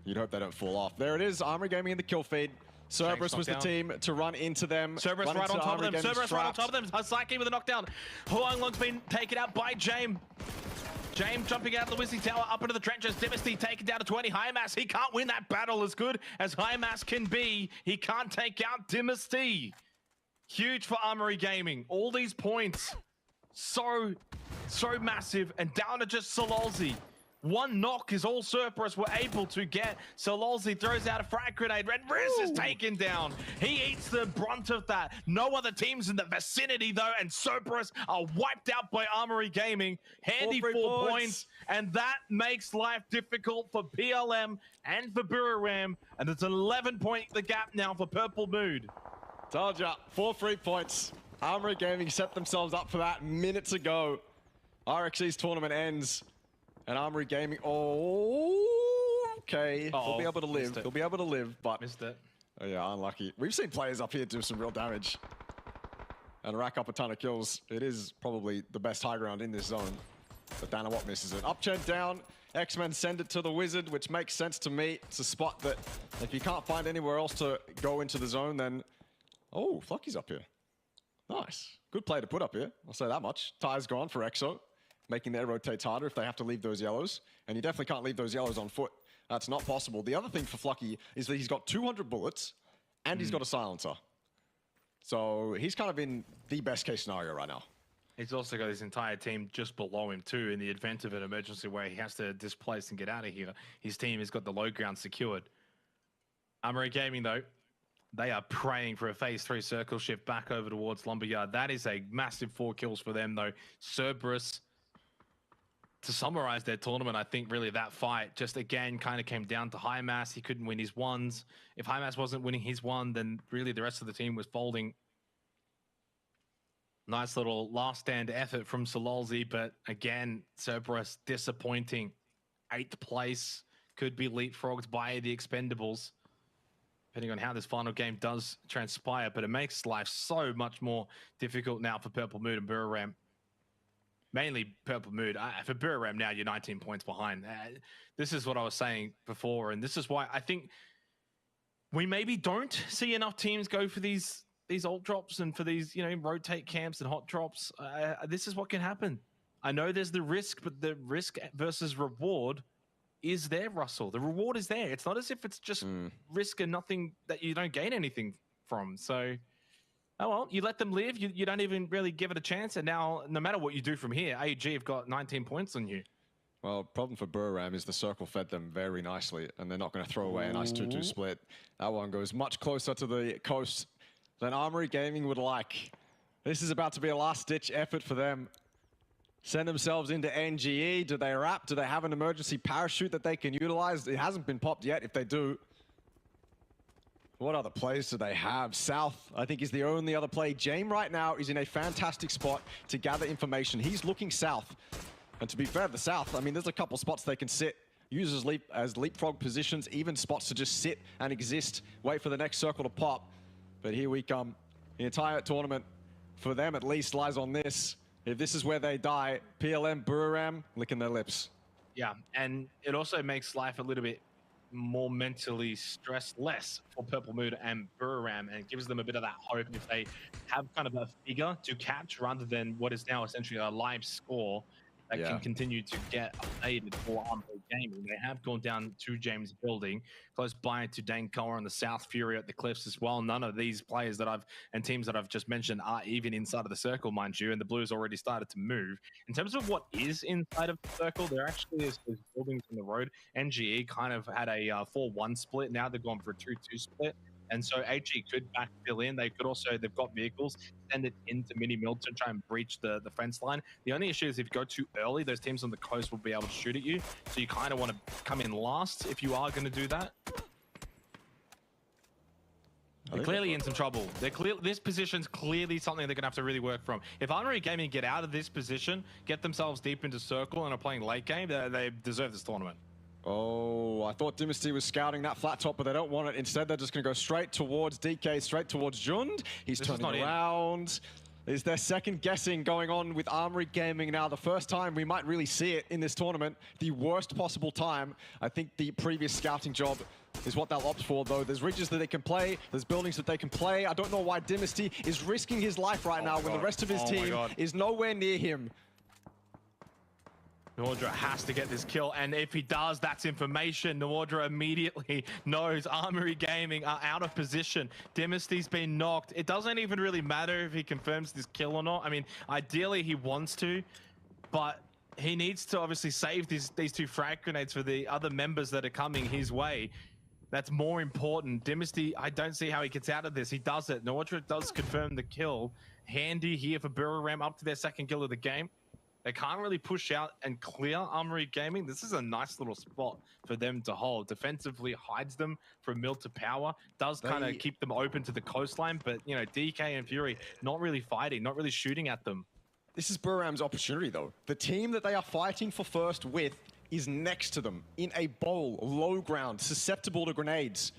You'd hope they don't fall off. There it is, Armory Gaming in the kill feed. Cerberus was the team to run into them. Cerberus right on top of them. Cerberus right on top of them. Hasaki with a knockdown. Huang Long's been taken out by James. James jumping out of the Wizzy Tower up into the trenches. Dimity taken down to 20. Hymas, he can't win that battle as good as Hymas can be. He can't take out Dimity. Huge for Armory Gaming. All these points. So massive. And down to just Sololzi. One knock is all Cerberus were able to get. Sololzi throws out a frag grenade. Red Riz is taken down. He eats the brunt of that. No other teams in the vicinity, though, and Cerberus are wiped out by Armory Gaming. Handy 4 points, and that makes life difficult for PLM and for Buriram, and it's an 11-point the gap now for Purple Mood. Told ya, 4 free points. Armory Gaming set themselves up for that minutes ago. RXE's tournament ends. And Armory Gaming, okay. They'll be able to live. They'll be able to live, but... Missed it. Oh yeah, unlucky. We've seen players up here do some real damage. And rack up a ton of kills. It is probably the best high ground in this zone. But Danawat misses it. Upchen down. X-Men send it to the Wizard, which makes sense to me. It's a spot that if you can't find anywhere else to go into the zone, then... Oh, Flocky's up here. Nice. Good play to put up here. I'll say that much. Tyre's gone for EXO, making their rotates harder if they have to leave those yellows. And you definitely can't leave those yellows on foot. That's not possible. The other thing for Flocky is that he's got 200 bullets and he's got a silencer. So he's kind of in the best case scenario right now. He's also got his entire team just below him too in the event of an emergency where he has to displace and get out of here. His team has got the low ground secured. Armory Gaming though, They are praying for a phase 3 circle shift back over towards Lumberyard. That is a massive 4 kills for them, though. Cerberus, to summarize their tournament, I think really that fight just again kind of came down to Highmass. He couldn't win his ones. If Highmass wasn't winning his one, then really the rest of the team was folding. Nice little last stand effort from Sololzi, but again, Cerberus disappointing. 8th place, could be leapfrogged by the Expendables, depending on how this final game does transpire, but it makes life so much more difficult now for Purple Mood and Buriram. Mainly Purple Mood. For Buriram now, you're 19 points behind. This is what I was saying before, and this is why I think we maybe don't see enough teams go for these ult drops and for these, rotate camps and hot drops. This is what can happen. I know there's the risk, but the risk versus reward is there, Russell. The reward is there. It's not as if it's just risk and nothing that you don't gain anything from. So, oh well, you let them live. You don't even really give it a chance. And now, no matter what you do from here, AG have got 19 points on you. Well, problem for Buriram is the circle fed them very nicely, and they're not going to throw away a nice 2-2 split. That one goes much closer to the coast than Armory Gaming would like. This is about to be a last-ditch effort for them. Send themselves into NGE. Do they wrap? Do they have an emergency parachute that they can utilize? It hasn't been popped yet. If they do, what other plays do they have? South, I think, is the only other play. Jame right now is in a fantastic spot to gather information. He's looking south. And to be fair, the South, I mean, there's a couple spots they can sit. Use as leapfrog positions, even spots to just sit and exist. Wait for the next circle to pop. But here we come. The entire tournament, for them at least, lies on this. If this is where they die, PLM, Buriram, licking their lips. Yeah, and it also makes life a little bit more mentally less for Purple Mood and Buriram, and it gives them a bit of that hope if they have kind of a figure to catch rather than what is now essentially a live score that can continue to get updated for Armory Gaming. They have gone down to James Building, close by to Dankoa and the South Fury at the Cliffs as well. None of these players and teams that I've just mentioned are even inside of the circle, mind you, and the Blues already started to move. In terms of what is inside of the circle, there actually is buildings on the road. NGE kind of had a 4-1 split. Now they've gone for a 2-2 split. And so AG could backfill in. They've got vehicles, send it into Mini Milton, try and breach the fence line. The only issue is if you go too early, those teams on the coast will be able to shoot at you. So you kind of want to come in last if you are going to do that. They're clearly in some trouble. This position's clearly something they're going to have to really work from. If Armory Gaming get out of this position, get themselves deep into circle and are playing late game, they deserve this tournament. Oh, I thought Dynasty was scouting that flat top, but they don't want it. Instead, they're just going to go straight towards DK, straight towards Jund. He's turning around. Is there second guessing going on with Armory Gaming now? The first time we might really see it in this tournament. The worst possible time. I think the previous scouting job is what they'll opt for, though. There's ridges that they can play. There's buildings that they can play. I don't know why Dynasty is risking his life right now when the rest of his team is nowhere near him. Nawandra has to get this kill, and if he does, that's information. Nawandra immediately knows Armory Gaming are out of position. Dynasty's been knocked. It doesn't even really matter if he confirms this kill or not. I mean, ideally he wants to, but he needs to obviously save these 2 frag grenades for the other members that are coming his way. That's more important. Dynasty, I don't see how he gets out of this. He does it. Nawandra does confirm the kill. Handy here for Buriram up to their second kill of the game. They can't really push out and clear Armory Gaming. This is a nice little spot for them to hold. Defensively hides them from mill to power. Does kind of keep them open to the coastline. But, DK and Fury not really fighting, not really shooting at them. This is Buriram's opportunity, though. The team that they are fighting for first with is next to them in a bowl, low ground, susceptible to grenades.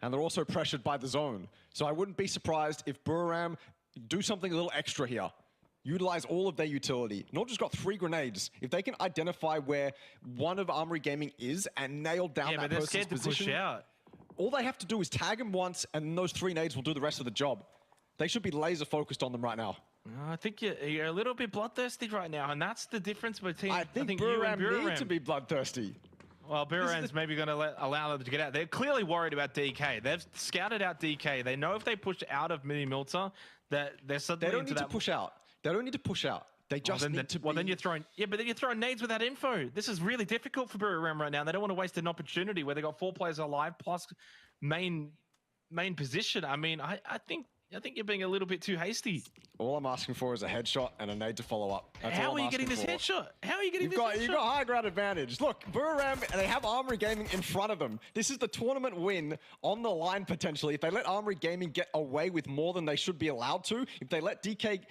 And they're also pressured by the zone. So I wouldn't be surprised if Buriram do something a little extra here. Utilize all of their utility. Not just got 3 grenades. If they can identify where one of Armory Gaming is and nail down that person's position, push out. All they have to do is tag him once, and those 3 nades will do the rest of the job. They should be laser focused on them right now. I think you're a little bit bloodthirsty right now, and that's the difference between I think Buriram need to be bloodthirsty. Well, Buriram's maybe going to allow them to get out. They're clearly worried about DK. They've scouted out DK. They know if they push out of Mini Milter, that they're suddenly They don't need to push out. They don't need to push out. They just need to be... Well, then you're throwing... Yeah, but then you're throwing nades without info. This is really difficult for Buriram right now. They don't want to waste an opportunity where they got 4 players alive, plus main main position. I mean, I think you're being a little bit too hasty. All I'm asking for is a headshot and a nade to follow up. That's How all are I'm you getting this asking for. headshot? How are you getting this headshot? You've got high ground advantage. Look, Buriram, they have Armory Gaming in front of them. This is the tournament win on the line potentially. If they let Armory Gaming get away with more than they should be allowed to, if they let DK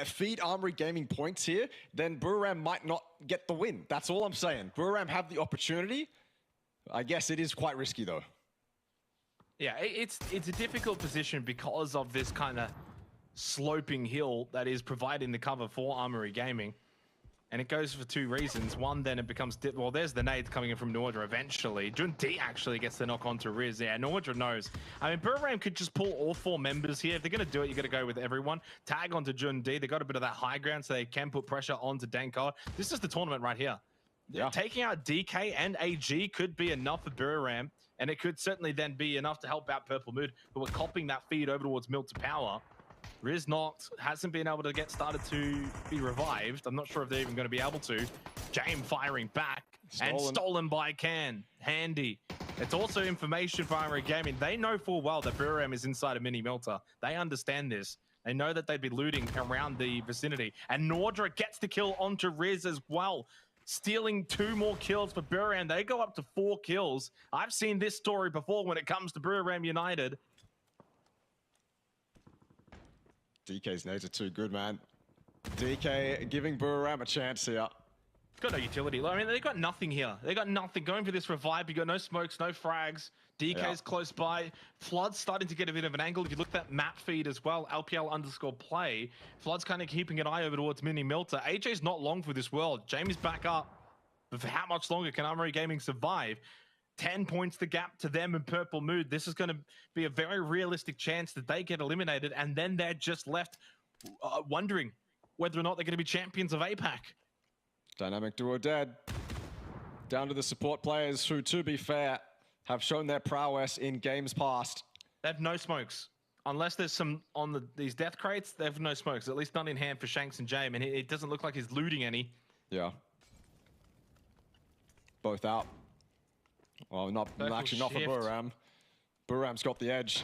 feed Armory Gaming points here, then Buriram might not get the win. That's all I'm saying. Buriram have the opportunity. I guess it is quite risky though. Yeah, it's a difficult position because of this kind of sloping hill that is providing the cover for Armory Gaming. And it goes for two reasons. One, then it becomes... well, there's the nades coming in from Nordra eventually. Jun D actually gets the knock onto Riz. Yeah, Nordra knows. I mean, Buriram could just pull all four members here. If they're going to do it, you got to go with everyone. Tag onto Jun D. They got a bit of that high ground, so they can put pressure onto Danko. This is the tournament right here. Yeah. Taking out DK and AG could be enough for Buriram. And it could certainly then be enough to help out Purple Mood, who are copping that feed over towards Mill to Power. Riz hasn't been able to get started to be revived. I'm not sure if they're even going to be able to. James firing back and stolen by Can. Handy. It's also information for Armory Gaming. They know full well that Buriram is inside a mini melter. They understand this. They know that they'd be looting around the vicinity. And Nordra gets the kill onto Riz as well, stealing 2 more kills for Buriram. They go up to 4 kills. I've seen this story before when it comes to Buriram United. DK's nades are too good, man. DK giving Buriram a chance here. Got no utility. I mean, they got nothing here. They got nothing. Going for this revive, you got no smokes, no frags. DK's close by. Flood's starting to get a bit of an angle. If you look at that map feed as well, LPL_play, Flood's kind of keeping an eye over towards Mini Milter. AJ's not long for this world. Jamie's back up. But for how much longer can Armory Gaming survive? 10 points the gap to them in Purple Mood. This is going to be a very realistic chance that they get eliminated, and then they're just left wondering whether or not they're going to be champions of APAC. Dynamic duo dead. Down to the support players who, to be fair, have shown their prowess in games past. They have no smokes. Unless there's some on these death crates, they have no smokes. At least none in hand for Shanks and Jame, and it doesn't look like he's looting any. Yeah. Both out. Well, actually not for Buriram. Buriram's got the edge.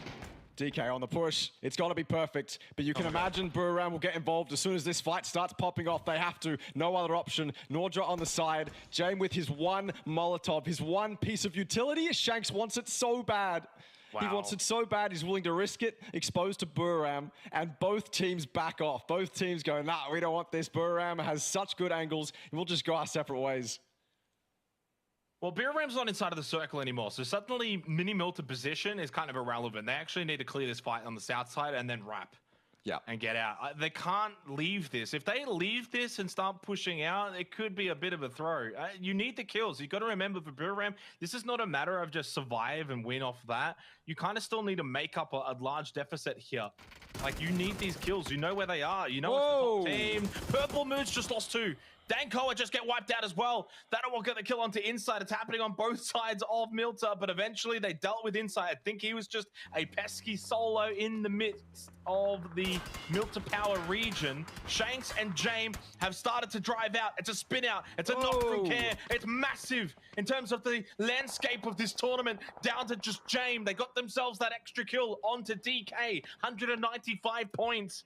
DK on the push. It's got to be perfect. But you can imagine Buriram will get involved as soon as this fight starts popping off. They have to. No other option. Nordra on the side. Jame with his one Molotov, his one piece of utility. Shanks wants it so bad. Wow. He wants it so bad, he's willing to risk it, exposed to Buriram, and both teams back off. Both teams go, nah, we don't want this. Buriram has such good angles, and we'll just go our separate ways. Well, Buriram's not inside of the circle anymore, so suddenly Mini Milter position is kind of irrelevant. They actually need to clear this fight on the south side and then wrap. Yeah, and get out. They can't leave this. If they leave this and start pushing out, it could be a bit of a throw. You need the kills. You've got to remember for Buriram, this is not a matter of just survive and win off that. You kind of still need to make up a large deficit here. Like, you need these kills. You know where they are. You know it's the top team. Purple Moon's just lost 2. Dankoa just get wiped out as well. That'll get the kill onto Inside. It's happening on both sides of Milter, but eventually they dealt with Inside. I think he was just a pesky solo in the midst of the Milter Power region. Shanks and Jame have started to drive out. It's a spin out. It's a knock from Care. It's massive in terms of the landscape of this tournament. Down to just Jame. They got themselves that extra kill onto DK. 195 points.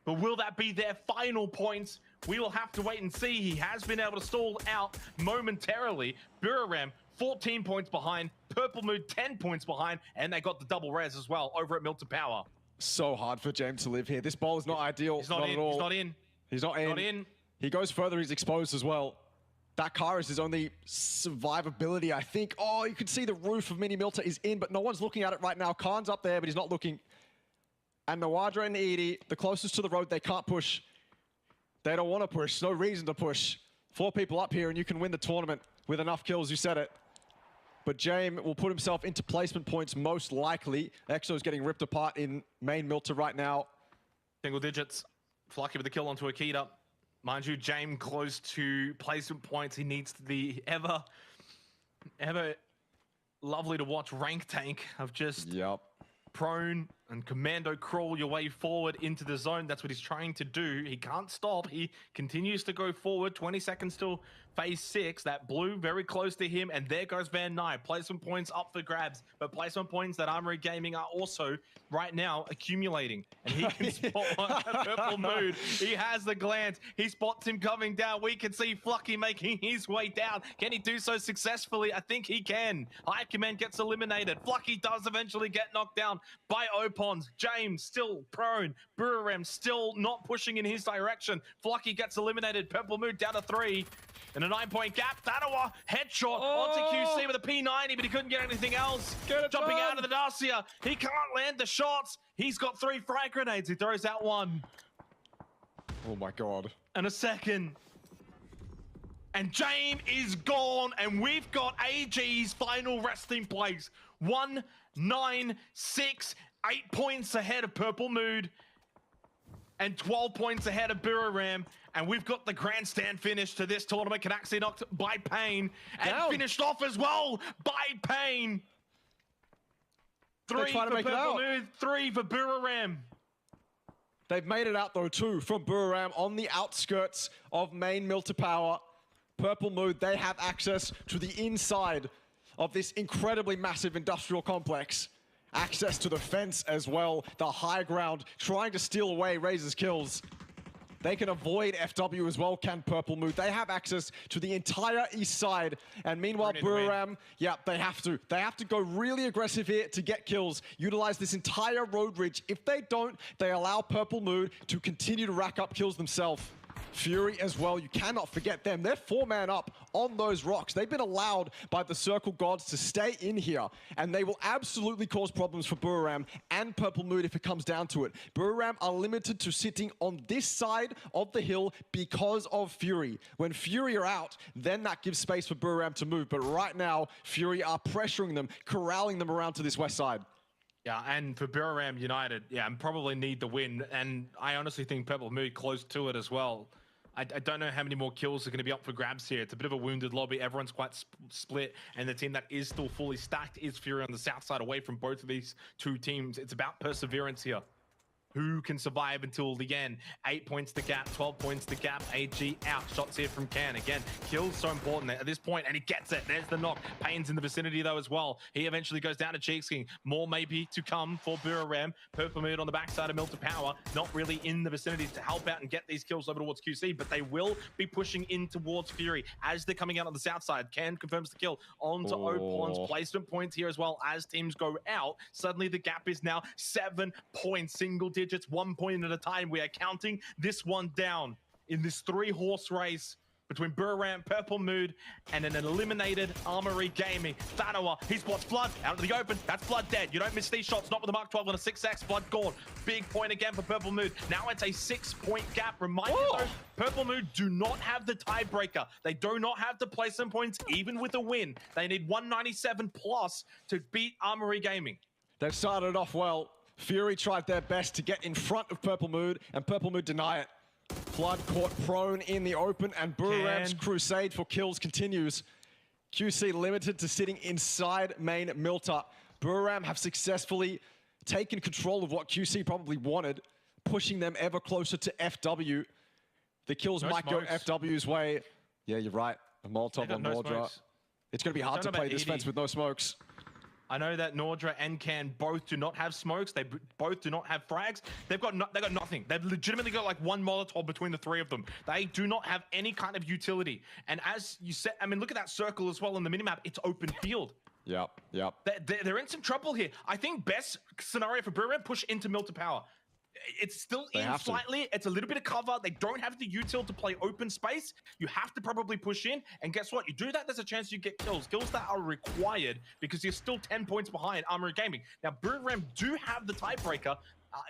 But will that be their final points? We will have to wait and see. He has been able to stall out momentarily. Buriram, 14 points behind. Purple Mood, 10 points behind. And they got the double res as well over at Milton Power. So hard for James to live here. This ball is not ideal. He's not in. At all. He's not in. He's not in. Not in. He goes further. He's exposed as well. That car is his only survivability, I think. Oh, you can see the roof of Mini Milter is in, but no one's looking at it right now. Khan's up there, but he's not looking. And Nawadra and Edie, the closest to the road, they can't push. They don't want to push. No reason to push. 4 people up here and you can win the tournament with enough kills, you said it. But Jame will put himself into placement points most likely. Exo's getting ripped apart in main Milter right now. Single digits. Flucky with the kill onto Akita. Mind you, Jame close to placement points. He needs the ever lovely to watch rank tank of just prone And Commando crawl your way forward into the zone. That's what he's trying to do. He can't stop. He continues to go forward. 20 seconds till phase 6. That blue very close to him. And there goes Van Knight. Placement points up for grabs. But placement points that Armory Gaming are also right now accumulating. And he can spot one at Purple Mood. He has the glance. He spots him coming down. We can see Flucky making his way down. Can he do so successfully? I think he can. High Command gets eliminated. Flucky does eventually get knocked down by Opons. James still prone. Burarem still not pushing in his direction. Flucky gets eliminated. Purple Mood down to 3. And a 9-point gap. Thanawa headshot onto QC with a P90, but he couldn't get anything else. Jumping out of the Dacia. He can't land the shots. He's got 3 frag grenades. He throws out 1. Oh my god. And a second. And James is gone. And we've got AG's final resting place. 1, 9, 6, 8 points ahead of Purple Mood. And 12 points ahead of Burarem. And we've got the grandstand finish to this tournament. Canaxi knocked by Pain. And finished off as well by Pain. 3 for Purple Mood, 3 for Burarem. They've made it out though too from Burarem on the outskirts of main Milta Power. Purple Mood, they have access to the inside of this incredibly massive industrial complex. Access to the fence as well, the high ground, trying to steal away Razor's kills. They can avoid FW as well, can Purple Mood. They have access to the entire east side. And meanwhile, Burarem, yeah, they have to. They have to go really aggressive here to get kills. Utilize this entire road ridge. If they don't, they allow Purple Mood to continue to rack up kills themselves. Fury as well, you cannot forget them. They're 4-man up on those rocks. They've been allowed by the Circle Gods to stay in here, and they will absolutely cause problems for Burarem and Purple Mood if it comes down to it. Burarem are limited to sitting on this side of the hill because of Fury. When Fury are out, then that gives space for Burarem to move, but right now, Fury are pressuring them, corralling them around to this west side. Yeah, and for Burarem United, yeah, and probably need the win, and I honestly think Purple Mood close to it as well. I don't know how many more kills are going to be up for grabs here. It's a bit of a wounded lobby. Everyone's quite split, and the team that is still fully stacked is Fury on the south side, away from both of these two teams. It's about perseverance here. Who can survive until the end? 8 points to gap, 12 points to gap. AG out. Shots here from Can. Again, kills so important at this point, and he gets it. There's the knock. Pain's in the vicinity, though, as well. He eventually goes down to Cheeksking. More maybe to come for Burarem. Purple Mood on the backside of Milta Power. Not really in the vicinity to help out and get these kills over towards QC, but they will be pushing in towards Fury as they're coming out on the south side. Can confirms the kill onto Opon's placement points here as well as teams go out. Suddenly, the gap is now 7 points, single digits, 1 point at a time. We are counting this one down in this 3-horse race between Burarem, Purple Mood, and an eliminated Armory Gaming. Thanawa, he spots Flood out of the open. That's Flood dead. You don't miss these shots, not with a Mark 12 and a 6x. Flood gone. Big point again for Purple Mood. Now it's a 6-point gap. Reminder though, Purple Mood do not have the tiebreaker. They do not have the placement points, even with a win. They need 197 plus to beat Armory Gaming. They've started off well. Fury tried their best to get in front of Purple Mood, and Purple Mood deny it. Flood caught prone in the open, and Burarem's crusade for kills continues. QC limited to sitting inside main Milta. Burarem have successfully taken control of what QC probably wanted, pushing them ever closer to FW. The kills might go FW's way. Yeah, you're right. A Molotov on Nordra. It's going to be hard to play this fence with no smokes. I know that Nordra and Can both do not have smokes. They both do not have frags. They've got nothing. They've legitimately got like one Molotov between the 3 of them. They do not have any kind of utility. And as you said, I mean, look at that circle as well on the minimap. It's open field. Yep. They're in some trouble here. I think best scenario for Burarem, push into Milta Power. It's still in slightly. It's a little bit of cover. They don't have the util to play open space. You have to probably push in. And guess what? You do that, there's a chance you get kills. Kills that are required because you're still 10 points behind Armory Gaming. Now, Burarem do have the tiebreaker.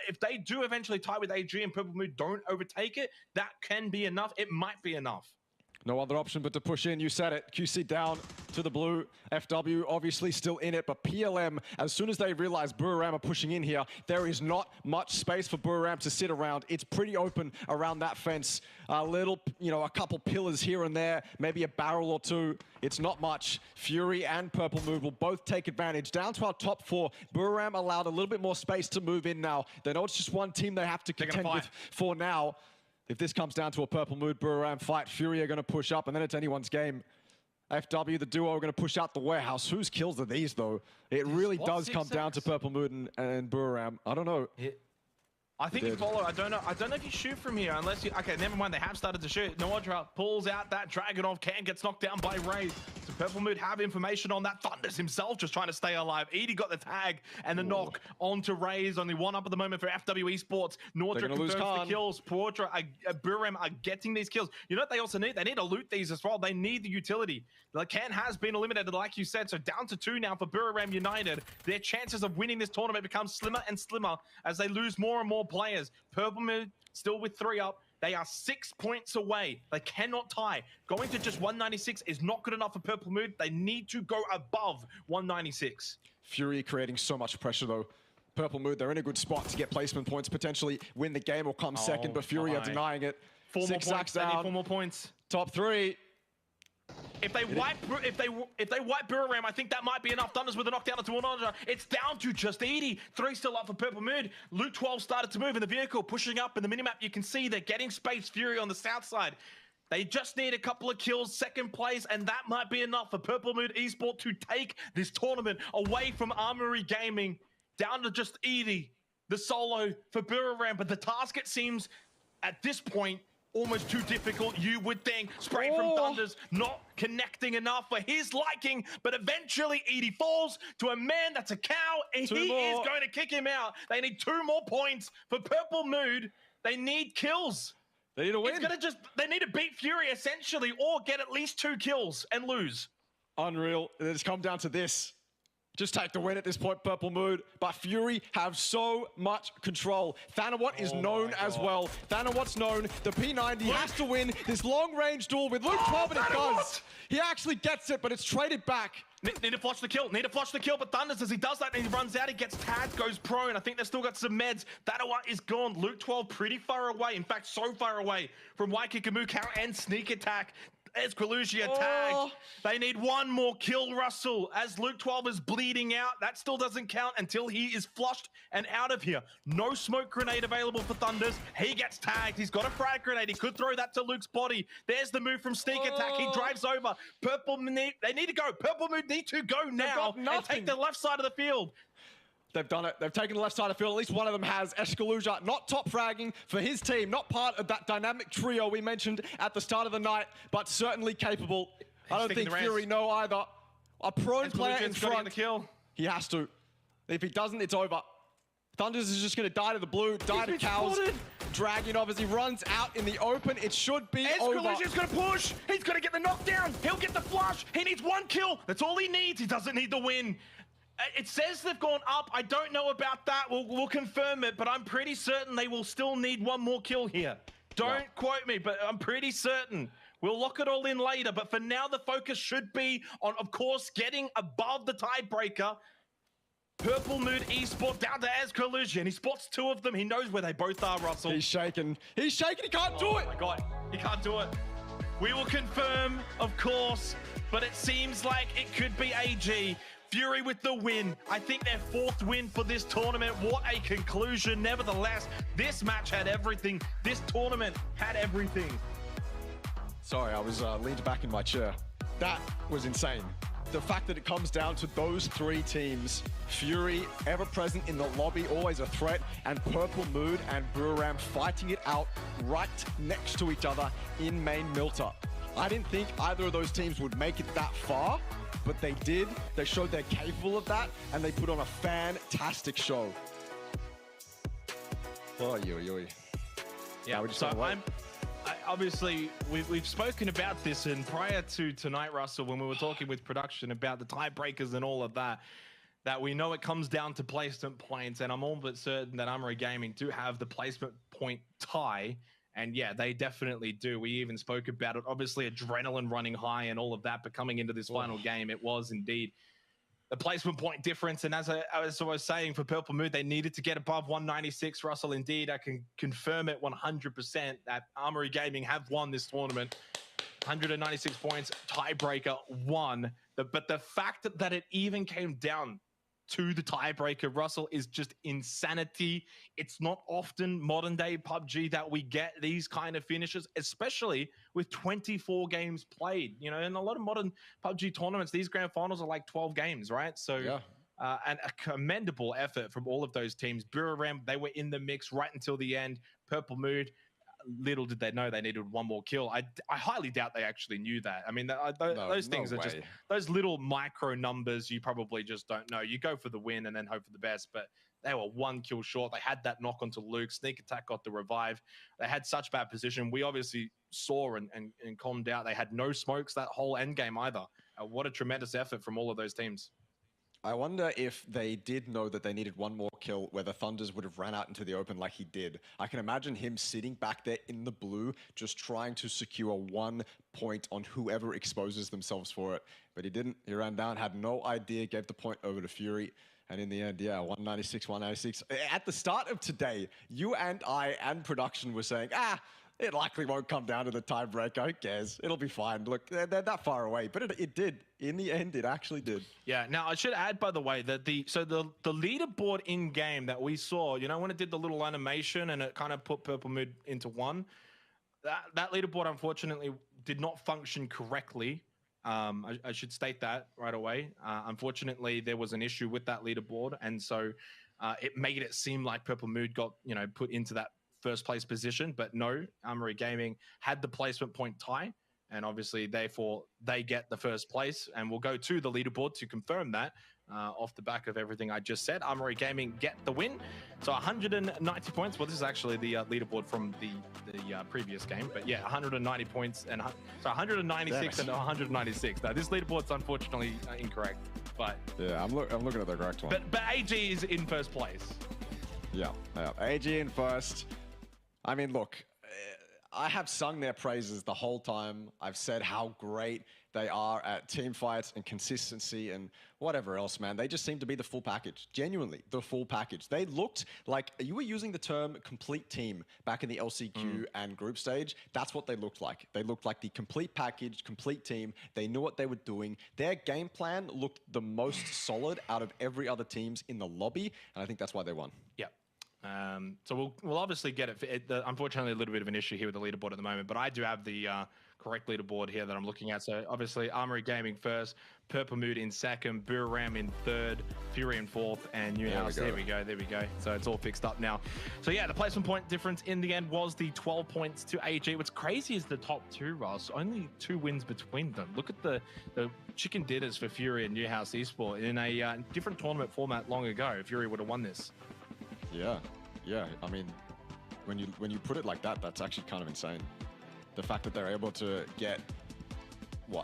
If they do eventually tie with AG and Purple Mood don't overtake it, that can be enough. It might be enough. No other option but to push in. You said it. QC down to the blue. FW obviously still in it, but PLM, as soon as they realize Buriram are pushing in here, there is not much space for Buriram to sit around. It's pretty open around that fence. A little, a couple pillars here and there, maybe a barrel or two. It's not much. Fury and Purple Mood will both take advantage. Down to our top 4. Buriram allowed a little bit more space to move in now. They know it's just one team they have to contend with for now. If this comes down to a Purple Mood Buriram fight, Fury are going to push up, and then it's anyone's game. FW, the duo, are going to push out the warehouse. Whose kills are these, though? It really does come down to Purple Mood and Buriram. I don't know. I think you follow. I don't know if you shoot from here unless you. Okay, never mind. They have started to shoot. Noadra pulls out that Dragunov. Can gets knocked down by Raze. So Purple Mood have information on that. Thunders himself just trying to stay alive. Edie got the tag and the knock onto Raze. Only one up at the moment for FW Esports. Noadra confirms the kills. Portra, Buriram are getting these kills. You know what they also need? They need to loot these as well. They need the utility. The can has been eliminated, like you said. So down to 2 now for Buriram United. Their chances of winning this tournament become slimmer and slimmer as they lose more and more players. Purple Mood still with 3 up. They are 6 points away. They cannot tie. Going to just 196 is not good enough for Purple Mood. They need to go above 196. Fury creating so much pressure, though. Purple Mood, they're in a good spot to get placement points, potentially win the game or come second, but Fury are denying it. 4 more points. They need 4 more points. Top 3. If they wipe Buriram, I think that might be enough. Thunders with a knockdown into Noadra. It's down to just Edie. 3 still up for Purple Mood. Luke 12 started to move in the vehicle, pushing up in the minimap. You can see they're getting space. Fury on the south side. They just need a couple of kills, second place, and that might be enough for Purple Mood Esports to take this tournament away from Armory Gaming, down to just Edie, the solo for Buriram. But the task, it seems, at this point, almost too difficult, you would think. Spray from Thunders, not connecting enough for his liking, but eventually Edie falls to a man that's a cow, and he is going to kick him out. They need 2 more points for Purple Mood. They need kills. They need to win. They need to beat Fury, essentially, or get at least 2 kills and lose. Unreal. It's come down to this. Just take the win at this point, Purple Mood. But Fury have so much control. Thanawat is known as well. Thanawat's known. The P90 has to win this long-range duel with Luke 12, and it does. He actually gets it, but it's traded back. Need to flush the kill. Need to flush the kill, but Thunders, as he does that and he runs out, he gets tagged, goes prone. I think they've still got some meds. Thanawat is gone. Luke 12 pretty far away. In fact, so far away from Waikikamu, Cow, and Sneak Attack. Esquilusia tagged. They need 1 more kill, Russell. As Luke 12 is bleeding out, that still doesn't count until he is flushed and out of here. No smoke grenade available for Thunders. He gets tagged. He's got a frag grenade. He could throw that to Luke's body. There's the move from Sneak Attack. He drives over. Purple Mood, they need to go. Purple Mood need to go now and take the left side of the field. They've done it. They've taken the left side of the field. At least one of them has. Esquilusia, not top fragging for his team, not part of that dynamic trio we mentioned at the start of the night, but certainly capable. I don't think Fury know either. A prone player in front. The kill. He has to. If he doesn't, it's over. Thunders is just going to die to the blue, die to cows. Dragunov as he runs out in the open. It should be over. Esquilusia's going to push. He's going to get the knockdown. He'll get the flush. He needs 1 kill. That's all he needs. He doesn't need the win. It says they've gone up. I don't know about that. We'll confirm it, but I'm pretty certain they will still need 1 more kill here. Don't quote me, but I'm pretty certain. We'll lock it all in later, but for now, the focus should be on, of course, getting above the tiebreaker. Purple Mood Esports down to Esquilusia, and he spots 2 of them. He knows where they both are, Russell. He's shaking. He's shaking. He can't do it. Oh, my God. He can't do it. We will confirm, of course, but it seems like it could be AG. Fury with the win. I think their 4th win for this tournament. What a conclusion. Nevertheless, this match had everything. This tournament had everything. Sorry, I was leaned back in my chair. That was insane. The fact that it comes down to those 3 teams, Fury ever present in the lobby, always a threat, and Purple Mood and Buriram fighting it out right next to each other in main Milta. I didn't think either of those teams would make it that far, but they did. They showed they're capable of that, and they put on a fantastic show. Oh, yeah, so obviously, we've spoken about this, and prior to tonight, Russell, when we were talking with production about the tiebreakers and all of that, that we know it comes down to placement points, and I'm all but certain that Armory Gaming do have the placement point tie, And yeah, they definitely do. We even spoke about it. Obviously, adrenaline running high and all of that. But coming into this final game, it was indeed the placement point difference. And as I was saying, for Purple Moon, they needed to get above 196. Russell, indeed, I can confirm it 100% that Armory Gaming have won this tournament. 196 points, tiebreaker won. But the fact that it even came down to the tiebreaker, Russell, is just insanity. It's not often modern day PUBG that we get these kind of finishes, especially with 24 games played. You know, in a lot of modern PUBG tournaments, these grand finals are like 12 games, right? So yeah. And a commendable effort from all of those teams. Buram, they were in the mix right until the end. Purple Mood, little did they know they needed one more kill. I highly doubt they actually knew that. I mean, those things are just those little micro numbers you probably just don't know. You go for the win and then hope for the best, but they were one kill short. They had that knock onto Luke. Sneak attack got the revive. They had such bad position. We obviously saw and calmed out. They had no smokes that whole end game either. What a tremendous effort from all of those teams. I wonder if they did know that they needed one more kill, where the Thunders would have ran out into the open like he did. I can imagine him sitting back there in the blue, just trying to secure 1 point on whoever exposes themselves for it. But he didn't. He ran down, had no idea, gave the point over to Fury. And in the end, yeah, 196, 196. At the start of today, you and I and production were saying, it likely won't come down to the tiebreaker. Who cares? It'll be fine. Look, they're that far away. But it did. In the end, it actually did. Yeah. Now, I should add, by the way, that the leaderboard in-game that we saw, you know, when it did the little animation and it kind of put Purple Mood into one, that leaderboard, unfortunately, did not function correctly. I should state that right away. Unfortunately, there was an issue with that leaderboard. And so it made it seem like Purple Mood got, you know, put into that first place position, but no, Armory Gaming had the placement point tie, and obviously therefore they get the first place, and we'll go to the leaderboard to confirm that off the back of everything I just said. Armory Gaming get the win, so 190 points. Well, this is actually the leaderboard from the previous game, but yeah, 190 points, and so 196 and 196. Now this leaderboard's unfortunately incorrect, but yeah, I'm looking at the correct one. But AG is in first place. Yeah, AG in first. I mean, look, I have sung their praises the whole time. I've said how great they are at team fights and consistency and whatever else, man. They just seem to be the full package. Genuinely, the full package. They looked like, you were using the term complete team back in the LCQ and group stage. That's what they looked like. They looked like the complete package, complete team. They knew what they were doing. Their game plan looked the most solid out of every other teams in the lobby, and I think that's why they won. Yeah. So we'll obviously get it. Unfortunately, a little bit of an issue here with the leaderboard at the moment, but I do have the correct leaderboard here that I'm looking at. So obviously, Armory Gaming first, Purple Mood in second, Buram in third, Fury in fourth, and Newhouse. There we go. So it's all fixed up now. So yeah, the placement point difference in the end was the 12 points to AG. What's crazy is the top two, Ross. Only 2 wins between them. Look at the chicken dinners for Fury and Newhouse Esports in a different tournament format long ago. Fury would have won this. Yeah. I mean, when you put it like that, that's actually kind of insane. The fact that they're able to get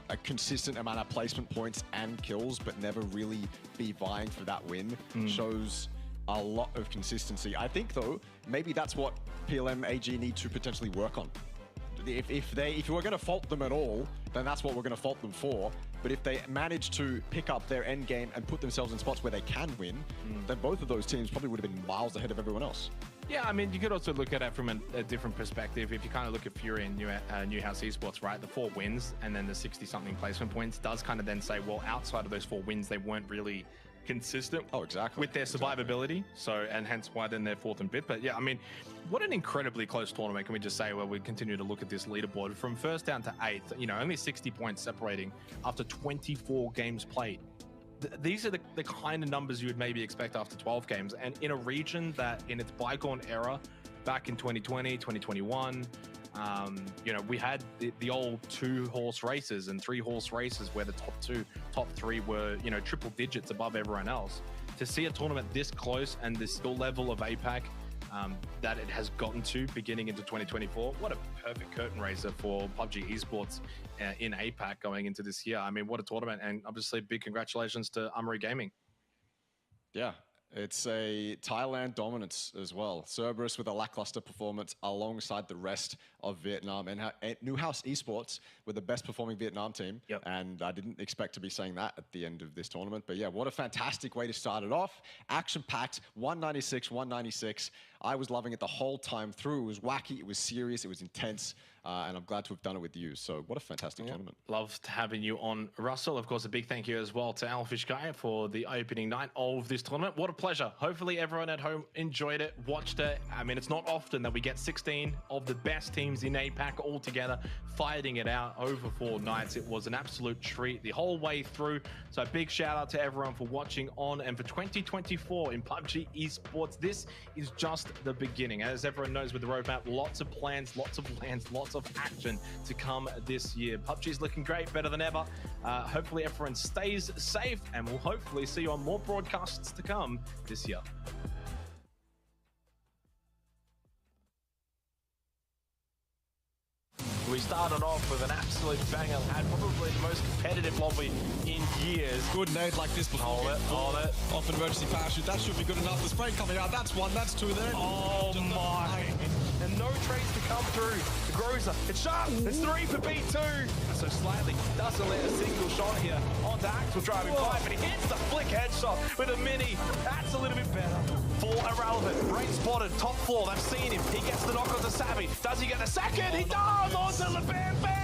a consistent amount of placement points and kills, but never really be vying for that win, shows a lot of consistency. I think though, maybe that's what PLM AG need to potentially work on. If we're going to fault them at all, then that's what we're going to fault them for. But if they manage to pick up their end game and put themselves in spots where they can win, then both of those teams probably would have been miles ahead of everyone else. Yeah, I mean, you could also look at it from a different perspective. If you kind of look at Fury and Newhouse Esports, right, the 4 wins and then the 60-something placement points does kind of then say, well, outside of those 4 wins, they weren't really consistent with their survivability. So, and hence why then they're 4th and 5th. But yeah, I mean, what an incredibly close tournament, can we just say, where we continue to look at this leaderboard from 1st down to 8th, you know, only 60 points separating after 24 games played. These are the kind of numbers you would maybe expect after 12 games. And in a region that in its bygone era, back in 2020, 2021, you know, we had the old 2-horse races and 3-horse races where the top 3 were, you know, triple digits above everyone else. To see a tournament this close and this skill level of APAC that it has gotten to beginning into 2024, what a perfect curtain raiser for PUBG Esports in APAC going into this year. I mean, what a tournament, and obviously big congratulations to Armory Gaming. Yeah, It's a Thailand dominance as well. Cerberus with a lackluster performance alongside the rest of Vietnam. And Newhouse Esports with the best performing Vietnam team. Yep. And I didn't expect to be saying that at the end of this tournament. But yeah, what a fantastic way to start it off. Action-packed, 196, 196. I was loving it the whole time through. It was wacky, it was serious, it was intense. And I'm glad to have done it with you. So what a fantastic tournament. Loved having you on, Russell. Of course, a big thank you as well to Alfish Guy for the opening night of this tournament. What a pleasure. Hopefully everyone at home enjoyed it, watched it. I mean, it's not often that we get 16 of the best teams in APAC all together, fighting it out over 4 nights. It was an absolute treat the whole way through. So a big shout out to everyone for watching on. And for 2024 in PUBG Esports, this is just the beginning. As everyone knows with the roadmap, lots of plans, lots of plans, lots of action to come this year. PUBG is looking great, better than ever. Hopefully everyone stays safe, and we'll hopefully see you on more broadcasts to come this year. We started off with an absolute banger, had probably the most competitive lobby in years. Good nade like this before. Hold it. Off emergency parachute. That should be good enough. The spray coming out. That's 1, that's 2 there. Oh my. And no trades to come through. The Groza, it's sharp. It's 3 for B2. So slightly doesn't let a single shot here. Onto Axel driving by, but he hits the flick headshot with a mini. That's a little bit better. For Irrelevant, great spotted, top floor. They've seen him. He gets the knock onto Savvy. Does he get a second? He does! Onto the Bam Bam.